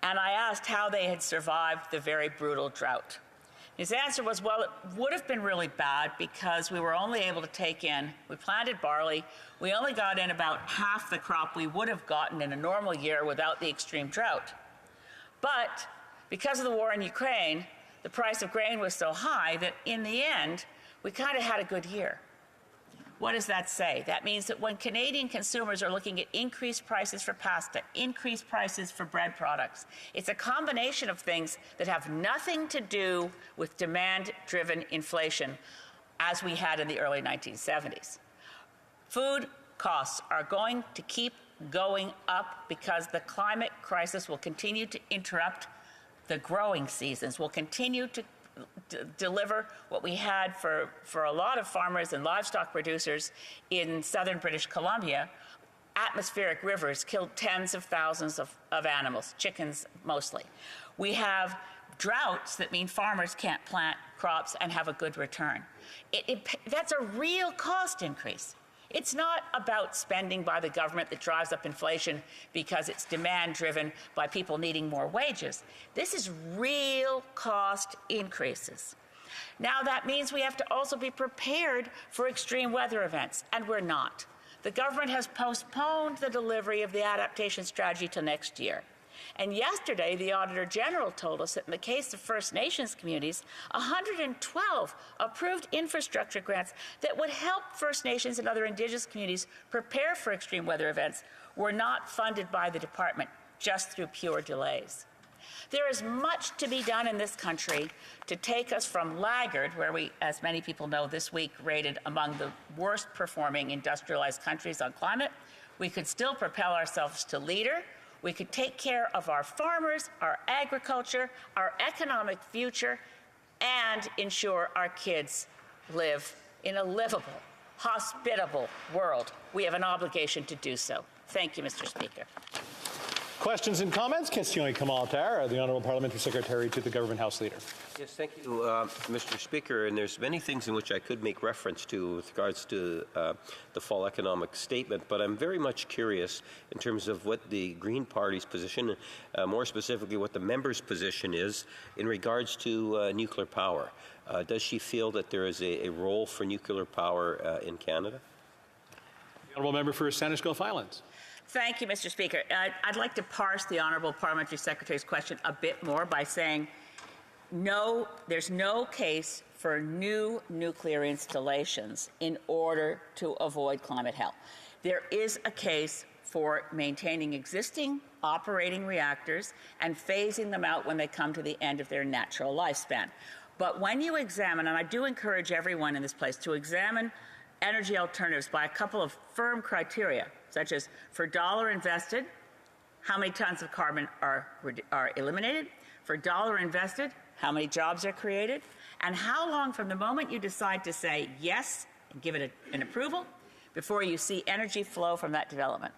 Speaker 9: and I asked how they had survived the very brutal drought. His answer was, well, it would have been really bad because we were only able to take in, we planted barley, we only got in about half the crop we would have gotten in a normal year without the extreme drought. But because of the war in Ukraine, the price of grain was so high that in the end, we kind of had a good year. What does that say? That means that when Canadian consumers are looking at increased prices for pasta, increased prices for bread products, it's a combination of things that have nothing to do with demand-driven inflation as we had in the early 1970s. Food costs are going to keep going up because the climate crisis will continue to interrupt the growing seasons, will continue to deliver what we had for a lot of farmers and livestock producers in southern British Columbia. Atmospheric rivers killed tens of thousands of animals, chickens mostly. We have droughts that mean farmers can't plant crops and have a good return. That's a real cost increase. It's not about spending by the government that drives up inflation because it's demand driven by people needing more wages. This is real cost increases. Now that means we have to also be prepared for extreme weather events, and we're not. The government has postponed the delivery of the adaptation strategy till next year. And yesterday, the Auditor General told us that in the case of First Nations communities, 112 approved infrastructure grants that would help First Nations and other Indigenous communities prepare for extreme weather events were not funded by the department, just through pure delays. There is much to be done in this country to take us from laggard, where we, as many people know, this week rated among the worst performing industrialized countries on climate. We could still propel ourselves to leader. We could take care of our farmers, our agriculture, our economic future, and ensure our kids live in a livable, hospitable world. We have an obligation to do so. Thank you, Mr. Speaker.
Speaker 11: Questions and comments? Question commentaire. The Honourable Parliamentary Secretary to the Government House Leader.
Speaker 27: Yes, thank you, Mr. Speaker. And there's many things in which I could make reference to with regards to the fall economic statement, but I'm very much curious in terms of what the Green Party's position, more specifically what the member's position is in regards to nuclear power. Does she feel that there is a role for nuclear power in Canada?
Speaker 11: The Honourable Member for Saanich Gulf Islands.
Speaker 9: Thank you, Mr. Speaker. I'd like to parse the Honourable Parliamentary Secretary's question a bit more by saying, no, there's no case for new nuclear installations in order to avoid climate hell. There is a case for maintaining existing operating reactors and phasing them out when they come to the end of their natural lifespan. But when you examine, and I do encourage everyone in this place to examine energy alternatives by a couple of firm criteria, such as for dollar invested, how many tons of carbon are eliminated, for dollar invested, how many jobs are created, and how long from the moment you decide to say yes and give it an approval before you see energy flow from that development.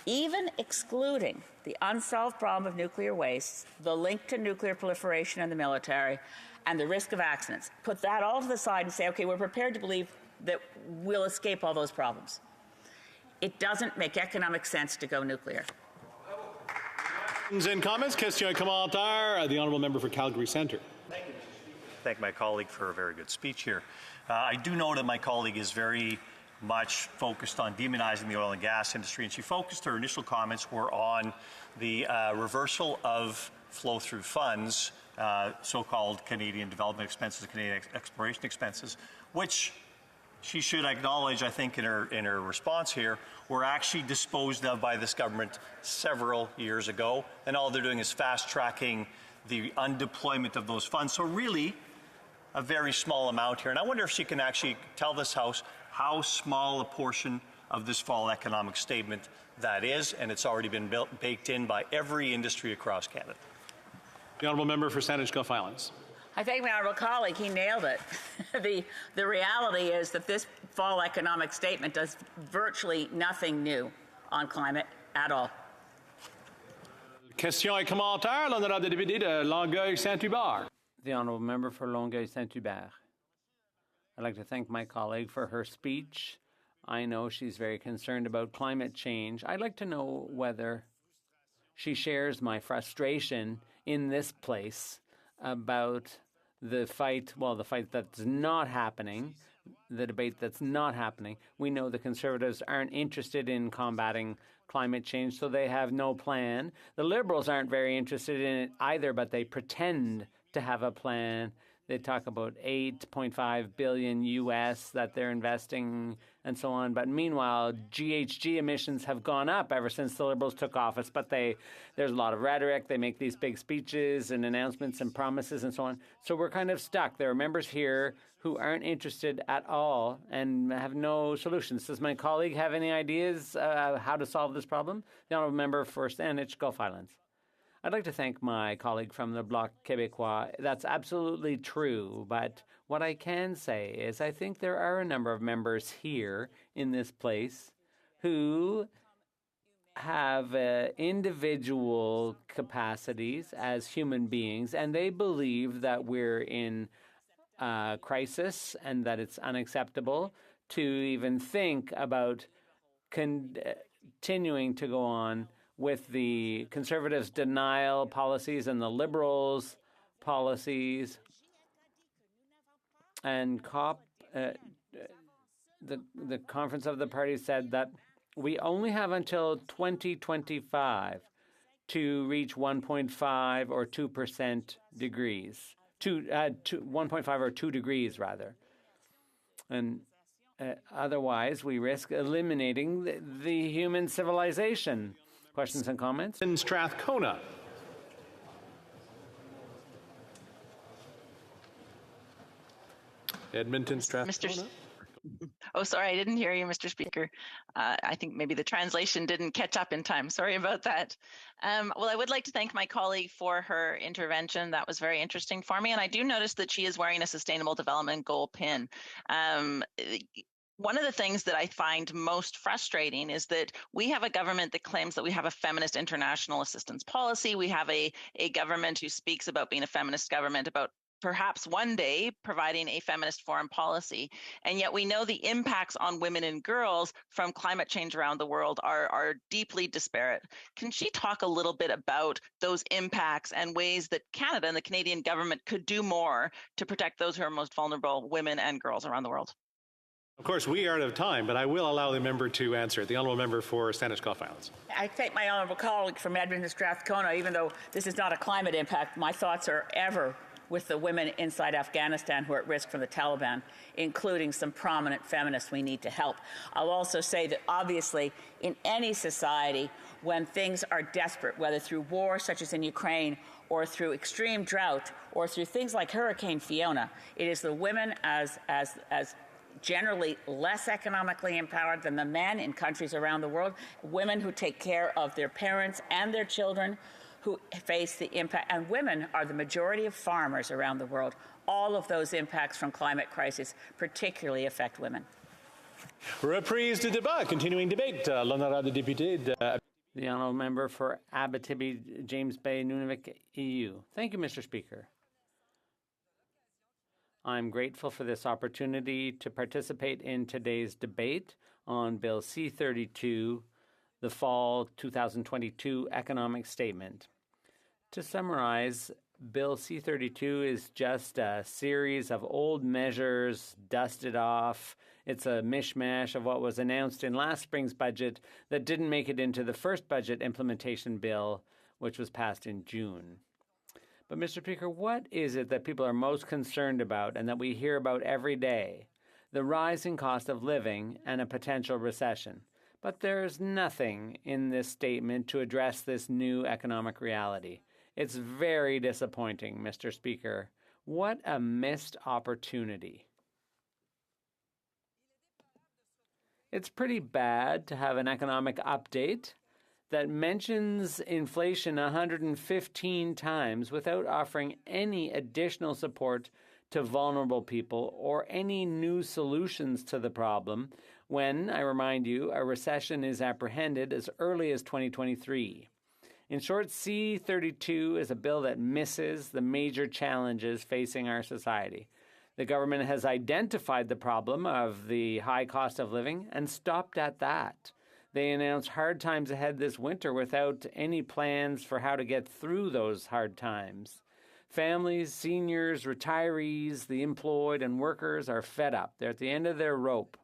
Speaker 9: Even excluding the unsolved problem of nuclear waste, the link to nuclear proliferation in the military, and the risk of accidents, put that all to the side and say, okay, we're prepared to believe that we'll escape all those problems. It doesn't make economic sense to go nuclear.
Speaker 11: Questions and comments? Question commentaire. The Honourable Member for Calgary Centre.
Speaker 15: Thank my colleague for a very good speech here. I do know that my colleague is very much focused on demonizing the oil and gas industry, and she focused her initial comments were on the reversal of flow-through funds, so-called Canadian development expenses, Canadian exploration expenses, which she should acknowledge, I think, in her response here, were actually disposed of by this government several years ago, and all they're doing is fast-tracking the undeployment of those funds. So really, a very small amount here. And I wonder if she can actually tell this House how small a portion of this fall economic statement that is, and it's already been baked in by every industry across Canada.
Speaker 11: The Honourable Member for Saanich Gulf Islands.
Speaker 9: I thank my honourable colleague. He nailed it. The reality is that this fall economic statement does virtually nothing new on climate at all.
Speaker 11: Question et commentaire. L'honorable député de Longueuil-Saint-Hubert.
Speaker 17: The Honourable Member for Longueuil-Saint-Hubert. I'd like to thank my colleague for her speech. I know she's very concerned about climate change. I'd like to know whether she shares my frustration in this place about the fight that's not happening, the debate that's not happening. We know the Conservatives aren't interested in combating climate change, so they have no plan. The Liberals aren't very interested in it either, but they pretend to have a plan. They talk about $8.5 billion US that they're investing and so on. But meanwhile, GHG emissions have gone up ever since the Liberals took office. But there's a lot of rhetoric. They make these big speeches and announcements and promises and so on. So we're kind of stuck. There are members here who aren't interested at all and have no solutions. Does my colleague have any ideas how to solve this problem? The Honourable Member for Saanich Gulf Islands. I'd like to thank my colleague from the Bloc Québécois. That's absolutely true, but what I can say is I think there are a number of members here in this place who have individual capacities as human beings, and they believe that we're in crisis and that it's unacceptable to even think about continuing to go on with the Conservatives' denial policies and the Liberals' policies. And the Conference of the Parties said that we only have until 2025 to reach 1.5 or 2% degrees, 1.5 or 2 degrees rather. And otherwise, we risk eliminating the human civilization. Questions and comments?
Speaker 11: In Strathcona. Edmonton, Strathcona.
Speaker 5: Oh, sorry, I didn't hear you, Mr. Speaker. I think maybe the translation didn't catch up in time. Sorry about that. Well, I would like to thank my colleague for her intervention. That was very interesting for me. And I do notice that she is wearing a Sustainable Development Goal pin. One of the things that I find most frustrating is that we have a government that claims that we have a feminist international assistance policy. We have a government who speaks about being a feminist government, about perhaps one day providing a feminist foreign policy. And yet we know the impacts on women and girls from climate change around the world are deeply disparate. Can she talk a little bit about those impacts and ways that Canada and the Canadian government could do more to protect those who are most vulnerable, women and girls around the world?
Speaker 11: Of course, we are out of time, but I will allow the member to answer. The honourable member for Stanislaus Islands.
Speaker 9: I thank my honourable colleague from Edmonton, Strathcona. Even though this is not a climate impact, my thoughts are ever with the women inside Afghanistan who are at risk from the Taliban, including some prominent feminists we need to help. I'll also say that obviously in any society, when things are desperate, whether through war such as in Ukraine or through extreme drought or through things like Hurricane Fiona, it is the women as generally less economically empowered than the men in countries around the world, women who take care of their parents and their children, who face the impact, and women are the majority of farmers around the world. All of those impacts from climate crisis particularly affect women.
Speaker 11: Reprise de débat, continuing debate. L'honorable député de...
Speaker 17: The honourable member for Abitibi, James Bay, Nunavik, EU. Thank you, Mr. Speaker. I'm grateful for this opportunity to participate in today's debate on Bill C-32, the Fall 2022 Economic Statement. To summarize, Bill C-32 is just a series of old measures dusted off. It's a mishmash of what was announced in last spring's budget that didn't make it into the first budget implementation bill, which was passed in June. But, Mr. Speaker, what is it that people are most concerned about and that we hear about every day? The rising cost of living and a potential recession. But there's nothing in this statement to address this new economic reality. It's very disappointing, Mr. Speaker. What a missed opportunity. It's pretty bad to have an economic update that mentions inflation 115 times without offering any additional support to vulnerable people or any new solutions to the problem when, I remind you, a recession is apprehended as early as 2023. In short, C-32 is a bill that misses the major challenges facing our society. The government has identified the problem of the high cost of living and stopped at that. They announced hard times ahead this winter without any plans for how to get through those hard times. Families, seniors, retirees, the employed, and workers are fed up. They're at the end of their rope.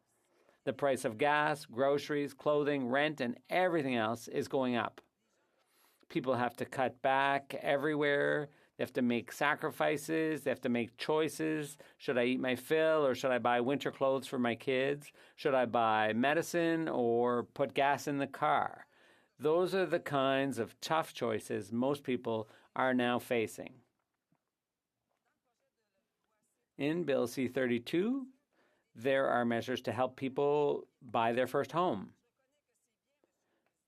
Speaker 17: The price of gas, groceries, clothing, rent, and everything else is going up. People have to cut back everywhere. They have to make sacrifices. They have to make choices. Should I eat my fill or should I buy winter clothes for my kids? Should I buy medicine or put gas in the car? Those are the kinds of tough choices most people are now facing. In Bill C-32, there are measures to help people buy their first home.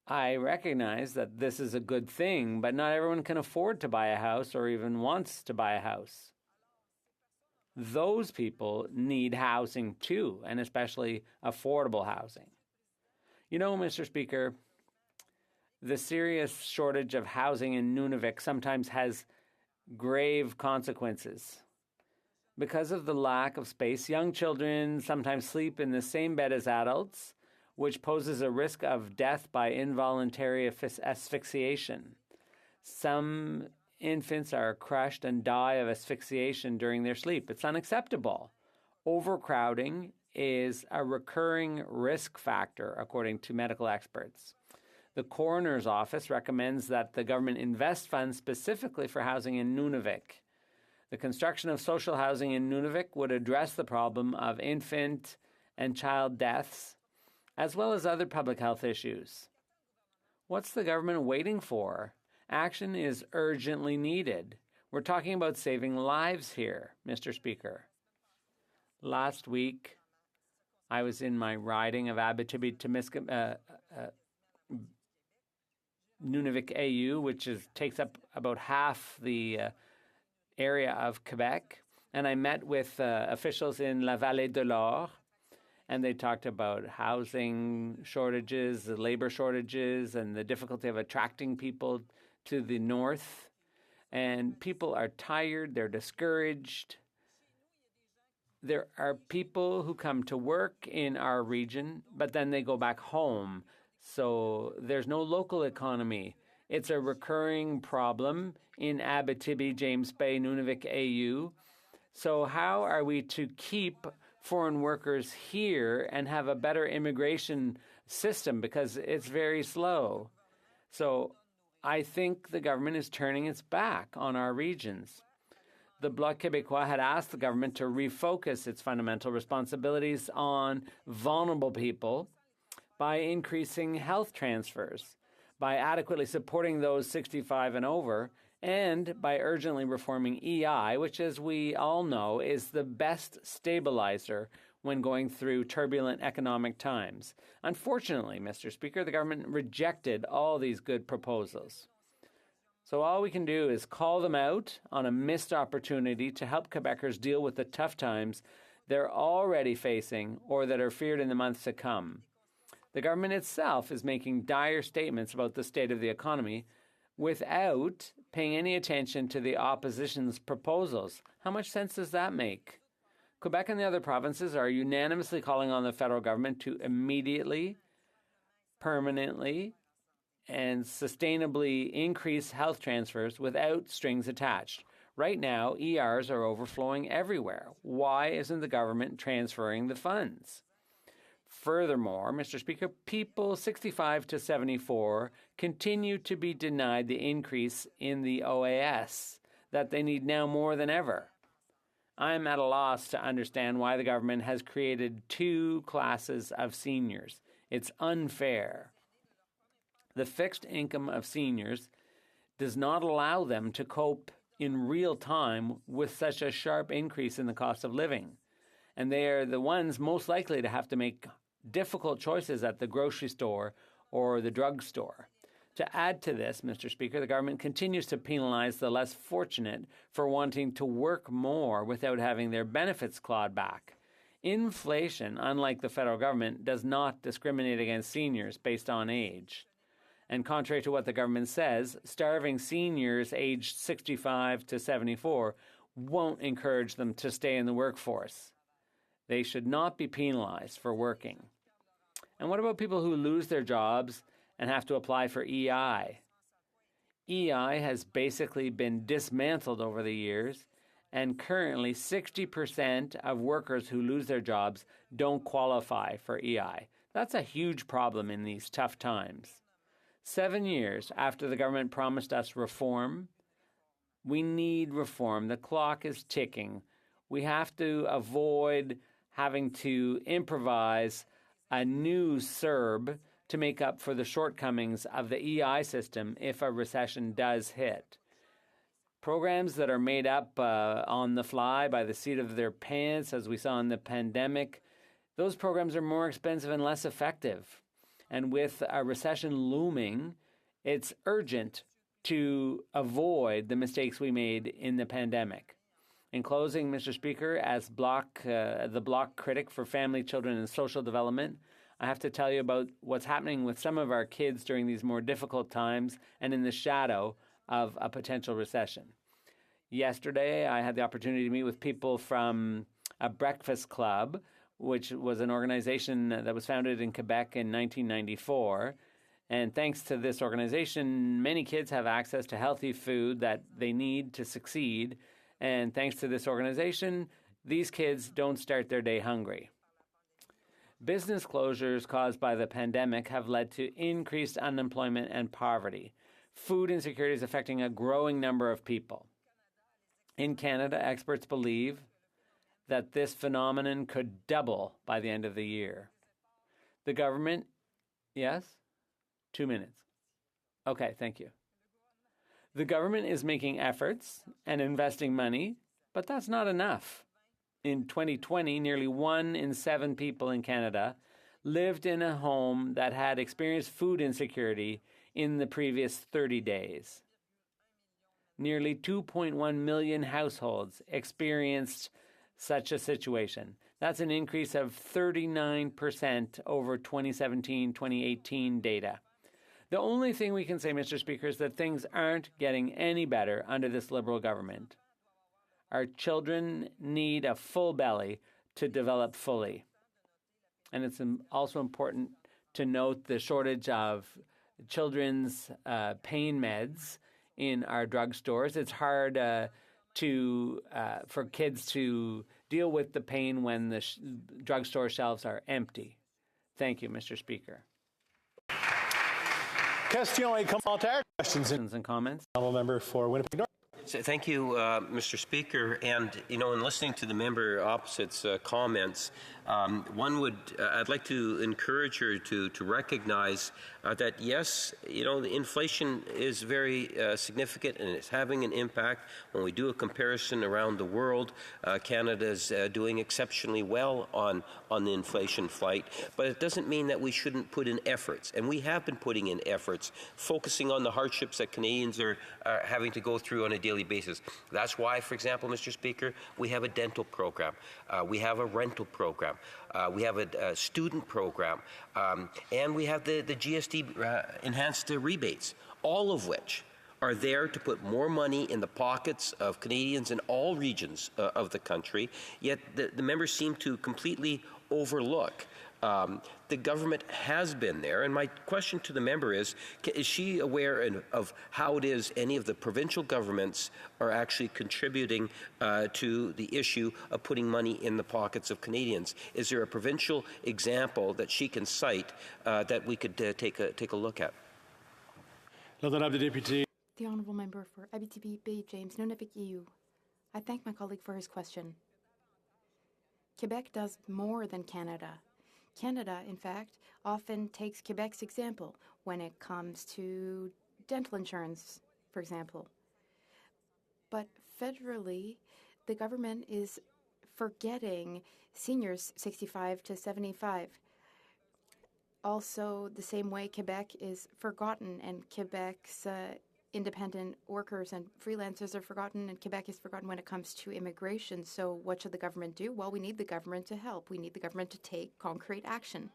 Speaker 17: I recognize that this is a good thing, but not everyone can afford to buy a house or even wants to buy a house. Those people need housing too, and especially affordable housing. You know, Mr. Speaker, the serious shortage of housing in Nunavik sometimes has grave consequences. Because of the lack of space, young children sometimes sleep in the same bed as adults, which poses a risk of death by involuntary asphyxiation. Some infants are crushed and die of asphyxiation during their sleep. It's unacceptable. Overcrowding is a recurring risk factor, according to medical experts. The coroner's office recommends that the government invest funds specifically for housing in Nunavik. The construction of social housing in Nunavik would address the problem of infant and child deaths, as well as other public health issues. What's the government waiting for? Action is urgently needed. We're talking about saving lives here, Mr. Speaker. Last week, I was in my riding of Abitibi-Témiscamingue, Nunavik AU, which takes up about half the area of Quebec, and I met with officials in La Vallée de l'Or, and they talked about housing shortages, the labor shortages, and the difficulty of attracting people to the north. And people are tired, they're discouraged. There are people who come to work in our region, but then they go back home. So there's no local economy. It's a recurring problem in Abitibi, James Bay, Nunavik, AU. So how are we to keep foreign workers here and have a better immigration system? Because it's very slow. So I think the government is turning its back on our regions. The Bloc Québécois had asked the government to refocus its fundamental responsibilities on vulnerable people by increasing health transfers, by adequately supporting those 65 and over, and by urgently reforming EI, which, as we all know, is the best stabilizer when going through turbulent economic times. Unfortunately, Mr. Speaker, the government rejected all these good proposals. So all we can do is call them out on a missed opportunity to help Quebecers deal with the tough times they're already facing or that are feared in the months to come. The government itself is making dire statements about the state of the economy without paying any attention to the opposition's proposals. How much sense does that make? Quebec and the other provinces are unanimously calling on the federal government to immediately, permanently, and sustainably increase health transfers without strings attached. Right now, ERs are overflowing everywhere. Why isn't the government transferring the funds? Furthermore, Mr. Speaker, people 65 to 74 continue to be denied the increase in the OAS that they need now more than ever. I'm at a loss to understand why the government has created two classes of seniors. It's unfair. The fixed income of seniors does not allow them to cope in real time with such a sharp increase in the cost of living. And they are the ones most likely to have to make difficult choices at the grocery store or the drugstore. To add to this, Mr. Speaker, the government continues to penalize the less fortunate for wanting to work more without having their benefits clawed back. Inflation, unlike the federal government, does not discriminate against seniors based on age. And contrary to what the government says, starving seniors aged 65 to 74 won't encourage them to stay in the workforce. They should not be penalized for working. And what about people who lose their jobs and have to apply for EI? EI has basically been dismantled over the years, and currently 60% of workers who lose their jobs don't qualify for EI. That's a huge problem in these tough times. 7 years after the government promised us reform, we need reform. The clock is ticking. We have to avoid having to improvise a new CERB to make up for the shortcomings of the EI system if a recession does hit. Programs that are made up on the fly by the seat of their pants, as we saw in the pandemic, those programs are more expensive and less effective. And with a recession looming, it's urgent to avoid the mistakes we made in the pandemic. In closing, Mr. Speaker, as the Bloc critic for family, children, and social development, I have to tell you about what's happening with some of our kids during these more difficult times and in the shadow of a potential recession. Yesterday, I had the opportunity to meet with people from a breakfast club, which was an organization that was founded in Quebec in 1994. And thanks to this organization, many kids have access to healthy food that they need to succeed. And thanks to this organization, these kids don't start their day hungry. Business closures caused by the pandemic have led to increased unemployment and poverty. Food insecurity is affecting a growing number of people. In Canada, experts believe that this phenomenon could double by the end of the year. The government, yes? 2 minutes. Okay, thank you. The government is making efforts and investing money, but that's not enough. In 2020, nearly 1 in 7 people in Canada lived in a home that had experienced food insecurity in the previous 30 days. Nearly 2.1 million households experienced such a situation. That's an increase of 39% over 2017-2018 data. The only thing we can say, Mr. Speaker, is that things aren't getting any better under this Liberal government. Our children need a full belly to develop fully. And it's also important to note the shortage of children's pain meds in our drugstores. It's hard for kids to deal with the pain when the drugstore shelves are empty. Thank you, Mr. Speaker.
Speaker 11: Questions et commentaires. Questions
Speaker 17: and comments.
Speaker 11: Honourable member for Winnipeg North.
Speaker 27: So thank you, Mr. Speaker. And, in listening to the member opposite's comments, I'd like to encourage her to recognize that, yes, the inflation is very significant and it's having an impact. When we do a comparison around the world, Canada is doing exceptionally well on the inflation fight. But it doesn't mean that we shouldn't put in efforts. And we have been putting in efforts, focusing on the hardships that Canadians are having to go through on a daily basis. That's why, for example, Mr. Speaker, we have a dental program. We have a rental program. We have a student program. And we have the GST enhanced rebates, all of which are there to put more money in the pockets of Canadians in all regions of the country, yet the members seem to completely overlook. The government has been there, and my question to the member is she aware of how it is any of the provincial governments are actually contributing to the issue of putting money in the pockets of Canadians? Is there a provincial example that she can cite that we could take a look at?
Speaker 8: The Honourable Member for Abitibi Bay James Nunavik EU. I thank my colleague for his question. Quebec does more than Canada. Canada, in fact, often takes Quebec's example when it comes to dental insurance, for example. But federally, the government is forgetting seniors 65 to 75. Also, the same way Quebec is forgotten and Quebec's independent workers and freelancers are forgotten, and Quebec is forgotten when it comes to immigration. So what should the government do? Well, we need the government to help. We need the government to take concrete action.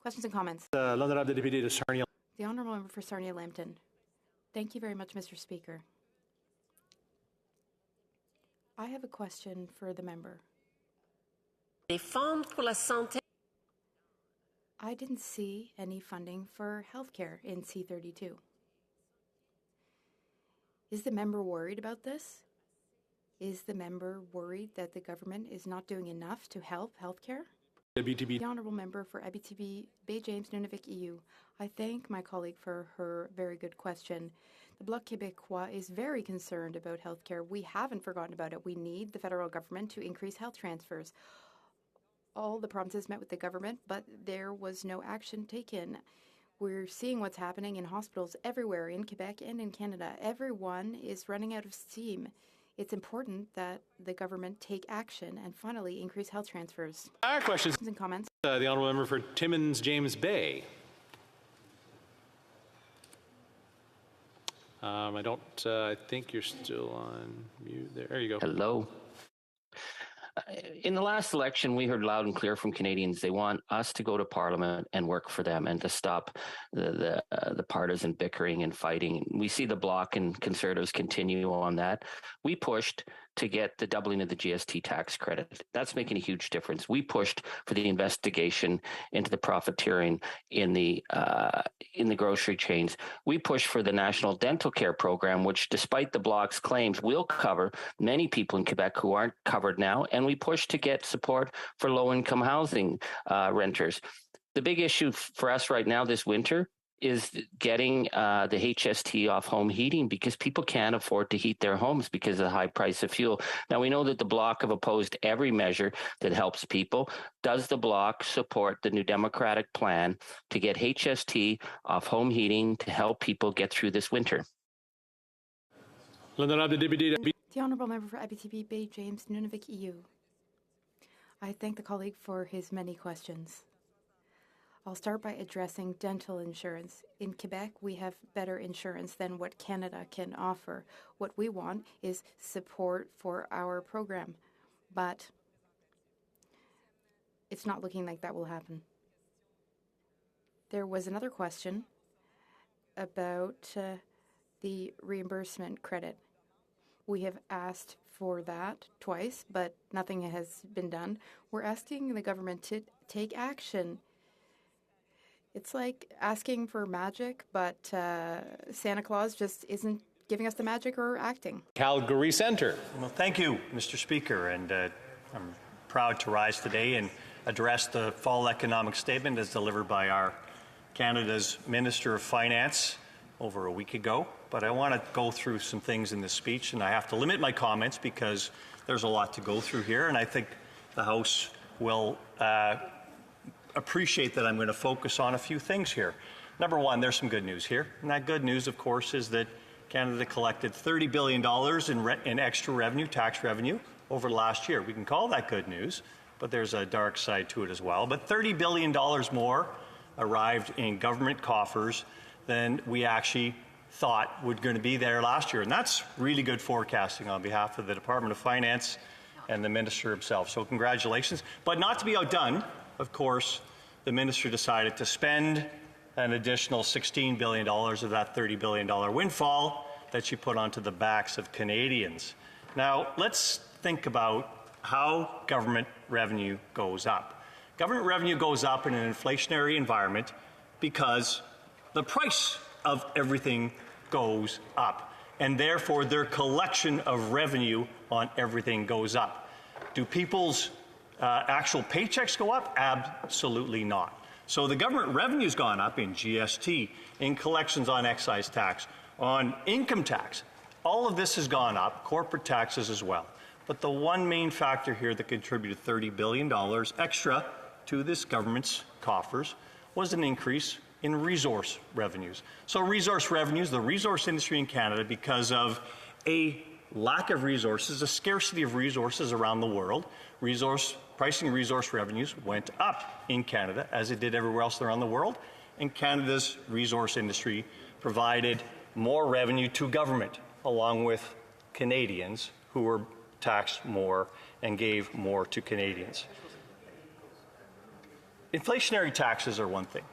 Speaker 8: Questions and comments? The Honourable Member for Sarnia-Lambton. Thank you very much, Mr. Speaker. I have a question for the member. I didn't see any funding for healthcare in C-32. Is the member worried about this? Is the member worried that the government is not doing enough to help healthcare? The Honourable Member for Abitibi Bay James Nunavik EU. I thank my colleague for her very good question. The Bloc Québécois is very concerned about healthcare. We haven't forgotten about it. We need the federal government to increase health transfers. All the provinces met with the government, but there was no action taken. We're seeing what's happening in hospitals everywhere in Quebec and in Canada. Everyone is running out of steam. It's important that the government take action and finally increase health transfers.
Speaker 11: Questions
Speaker 8: and comments?
Speaker 11: The Honourable Member for Timmins James Bay. I think you're still on mute there. There you go.
Speaker 2: Hello. In the last election, we heard loud and clear from Canadians they want us to go to Parliament and work for them and to stop the partisan bickering and fighting. We see the Bloc and Conservatives continue on that. We pushed to get the doubling of the GST tax credit. That's making a huge difference. We pushed for the investigation into the profiteering in the grocery chains. We pushed for the National Dental Care Program, which, despite the Bloc's claims, will cover many people in Quebec who aren't covered now. And we pushed to get support for low-income housing renters. The big issue for us right now this winter is getting the HST off home heating, because people can't afford to heat their homes because of the high price of fuel. Now, we know that the Bloc have opposed every measure that helps people. Does the Bloc support the New Democratic plan to get HST off home heating to help people get through this winter?
Speaker 8: The Honourable Member for Abitibi Bay James Nunavik EU. I thank the colleague for his many questions. I'll start by addressing dental insurance. In Quebec, we have better insurance than what Canada can offer. What we want is support for our program, but it's not looking like that will happen. There was another question about the reimbursement credit. We have asked for that twice, but nothing has been done. We're asking the government to take action. It's like asking for magic, but Santa Claus just isn't giving us the magic or acting.
Speaker 11: Calgary Centre.
Speaker 15: Well, thank you, Mr. Speaker, and I'm proud to rise today and address the fall economic statement as delivered by our Canada's Minister of Finance over a week ago. But I want to go through some things in this speech, and I have to limit my comments because there's a lot to go through here, and I think the House will appreciate that I'm going to focus on a few things here. Number one, there's some good news here. And that good news, of course, is that Canada collected $30 billion in extra revenue, tax revenue, over last year. We can call that good news, but there's a dark side to it as well. But $30 billion more arrived in government coffers than we actually thought would going to be there last year. And that's really good forecasting on behalf of the Department of Finance and the Minister himself. So congratulations. But not to be outdone, of course, the Minister decided to spend an additional $16 billion of that $30 billion windfall that she put onto the backs of Canadians. Now, let's think about how government revenue goes up. Government revenue goes up in an inflationary environment because the price of everything goes up, and therefore their collection of revenue on everything goes up. Do people's actual paychecks go up? Absolutely not. So the government revenue's gone up in GST, in collections on excise tax, on income tax. All of this has gone up, corporate taxes as well. But the one main factor here that contributed $30 billion extra to this government's coffers was an increase in resource revenues. So resource revenues, the resource industry in Canada, because of a lack of resources, a scarcity of resources around the world, pricing resource revenues went up in Canada, as it did everywhere else around the world, and Canada's resource industry provided more revenue to government, along with Canadians who were taxed more and gave more to Canadians. Inflationary taxes are one thing.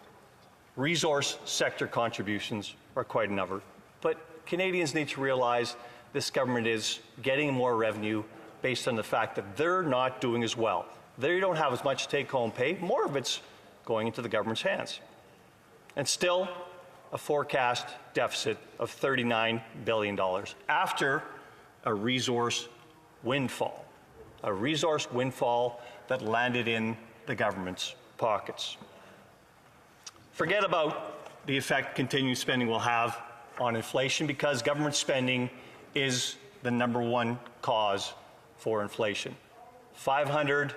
Speaker 15: Resource sector contributions are quite another. But Canadians need to realize this government is getting more revenue based on the fact that they're not doing as well. They don't have as much take-home pay. More of it's going into the government's hands. And still, a forecast deficit of $39 billion after a resource windfall that landed in the government's pockets. Forget about the effect continued spending will have on inflation, because government spending is the #1 cause for inflation. $500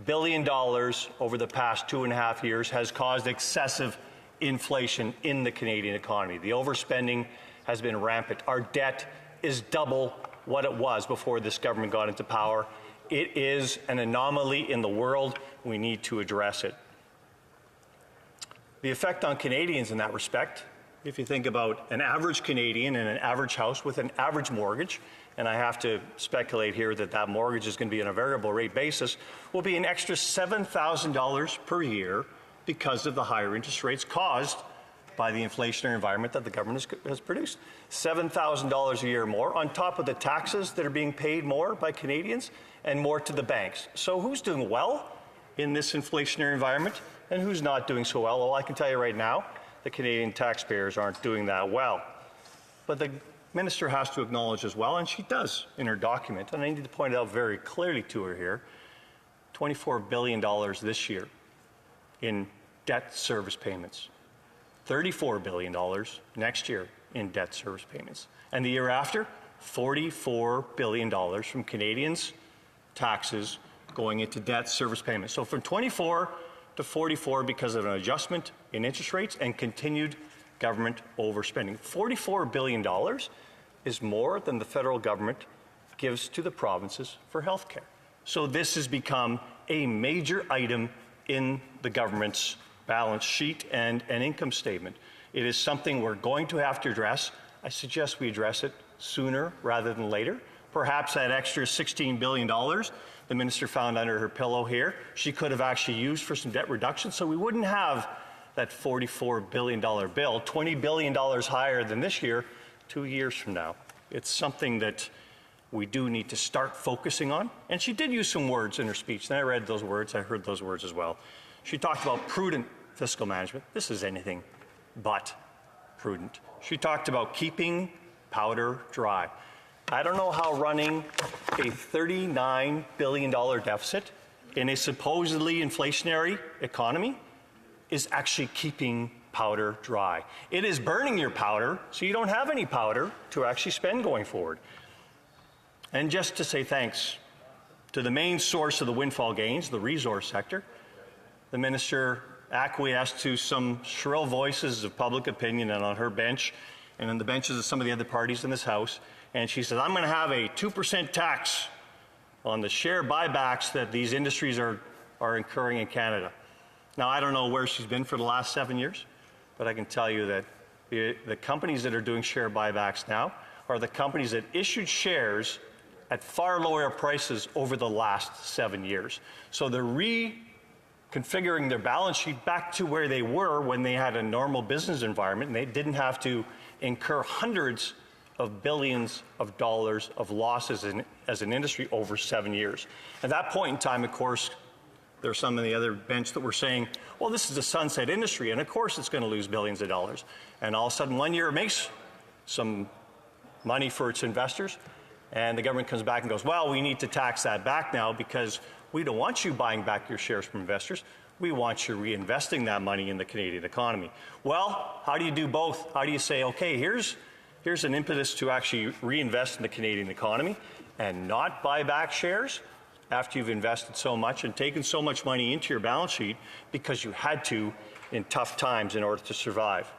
Speaker 15: billion over the past 2.5 years has caused excessive inflation in the Canadian economy. The overspending has been rampant. Our debt is double what it was before this government got into power. It is an anomaly in the world. We need to address it. The effect on Canadians in that respect if you think about an average Canadian in an average house with an average mortgage, and I have to speculate here that that mortgage is going to be on a variable rate basis, will be an extra $7,000 per year because of the higher interest rates caused by the inflationary environment that the government has produced. $7,000 a year more on top of the taxes that are being paid more by Canadians and more to the banks. So who's doing well in this inflationary environment and who's not doing so well? Well, I can tell you right now, the Canadian taxpayers aren't doing that well. But the minister has to acknowledge as well, and she does in her document, and I need to point it out very clearly to her here, $24 billion this year in debt service payments. $34 billion next year in debt service payments. And the year after, $44 billion from Canadians' taxes going into debt service payments. So from 24 to 44 because of an adjustment in interest rates and continued government overspending. $44 billion is more than the federal government gives to the provinces for health care. So this has become a major item in the government's balance sheet and an income statement. It is something we're going to have to address. I suggest we address it sooner rather than later. Perhaps that extra $16 billion the minister found under her pillow here, she could have actually used for some debt reduction so we wouldn't have that $44 billion bill, $20 billion higher than this year, 2 years from now. It's something that we do need to start focusing on. And she did use some words in her speech, and I read those words, I heard those words as well. She talked about prudent fiscal management. This is anything but prudent. She talked about keeping powder dry. I don't know how running a $39 billion deficit in a supposedly inflationary economy is actually keeping powder dry. It is burning your powder, so you don't have any powder to actually spend going forward. And just to say thanks to the main source of the windfall gains, the resource sector, the minister acquiesced to some shrill voices of public opinion and on her bench and on the benches of some of the other parties in this House. And she said, I'm going to have a 2% tax on the share buybacks that these industries are incurring in Canada. Now, I don't know where she's been for the last 7 years, but I can tell you that the companies that are doing share buybacks now are the companies that issued shares at far lower prices over the last 7 years. So they're reconfiguring their balance sheet back to where they were when they had a normal business environment and they didn't have to incur hundreds of billions of dollars of losses as an industry over 7 years. At that point in time, of course, there's some on the other bench that were saying, well, this is a sunset industry, and of course it's going to lose billions of dollars. And all of a sudden, 1 year it makes some money for its investors, and the government comes back and goes, well, we need to tax that back now because we don't want you buying back your shares from investors. We want you reinvesting that money in the Canadian economy. Well, how do you do both? How do you say, okay, here's an impetus to actually reinvest in the Canadian economy and not buy back shares after you've invested so much and taken so much money into your balance sheet because you had to in tough times in order to survive.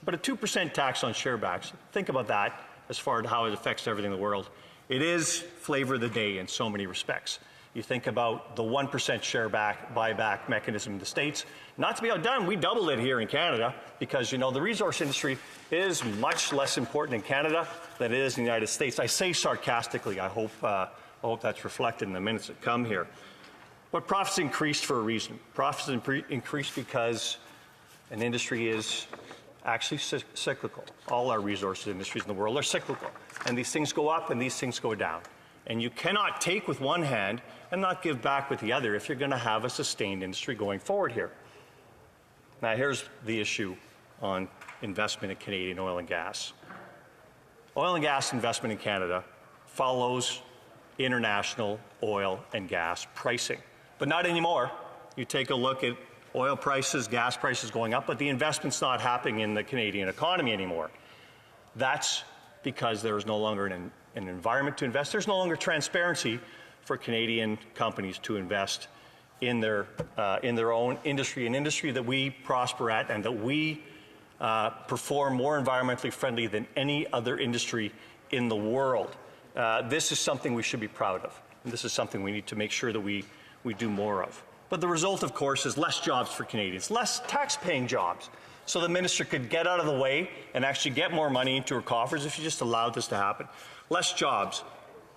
Speaker 15: But a 2% tax on share backs, think about that as far as how it affects everything in the world. It is flavor of the day in so many respects. You think about the 1% share buyback mechanism in the States. Not to be outdone, we doubled it here in Canada because, you know, the resource industry is much less important in Canada than it is in the United States. I say sarcastically. I hope that's reflected in the minutes that come here. But profits increased for a reason. Profits increased because an industry is actually cyclical. All our resources industries in the world are cyclical. And these things go up and these things go down. And you cannot take with one hand and not give back with the other if you're going to have a sustained industry going forward here. Now, here's the issue on investment in Canadian oil and gas. Oil and gas investment in Canada follows international oil and gas pricing. But not anymore. You take a look at oil prices, gas prices going up, but the investment's not happening in the Canadian economy anymore. That's because there is no longer an environment to invest. There's no longer transparency for Canadian companies to invest in their own industry, an industry that we prosper at and that we perform more environmentally friendly than any other industry in the world. This is something we should be proud of. And this is something we need to make sure that we do more of. But the result, of course, is less jobs for Canadians, less tax-paying jobs. so the minister could get out of the way and actually get more money into her coffers if she just allowed this to happen. Less jobs,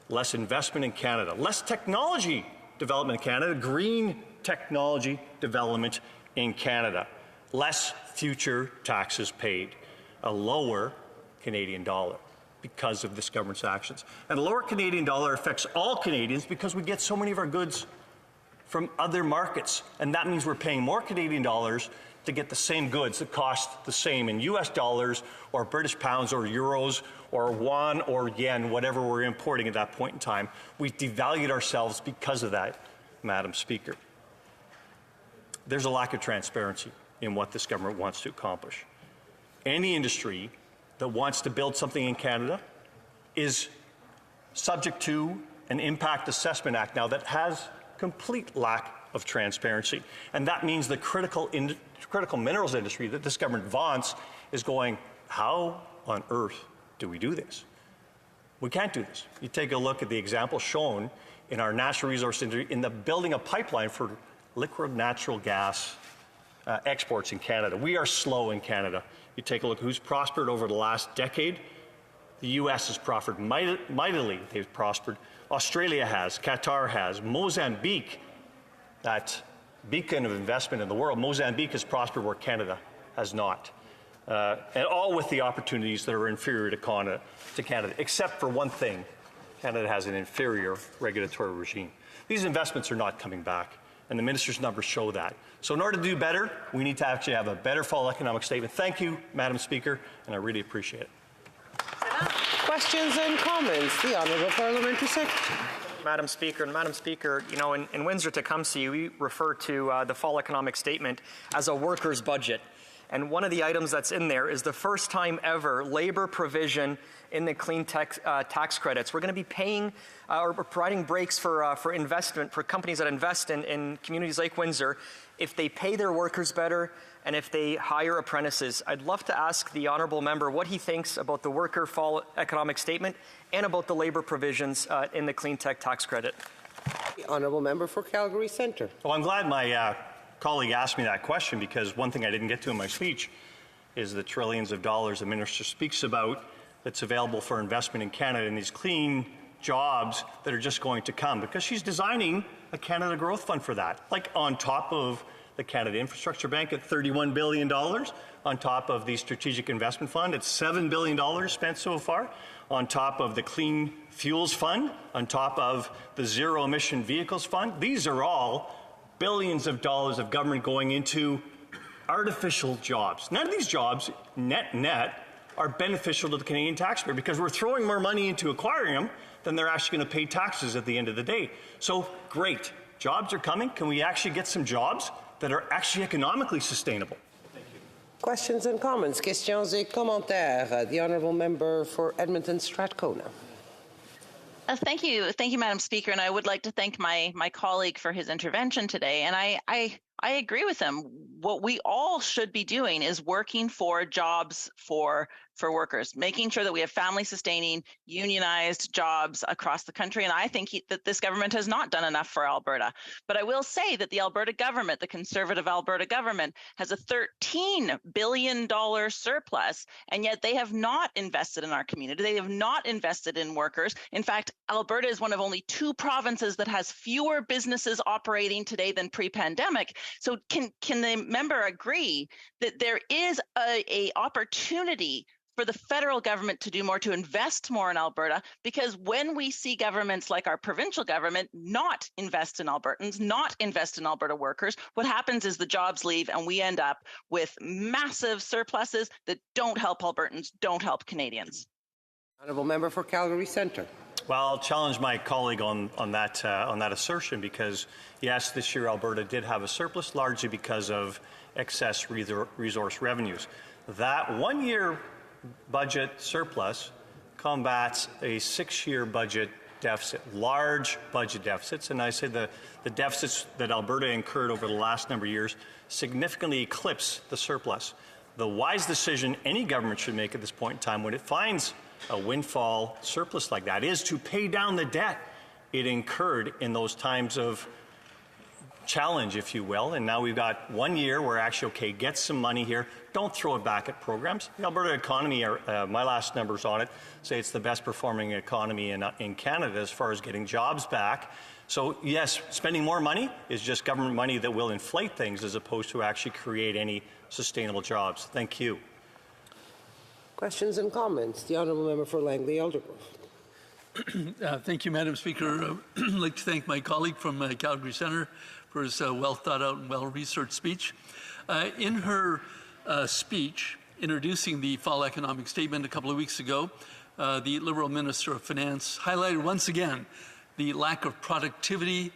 Speaker 15: less investment in Canada, less technology development in Canada, green technology development in Canada, less future taxes paid, a lower Canadian dollar because of this government's actions. And a lower Canadian dollar affects all Canadians because we get so many of our goods from other markets. And that means we're paying more Canadian dollars to get the same goods that cost the same in US dollars or British pounds or euros or won or yen, whatever we're importing at that point in time. We've devalued ourselves because of that, Madam Speaker. There's a lack of transparency in what this government wants to accomplish. Any industry that wants to build something in Canada is subject to an Impact Assessment Act now that has complete lack of transparency. And that means the critical minerals industry that this government vaunts is going, how on earth do we do this? We can't do this. You take a look at the example shown in our natural resource industry in the building a pipeline for liquid natural gas exports in Canada. We are slow in Canada. You take a look at who's prospered over the last decade. The U.S. has prospered mightily. They've prospered. Australia has. Qatar has. Mozambique, that beacon of investment in the world, Mozambique has prospered where Canada has not. And all with the opportunities that are inferior to Canada, except for one thing. Canada has an inferior regulatory regime. These investments are not coming back, and the minister's numbers show that. So in order to do better, we need to actually have a better fall economic statement. Thank you, Madam Speaker, and I really appreciate it.
Speaker 1: Questions and comments? The Honourable Parliamentary Secretary.
Speaker 19: Madam Speaker, you know, in Windsor-Tecumseh, we refer to the fall economic statement as a worker's budget. And one of the items that's in there is the first time ever labor provision in the clean tax credits. We're going to be paying or providing breaks for investment, for companies that invest in communities like Windsor, if they pay their workers better and if they hire apprentices. I'd love to ask the honourable member what he thinks about the worker fall economic statement and about the labor provisions in the clean tech tax credit.
Speaker 1: The honourable member for Calgary Centre.
Speaker 15: Well, I'm glad my colleague asked me that question, because one thing I didn't get to in my speech is the trillions of dollars the minister speaks about that's available for investment in Canada and these clean jobs that are just going to come, because she's designing a Canada Growth Fund for that, like on top of the Canada Infrastructure Bank at $31 billion, on top of the Strategic Investment Fund at $7 billion spent so far, on top of the Clean Fuels Fund, on top of the Zero Emission Vehicles Fund. These are all billions of dollars of government going into artificial jobs. None of these jobs, net, are beneficial to the Canadian taxpayer, because we're throwing more money into acquiring them than they're actually going to pay taxes at the end of the day. So, great. Jobs are coming. Can we actually get some jobs that are actually economically sustainable? Thank you.
Speaker 1: Questions and comments? Questions et commentaires. The honourable member for Edmonton Strathcona.
Speaker 5: Thank you, Madam Speaker, and I would like to thank my colleague for his intervention today. And I agree with him. What we all should be doing is working for jobs for workers, making sure that we have family-sustaining, unionized jobs across the country. And I think that this government has not done enough for Alberta. But I will say that the Alberta government, the Conservative Alberta government, has a $13 billion surplus, and yet they have not invested in our community. They have not invested in workers. In fact, Alberta is one of only 2 provinces that has fewer businesses operating today than pre-pandemic. So can the member agree that there is a opportunity for the federal government to do more, to invest more in Alberta? Because when we see governments like our provincial government not invest in Albertans, not invest in Alberta workers, what happens is the jobs leave and we end up with massive surpluses that don't help Albertans, don't help Canadians.
Speaker 1: Honourable member for Calgary Centre.
Speaker 15: Well, I'll challenge my colleague on that assertion, because yes, this year Alberta did have a surplus, largely because of excess resource revenues. That one-year budget surplus combats a 6-year budget deficit, large budget deficits, and I say the deficits that Alberta incurred over the last number of years significantly eclipse the surplus. The wise decision any government should make at this point in time, when it finds a windfall surplus like that, is to pay down the debt it incurred in those times of challenge, if you will. And now we've got 1 year where actually, okay, get some money here. Don't throw it back at programs. The Alberta economy, my last numbers on it say it's the best performing economy in Canada as far as getting jobs back. So yes, spending more money is just government money that will inflate things as opposed to actually create any sustainable jobs. Thank you.
Speaker 1: Questions and comments? The Honourable Member for Langley Eldergrove.
Speaker 3: Thank you, Madam Speaker. I'd like to thank my colleague from Calgary Centre for his well thought out and well researched speech. In her speech introducing the fall economic statement a couple of weeks ago, the Liberal Minister of Finance highlighted once again the lack of productivity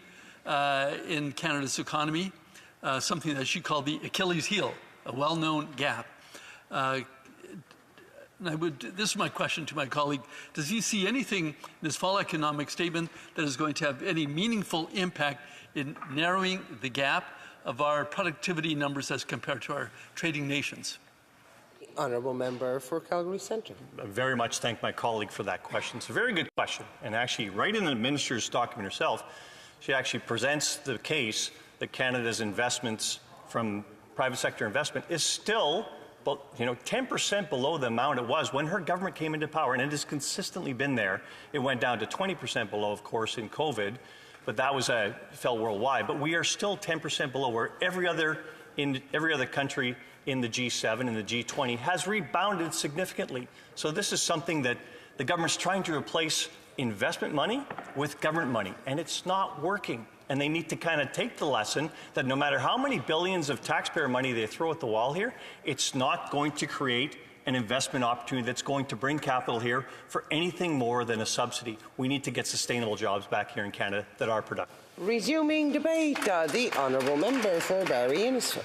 Speaker 3: in Canada's economy, something that she called the Achilles heel, a well-known gap. This is my question to my colleague. Does he see anything in this fall economic statement that is going to have any meaningful impact in narrowing the gap of our productivity numbers as compared to our trading nations?
Speaker 1: Honourable Member for Calgary Centre.
Speaker 15: I very much thank my colleague for that question. It's a very good question. And actually, right in the Minister's document herself, she actually presents the case that Canada's investments from private sector investment is still 10% below the amount it was when her government came into power, and it has consistently been there. It went down to 20% below, of course, in COVID, but that was fell worldwide. But we are still 10% below where every other country in the G7 and the G20 has rebounded significantly. So this is something that the government's trying to replace investment money with government money, and it's not working. And they need to kind of take the lesson that no matter how many billions of taxpayer money they throw at the wall here, it's not going to create an investment opportunity that's going to bring capital here for anything more than a subsidy. We need to get sustainable jobs back here in Canada that are productive.
Speaker 1: Resuming debate, the Honourable Member for Barrie Innisfil.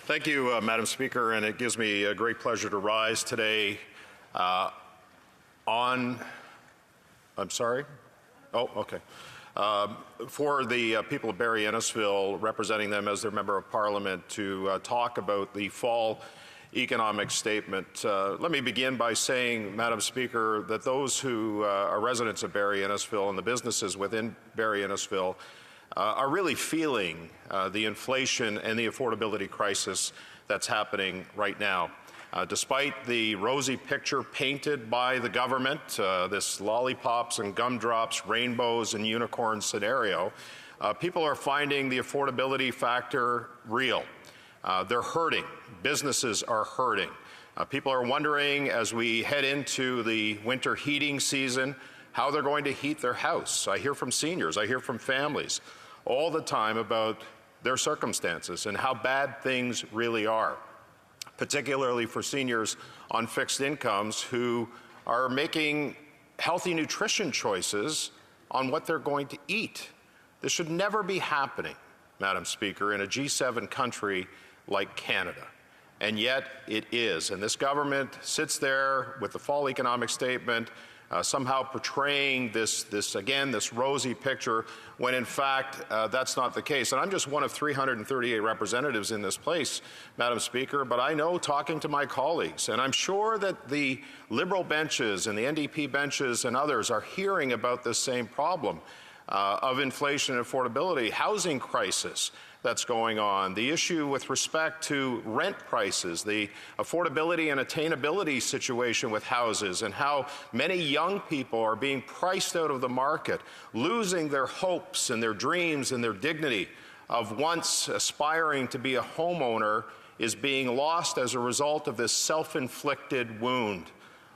Speaker 6: Thank you, Madam Speaker, and it gives me a great pleasure to rise today I'm sorry? Oh, okay. For the people of Barrie Innisfil, representing them as their Member of Parliament, to talk about the fall economic statement. Let me begin by saying, Madam Speaker, that those who are residents of Barrie Innisfil and the businesses within Barrie Innisfil are really feeling the inflation and the affordability crisis that's happening right now. Despite the rosy picture painted by the government, this lollipops and gumdrops, rainbows and unicorn scenario, people are finding the affordability factor real. They're hurting. Businesses are hurting. People are wondering, as we head into the winter heating season, how they're going to heat their house. I hear from seniors, I hear from families all the time about their circumstances and how bad things really are, particularly for seniors on fixed incomes who are making healthy nutrition choices on what they're going to eat. This should never be happening, Madam Speaker, in a G7 country like Canada. And yet it is. And this government sits there with the fall economic statement, somehow portraying this rosy picture, when in fact that's not the case. And I'm just one of 338 representatives in this place, Madam Speaker, but I know, talking to my colleagues, and I'm sure that the Liberal benches and the NDP benches and others are hearing about this same problem of inflation and affordability, housing crisis that's going on, the issue with respect to rent prices, the affordability and attainability situation with houses, and how many young people are being priced out of the market, losing their hopes and their dreams and their dignity of once aspiring to be a homeowner is being lost as a result of this self-inflicted wound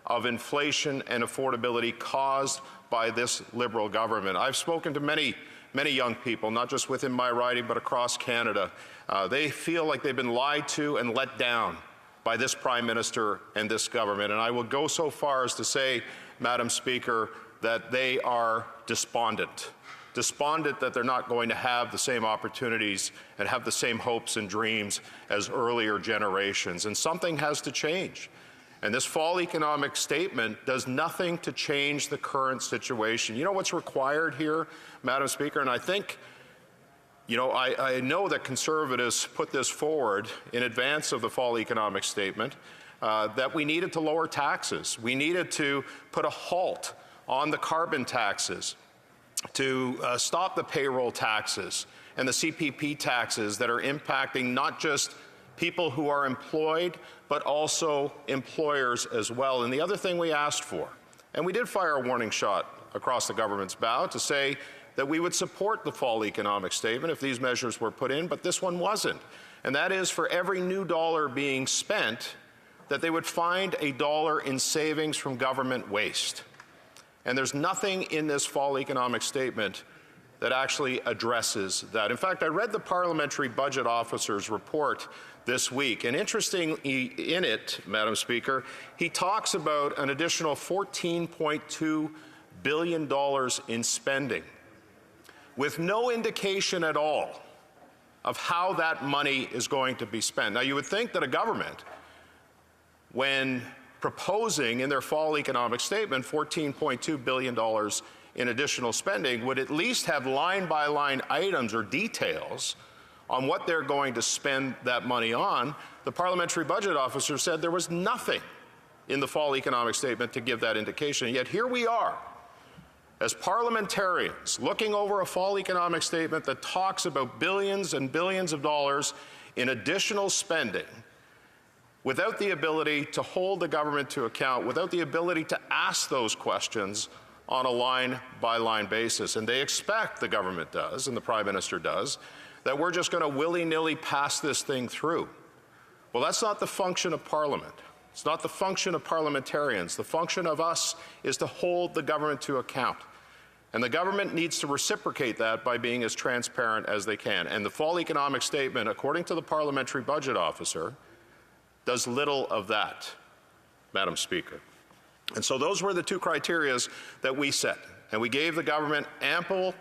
Speaker 6: of inflation and affordability caused by this Liberal government. I've spoken to many young people, not just within my riding, but across Canada. They feel like they've been lied to and let down by this Prime Minister and this government. And I will go so far as to say, Madam Speaker, that they are despondent that they're not going to have the same opportunities and have the same hopes and dreams as earlier generations. And something has to change. And this fall economic statement does nothing to change the current situation. You know what's required here, Madam Speaker? And I think, I know that Conservatives put this forward in advance of the fall economic statement, that we needed to lower taxes. We needed to put a halt on the carbon taxes, to stop the payroll taxes, and the CPP taxes that are impacting not just people who are employed, but also employers as well. And the other thing we asked for, and we did fire a warning shot across the government's bow to say that we would support the fall economic statement if these measures were put in, but this one wasn't. And that is, for every new dollar being spent, that they would find a dollar in savings from government waste. And there's nothing in this fall economic statement that actually addresses that. In fact, I read the Parliamentary Budget Officer's report this week, and interestingly in it, Madam Speaker, he talks about an additional $14.2 billion in spending, with no indication at all of how that money is going to be spent. Now, you would think that a government, when proposing in their fall economic statement $14.2 billion in additional spending, would at least have line-by-line items or details on what they're going to spend that money on. The Parliamentary Budget Officer said there was nothing in the fall economic statement to give that indication. Yet here we are, as parliamentarians, looking over a fall economic statement that talks about billions and billions of dollars in additional spending, without the ability to hold the government to account, without the ability to ask those questions on a line-by-line basis. And they expect, the government does, and the Prime Minister does, that we're just going to willy-nilly pass this thing through. Well, that's not the function of Parliament. It's not the function of parliamentarians. The function of us is to hold the government to account. And the government needs to reciprocate that by being as transparent as they can. And the fall economic statement, according to the Parliamentary Budget Officer, does little of that, Madam Speaker. And so those were the two criteria that we set. And we gave the government ample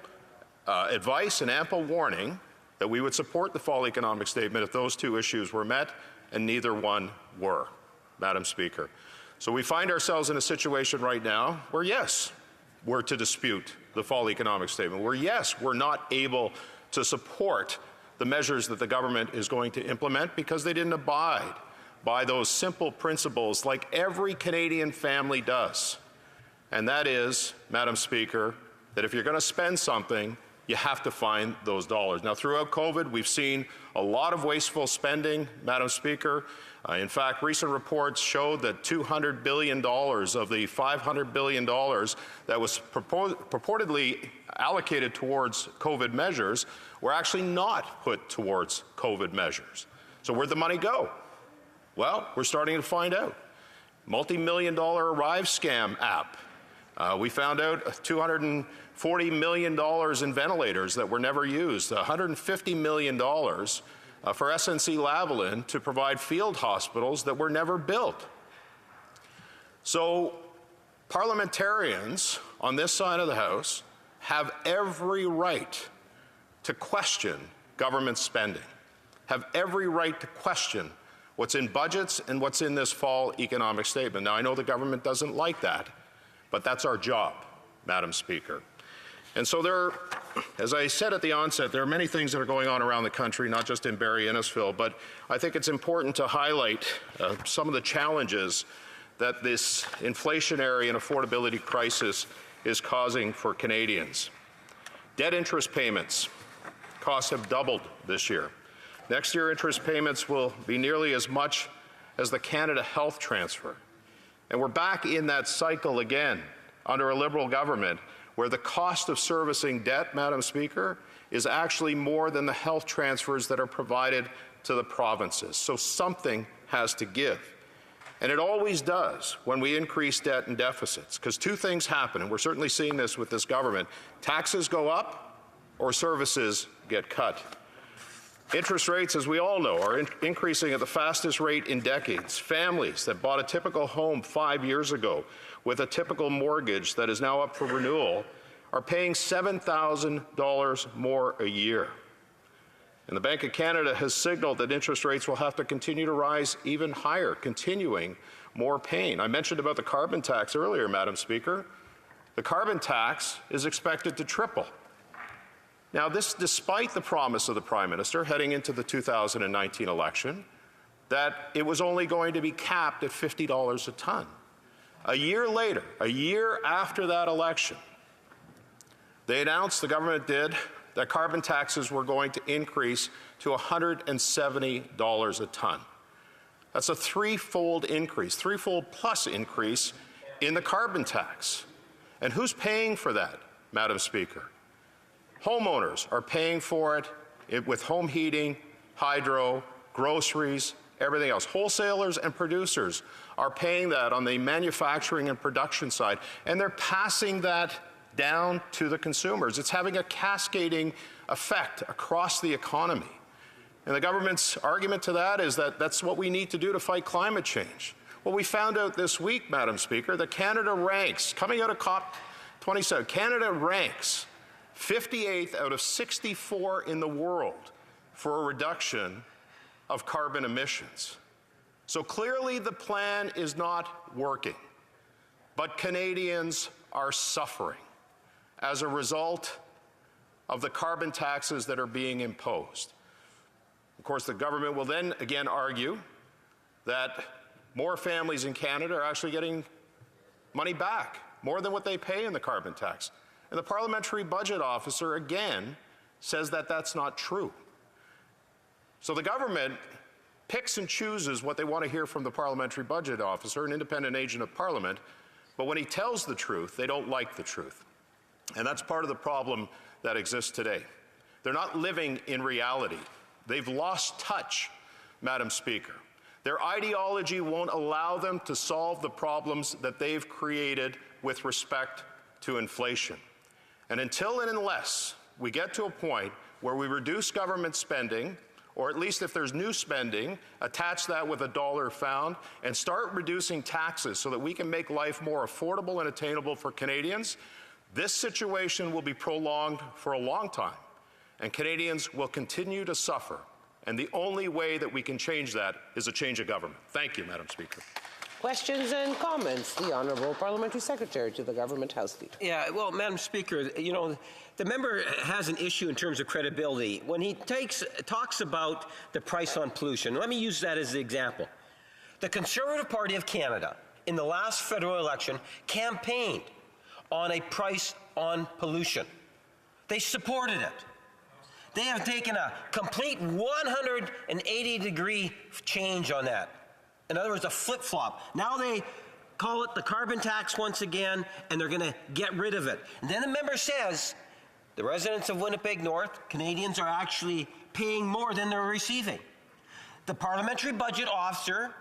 Speaker 6: advice and ample warning that we would support the fall economic statement if those two issues were met, and neither one were, Madam Speaker. So we find ourselves in a situation right now where, yes, we're to dispute the fall economic statement, where, yes, we're not able to support the measures that the government is going to implement because they didn't abide by those simple principles like every Canadian family does. And that is, Madam Speaker, that if you're going to spend something, you have to find those dollars. Now, throughout COVID, we've seen a lot of wasteful spending, Madam Speaker. In fact, recent reports showed that $200 billion of the $500 billion that was purportedly allocated towards COVID measures were actually not put towards COVID measures. So where'd the money go? Well, we're starting to find out. Multi-million-dollar Arrive scam app. We found out $240 million in ventilators that were never used, $150 million for SNC-Lavalin to provide field hospitals that were never built. So parliamentarians on this side of the House have every right to question government spending, have every right to question what's in budgets and what's in this fall economic statement. Now, I know the government doesn't like that, but that's our job, Madam Speaker. And so there, as I said at the onset, there are many things that are going on around the country, not just in Barrie Innisfil, but I think it's important to highlight some of the challenges that this inflationary and affordability crisis is causing for Canadians. Debt interest payments, costs have doubled this year. Next year, interest payments will be nearly as much as the Canada Health Transfer. And we're back in that cycle again under a Liberal government where the cost of servicing debt, Madam Speaker, is actually more than the health transfers that are provided to the provinces. So something has to give. And it always does when we increase debt and deficits, because two things happen, and we're certainly seeing this with this government. Taxes go up or services get cut. Interest rates, as we all know, are increasing at the fastest rate in decades. Families that bought a typical home 5 years ago with a typical mortgage that is now up for renewal are paying $7,000 more a year. And the Bank of Canada has signaled that interest rates will have to continue to rise even higher, continuing more pain. I mentioned about the carbon tax earlier, Madam Speaker. The carbon tax is expected to triple. Now, this despite the promise of the Prime Minister heading into the 2019 election that it was only going to be capped at $50 a ton. A year later, a year after that election, they announced, the government did, that carbon taxes were going to increase to $170 a ton. That's a threefold plus increase in the carbon tax. And who's paying for that, Madam Speaker? Homeowners are paying for it with home heating, hydro, groceries, everything else. Wholesalers and producers are paying that on the manufacturing and production side, and they're passing that down to the consumers. It's having a cascading effect across the economy. And the government's argument to that is that that's what we need to do to fight climate change. Well, we found out this week, Madam Speaker, that Canada ranks, coming out of COP27, Canada ranks 58th out of 64 in the world for a reduction of carbon emissions. So clearly the plan is not working, but Canadians are suffering as a result of the carbon taxes that are being imposed. Of course, the government will then again argue that more families in Canada are actually getting money back, more than what they pay in the carbon tax. And the Parliamentary Budget Officer again says that that's not true. So the government picks and chooses what they want to hear from the Parliamentary Budget Officer, an independent agent of Parliament, but when he tells the truth, they don't like the truth. And that's part of the problem that exists today. They're not living in reality. They've lost touch, Madam Speaker. Their ideology won't allow them to solve the problems that they've created with respect to inflation. And until and unless we get to a point where we reduce government spending, or at least if there's new spending, attach that with a dollar found, and start reducing taxes so that we can make life more affordable and attainable for Canadians, this situation will be prolonged for a long time, and Canadians will continue to suffer. And the only way that we can change that is a change of government. Thank you, Madam Speaker.
Speaker 1: Questions and comments. The Honourable Parliamentary Secretary to the Government House Leader.
Speaker 27: Yeah, well, Madam Speaker, you know, the member has an issue in terms of credibility. When he talks about the price on pollution, let me use that as the example. The Conservative Party of Canada, in the last federal election, campaigned on a price on pollution. They supported it. They have taken a complete 180-degree change on that. In other words, a flip-flop. Now they call it the carbon tax once again, and they're going to get rid of it. And then the member says the residents of Winnipeg North, Canadians, are actually paying more than they're receiving. The Parliamentary Budget Officer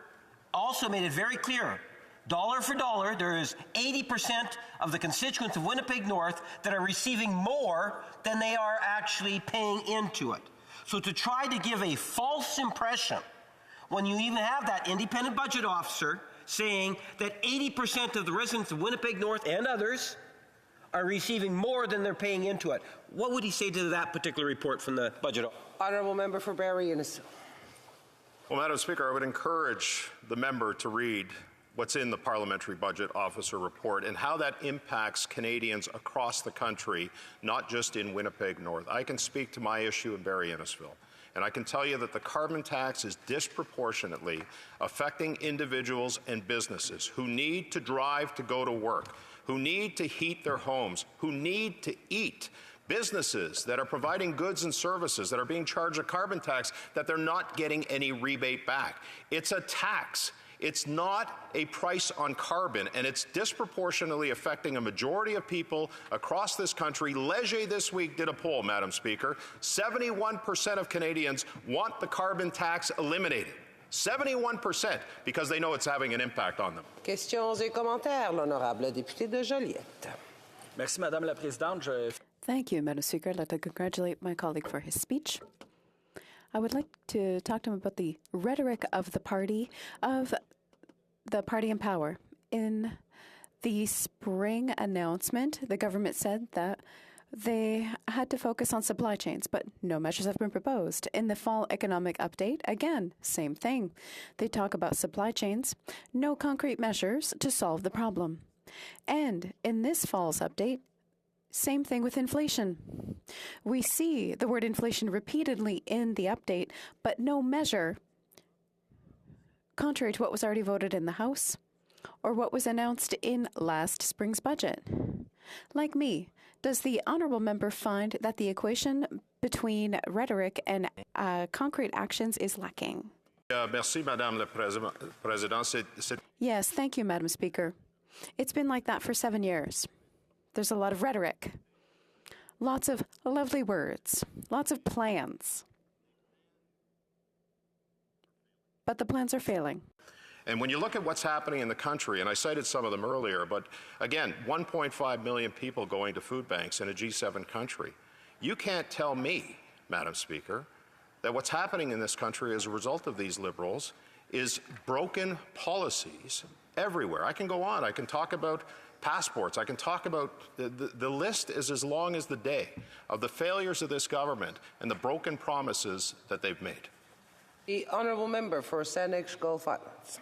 Speaker 27: also made it very clear, dollar for dollar, there is 80% of the constituents of Winnipeg North that are receiving more than they are actually paying into it. So to try to give a false impression when you even have that independent budget officer saying that 80% of the residents of Winnipeg North and others are receiving more than they're paying into it, what would he say to that particular report from the budget officer?
Speaker 1: Honourable Member for Barrie Innes.
Speaker 6: Well, Madam Speaker, I would encourage the member to read what's in the Parliamentary Budget Officer report and how that impacts Canadians across the country, not just in Winnipeg North. I can speak to my issue in Barrie Innesville, and I can tell you that the carbon tax is disproportionately affecting individuals and businesses who need to drive to go to work, who need to heat their homes, who need to eat. Businesses that are providing goods and services that are being charged a carbon tax that they're not getting any rebate back. It's a tax. It's not a price on carbon, and it's disproportionately affecting a majority of people across this country. Leger this week did a poll, Madam Speaker. 71% of Canadians want the carbon tax eliminated. 71%, because they know it's having an impact on them.
Speaker 1: Questions et commentaires, l'honorable député de Joliette.
Speaker 7: Merci, Madame la Présidente.
Speaker 20: Thank you, Madam Speaker. I'd like to congratulate my colleague for his speech. I would like to talk to him about the rhetoric of the party in power. In the spring announcement, the government said that they had to focus on supply chains, but no measures have been proposed. In the fall economic update, again, same thing. They talk about supply chains, no concrete measures to solve the problem. And in this fall's update, same thing with inflation. We see the word inflation repeatedly in the update, but no measure, contrary to what was already voted in the House or what was announced in last spring's budget. Like me, does the honourable member find that the equation between rhetoric and concrete actions is lacking?
Speaker 6: Merci, Madame la Présidente.
Speaker 20: Yes, thank you, Madam Speaker. It's been like that for 7 years. There's a lot of rhetoric, lots of lovely words, lots of plans. But the plans are failing.
Speaker 6: And when you look at what's happening in the country, and I cited some of them earlier, but again, 1.5 million people going to food banks in a G7 country. You can't tell me, Madam Speaker, that what's happening in this country as a result of these Liberals is broken policies everywhere. I can go on. I can talk about passports. I can talk about, the list is as long as the day of the failures of this government and the broken promises that they've made.
Speaker 1: The honourable member for Saanich Gulf Islands.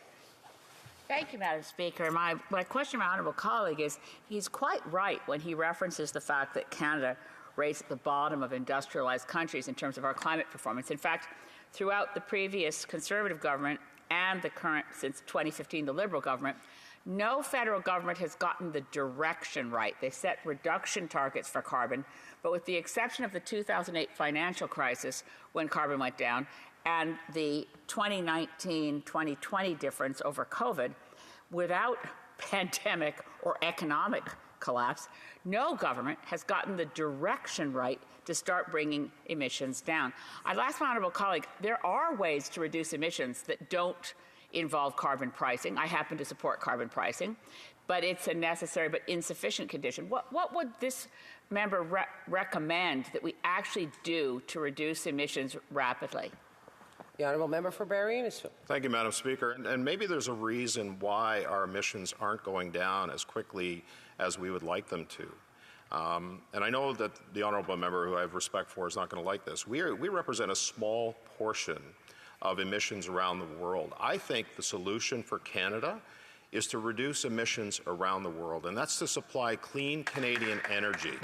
Speaker 9: Thank you, Madam Speaker. My question to my honourable colleague is, he's quite right when he references the fact that Canada rates at the bottom of industrialized countries in terms of our climate performance. In fact, throughout the previous Conservative government and the current, since 2015, the Liberal government, no federal government has gotten the direction right. They set reduction targets for carbon, but with the exception of the 2008 financial crisis when carbon went down, and the 2019-2020 difference over COVID, without pandemic or economic collapse, no government has gotten the direction right to start bringing emissions down. I'd ask my honourable colleague, there are ways to reduce emissions that don't involve carbon pricing. I happen to support carbon pricing, but it's a necessary but insufficient condition. What would this member recommend that we actually do to reduce emissions rapidly?
Speaker 1: The honourable member for Barrie Innisfil.
Speaker 6: Thank you, Madam Speaker. And maybe there's a reason why our emissions aren't going down as quickly as we would like them to. And I know that the honourable member, who I have respect for, is not going to like this. We represent a small portion of emissions around the world. I think the solution for Canada is to reduce emissions around the world, and that's to supply clean Canadian energy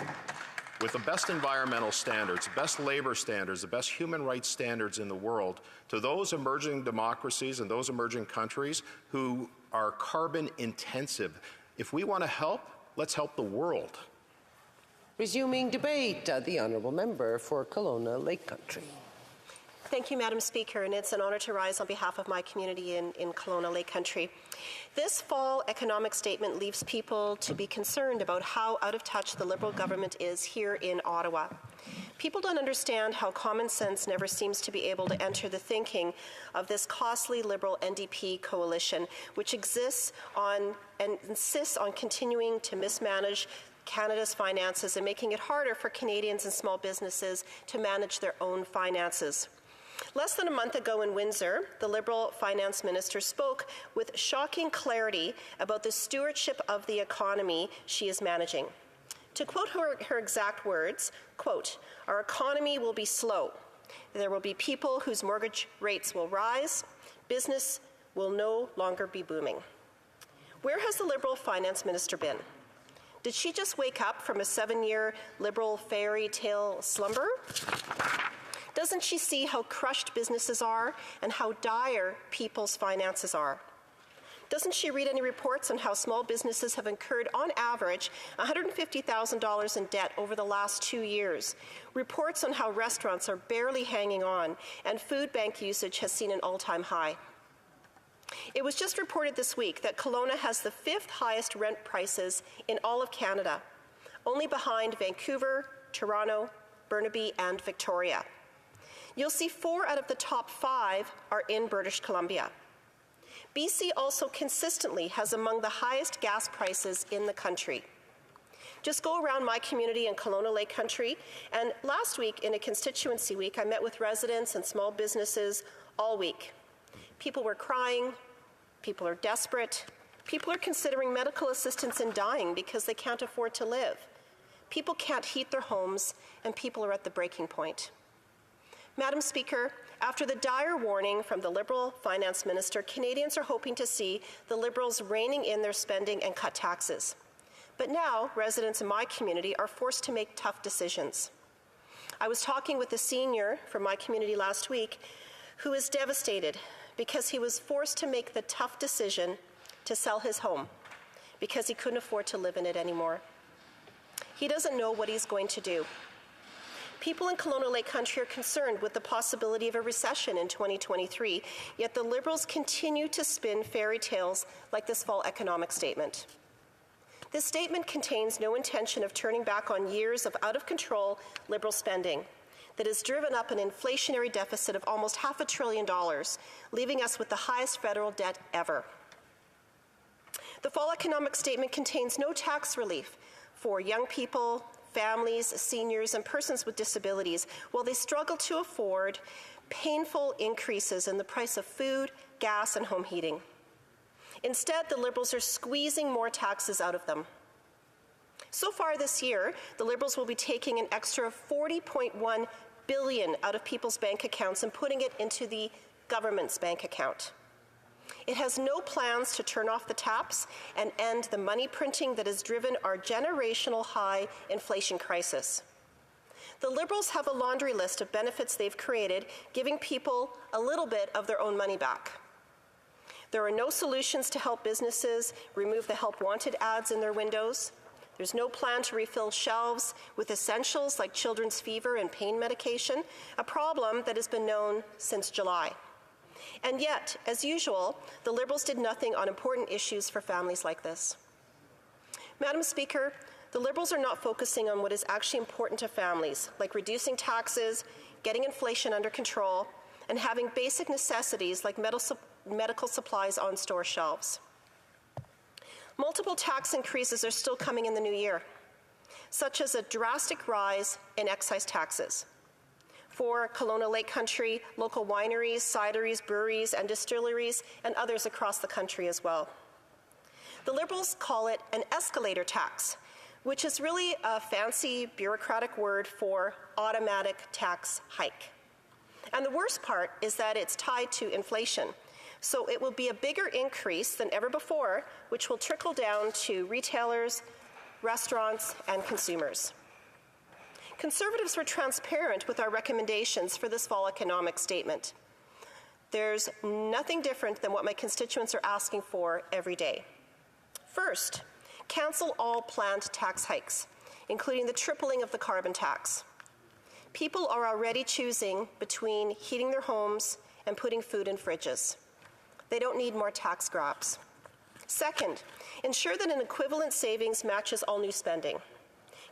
Speaker 6: with the best environmental standards, the best labor standards, the best human rights standards in the world to those emerging democracies and those emerging countries who are carbon intensive. If we want to help, let's help the world.
Speaker 1: Resuming debate, the honourable member for Kelowna Lake Country.
Speaker 16: Thank you, Madam Speaker, and it's an honour to rise on behalf of my community in Kelowna Lake Country. This fall economic statement leaves people to be concerned about how out of touch the Liberal government is here in Ottawa. People don't understand how common sense never seems to be able to enter the thinking of this costly Liberal NDP coalition, which exists on and insists on continuing to mismanage Canada's finances and making it harder for Canadians and small businesses to manage their own finances. Less than a month ago in Windsor, the Liberal Finance Minister spoke with shocking clarity about the stewardship of the economy she is managing. To quote her exact words, quote, "Our economy will be slow. There will be people whose mortgage rates will rise. Business will no longer be booming." Where has the Liberal Finance Minister been? Did she just wake up from a 7-year Liberal fairy tale slumber? Doesn't she see how crushed businesses are and how dire people's finances are? Doesn't she read any reports on how small businesses have incurred, on average, $150,000 in debt over the last 2 years? Reports on how restaurants are barely hanging on and food bank usage has seen an all-time high. It was just reported this week that Kelowna has the 5th highest rent prices in all of Canada, only behind Vancouver, Toronto, Burnaby, and Victoria. You'll see 4 out of the top 5 are in British Columbia. BC also consistently has among the highest gas prices in the country. Just go around my community in Kelowna Lake Country, and last week in a constituency week, I met with residents and small businesses all week. People were crying, people are desperate, people are considering medical assistance and dying because they can't afford to live. People can't heat their homes, and people are at the breaking point. Madam Speaker, after the dire warning from the Liberal Finance Minister, Canadians are hoping to see the Liberals reining in their spending and cut taxes. But now, residents in my community are forced to make tough decisions. I was talking with a senior from my community last week who is devastated because he was forced to make the tough decision to sell his home because he couldn't afford to live in it anymore. He doesn't know what he's going to do. People in Kelowna Lake Country are concerned with the possibility of a recession in 2023, yet the Liberals continue to spin fairy tales like this fall economic statement. This statement contains no intention of turning back on years of out-of-control Liberal spending that has driven up an inflationary deficit of almost $500 billion, leaving us with the highest federal debt ever. The fall economic statement contains no tax relief for young people, families, seniors, and persons with disabilities while they struggle to afford painful increases in the price of food, gas, and home heating. Instead, the Liberals are squeezing more taxes out of them. So far this year, the Liberals will be taking an extra $40.1 billion out of people's bank accounts and putting it into the government's bank account. It has no plans to turn off the taps and end the money printing that has driven our generational high inflation crisis. The Liberals have a laundry list of benefits they've created, giving people a little bit of their own money back. There are no solutions to help businesses remove the help wanted ads in their windows. There's no plan to refill shelves with essentials like children's fever and pain medication, a problem that has been known since July. And yet, as usual, the Liberals did nothing on important issues for families like this. Madam Speaker, the Liberals are not focusing on what is actually important to families, like reducing taxes, getting inflation under control, and having basic necessities like medical supplies on store shelves. Multiple tax increases are still coming in the new year, such as a drastic rise in excise taxes for Kelowna Lake Country, local wineries, cideries, breweries, and distilleries, and others across the country as well. The Liberals call it an escalator tax, which is really a fancy bureaucratic word for automatic tax hike. And the worst part is that it's tied to inflation. So it will be a bigger increase than ever before, which will trickle down to retailers, restaurants, and consumers. Conservatives were transparent with our recommendations for this fall economic statement. There's nothing different than what my constituents are asking for every day. First, cancel all planned tax hikes, including the tripling of the carbon tax. People are already choosing between heating their homes and putting food in fridges. They don't need more tax grabs. Second, ensure that an equivalent savings matches all new spending.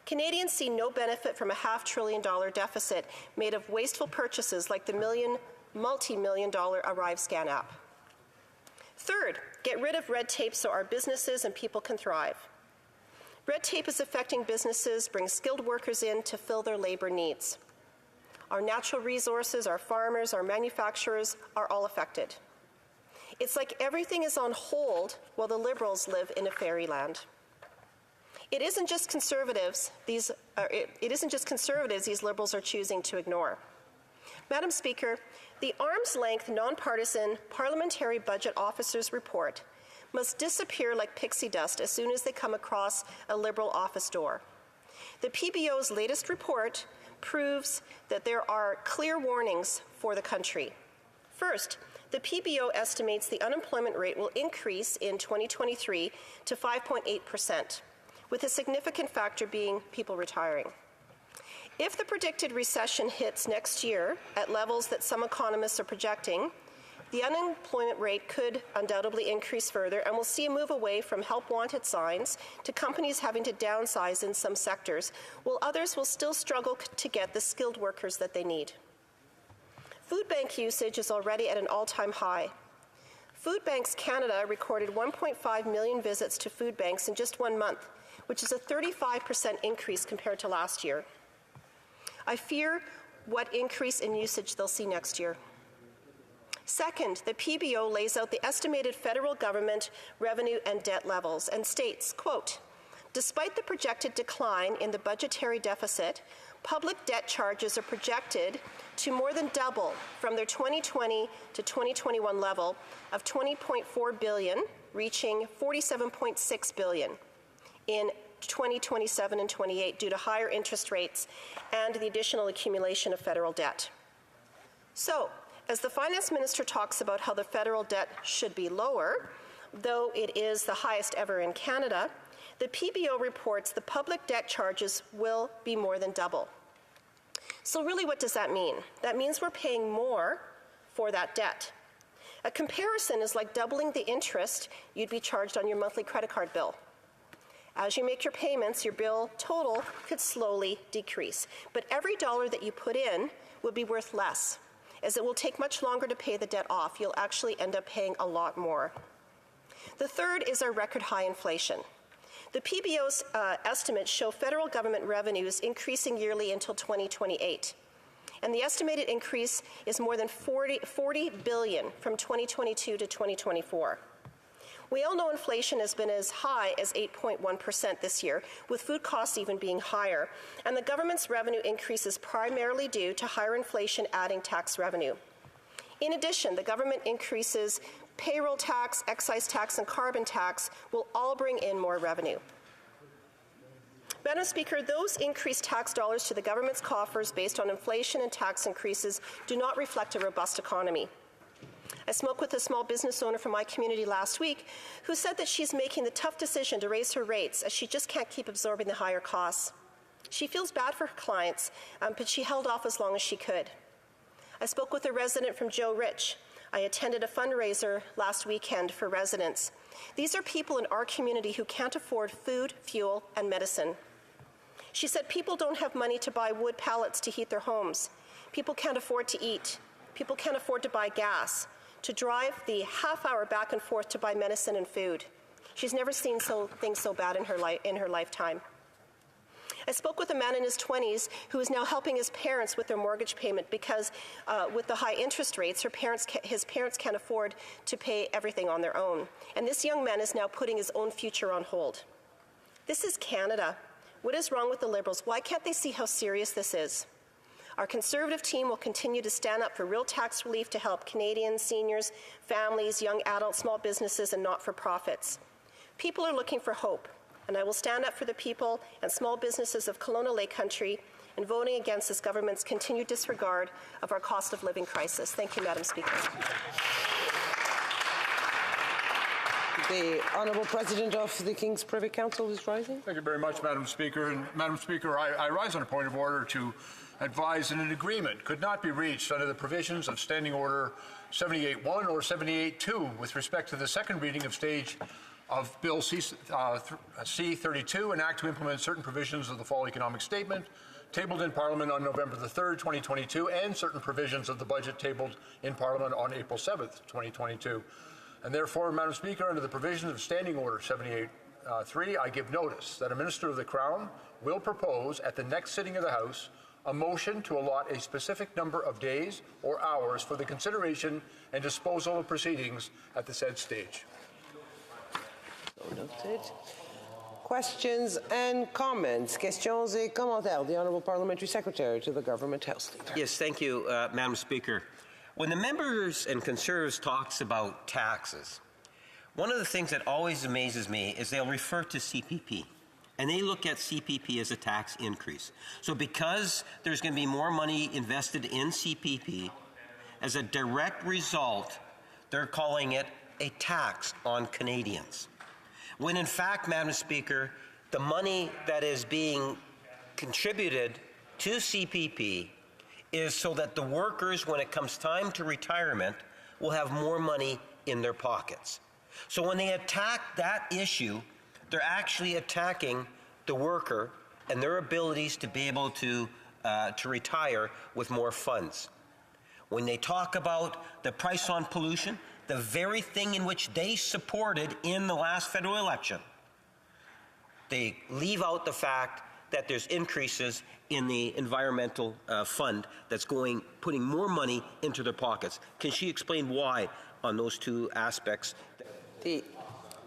Speaker 16: Canadians see no benefit from a $500 billion deficit made of wasteful purchases like the multi-million-dollar ArriveScan app. Third, get rid of red tape so our businesses and people can thrive. Red tape is affecting businesses, bring skilled workers in to fill their labor needs. Our natural resources, our farmers, our manufacturers are all affected. It's like everything is on hold while the Liberals live in a fairyland. It isn't just conservatives these Liberals are choosing to ignore. Madam Speaker, the arm's-length, nonpartisan Parliamentary Budget Officer's report must disappear like pixie dust as soon as they come across a Liberal office door. The PBO's latest report proves that there are clear warnings for the country. First, the PBO estimates the unemployment rate will increase in 2023 to 5.8%. with a significant factor being people retiring. If the predicted recession hits next year at levels that some economists are projecting, the unemployment rate could undoubtedly increase further, and we'll see a move away from help wanted signs to companies having to downsize in some sectors, while others will still struggle to get the skilled workers that they need. Food bank usage is already at an all-time high. Food Banks Canada recorded 1.5 million visits to food banks in just 1 month, which is a 35% increase compared to last year. I fear what increase in usage they'll see next year. Second, the PBO lays out the estimated federal government revenue and debt levels and states, quote, despite the projected decline in the budgetary deficit, public debt charges are projected to more than double from their 2020 to 2021 level of $20.4 billion, reaching $47.6 billion in 2027 and 28 due to higher interest rates and the additional accumulation of federal debt. So, as the Finance Minister talks about how the federal debt should be lower, though it is the highest ever in Canada, the PBO reports the public debt charges will be more than double. So really, what does that mean? That means we're paying more for that debt. A comparison is like doubling the interest you'd be charged on your monthly credit card bill. As you make your payments, your bill total could slowly decrease. But every dollar that you put in will be worth less, as it will take much longer to pay the debt off. You'll actually end up paying a lot more. The third is our record high inflation. The PBO's estimates show federal government revenues increasing yearly until 2028. And the estimated increase is more than $40 billion from 2022 to 2024. We all know inflation has been as high as 8.1% this year, with food costs even being higher. And the government's revenue increase is primarily due to higher inflation adding tax revenue. In addition, the government increases payroll tax, excise tax, and carbon tax will all bring in more revenue. Madam Speaker, those increased tax dollars to the government's coffers based on inflation and tax increases do not reflect a robust economy. I spoke with a small business owner from my community last week who said that she's making the tough decision to raise her rates as she just can't keep absorbing the higher costs. She feels bad for her clients, but she held off as long as she could. I spoke with a resident from Joe Rich. I attended a fundraiser last weekend for residents. These are people in our community who can't afford food, fuel, and medicine. She said people don't have money to buy wood pallets to heat their homes. People can't afford to eat. People can't afford to buy gas, to drive the half hour back and forth to buy medicine and food. She's never seen things so bad in her lifetime. I spoke with a man in his 20s who is now helping his parents with their mortgage payment because with the high interest rates, his parents can't afford to pay everything on their own. And this young man is now putting his own future on hold. This is Canada. What is wrong with the Liberals? Why can't they see how serious this is? Our Conservative team will continue to stand up for real tax relief to help Canadians, seniors, families, young adults, small businesses, and not-for-profits. People are looking for hope, and I will stand up for the people and small businesses of Kelowna Lake Country in voting against this government's continued disregard of our cost of living crisis. Thank you, Madam Speaker.
Speaker 1: The Honourable President of the King's Privy Council is rising.
Speaker 13: Thank you very much, Madam Speaker. And Madam Speaker, I rise on a point of order to advise that an agreement could not be reached under the provisions of Standing Order 78.1 or 78.2 with respect to the second reading of stage of Bill C-32, an act to implement certain provisions of the Fall Economic Statement, tabled in Parliament on November the 3rd, 2022, and certain provisions of the budget tabled in Parliament on April 7th, 2022. And therefore, Madam Speaker, under the provisions of Standing Order 78.3, I give notice that a Minister of the Crown will propose at the next sitting of the House a motion to allot a specific number of days or hours for the consideration and disposal of proceedings at the said stage.
Speaker 1: So noted. Questions and comments. Questions et commentaires. The Honourable Parliamentary Secretary to the Government House Leader.
Speaker 27: Yes, thank you, Madam Speaker. When the members and Conservatives talks about taxes, one of the things that always amazes me is they'll refer to CPP. And they look at CPP as a tax increase. So because there's going to be more money invested in CPP, as a direct result, they're calling it a tax on Canadians. When in fact, Madam Speaker, the money that is being contributed to CPP is so that the workers, when it comes time to retirement, will have more money in their pockets. So when they attack that issue, they're actually attacking the worker and their abilities to be able to retire with more funds. When they talk about the price on pollution, the very thing in which they supported in the last federal election, they leave out the fact that there's increases in the environmental fund that's putting more money into their pockets. Can she explain why on those two aspects?
Speaker 1: The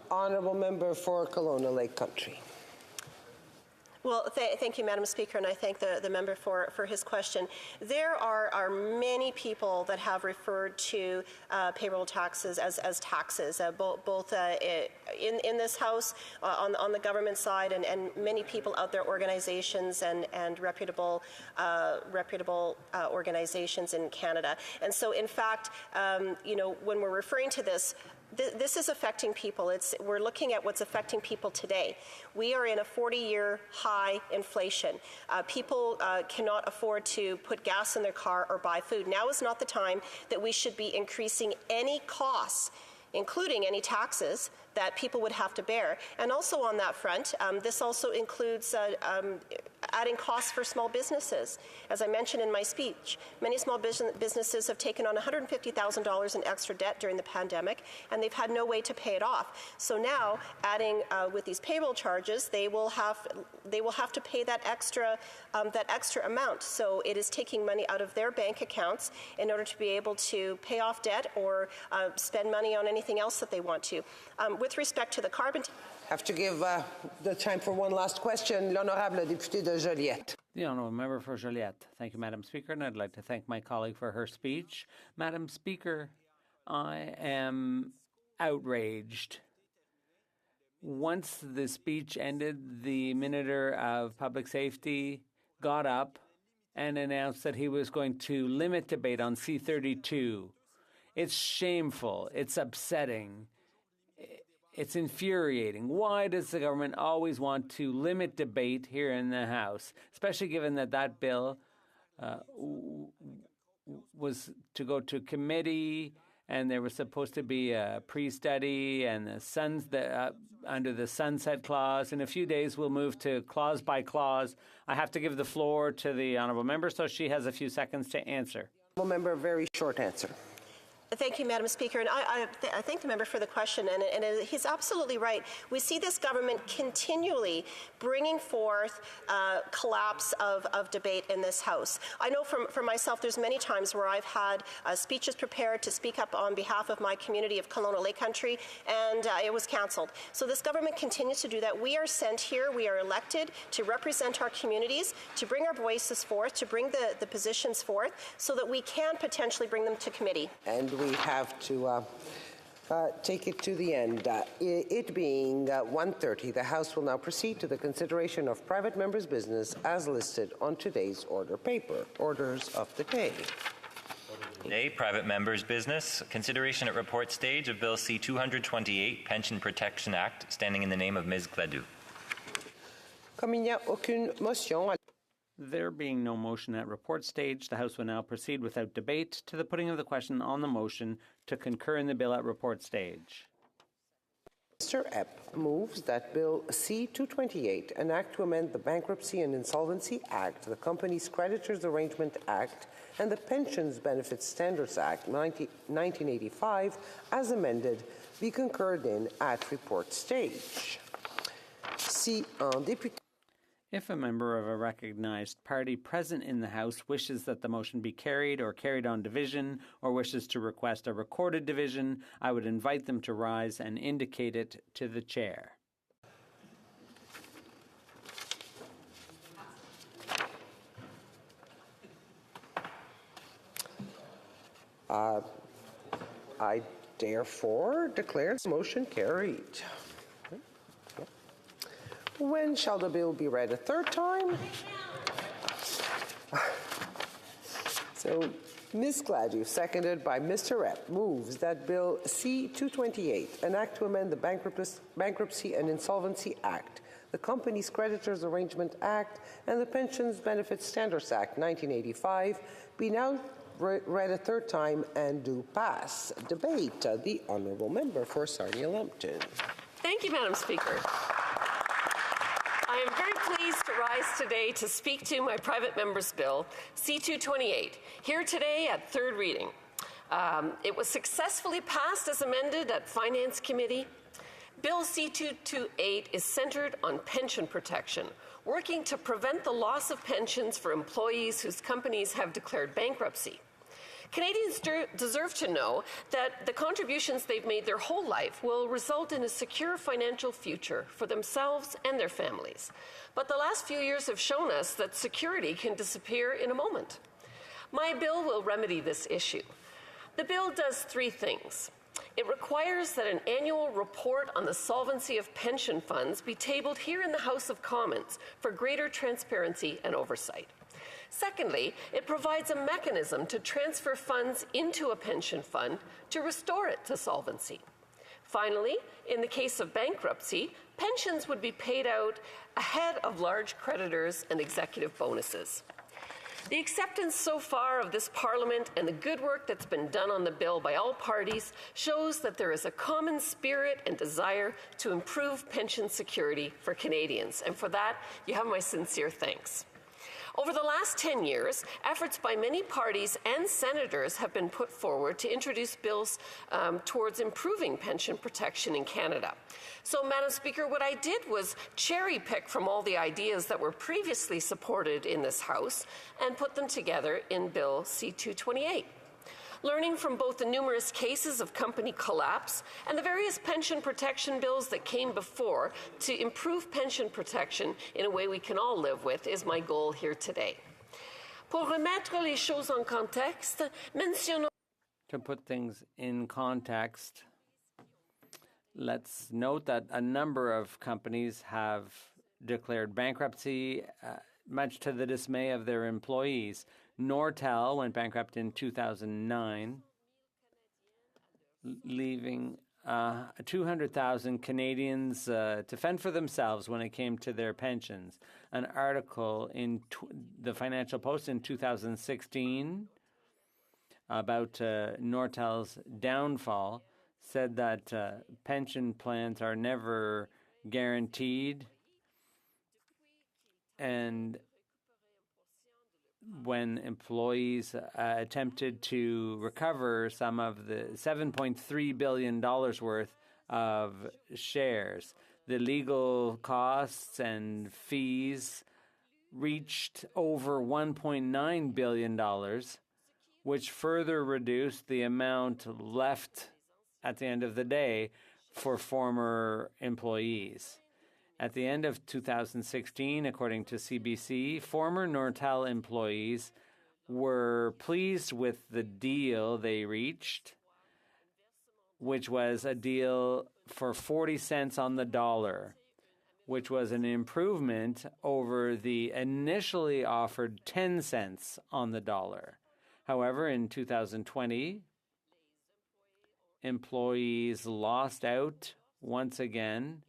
Speaker 1: Honourable Member for Kelowna Lake Country.
Speaker 16: Well, thank you, Madam Speaker, and I thank the member for his question. There are many people that have referred to payroll taxes as taxes, both in this House, on the government side, and many people out there, organizations and reputable organizations in Canada. And so, in fact, when we're referring to this, This is affecting people. We're looking at what's affecting people today. We are in a 40-year high inflation. People cannot afford to put gas in their car or buy food. Now is not the time that we should be increasing any costs, including any taxes that people would have to bear. And also on that front, this also includes adding costs for small businesses. As I mentioned in my speech, many small businesses have taken on $150,000 in extra debt during the pandemic, and they've had no way to pay it off. So now, adding with these payroll charges, they will have to pay that extra amount. So it is taking money out of their bank accounts in order to be able to pay off debt or spend money on anything else that they want to. With respect to the carbon...
Speaker 1: Have to give the time for one last question. L'honorable député de Joliette.
Speaker 17: The Honourable Member for Joliette. Thank you, Madam Speaker, and I'd like to thank my colleague for her speech. Madam Speaker, I am outraged. Once the speech ended, the Minister of Public Safety got up and announced that he was going to limit debate on C-32. It's shameful. It's upsetting. It's infuriating. Why does the government always want to limit debate here in the House, especially given that bill was to go to committee and there was supposed to be a pre-study and under the sunset clause. In a few days, we'll move to clause by clause. I have to give the floor to the Honourable Member, so she has a few seconds to answer.
Speaker 1: Honourable Member, a very short answer.
Speaker 16: Thank you, Madam Speaker. And I thank the member for the question, and he's absolutely right. We see this government continually bringing forth collapse of debate in this House. I know for myself, there's many times where I've had speeches prepared to speak up on behalf of my community of Kelowna Lake Country, and it was cancelled. So this government continues to do that. We are sent here, we are elected to represent our communities, to bring our voices forth, to bring the positions forth, so that we can potentially bring them to committee.
Speaker 1: And we have to take it to the end. It being 1:30, the House will now proceed to the consideration of private members' business as listed on today's order paper. Orders of the day.
Speaker 4: Today, private members' business. Consideration at report stage of Bill C-228, Pension Protection Act, standing in the name of Ms. Cladou.
Speaker 1: Comme il n'y a aucune motion.
Speaker 17: There being no motion at report stage, the House will now proceed without debate to the putting of the question on the motion to concur in the bill at report stage.
Speaker 1: Mr. Epp moves that Bill C-228, an act to amend the Bankruptcy and Insolvency Act, the Companies Creditors Arrangement Act, and the Pensions Benefits Standards Act 1985, as amended, be concurred in at report stage. Si un député
Speaker 17: If a member of a recognized party present in the House wishes that the motion be carried or carried on division, or wishes to request a recorded division, I would invite them to rise and indicate it to the chair.
Speaker 1: I therefore declare the motion carried. When shall the bill be read a third time? So, Ms. Gladue, seconded by Mr. Epp, moves that Bill C-228, an act to amend the Bankruptcy and Insolvency Act, the Companies Creditors Arrangement Act, and the Pensions Benefits Standards Act 1985, be now read a third time and do pass. Debate. The Honourable Member for Sarnia-Lambton.
Speaker 18: Thank you, Madam Speaker. I am very pleased to rise today to speak to my private member's bill, C-228, here today at third reading. It was successfully passed as amended at Finance Committee. Bill C-228 is centered on pension protection, working to prevent the loss of pensions for employees whose companies have declared bankruptcy. Canadians deserve to know that the contributions they've made their whole life will result in a secure financial future for themselves and their families. But the last few years have shown us that security can disappear in a moment. My bill will remedy this issue. The bill does three things. It requires that an annual report on the solvency of pension funds be tabled here in the House of Commons for greater transparency and oversight. Secondly, it provides a mechanism to transfer funds into a pension fund to restore it to solvency. Finally, in the case of bankruptcy, pensions would be paid out ahead of large creditors and executive bonuses. The acceptance so far of this Parliament and the good work that's been done on the bill by all parties shows that there is a common spirit and desire to improve pension security for Canadians. And for that, you have my sincere thanks. Over the last 10 years, efforts by many parties and senators have been put forward to introduce bills towards improving pension protection in Canada. So, Madam Speaker, what I did was cherry pick from all the ideas that were previously supported in this House and put them together in Bill C-228. Learning from both the numerous cases of company collapse and the various pension protection bills that came before to improve pension protection in a way we can all live with is my goal here today. Pour remettre les choses en contexte, mentionnons...
Speaker 17: To put things in context, let's note that a number of companies have declared bankruptcy, much to the dismay of their employees. Nortel went bankrupt in 2009, leaving 200,000 Canadians to fend for themselves when it came to their pensions. An article in the Financial Post in 2016 about Nortel's downfall said that pension plans are never guaranteed, and when employees attempted to recover some of the $7.3 billion worth of shares, the legal costs and fees reached over $1.9 billion, which further reduced the amount left at the end of the day for former employees. At the end of 2016, according to CBC, former Nortel employees were pleased with the deal they reached, which was a deal for 40 cents on the dollar, which was an improvement over the initially offered 10 cents on the dollar. However, in 2020, employees lost out once again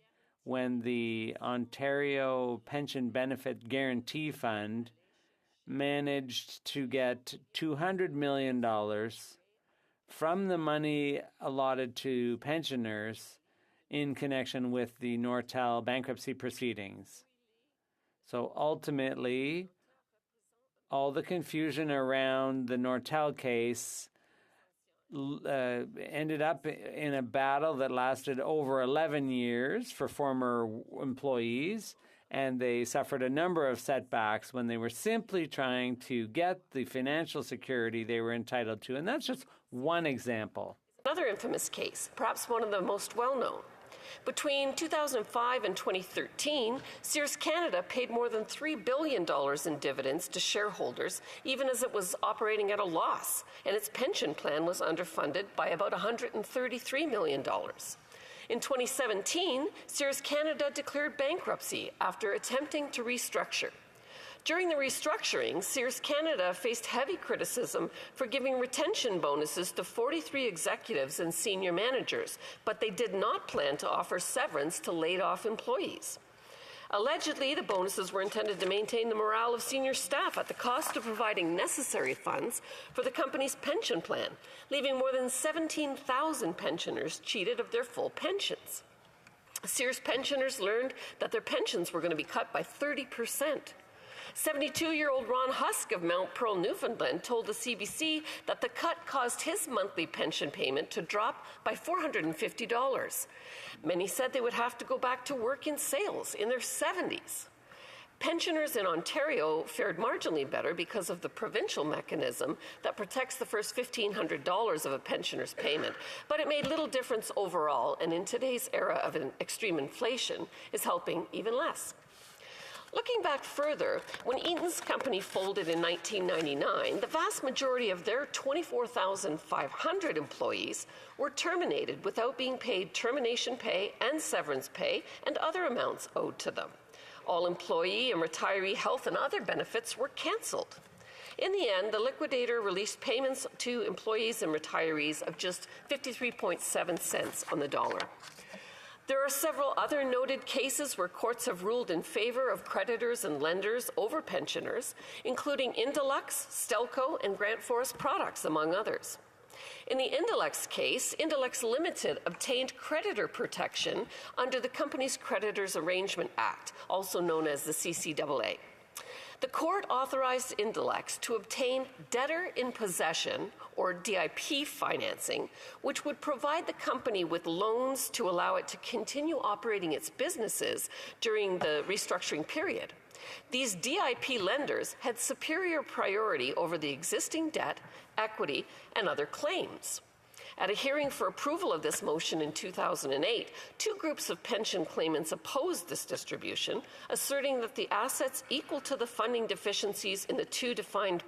Speaker 17: when the Ontario Pension Benefit Guarantee Fund managed to get $200 million from the money allotted to pensioners in connection with the Nortel bankruptcy proceedings. So ultimately, all the confusion around the Nortel case ended up in a battle that lasted over 11 years for former employees, and they suffered a number of setbacks when they were simply trying to get the financial security they were entitled to. And that's just one example.
Speaker 18: Another infamous case, perhaps one of the most well-known. Between 2005 and 2013, Sears Canada paid more than $3 billion in dividends to shareholders, even as it was operating at a loss, and its pension plan was underfunded by about $133 million. In 2017, Sears Canada declared bankruptcy after attempting to restructure. During the restructuring, Sears Canada faced heavy criticism for giving retention bonuses to 43 executives and senior managers, but they did not plan to offer severance to laid-off employees. Allegedly, the bonuses were intended to maintain the morale of senior staff at the cost of providing necessary funds for the company's pension plan, leaving more than 17,000 pensioners cheated of their full pensions. Sears pensioners learned that their pensions were going to be cut by 30%. 72-year-old Ron HoC of Mount Pearl, Newfoundland, told the CBC that the cut caused his monthly pension payment to drop by $450. Many said they would have to go back to work in sales in their 70s. Pensioners in Ontario fared marginally better because of the provincial mechanism that protects the first $1,500 of a pensioner's payment, but it made little difference overall, and in today's era of extreme inflation is helping even less. Looking back further, when Eaton's company folded in 1999, the vast majority of their 24,500 employees were terminated without being paid termination pay and severance pay and other amounts owed to them. All employee and retiree health and other benefits were canceled. In the end, the liquidator released payments to employees and retirees of just 53.7 cents on the dollar. There are several other noted cases where courts have ruled in favor of creditors and lenders over pensioners, including Indolux, Stelco, and Grant Forest Products, among others. In the Indolux case, Indolux Limited obtained creditor protection under the Companies Creditors Arrangement Act, also known as the CCAA. The court authorized Indolux to obtain debtor in possession, or DIP financing, which would provide the company with loans to allow it to continue operating its businesses during the restructuring period. These DIP lenders had superior priority over the existing debt, equity, and other claims. At a hearing for approval of this motion in 2008, two groups of pension claimants opposed this distribution, asserting that the assets equal to the funding deficiencies in the two defined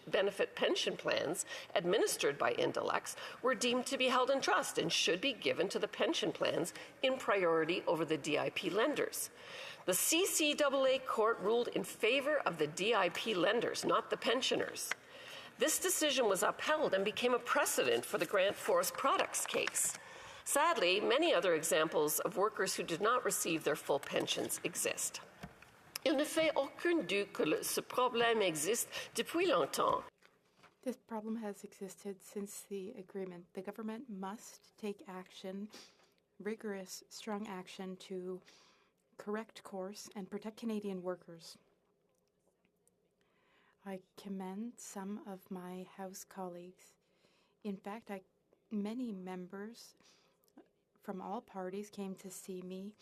Speaker 18: benefit pension plans administered by Indolux were deemed to be held in trust and should be given to the pension plans in priority over the DIP lenders. The CCAA court ruled in favor of the DIP lenders, not the pensioners. This decision was upheld and became a precedent for the Grant Forest Products case. Sadly, many other examples of workers who did not receive their full pensions exist. Il ne fait aucun doute que ce problème existe depuis longtemps.
Speaker 8: This problem has existed since the agreement. The government must take action, rigorous, strong action to correct course and protect Canadian workers. I commend some of my House colleagues. In fact, many members from all parties came to see me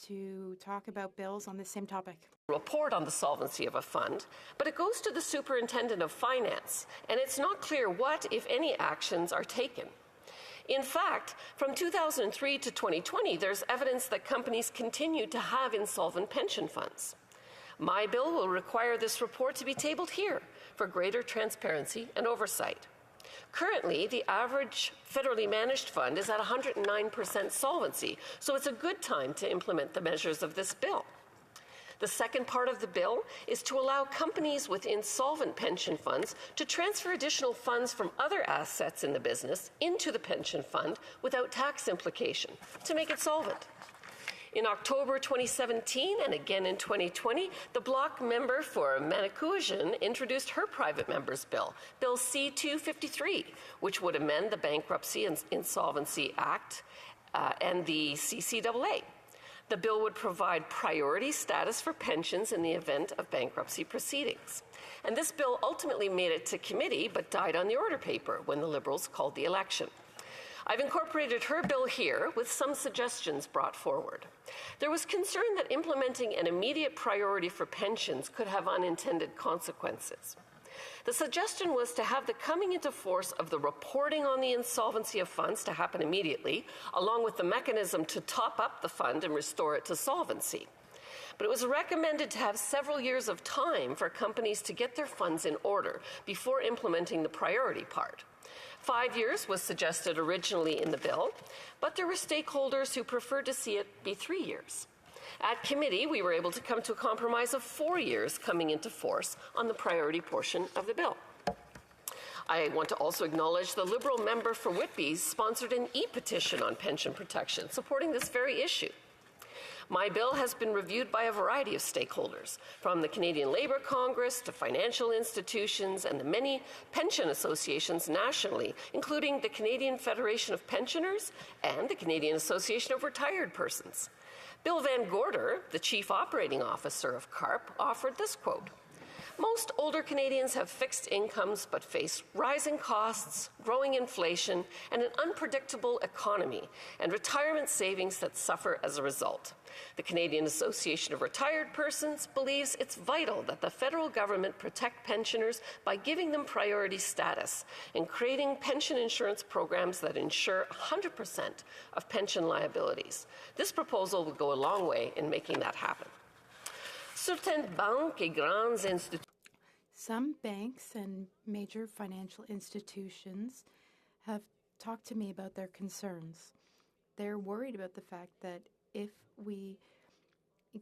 Speaker 8: to talk about bills on the same topic.
Speaker 18: Report on the solvency of a fund, but it goes to the Superintendent of Finance, and it's not clear what, if any, actions are taken. In fact, from 2003 to 2020, there's evidence that companies continue to have insolvent pension funds. My bill will require this report to be tabled here for greater transparency and oversight. Currently, the average federally managed fund is at 109% solvency, so it's a good time to implement the measures of this bill. The second part of the bill is to allow companies with insolvent pension funds to transfer additional funds from other assets in the business into the pension fund without tax implication to make it solvent. In October 2017 and again in 2020, the bloc member for Manicouagan introduced her private member's bill, Bill C-253, which would amend the Bankruptcy and Insolvency Act and the CCAA. The bill would provide priority status for pensions in the event of bankruptcy proceedings. And this bill ultimately made it to committee but died on the order paper when the Liberals called the election. I've incorporated her bill here with some suggestions brought forward. There was concern that implementing an immediate priority for pensions could have unintended consequences. The suggestion was to have the coming into force of the reporting on the insolvency of funds to happen immediately, along with the mechanism to top up the fund and restore it to solvency. But it was recommended to have several years of time for companies to get their funds in order before implementing the priority part. 5 years was suggested originally in the bill, but there were stakeholders who preferred to see it be 3 years. At committee, we were able to come to a compromise of 4 years coming into force on the priority portion of the bill. I want to also acknowledge the Liberal member for Whitby sponsored an e-petition on pension protection, supporting this very issue. My bill has been reviewed by a variety of stakeholders, from the Canadian Labour Congress to financial institutions and the many pension associations nationally, including the Canadian Federation of Pensioners and the Canadian Association of Retired Persons. Bill Van Gorder, the Chief Operating Officer of CARP, offered this quote: "Most older Canadians have fixed incomes but face rising costs, growing inflation, and an unpredictable economy, and retirement savings that suffer as a result. The Canadian Association of Retired Persons believes it's vital that the federal government protect pensioners by giving them priority status and creating pension insurance programs that ensure 100% of pension liabilities. This proposal will go a long way in making that happen." Certaines banques et grandes institutions.
Speaker 8: Some banks and major financial institutions have talked to me about their concerns. They're worried about the fact that if we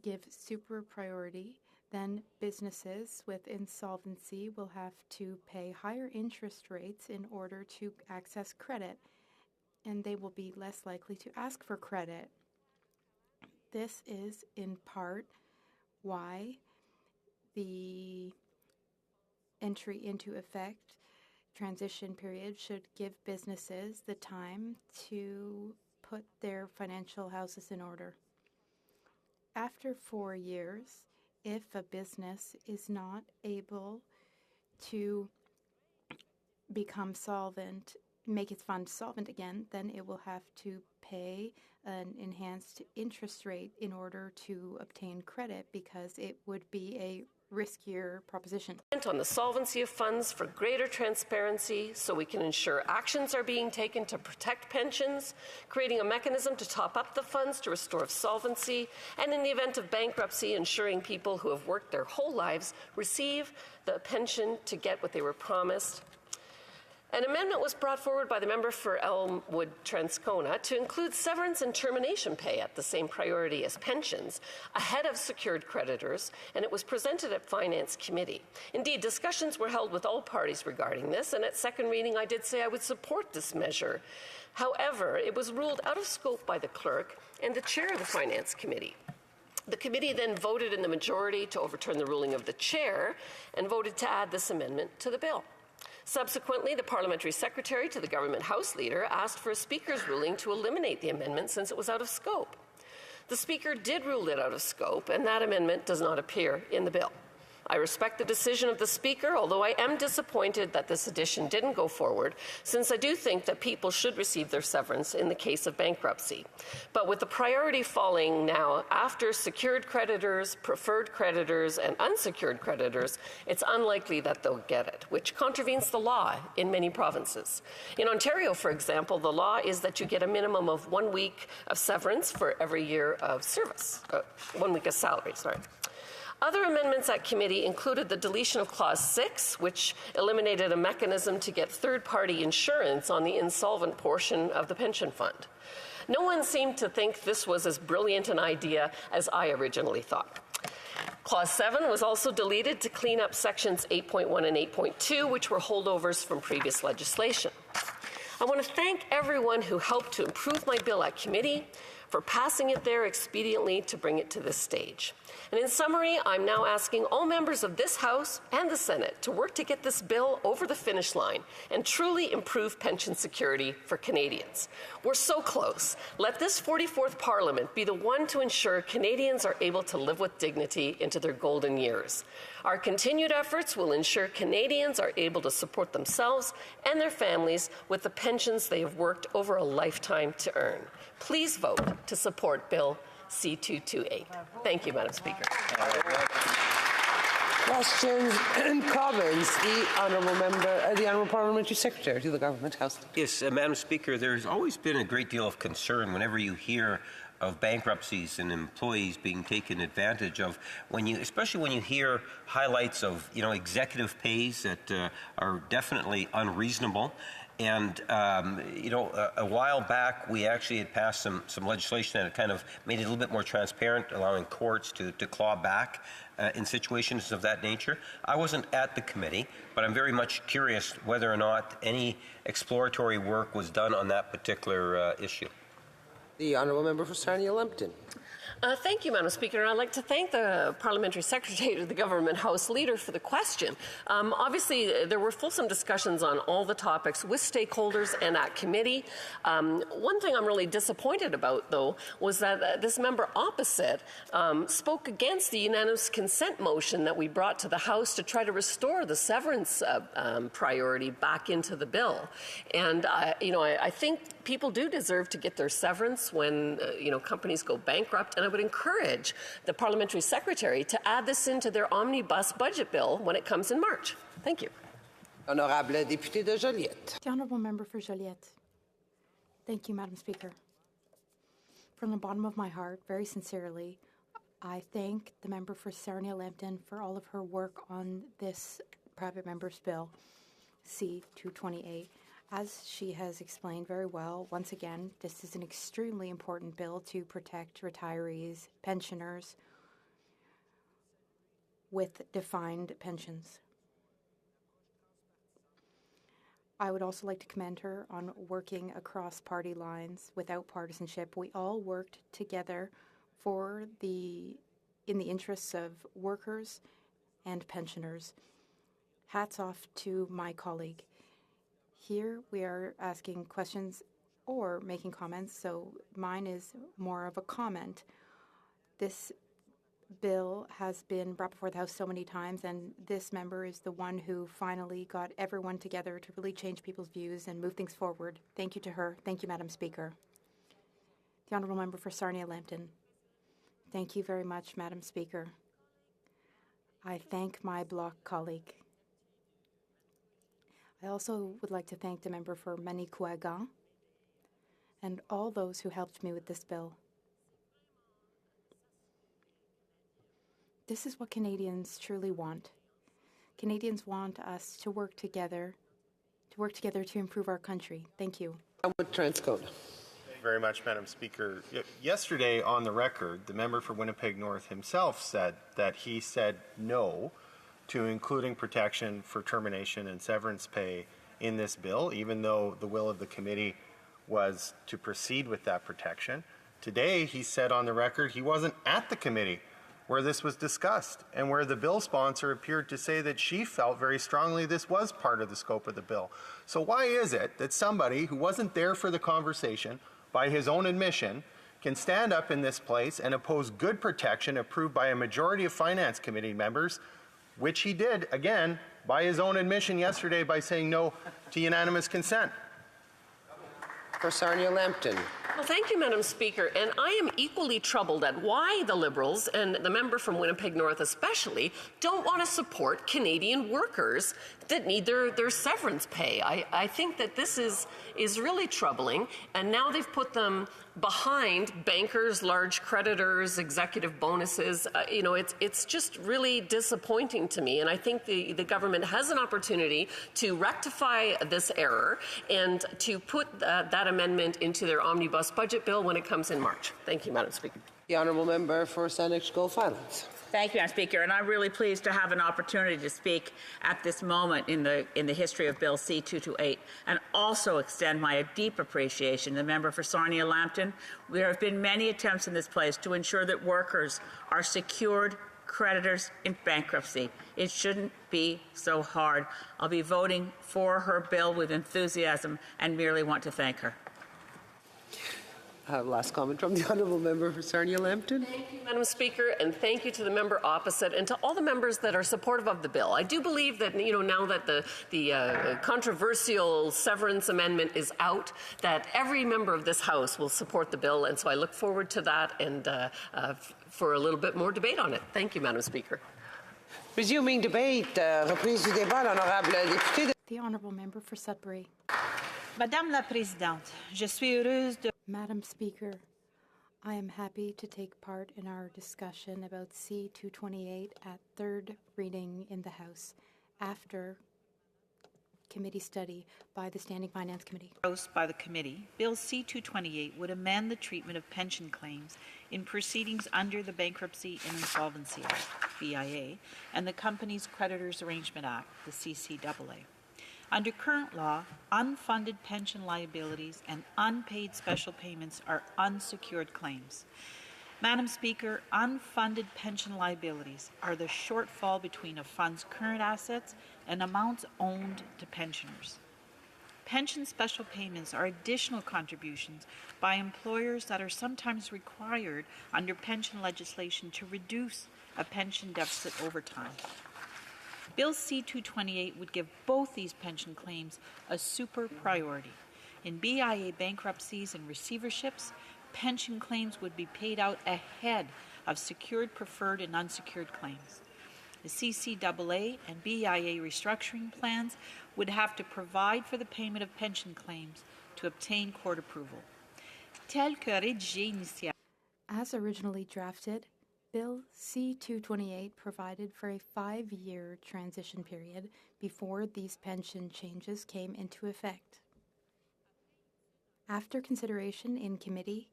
Speaker 8: give super priority, then businesses with insolvency will have to pay higher interest rates in order to access credit, and they will be less likely to ask for credit. This is in part why the entry into effect transition period should give businesses the time to put their financial houses in order. After 4 years, if a business is not able to become solvent, make its fund solvent again, then it will have to pay an enhanced interest rate in order to obtain credit, because it would be a riskier proposition.
Speaker 18: On the solvency of funds for greater transparency so we can ensure actions are being taken to protect pensions, creating a mechanism to top up the funds to restore solvency, and in the event of bankruptcy, ensuring people who have worked their whole lives receive the pension to get what they were promised. An amendment was brought forward by the member for Elmwood Transcona to include severance and termination pay at the same priority as pensions, ahead of secured creditors, and it was presented at Finance Committee. Indeed, discussions were held with all parties regarding this, and at second reading I did say I would support this measure. However, it was ruled out of scope by the clerk and the chair of the Finance Committee. The committee then voted in the majority to overturn the ruling of the chair and voted to add this amendment to the bill. Subsequently, the parliamentary secretary to the government House leader asked for a speaker's ruling to eliminate the amendment since it was out of scope. The speaker did rule it out of scope, and that amendment does not appear in the bill. I respect the decision of the Speaker, although I am disappointed that this addition didn't go forward, since I do think that people should receive their severance in the case of bankruptcy. But with the priority falling now after secured creditors, preferred creditors, and unsecured creditors, it's unlikely that they'll get it, which contravenes the law in many provinces. In Ontario, for example, the law is that you get a minimum of 1 week of severance for every year of service, 1 week of salary, sorry. Other amendments at committee included the deletion of Clause 6, which eliminated a mechanism to get third-party insurance on the insolvent portion of the pension fund. No one seemed to think this was as brilliant an idea as I originally thought. Clause 7 was also deleted to clean up sections 8.1 and 8.2, which were holdovers from previous legislation. I want to thank everyone who helped to improve my bill at committee, for passing it there expediently to bring it to this stage. And in summary, I'm now asking all members of this House and the Senate to work to get this bill over the finish line and truly improve pension security for Canadians. We're so close. Let this 44th Parliament be the one to ensure Canadians are able to live with dignity into their golden years. Our continued efforts will ensure Canadians are able to support themselves and their families with the pensions they have worked over a lifetime to earn. Please vote to support Bill C-228. Thank you, Madam Speaker.
Speaker 1: Questions and comments? The Honourable Parliamentary Secretary to the Government House.
Speaker 27: Yes, Madam Speaker, there's always been a great deal of concern whenever you hear of bankruptcies and employees being taken advantage of, especially when you hear highlights of executive pays that are definitely unreasonable. And, a while back, we actually had passed some legislation that kind of made it a little bit more transparent, allowing courts to claw back in situations of that nature. I wasn't at the committee, but I'm very much curious whether or not any exploratory work was done on that particular issue.
Speaker 1: The Honourable Member for Sarnia-Lambton.
Speaker 18: Thank you, Madam Speaker. And I'd like to thank the Parliamentary Secretary to the Government House Leader for the question. Obviously, there were fulsome discussions on all the topics with stakeholders and at committee. One thing I'm really disappointed about, though, was that this member opposite spoke against the unanimous consent motion that we brought to the House to try to restore the severance priority back into the bill. And, I think people do deserve to get their severance when, companies go bankrupt. And I would encourage the Parliamentary Secretary to add this into their omnibus budget bill when it comes in March. Thank you.
Speaker 1: Honorable Député de Joliette.
Speaker 8: The Honourable Member for Joliette. Thank you, Madam Speaker. From the bottom of my heart, very sincerely, I thank the member for Sarnia-Lambton for all of her work on this private member's bill, C-228. As she has explained very well, once again, this is an extremely important bill to protect retirees, pensioners with defined pensions. I would also like to commend her on working across party lines without partisanship. We all worked together in the interests of workers and pensioners. Hats off to my colleague. Here we are asking questions or making comments, so mine is more of a comment. This bill has been brought before the House so many times, and this member is the one who finally got everyone together to really change people's views and move things forward. Thank you to her. Thank you, Madam Speaker. The Honourable Member for Sarnia-Lambton. Thank you very much, Madam Speaker. I thank my bloc colleague. I also would like to thank the member for Manicouagan and all those who helped me with this bill. This is what Canadians truly want. Canadians want us to work together to improve our country. Thank you.
Speaker 1: Transcode.
Speaker 10: Thank you very much, Madam Speaker. Yesterday on the record, the member for Winnipeg North himself said that he said no to including protection for termination and severance pay in this bill, even though the will of the committee was to proceed with that protection. Today, he said on the record he wasn't at the committee where this was discussed and where the bill sponsor appeared to say that she felt very strongly this was part of the scope of the bill. So why is it that somebody who wasn't there for the conversation, by his own admission, can stand up in this place and oppose good protection approved by a majority of Finance Committee members, which he did, again, by his own admission yesterday by saying no to unanimous consent?
Speaker 1: For Sarnia-Lambton.
Speaker 18: Well, thank you, Madam Speaker. And I am equally troubled at why the Liberals, and the member from Winnipeg North especially, don't want to support Canadian workers that need their severance pay. I think that this is really troubling. And now they've put them behind bankers, large creditors, executive bonuses. It's just really disappointing to me. And I think the government has an opportunity to rectify this error and to put that amendment into their omnibus budget bill when it comes in March. Thank you, Madam Speaker.
Speaker 1: The Honourable Member for Saanich Gulf Highlands.
Speaker 9: Thank you, Madam Speaker, and I'm really pleased to have an opportunity to speak at this moment in the history of Bill C-228, and also extend my deep appreciation to the member for Sarnia-Lambton. There have been many attempts in this place to ensure that workers are secured creditors in bankruptcy. It shouldn't be so hard. I'll be voting for her bill with enthusiasm and merely want to thank her.
Speaker 1: Last comment from the Honourable Member for Sarnia-Lambton.
Speaker 18: Thank you, Madam Speaker, and thank you to the member opposite and to all the members that are supportive of the bill. I do believe that, now that the controversial severance amendment is out, that every member of this House will support the bill, and so I look forward to that and for a little bit more debate on it. Thank you, Madam Speaker.
Speaker 1: Resuming debate, reprise du débat, l'honorable député.
Speaker 8: The Honourable Member for Sudbury.
Speaker 21: Madame la Présidente, je suis heureuse de...
Speaker 8: Madam Speaker, I am happy to take part in our discussion about C-228 at third reading in the House after committee study by the Standing Finance Committee.
Speaker 21: By the committee, Bill C-228 would amend the treatment of pension claims in proceedings under the Bankruptcy and Insolvency Act, BIA, and the Companies Creditors Arrangement Act, the CCAA. Under current law, unfunded pension liabilities and unpaid special payments are unsecured claims. Madam Speaker, unfunded pension liabilities are the shortfall between a fund's current assets and amounts owed to pensioners. Pension special payments are additional contributions by employers that are sometimes required under pension legislation to reduce a pension deficit over time. Bill C-228 would give both these pension claims a super priority. In BIA bankruptcies and receiverships, pension claims would be paid out ahead of secured, preferred, and unsecured claims. The CCAA and BIA restructuring plans would have to provide for the payment of pension claims to obtain court approval.
Speaker 8: As originally drafted, Bill C-228 provided for a 5-year transition period before these pension changes came into effect. After consideration in committee,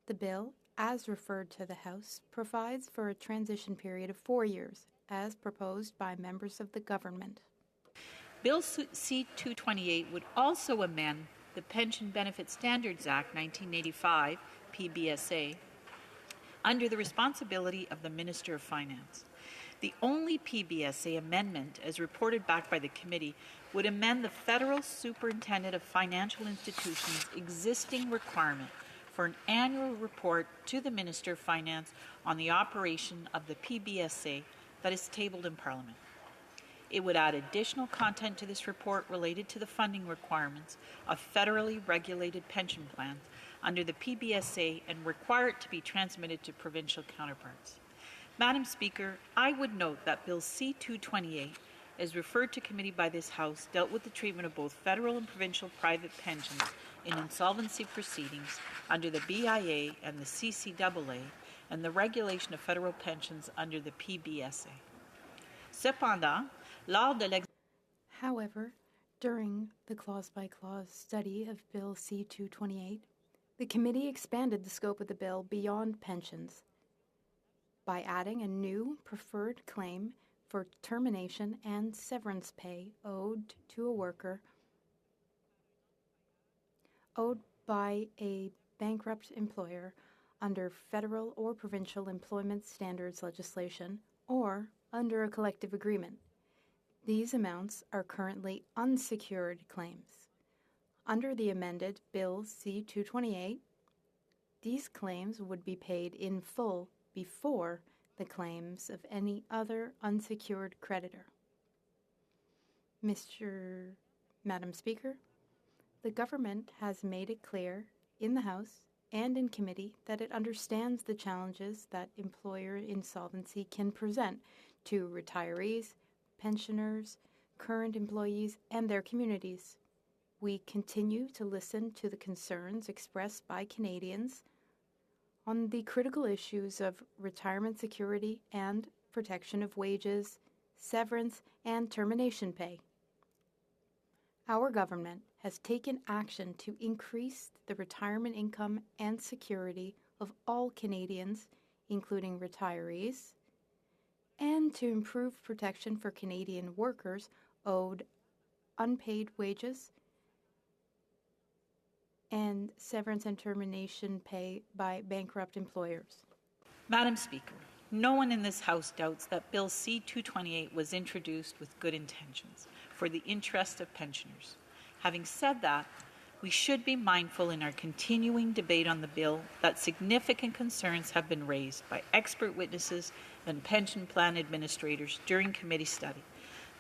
Speaker 8: the bill, as referred to the House, provides for a transition period of 4 years, as proposed by members of the government.
Speaker 21: Bill C-228 would also amend the Pension Benefit Standards Act 1985, PBSA, under the responsibility of the Minister of Finance. The only PBSA amendment, as reported back by the committee, would amend the Federal Superintendent of Financial Institutions' existing requirement for an annual report to the Minister of Finance on the operation of the PBSA that is tabled in Parliament. It would add additional content to this report related to the funding requirements of federally regulated pension plans under the PBSA and require it to be transmitted to provincial counterparts. Madam Speaker, I would note that Bill C-228, as referred to committee by this House, dealt with the treatment of both federal and provincial private pensions in insolvency proceedings under the BIA and the CCAA, and the regulation of federal pensions under the PBSA. Cependant, lors de
Speaker 8: However, during the clause-by-clause study of Bill C-228, the committee expanded the scope of the bill beyond pensions by adding a new preferred claim for termination and severance pay owed to a worker owed by a bankrupt employer under federal or provincial employment standards legislation or under a collective agreement. These amounts are currently unsecured claims. Under the amended Bill C-228, these claims would be paid in full before the claims of any other unsecured creditor. Madam Speaker, the government has made it clear in the House and in committee that it understands the challenges that employer insolvency can present to retirees, pensioners, current employees, and their communities. We continue to listen to the concerns expressed by Canadians on the critical issues of retirement security and protection of wages, severance, and termination pay. Our government has taken action to increase the retirement income and security of all Canadians, including retirees, and to improve protection for Canadian workers owed unpaid wages and severance and termination pay by bankrupt employers.
Speaker 21: Madam Speaker, no one in this House doubts that Bill C-228 was introduced with good intentions for the interest of pensioners. Having said that, we should be mindful in our continuing debate on the bill that significant concerns have been raised by expert witnesses and pension plan administrators during committee study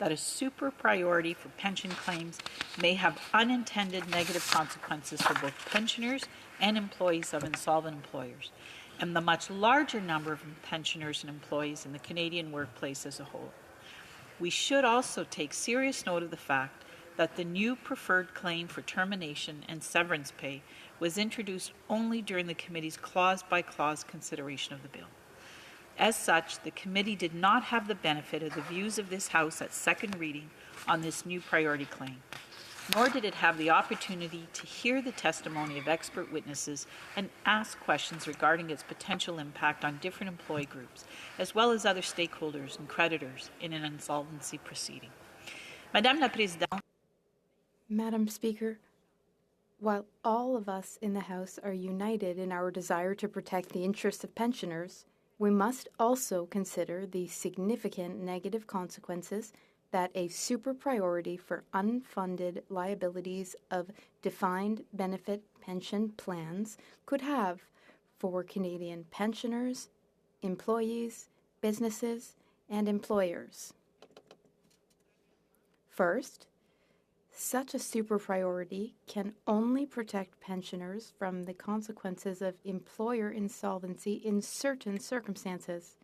Speaker 21: that a super priority for pension claims may have unintended negative consequences for both pensioners and employees of insolvent employers, and the much larger number of pensioners and employees in the Canadian workplace as a whole. We should also take serious note of the fact that the new preferred claim for termination and severance pay was introduced only during the committee's clause-by-clause consideration of the bill. As such, the committee did not have the benefit of the views of this House at second reading on this new priority claim, nor did it have the opportunity to hear the testimony of expert witnesses and ask questions regarding its potential impact on different employee groups, as well as other stakeholders and creditors in an insolvency proceeding. Madame la Présidente.
Speaker 8: Madam Speaker, while all of us in the House are united in our desire to protect the interests of pensioners, we must also consider the significant negative consequences that a super priority for unfunded liabilities of defined benefit pension plans could have for Canadian pensioners, employees, businesses, and employers. First, such a super priority can only protect pensioners from the consequences of employer insolvency in certain circumstances.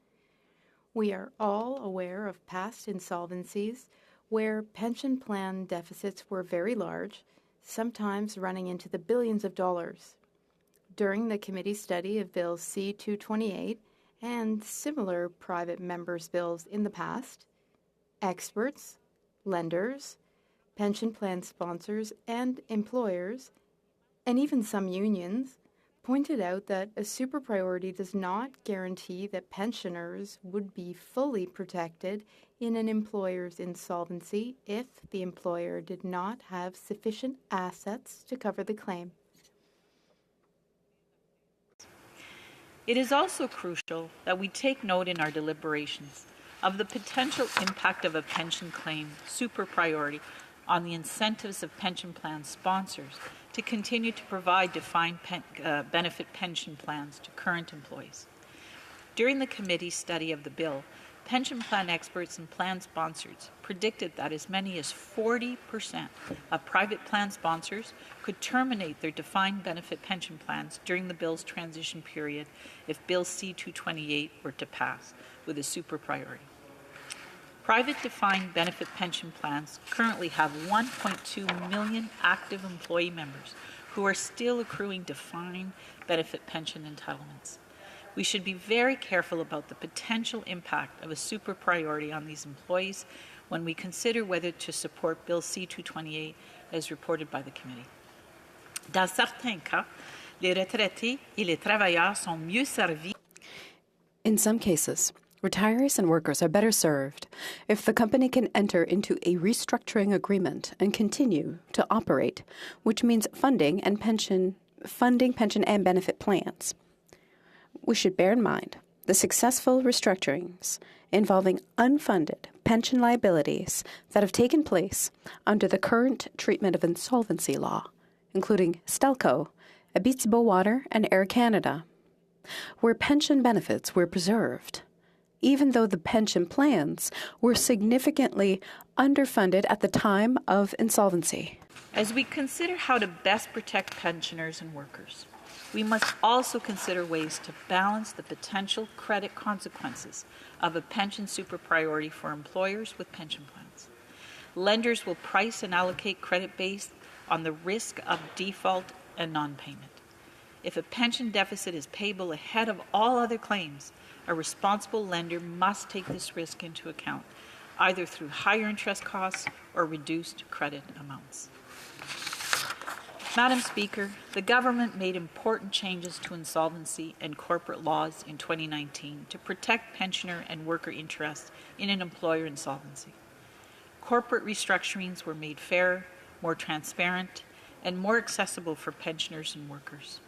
Speaker 8: We are all aware of past insolvencies where pension plan deficits were very large, sometimes running into the billions of dollars. During the committee study of Bill C-228 and similar private members' bills in the past, experts, lenders, pension plan sponsors, and employers, and even some unions, pointed out that a super priority does not guarantee that pensioners would be fully protected in an employer's insolvency if the employer did not have sufficient assets to cover the claim.
Speaker 21: It is also crucial that we take note in our deliberations of the potential impact of a pension claim super priority on the incentives of pension plan sponsors to continue to provide defined benefit pension plans to current employees. During the committee's study of the bill, pension plan experts and plan sponsors predicted that as many as 40% of private plan sponsors could terminate their defined benefit pension plans during the bill's transition period if Bill C-228 were to pass with a super priority. Private defined benefit pension plans currently have 1.2 million active employee members who are still accruing defined benefit pension entitlements. We should be very careful about the potential impact of a super priority on these employees when we consider whether to support Bill C-228 as reported by the committee. Dans certains cas, les retraités et les travailleurs sont mieux servis.
Speaker 20: In some cases, retirees and workers are better served if the company can enter into a restructuring agreement and continue to operate, which means funding pension and benefit plans. We should bear in mind the successful restructurings involving unfunded pension liabilities that have taken place under the current treatment of insolvency law, including Stelco, Abitibo Water, and Air Canada, where pension benefits were preserved, even though the pension plans were significantly underfunded at the time of insolvency.
Speaker 21: As we consider how to best protect pensioners and workers, we must also consider ways to balance the potential credit consequences of a pension super priority for employers with pension plans. Lenders will price and allocate credit based on the risk of default and non-payment. If a pension deficit is payable ahead of all other claims, a responsible lender must take this risk into account, either through higher interest costs or reduced credit amounts. Madam Speaker, the government made important changes to insolvency and corporate laws in 2019 to protect pensioner and worker interests in an employer insolvency. Corporate restructurings were made fairer, more transparent, and more accessible for pensioners and workers.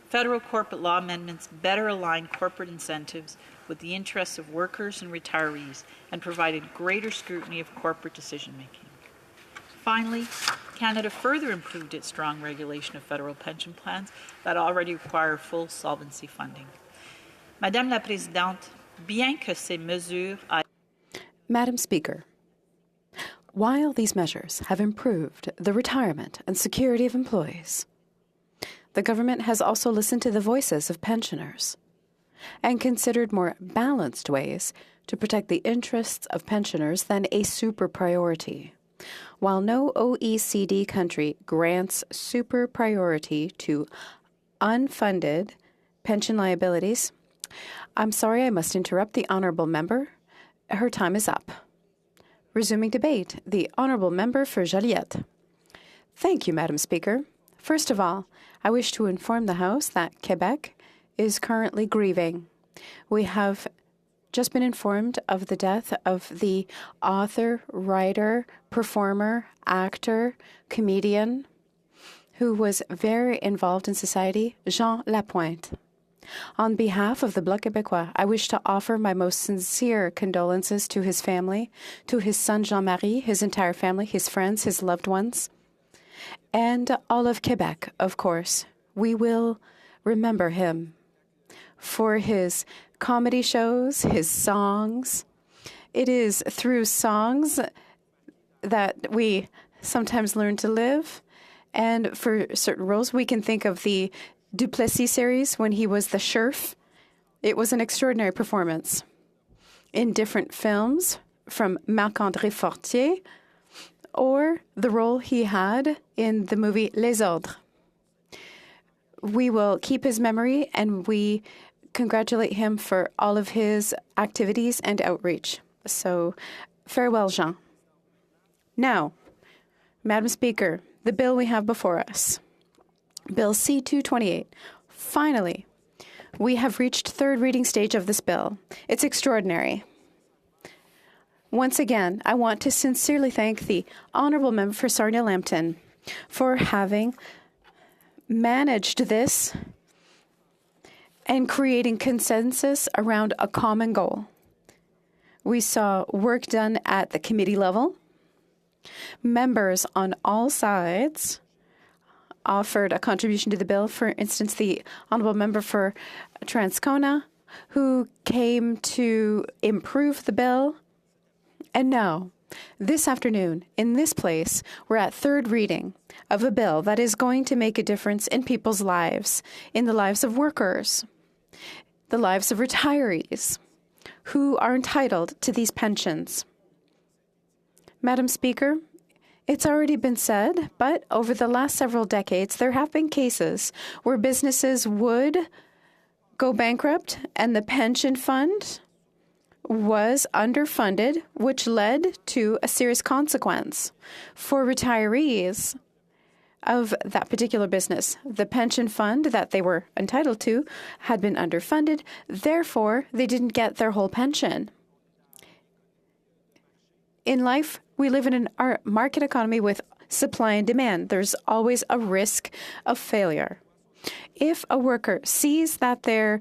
Speaker 21: Federal corporate law amendments better align corporate incentives with the interests of workers and retirees and provided greater scrutiny of corporate decision-making. Finally, Canada further improved its strong regulation of federal pension plans that already require full solvency funding. Madame la Présidente, bien que ces mesures
Speaker 20: Madam Speaker, while these measures have improved the retirement and security of employees, the government has also listened to the voices of pensioners and considered more balanced ways to protect the interests of pensioners than a super priority. While no OECD country grants super priority to unfunded pension liabilities, I'm sorry I must interrupt the honourable member. Her time is up. Resuming debate, the honourable member for Joliette. Thank you, Madam Speaker. First of all, I wish to inform the House that Quebec is currently grieving. We have just been informed of the death of the author, writer, performer, actor, comedian, who was very involved in society, Jean Lapointe. On behalf of the Bloc Québécois, I wish to offer my most sincere condolences to his family, to his son Jean-Marie, his entire family, his friends, his loved ones, and all of Quebec, of course. We will remember him for his comedy shows, his songs. It is through songs that we sometimes learn to live. And for certain roles, we can think of the Duplessis series when he was the sheriff. It was an extraordinary performance. In different films, from Marc-André Fortier, or the role he had in the movie Les Ordres. We will keep his memory, and we congratulate him for all of his activities and outreach. So, farewell, Jean. Now, Madam Speaker, the bill we have before us, Bill C-228,
Speaker 8: Finally, we have reached third reading stage of this bill. It's extraordinary. Once again, I want to sincerely thank the Honourable Member for Sarnia-Lambton for having managed this and creating consensus around a common goal. We saw work done at the committee level. Members on all sides offered a contribution to the bill. For instance, the Honourable Member for Transcona, who came to improve the bill. And now, this afternoon, in this place, we're at third reading of a bill that is going to make a difference in people's lives, in the lives of workers, the lives of retirees who are entitled to these pensions. Madam Speaker, it's already been said, but over the last several decades, there have been cases where businesses would go bankrupt and the pension fund was underfunded, which led to a serious consequence for retirees of that particular business. The pension fund that they were entitled to had been underfunded, therefore they didn't get their whole pension. In life, we live in a market economy with supply and demand. There's always a risk of failure. If a worker sees that their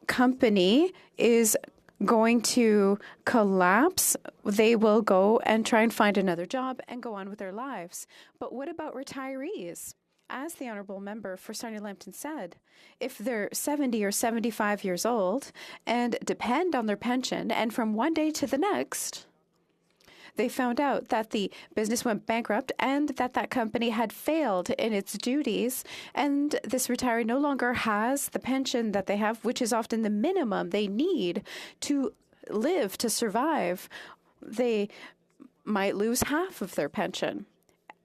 Speaker 8: company is going to collapse, they will go and try and find another job and go on with their lives. But what about retirees? As the Honourable Member for Sarnia-Lambton said, if they're 70 or 75 years old and depend on their pension, and from one day to the next, they found out that the business went bankrupt and that that company had failed in its duties, and this retiree no longer has the pension that they have, which is often the minimum they need to live, to survive. They might lose half of their pension.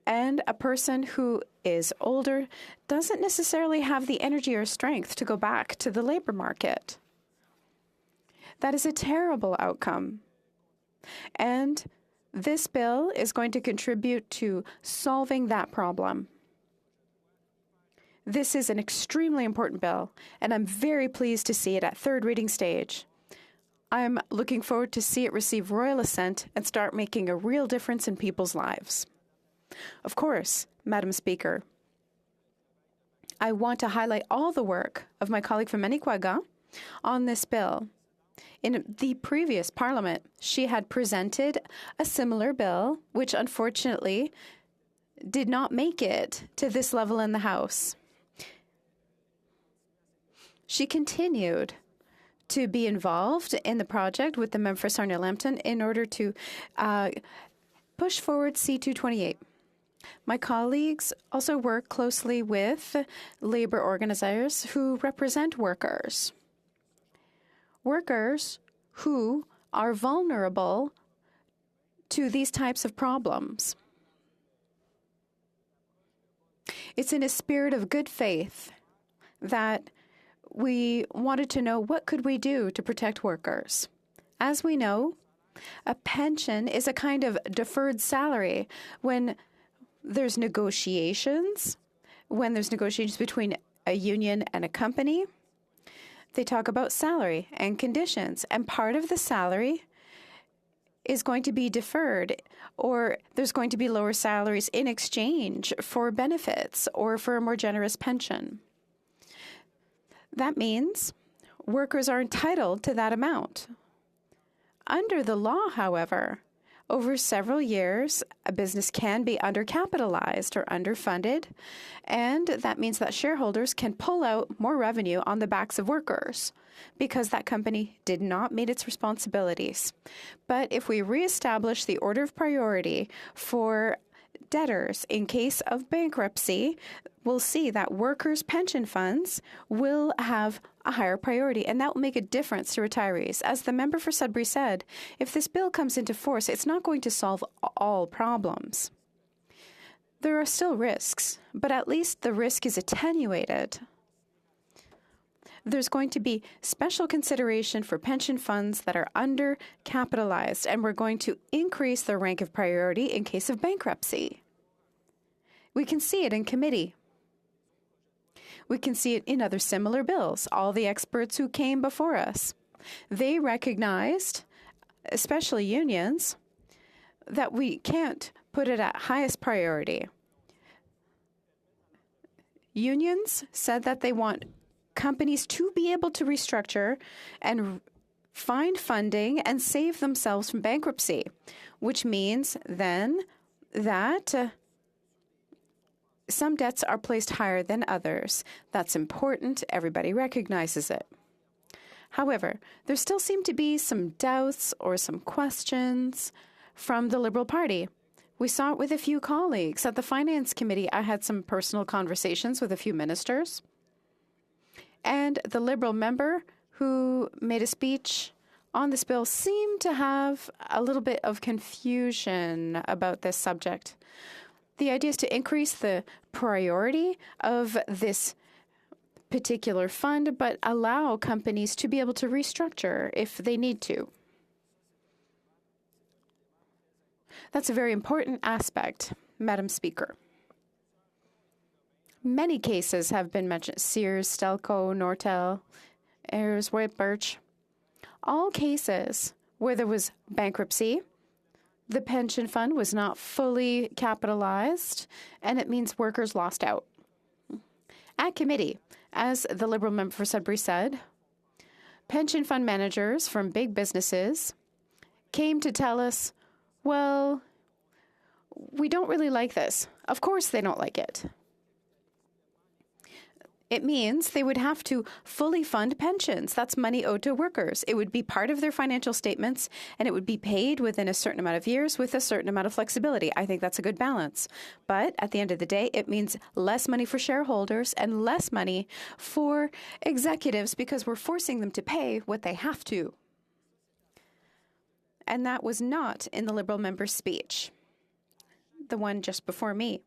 Speaker 8: And a person who is older doesn't necessarily have the energy or strength to go back to the labor market. That is a terrible outcome. And this bill is going to contribute to solving that problem. This is an extremely important bill, and I'm very pleased to see it at third reading stage. I'm looking forward to see it receive royal assent and start making a real difference in people's lives. Of course, Madam Speaker, I want to highlight all the work of my colleague from Manicouagan on this bill. In the previous Parliament, she had presented a similar bill, which unfortunately did not make it to this level in the House. She continued to be involved in the project with the member for Sarnia-Lambton in order to push forward C-228. My colleagues also work closely with labor organizers who represent workers. Workers who are vulnerable to these types of problems. It's in a spirit of good faith that we wanted to know what could we do to protect workers. As we know, a pension is a kind of deferred salary when there's negotiations between a union and a company. They talk about salary and conditions, and part of the salary is going to be deferred, or there's going to be lower salaries in exchange for benefits or for a more generous pension. That means workers are entitled to that amount. Under the law, however, over several years, a business can be undercapitalized or underfunded, and that means that shareholders can pull out more revenue on the backs of workers because that company did not meet its responsibilities. But if we reestablish the order of priority for debtors in case of bankruptcy, we'll see that workers' pension funds will have a higher priority, and that will make a difference to retirees. As the member for Sudbury said, if this bill comes into force, it's not going to solve all problems. There are still risks, but at least the risk is attenuated. There's going to be special consideration for pension funds that are undercapitalized, and we're going to increase their rank of priority in case of bankruptcy. We can see it in committee.
Speaker 20: We can see it in other similar bills. All the experts who came before us, they recognized, especially unions, that we can't put it at highest priority. Unions said that they want companies to be able to restructure and find funding and save themselves from bankruptcy, which means then that some debts are placed higher than others. That's important. Everybody recognizes it. However, there still seem to be some doubts or some questions from the Liberal Party. We saw it with a few colleagues. At the Finance Committee, I had some personal conversations with a few ministers. And the Liberal member who made a speech on this bill seemed to have a little bit of confusion about this subject. The idea is to increase the priority of this particular fund, but allow companies to be able to restructure if they need to. That's a very important aspect, Madam Speaker. Many cases have been mentioned: Sears, Stelco, Nortel, Ayers, Whitbirch. All cases where there was bankruptcy, the pension fund was not fully capitalized, and it means workers lost out. At committee, as the Liberal member for Sudbury said, pension fund managers from big businesses came to tell us, well, we don't really like this. Of course they don't like it. It means they would have to fully fund pensions. That's money owed to workers. It would be part of their financial statements, and it would be paid within a certain amount of years with a certain amount of flexibility. I think that's a good balance. But at the end of the day, it means less money for shareholders and less money for executives because we're forcing them to pay what they have to. And that was not in the Liberal member's speech, the one just before me.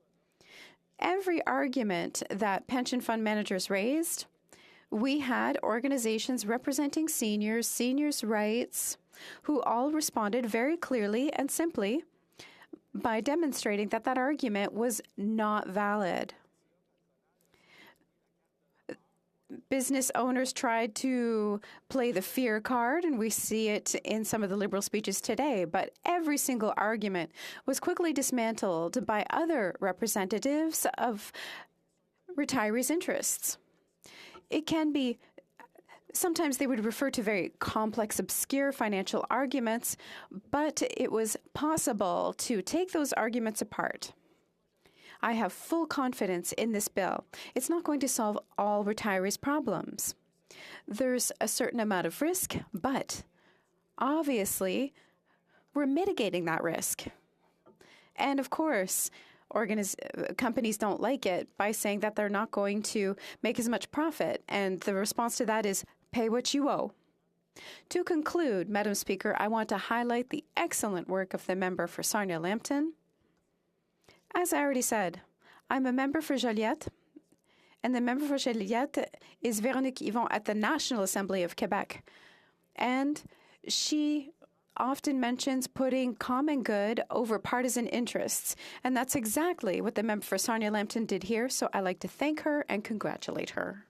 Speaker 20: Every argument that pension fund managers raised, we had organizations representing seniors' rights, who all responded very clearly and simply by demonstrating that that argument was not valid. Business owners tried to play the fear card, and we see it in some of the Liberal speeches today, but every single argument was quickly dismantled by other representatives of retirees' interests. It can be, sometimes they would refer to very complex, obscure financial arguments, but it was possible to take those arguments apart. I have full confidence in this bill. It's not going to solve all retirees' problems. There's a certain amount of risk, but obviously we're mitigating that risk. And of course, companies don't like it by saying that they're not going to make as much profit. And the response to that is pay what you owe. To conclude, Madam Speaker, I want to highlight the excellent work of the member for Sarnia-Lambton. As I already said, I'm a member for Joliette, and the member for Joliette is Véronique Yvon at the National Assembly of Quebec. And she often mentions putting common good over partisan interests, and that's exactly what the member for Sarnia-Lambton did here, so I'd like to thank her and congratulate her.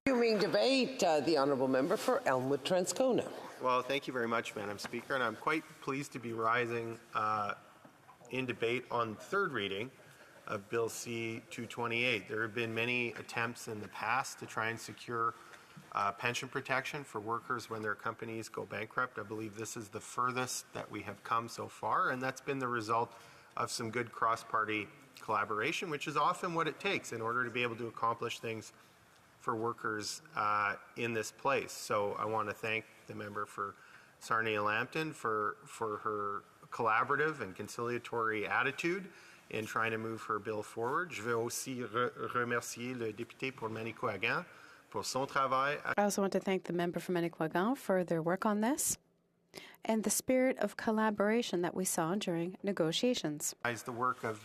Speaker 1: Continuing debate, the Honourable Member for Elmwood-Transcona.
Speaker 10: Well, thank you very much, Madam Speaker, and I'm quite pleased to be rising in debate on third reading of Bill C-228. There have been many attempts in the past to try and secure pension protection for workers when their companies go bankrupt. I believe this is the furthest that we have come so far, and that's been the result of some good cross-party collaboration, which is often what it takes in order to be able to accomplish things for workers in this place. So I want to thank the member for Sarnia-Lambton for her collaborative and conciliatory attitude in trying to move her bill forward. Je veux aussi remercier le député pour Manicouagan pour son travail.
Speaker 20: I also want to thank the member for Manicouagan for their work on this and the spirit of collaboration that we saw during negotiations.
Speaker 10: The work of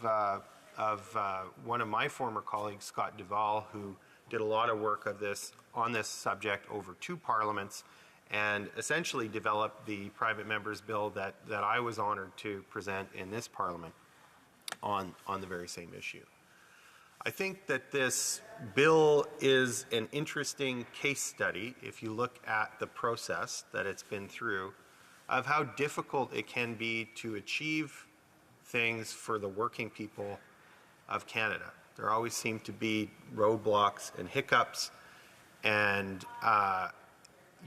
Speaker 10: one of my former colleagues, Scott Duvall, who did a lot of work on this subject over two parliaments and essentially developed the private member's bill that I was honored to present in this parliament on the very same issue. I think that this bill is an interesting case study, if you look at the process that it's been through, of how difficult it can be to achieve things for the working people of Canada. There always seem to be roadblocks and hiccups, and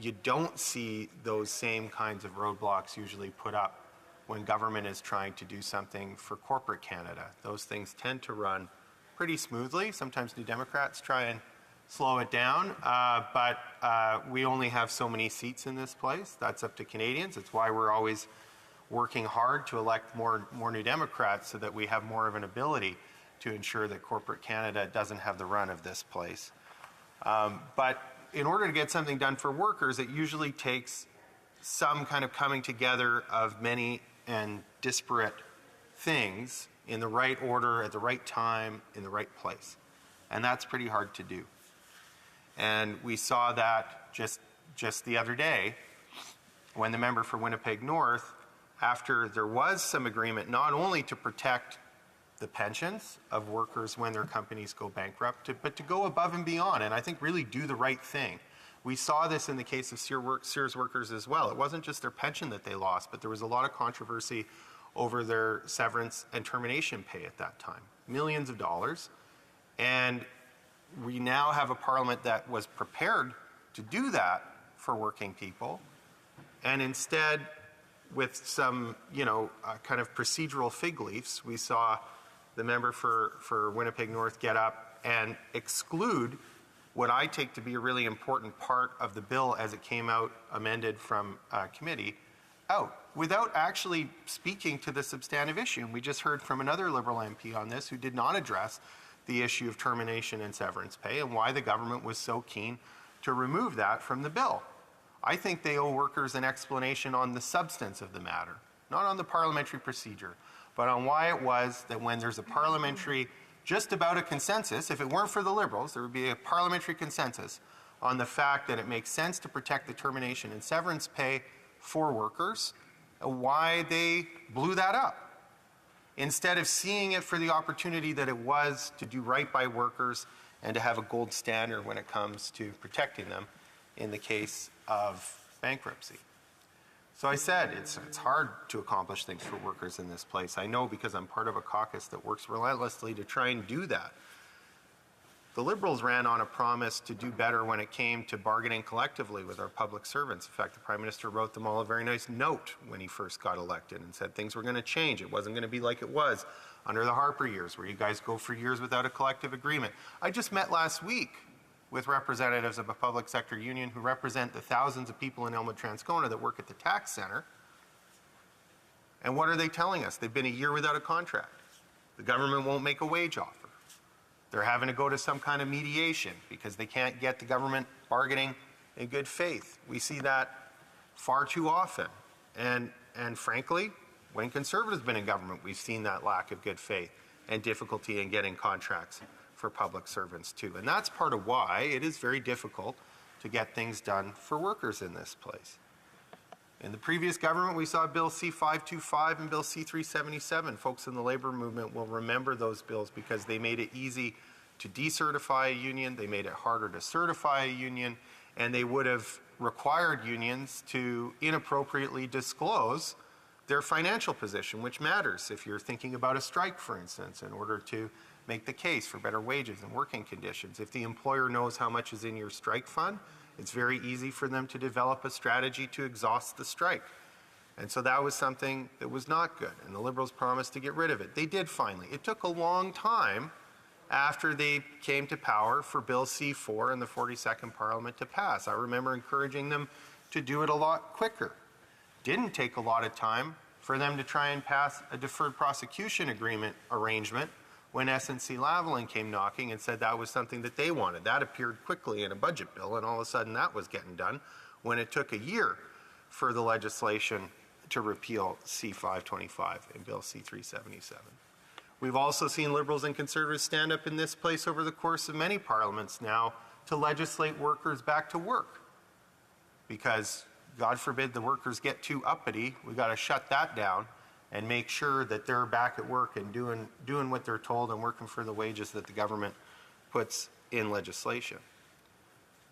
Speaker 10: you don't see those same kinds of roadblocks usually put up when government is trying to do something for corporate Canada. Those things tend to run pretty smoothly. Sometimes New Democrats try and slow it down, but we only have so many seats in this place. That's up to Canadians. It's why we're always working hard to elect more New Democrats so that we have more of an ability to ensure that corporate Canada doesn't have the run of this place. But in order to get something done for workers, it usually takes some kind of coming together of many and disparate things in the right order, at the right time, in the right place. And that's pretty hard to do. And we saw that just the other day when the member for Winnipeg North, after there was some agreement not only to protect the pensions of workers when their companies go bankrupt, but to go above and beyond, and I think really do the right thing. We saw this in the case of Sears workers as well. It wasn't just their pension that they lost, but there was a lot of controversy over their severance and termination pay at that time. Millions of dollars. And we now have a parliament that was prepared to do that for working people. And instead, with some, kind of procedural fig leaves, we saw the member for Winnipeg North get up and exclude what I take to be a really important part of the bill as it came out amended from committee out, without actually speaking to the substantive issue. And we just heard from another Liberal MP on this who did not address the issue of termination and severance pay and why the government was so keen to remove that from the bill. I think they owe workers an explanation on the substance of the matter, not on the parliamentary procedure, but on why it was that when there's a parliamentary, just about a consensus, if it weren't for the Liberals, there would be a parliamentary consensus on the fact that it makes sense to protect the termination and severance pay for workers, why they blew that up. Instead of seeing it for the opportunity that it was to do right by workers and to have a gold standard when it comes to protecting them in the case of bankruptcy. So I said, it's hard to accomplish things for workers in this place. I know because I'm part of a caucus that works relentlessly to try and do that. The Liberals ran on a promise to do better when it came to bargaining collectively with our public servants. In fact, the Prime Minister wrote them all a very nice note when he first got elected and said things were going to change. It wasn't going to be like it was under the Harper years, where you guys go for years without a collective agreement. I just met last week with representatives of a public sector union who represent the thousands of people in Elmwood-Transcona that work at the tax center. And what are they telling us? They've been a year without a contract. The government won't make a wage offer. They're having to go to some kind of mediation because they can't get the government bargaining in good faith. We see that far too often. And frankly, when Conservatives have been in government, we've seen that lack of good faith and difficulty in getting contracts for public servants too. And that's part of why it is very difficult to get things done for workers in this place. In the previous government, we saw Bill C-525 and Bill C-377. Folks in the labor movement will remember those bills because they made it easy to decertify a union, they made it harder to certify a union, and they would have required unions to inappropriately disclose their financial position, which matters if you're thinking about a strike, for instance, in order to make the case for better wages and working conditions. If the employer knows how much is in your strike fund, it's very easy for them to develop a strategy to exhaust the strike. And so that was something that was not good, and the Liberals promised to get rid of it. They did finally. It took a long time after they came to power for Bill C-4 in the 42nd Parliament to pass. I remember encouraging them to do it a lot quicker. Didn't take a lot of time for them to try and pass a deferred prosecution agreement arrangement when SNC-Lavalin came knocking and said that was something that they wanted. That appeared quickly in a budget bill, and all of a sudden that was getting done when it took a year for the legislation to repeal C-525 and Bill C-377. We've also seen Liberals and Conservatives stand up in this place over the course of many parliaments now to legislate workers back to work. Because, God forbid, the workers get too uppity, we've got to shut that down and make sure that they're back at work and doing what they're told and working for the wages that the government puts in legislation.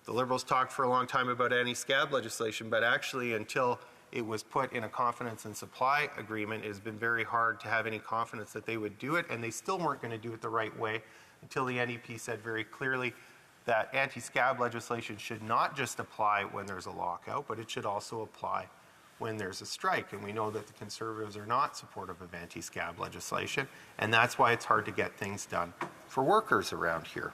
Speaker 10: The Liberals talked for a long time about anti-scab legislation, but actually until it was put in a confidence and supply agreement, it has been very hard to have any confidence that they would do it, and they still weren't going to do it the right way until the NDP said very clearly that anti-scab legislation should not just apply when there's a lockout, but it should also apply when there's a strike. And we know that the Conservatives are not supportive of anti-scab legislation, and that's why it's hard to get things done for workers around here.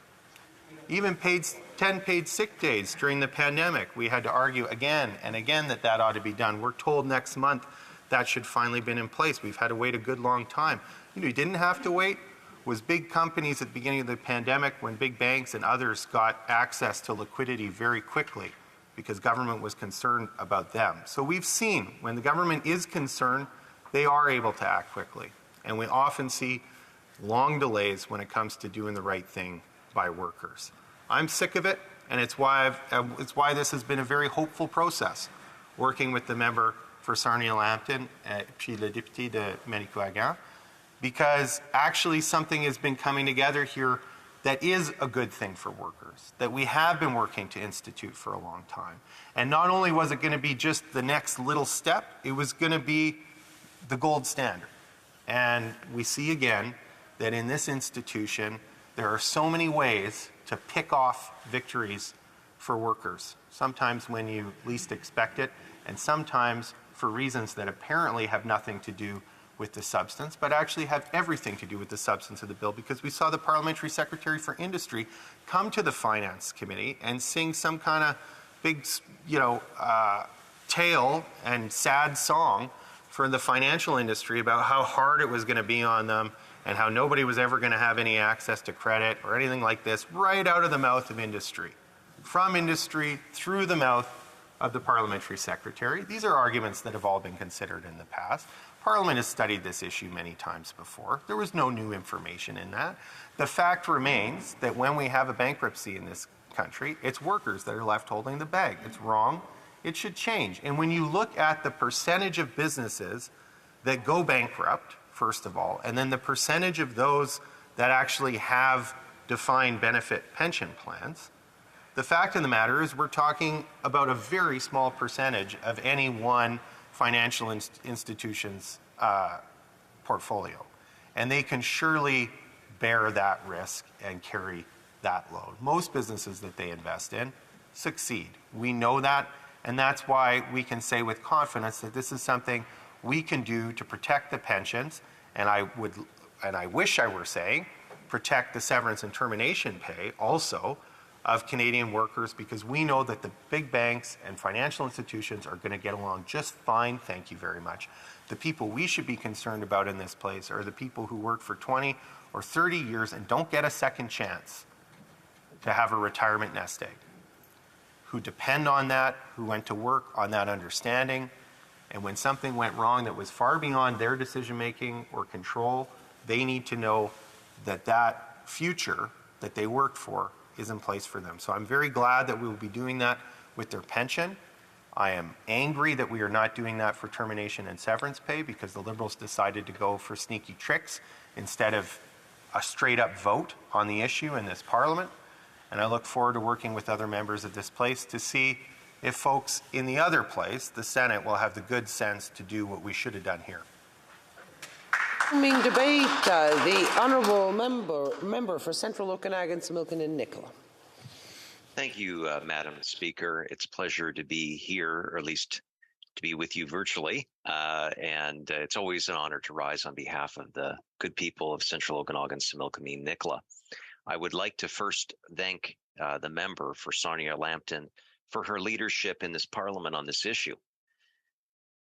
Speaker 10: Even 10 paid sick days during the pandemic, we had to argue again and again that that ought to be done. We're told next month that should finally been in place. We've had to wait a good long time. You know, you didn't have to wait was big companies at the beginning of the pandemic when big banks and others got access to liquidity very quickly because government was concerned about them. So we've seen when the government is concerned, they are able to act quickly. And we often see long delays when it comes to doing the right thing by workers. I'm sick of it, and it's why this has been a very hopeful process, working with the member for Sarnia-Lambton, puis le député de Manicouagan, because actually something has been coming together here that is a good thing for workers, that we have been working to institute for a long time. And not only was it going to be just the next little step, it was going to be the gold standard. And we see again that in this institution, there are so many ways to pick off victories for workers, sometimes when you least expect it, and sometimes for reasons that apparently have nothing to do with the substance, but actually have everything to do with the substance of the bill, because we saw the Parliamentary Secretary for Industry come to the Finance Committee and sing some kind of big, tale and sad song for the financial industry about how hard it was going to be on them and how nobody was ever going to have any access to credit or anything like this, right out of the mouth of industry. From industry through the mouth of the Parliamentary Secretary. These are arguments that have all been considered in the past. Parliament has studied this issue many times before. There was no new information in that. The fact remains that when we have a bankruptcy in this country, it's workers that are left holding the bag. It's wrong. It should change. And when you look at the percentage of businesses that go bankrupt, first of all, and then the percentage of those that actually have defined benefit pension plans, the fact of the matter is we're talking about a very small percentage of any one financial institution's portfolio. And they can surely bear that risk and carry that load. Most businesses that they invest in succeed. We know that, and that's why we can say with confidence that this is something we can do to protect the pensions, and I wish I were saying protect the severance and termination pay also of Canadian workers, because we know that the big banks and financial institutions are going to get along just fine, thank you very much. The people we should be concerned about in this place are the people who work for 20 or 30 years and don't get a second chance to have a retirement nest egg, who depend on that, who went to work on that understanding, and when something went wrong that was far beyond their decision-making or control, they need to know that that future that they worked for is in place for them. So I'm very glad that we will be doing that with their pension. I am angry that we are not doing that for termination and severance pay, because the Liberals decided to go for sneaky tricks instead of a straight-up vote on the issue in this Parliament. And I look forward to working with other members of this place to see if folks in the other place, the Senate, will have the good sense to do what we should have done here.
Speaker 1: Debate, the honourable member for Central Okanagan, Similkameen and Nicola.
Speaker 12: Thank you, Madam Speaker. It's a pleasure to be here, or at least to be with you virtually. And it's always an honor to rise on behalf of the good people of Central Okanagan, Similkameen, Nicola. I would like to first thank the member for Sarnia-Lambton for her leadership in this Parliament on this issue.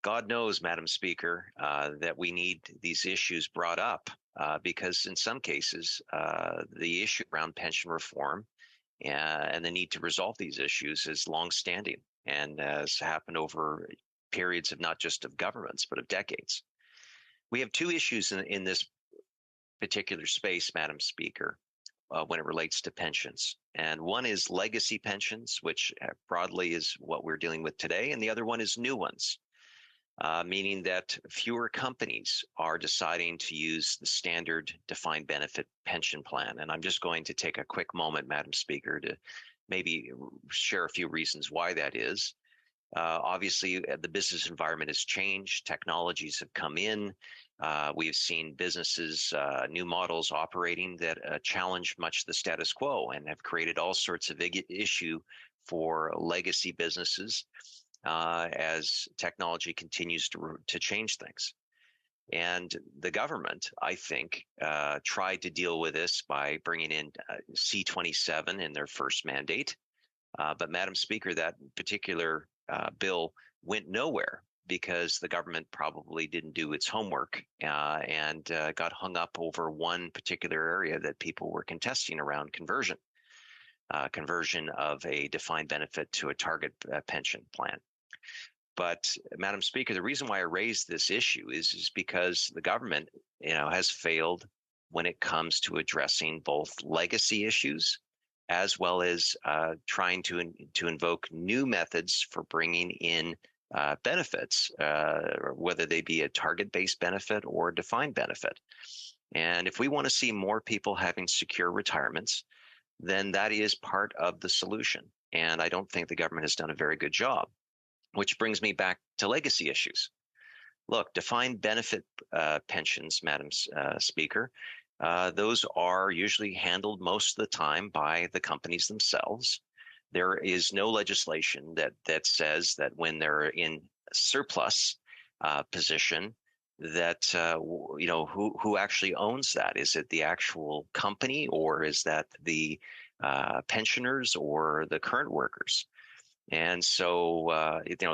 Speaker 12: God knows, Madam Speaker, that we need these issues brought up because in some cases, the issue around pension reform and the need to resolve these issues is longstanding and has happened over periods of not just of governments, but of decades. We have two issues in this particular space, Madam Speaker, when it relates to pensions. And one is legacy pensions, which broadly is what we're dealing with today, and the other one is new ones. meaning that fewer companies are deciding to use the standard defined benefit pension plan. And I'm just going to take a quick moment, Madam Speaker, to maybe share a few reasons why that is. Obviously, the business environment has changed. Technologies have come in. We've seen businesses, new models operating that challenge much the status quo and have created all sorts of issue for legacy businesses as technology continues to change things. And the government, I think, tried to deal with this by bringing in C-27 in their first mandate. But Madam Speaker, that particular bill went nowhere because the government probably didn't do its homework and got hung up over one particular area that people were contesting around conversion of a defined benefit to a target pension plan. But Madam Speaker, the reason why I raised this issue is because the government, has failed when it comes to addressing both legacy issues as well as trying to invoke new methods for bringing in benefits, whether they be a target-based benefit or a defined benefit. And if we want to see more people having secure retirements, then that is part of the solution. And I don't think the government has done a very good job, which brings me back to legacy issues. Look, defined benefit pensions, Madam Speaker, those are usually handled most of the time by the companies themselves. There is no legislation that says that when they're in surplus position, that who actually owns that? Is it the actual company, or is that the pensioners or the current workers? And so,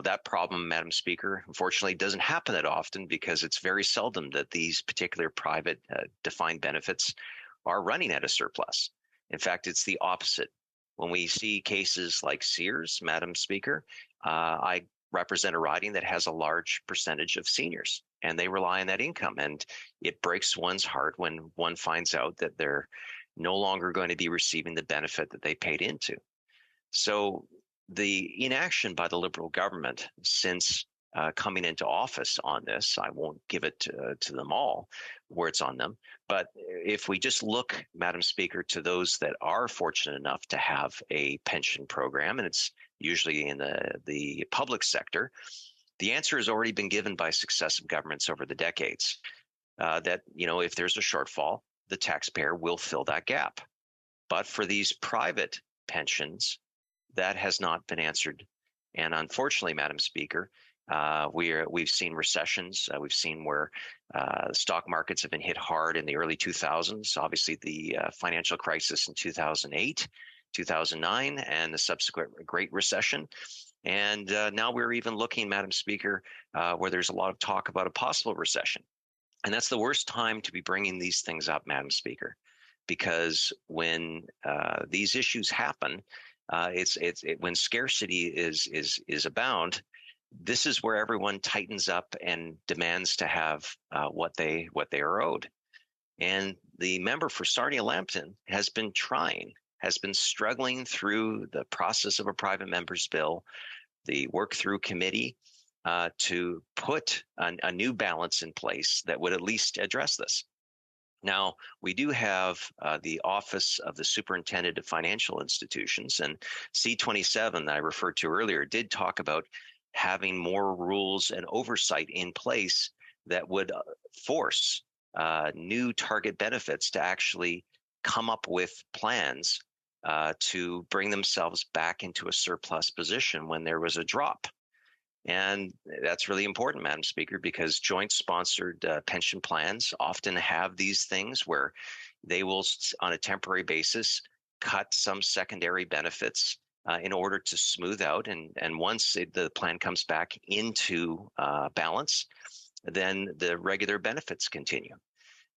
Speaker 12: that problem, Madam Speaker, unfortunately doesn't happen that often because it's very seldom that these particular private defined benefits are running at a surplus. In fact, it's the opposite. When we see cases like Sears, Madam Speaker, I represent a riding that has a large percentage of seniors, and they rely on that income. And it breaks one's heart when one finds out that they're no longer going to be receiving the benefit that they paid into. So the inaction by the Liberal government since coming into office on this, I won't give it to them all where it's on them, but if we just look, Madam Speaker, to those that are fortunate enough to have a pension program, and it's usually in the public sector, the answer has already been given by successive governments over the decades, that, if there's a shortfall, the taxpayer will fill that gap. But for these private pensions, that has not been answered. And unfortunately, Madam Speaker, we've seen recessions. We've seen where stock markets have been hit hard in the early 2000s. Obviously, the financial crisis in 2008, 2009, and the subsequent Great Recession. And now we're even looking, Madam Speaker, where there's a lot of talk about a possible recession. And that's the worst time to be bringing these things up, Madam Speaker, because when these issues happen, when scarcity is abound, this is where everyone tightens up and demands to have what they are owed. And the member for Sarnia-Lambton has been struggling through the process of a private member's bill, the work through committee, to put a new balance in place that would at least address this. Now, we do have the Office of the Superintendent of Financial Institutions, and C-27 that I referred to earlier did talk about having more rules and oversight in place that would force new target benefits to actually come up with plans to bring themselves back into a surplus position when there was a drop. And that's really important, Madam Speaker, because joint-sponsored pension plans often have these things where they will, on a temporary basis, cut some secondary benefits in order to smooth out. And once the plan comes back into balance, then the regular benefits continue.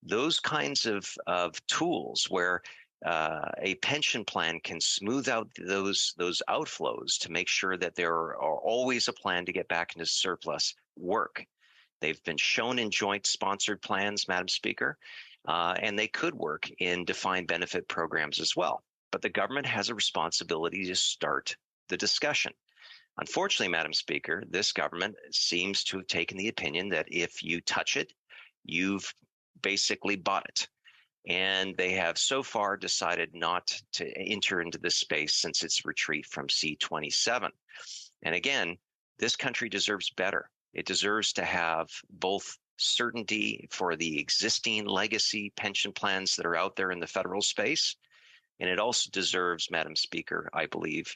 Speaker 12: Those kinds of tools where a pension plan can smooth out those outflows to make sure that there are always a plan to get back into surplus work. They've been shown in joint sponsored plans, Madam Speaker, and they could work in defined benefit programs as well. But the government has a responsibility to start the discussion. Unfortunately, Madam Speaker, this government seems to have taken the opinion that if you touch it, you've basically bought it. And they have so far decided not to enter into this space since its retreat from C27. And again, this country deserves better. It deserves to have both certainty for the existing legacy pension plans that are out there in the federal space, and it also deserves, Madam Speaker, I believe,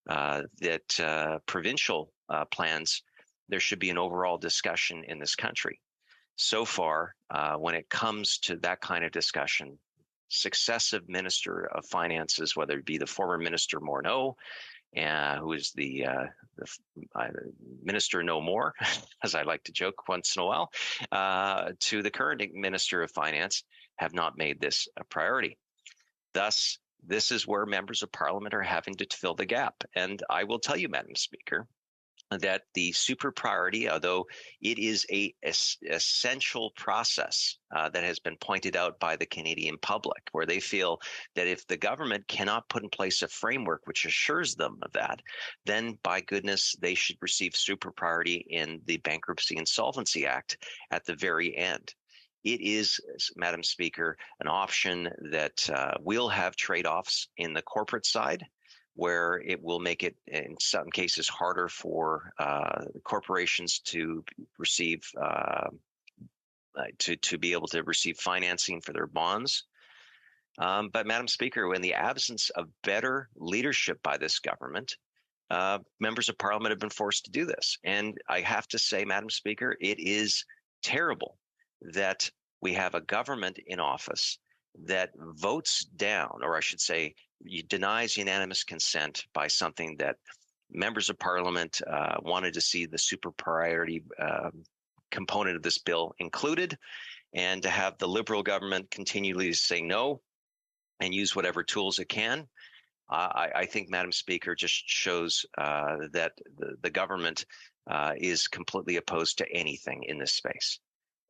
Speaker 12: that provincial plans, there should be an overall discussion in this country. So far, when it comes to that kind of discussion, successive Minister of Finances, whether it be the former Minister Morneau, who is the Minister No More, as I like to joke once in a while, to the current Minister of Finance, have not made this a priority. Thus, this is where members of Parliament are having to fill the gap. And I will tell you, Madam Speaker, that the super priority, although it is an essential process that has been pointed out by the Canadian public, where they feel that if the government cannot put in place a framework which assures them of that, then by goodness, they should receive super priority in the Bankruptcy Insolvency Act at the very end. It is, Madam Speaker, an option that will have trade-offs in the corporate side, where it will make it, in some cases, harder for corporations to receive, to be able to receive financing for their bonds. But, Madam Speaker, in the absence of better leadership by this government, members of Parliament have been forced to do this. And I have to say, Madam Speaker, it is terrible that we have a government in office that votes down, or I should say, denies unanimous consent by something that members of Parliament wanted to see the super priority component of this bill included, and to have the Liberal government continually say no and use whatever tools it can. I think, Madam Speaker, just shows that the government is completely opposed to anything in this space.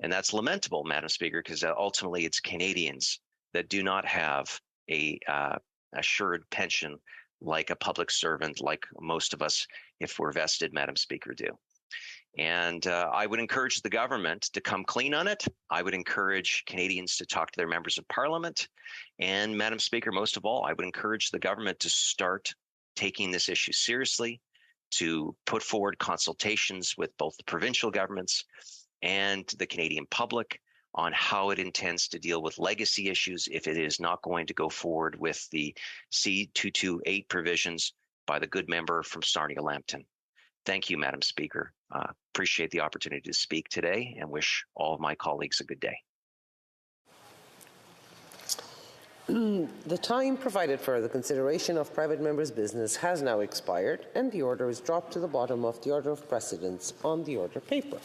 Speaker 12: And that's lamentable, Madam Speaker, because ultimately it's Canadians that do not have a assured pension like a public servant, like most of us, if we're vested, Madam Speaker, do. And I would encourage the government to come clean on it. I would encourage Canadians to talk to their members of Parliament. And Madam Speaker, most of all, I would encourage the government to start taking this issue seriously, to put forward consultations with both the provincial governments and the Canadian public on how it intends to deal with legacy issues if it is not going to go forward with the C228 provisions by the good member from Sarnia-Lambton. Thank you, Madam Speaker. Appreciate the opportunity to speak today and wish all of my colleagues a good day.
Speaker 1: The time provided for the consideration of private members' business has now expired, and the order is dropped to the bottom of the order of precedence on the order paper.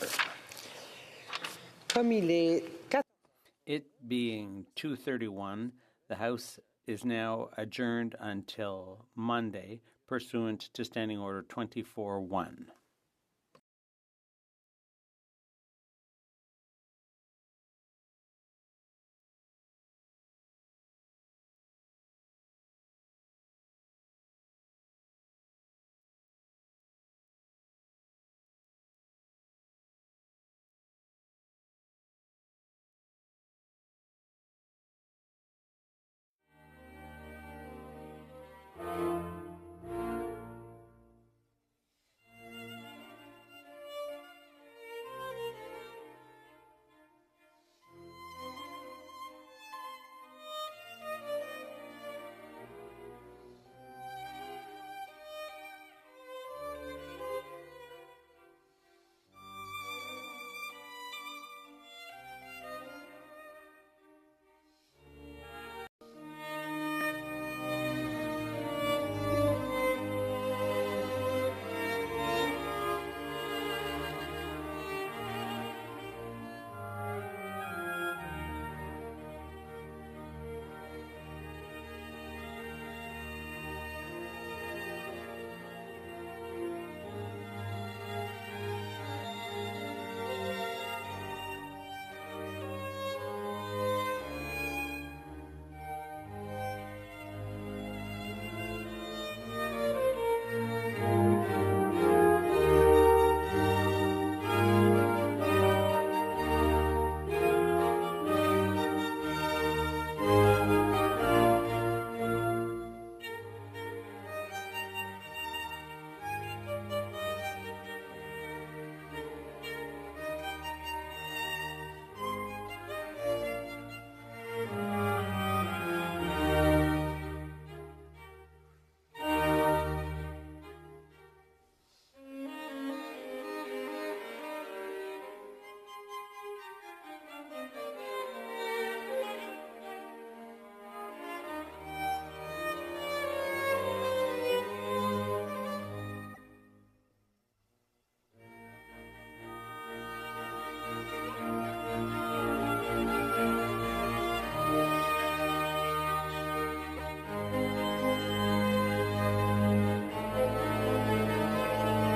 Speaker 17: It being 2:31, the House is now adjourned until Monday, pursuant to Standing Order 24-1.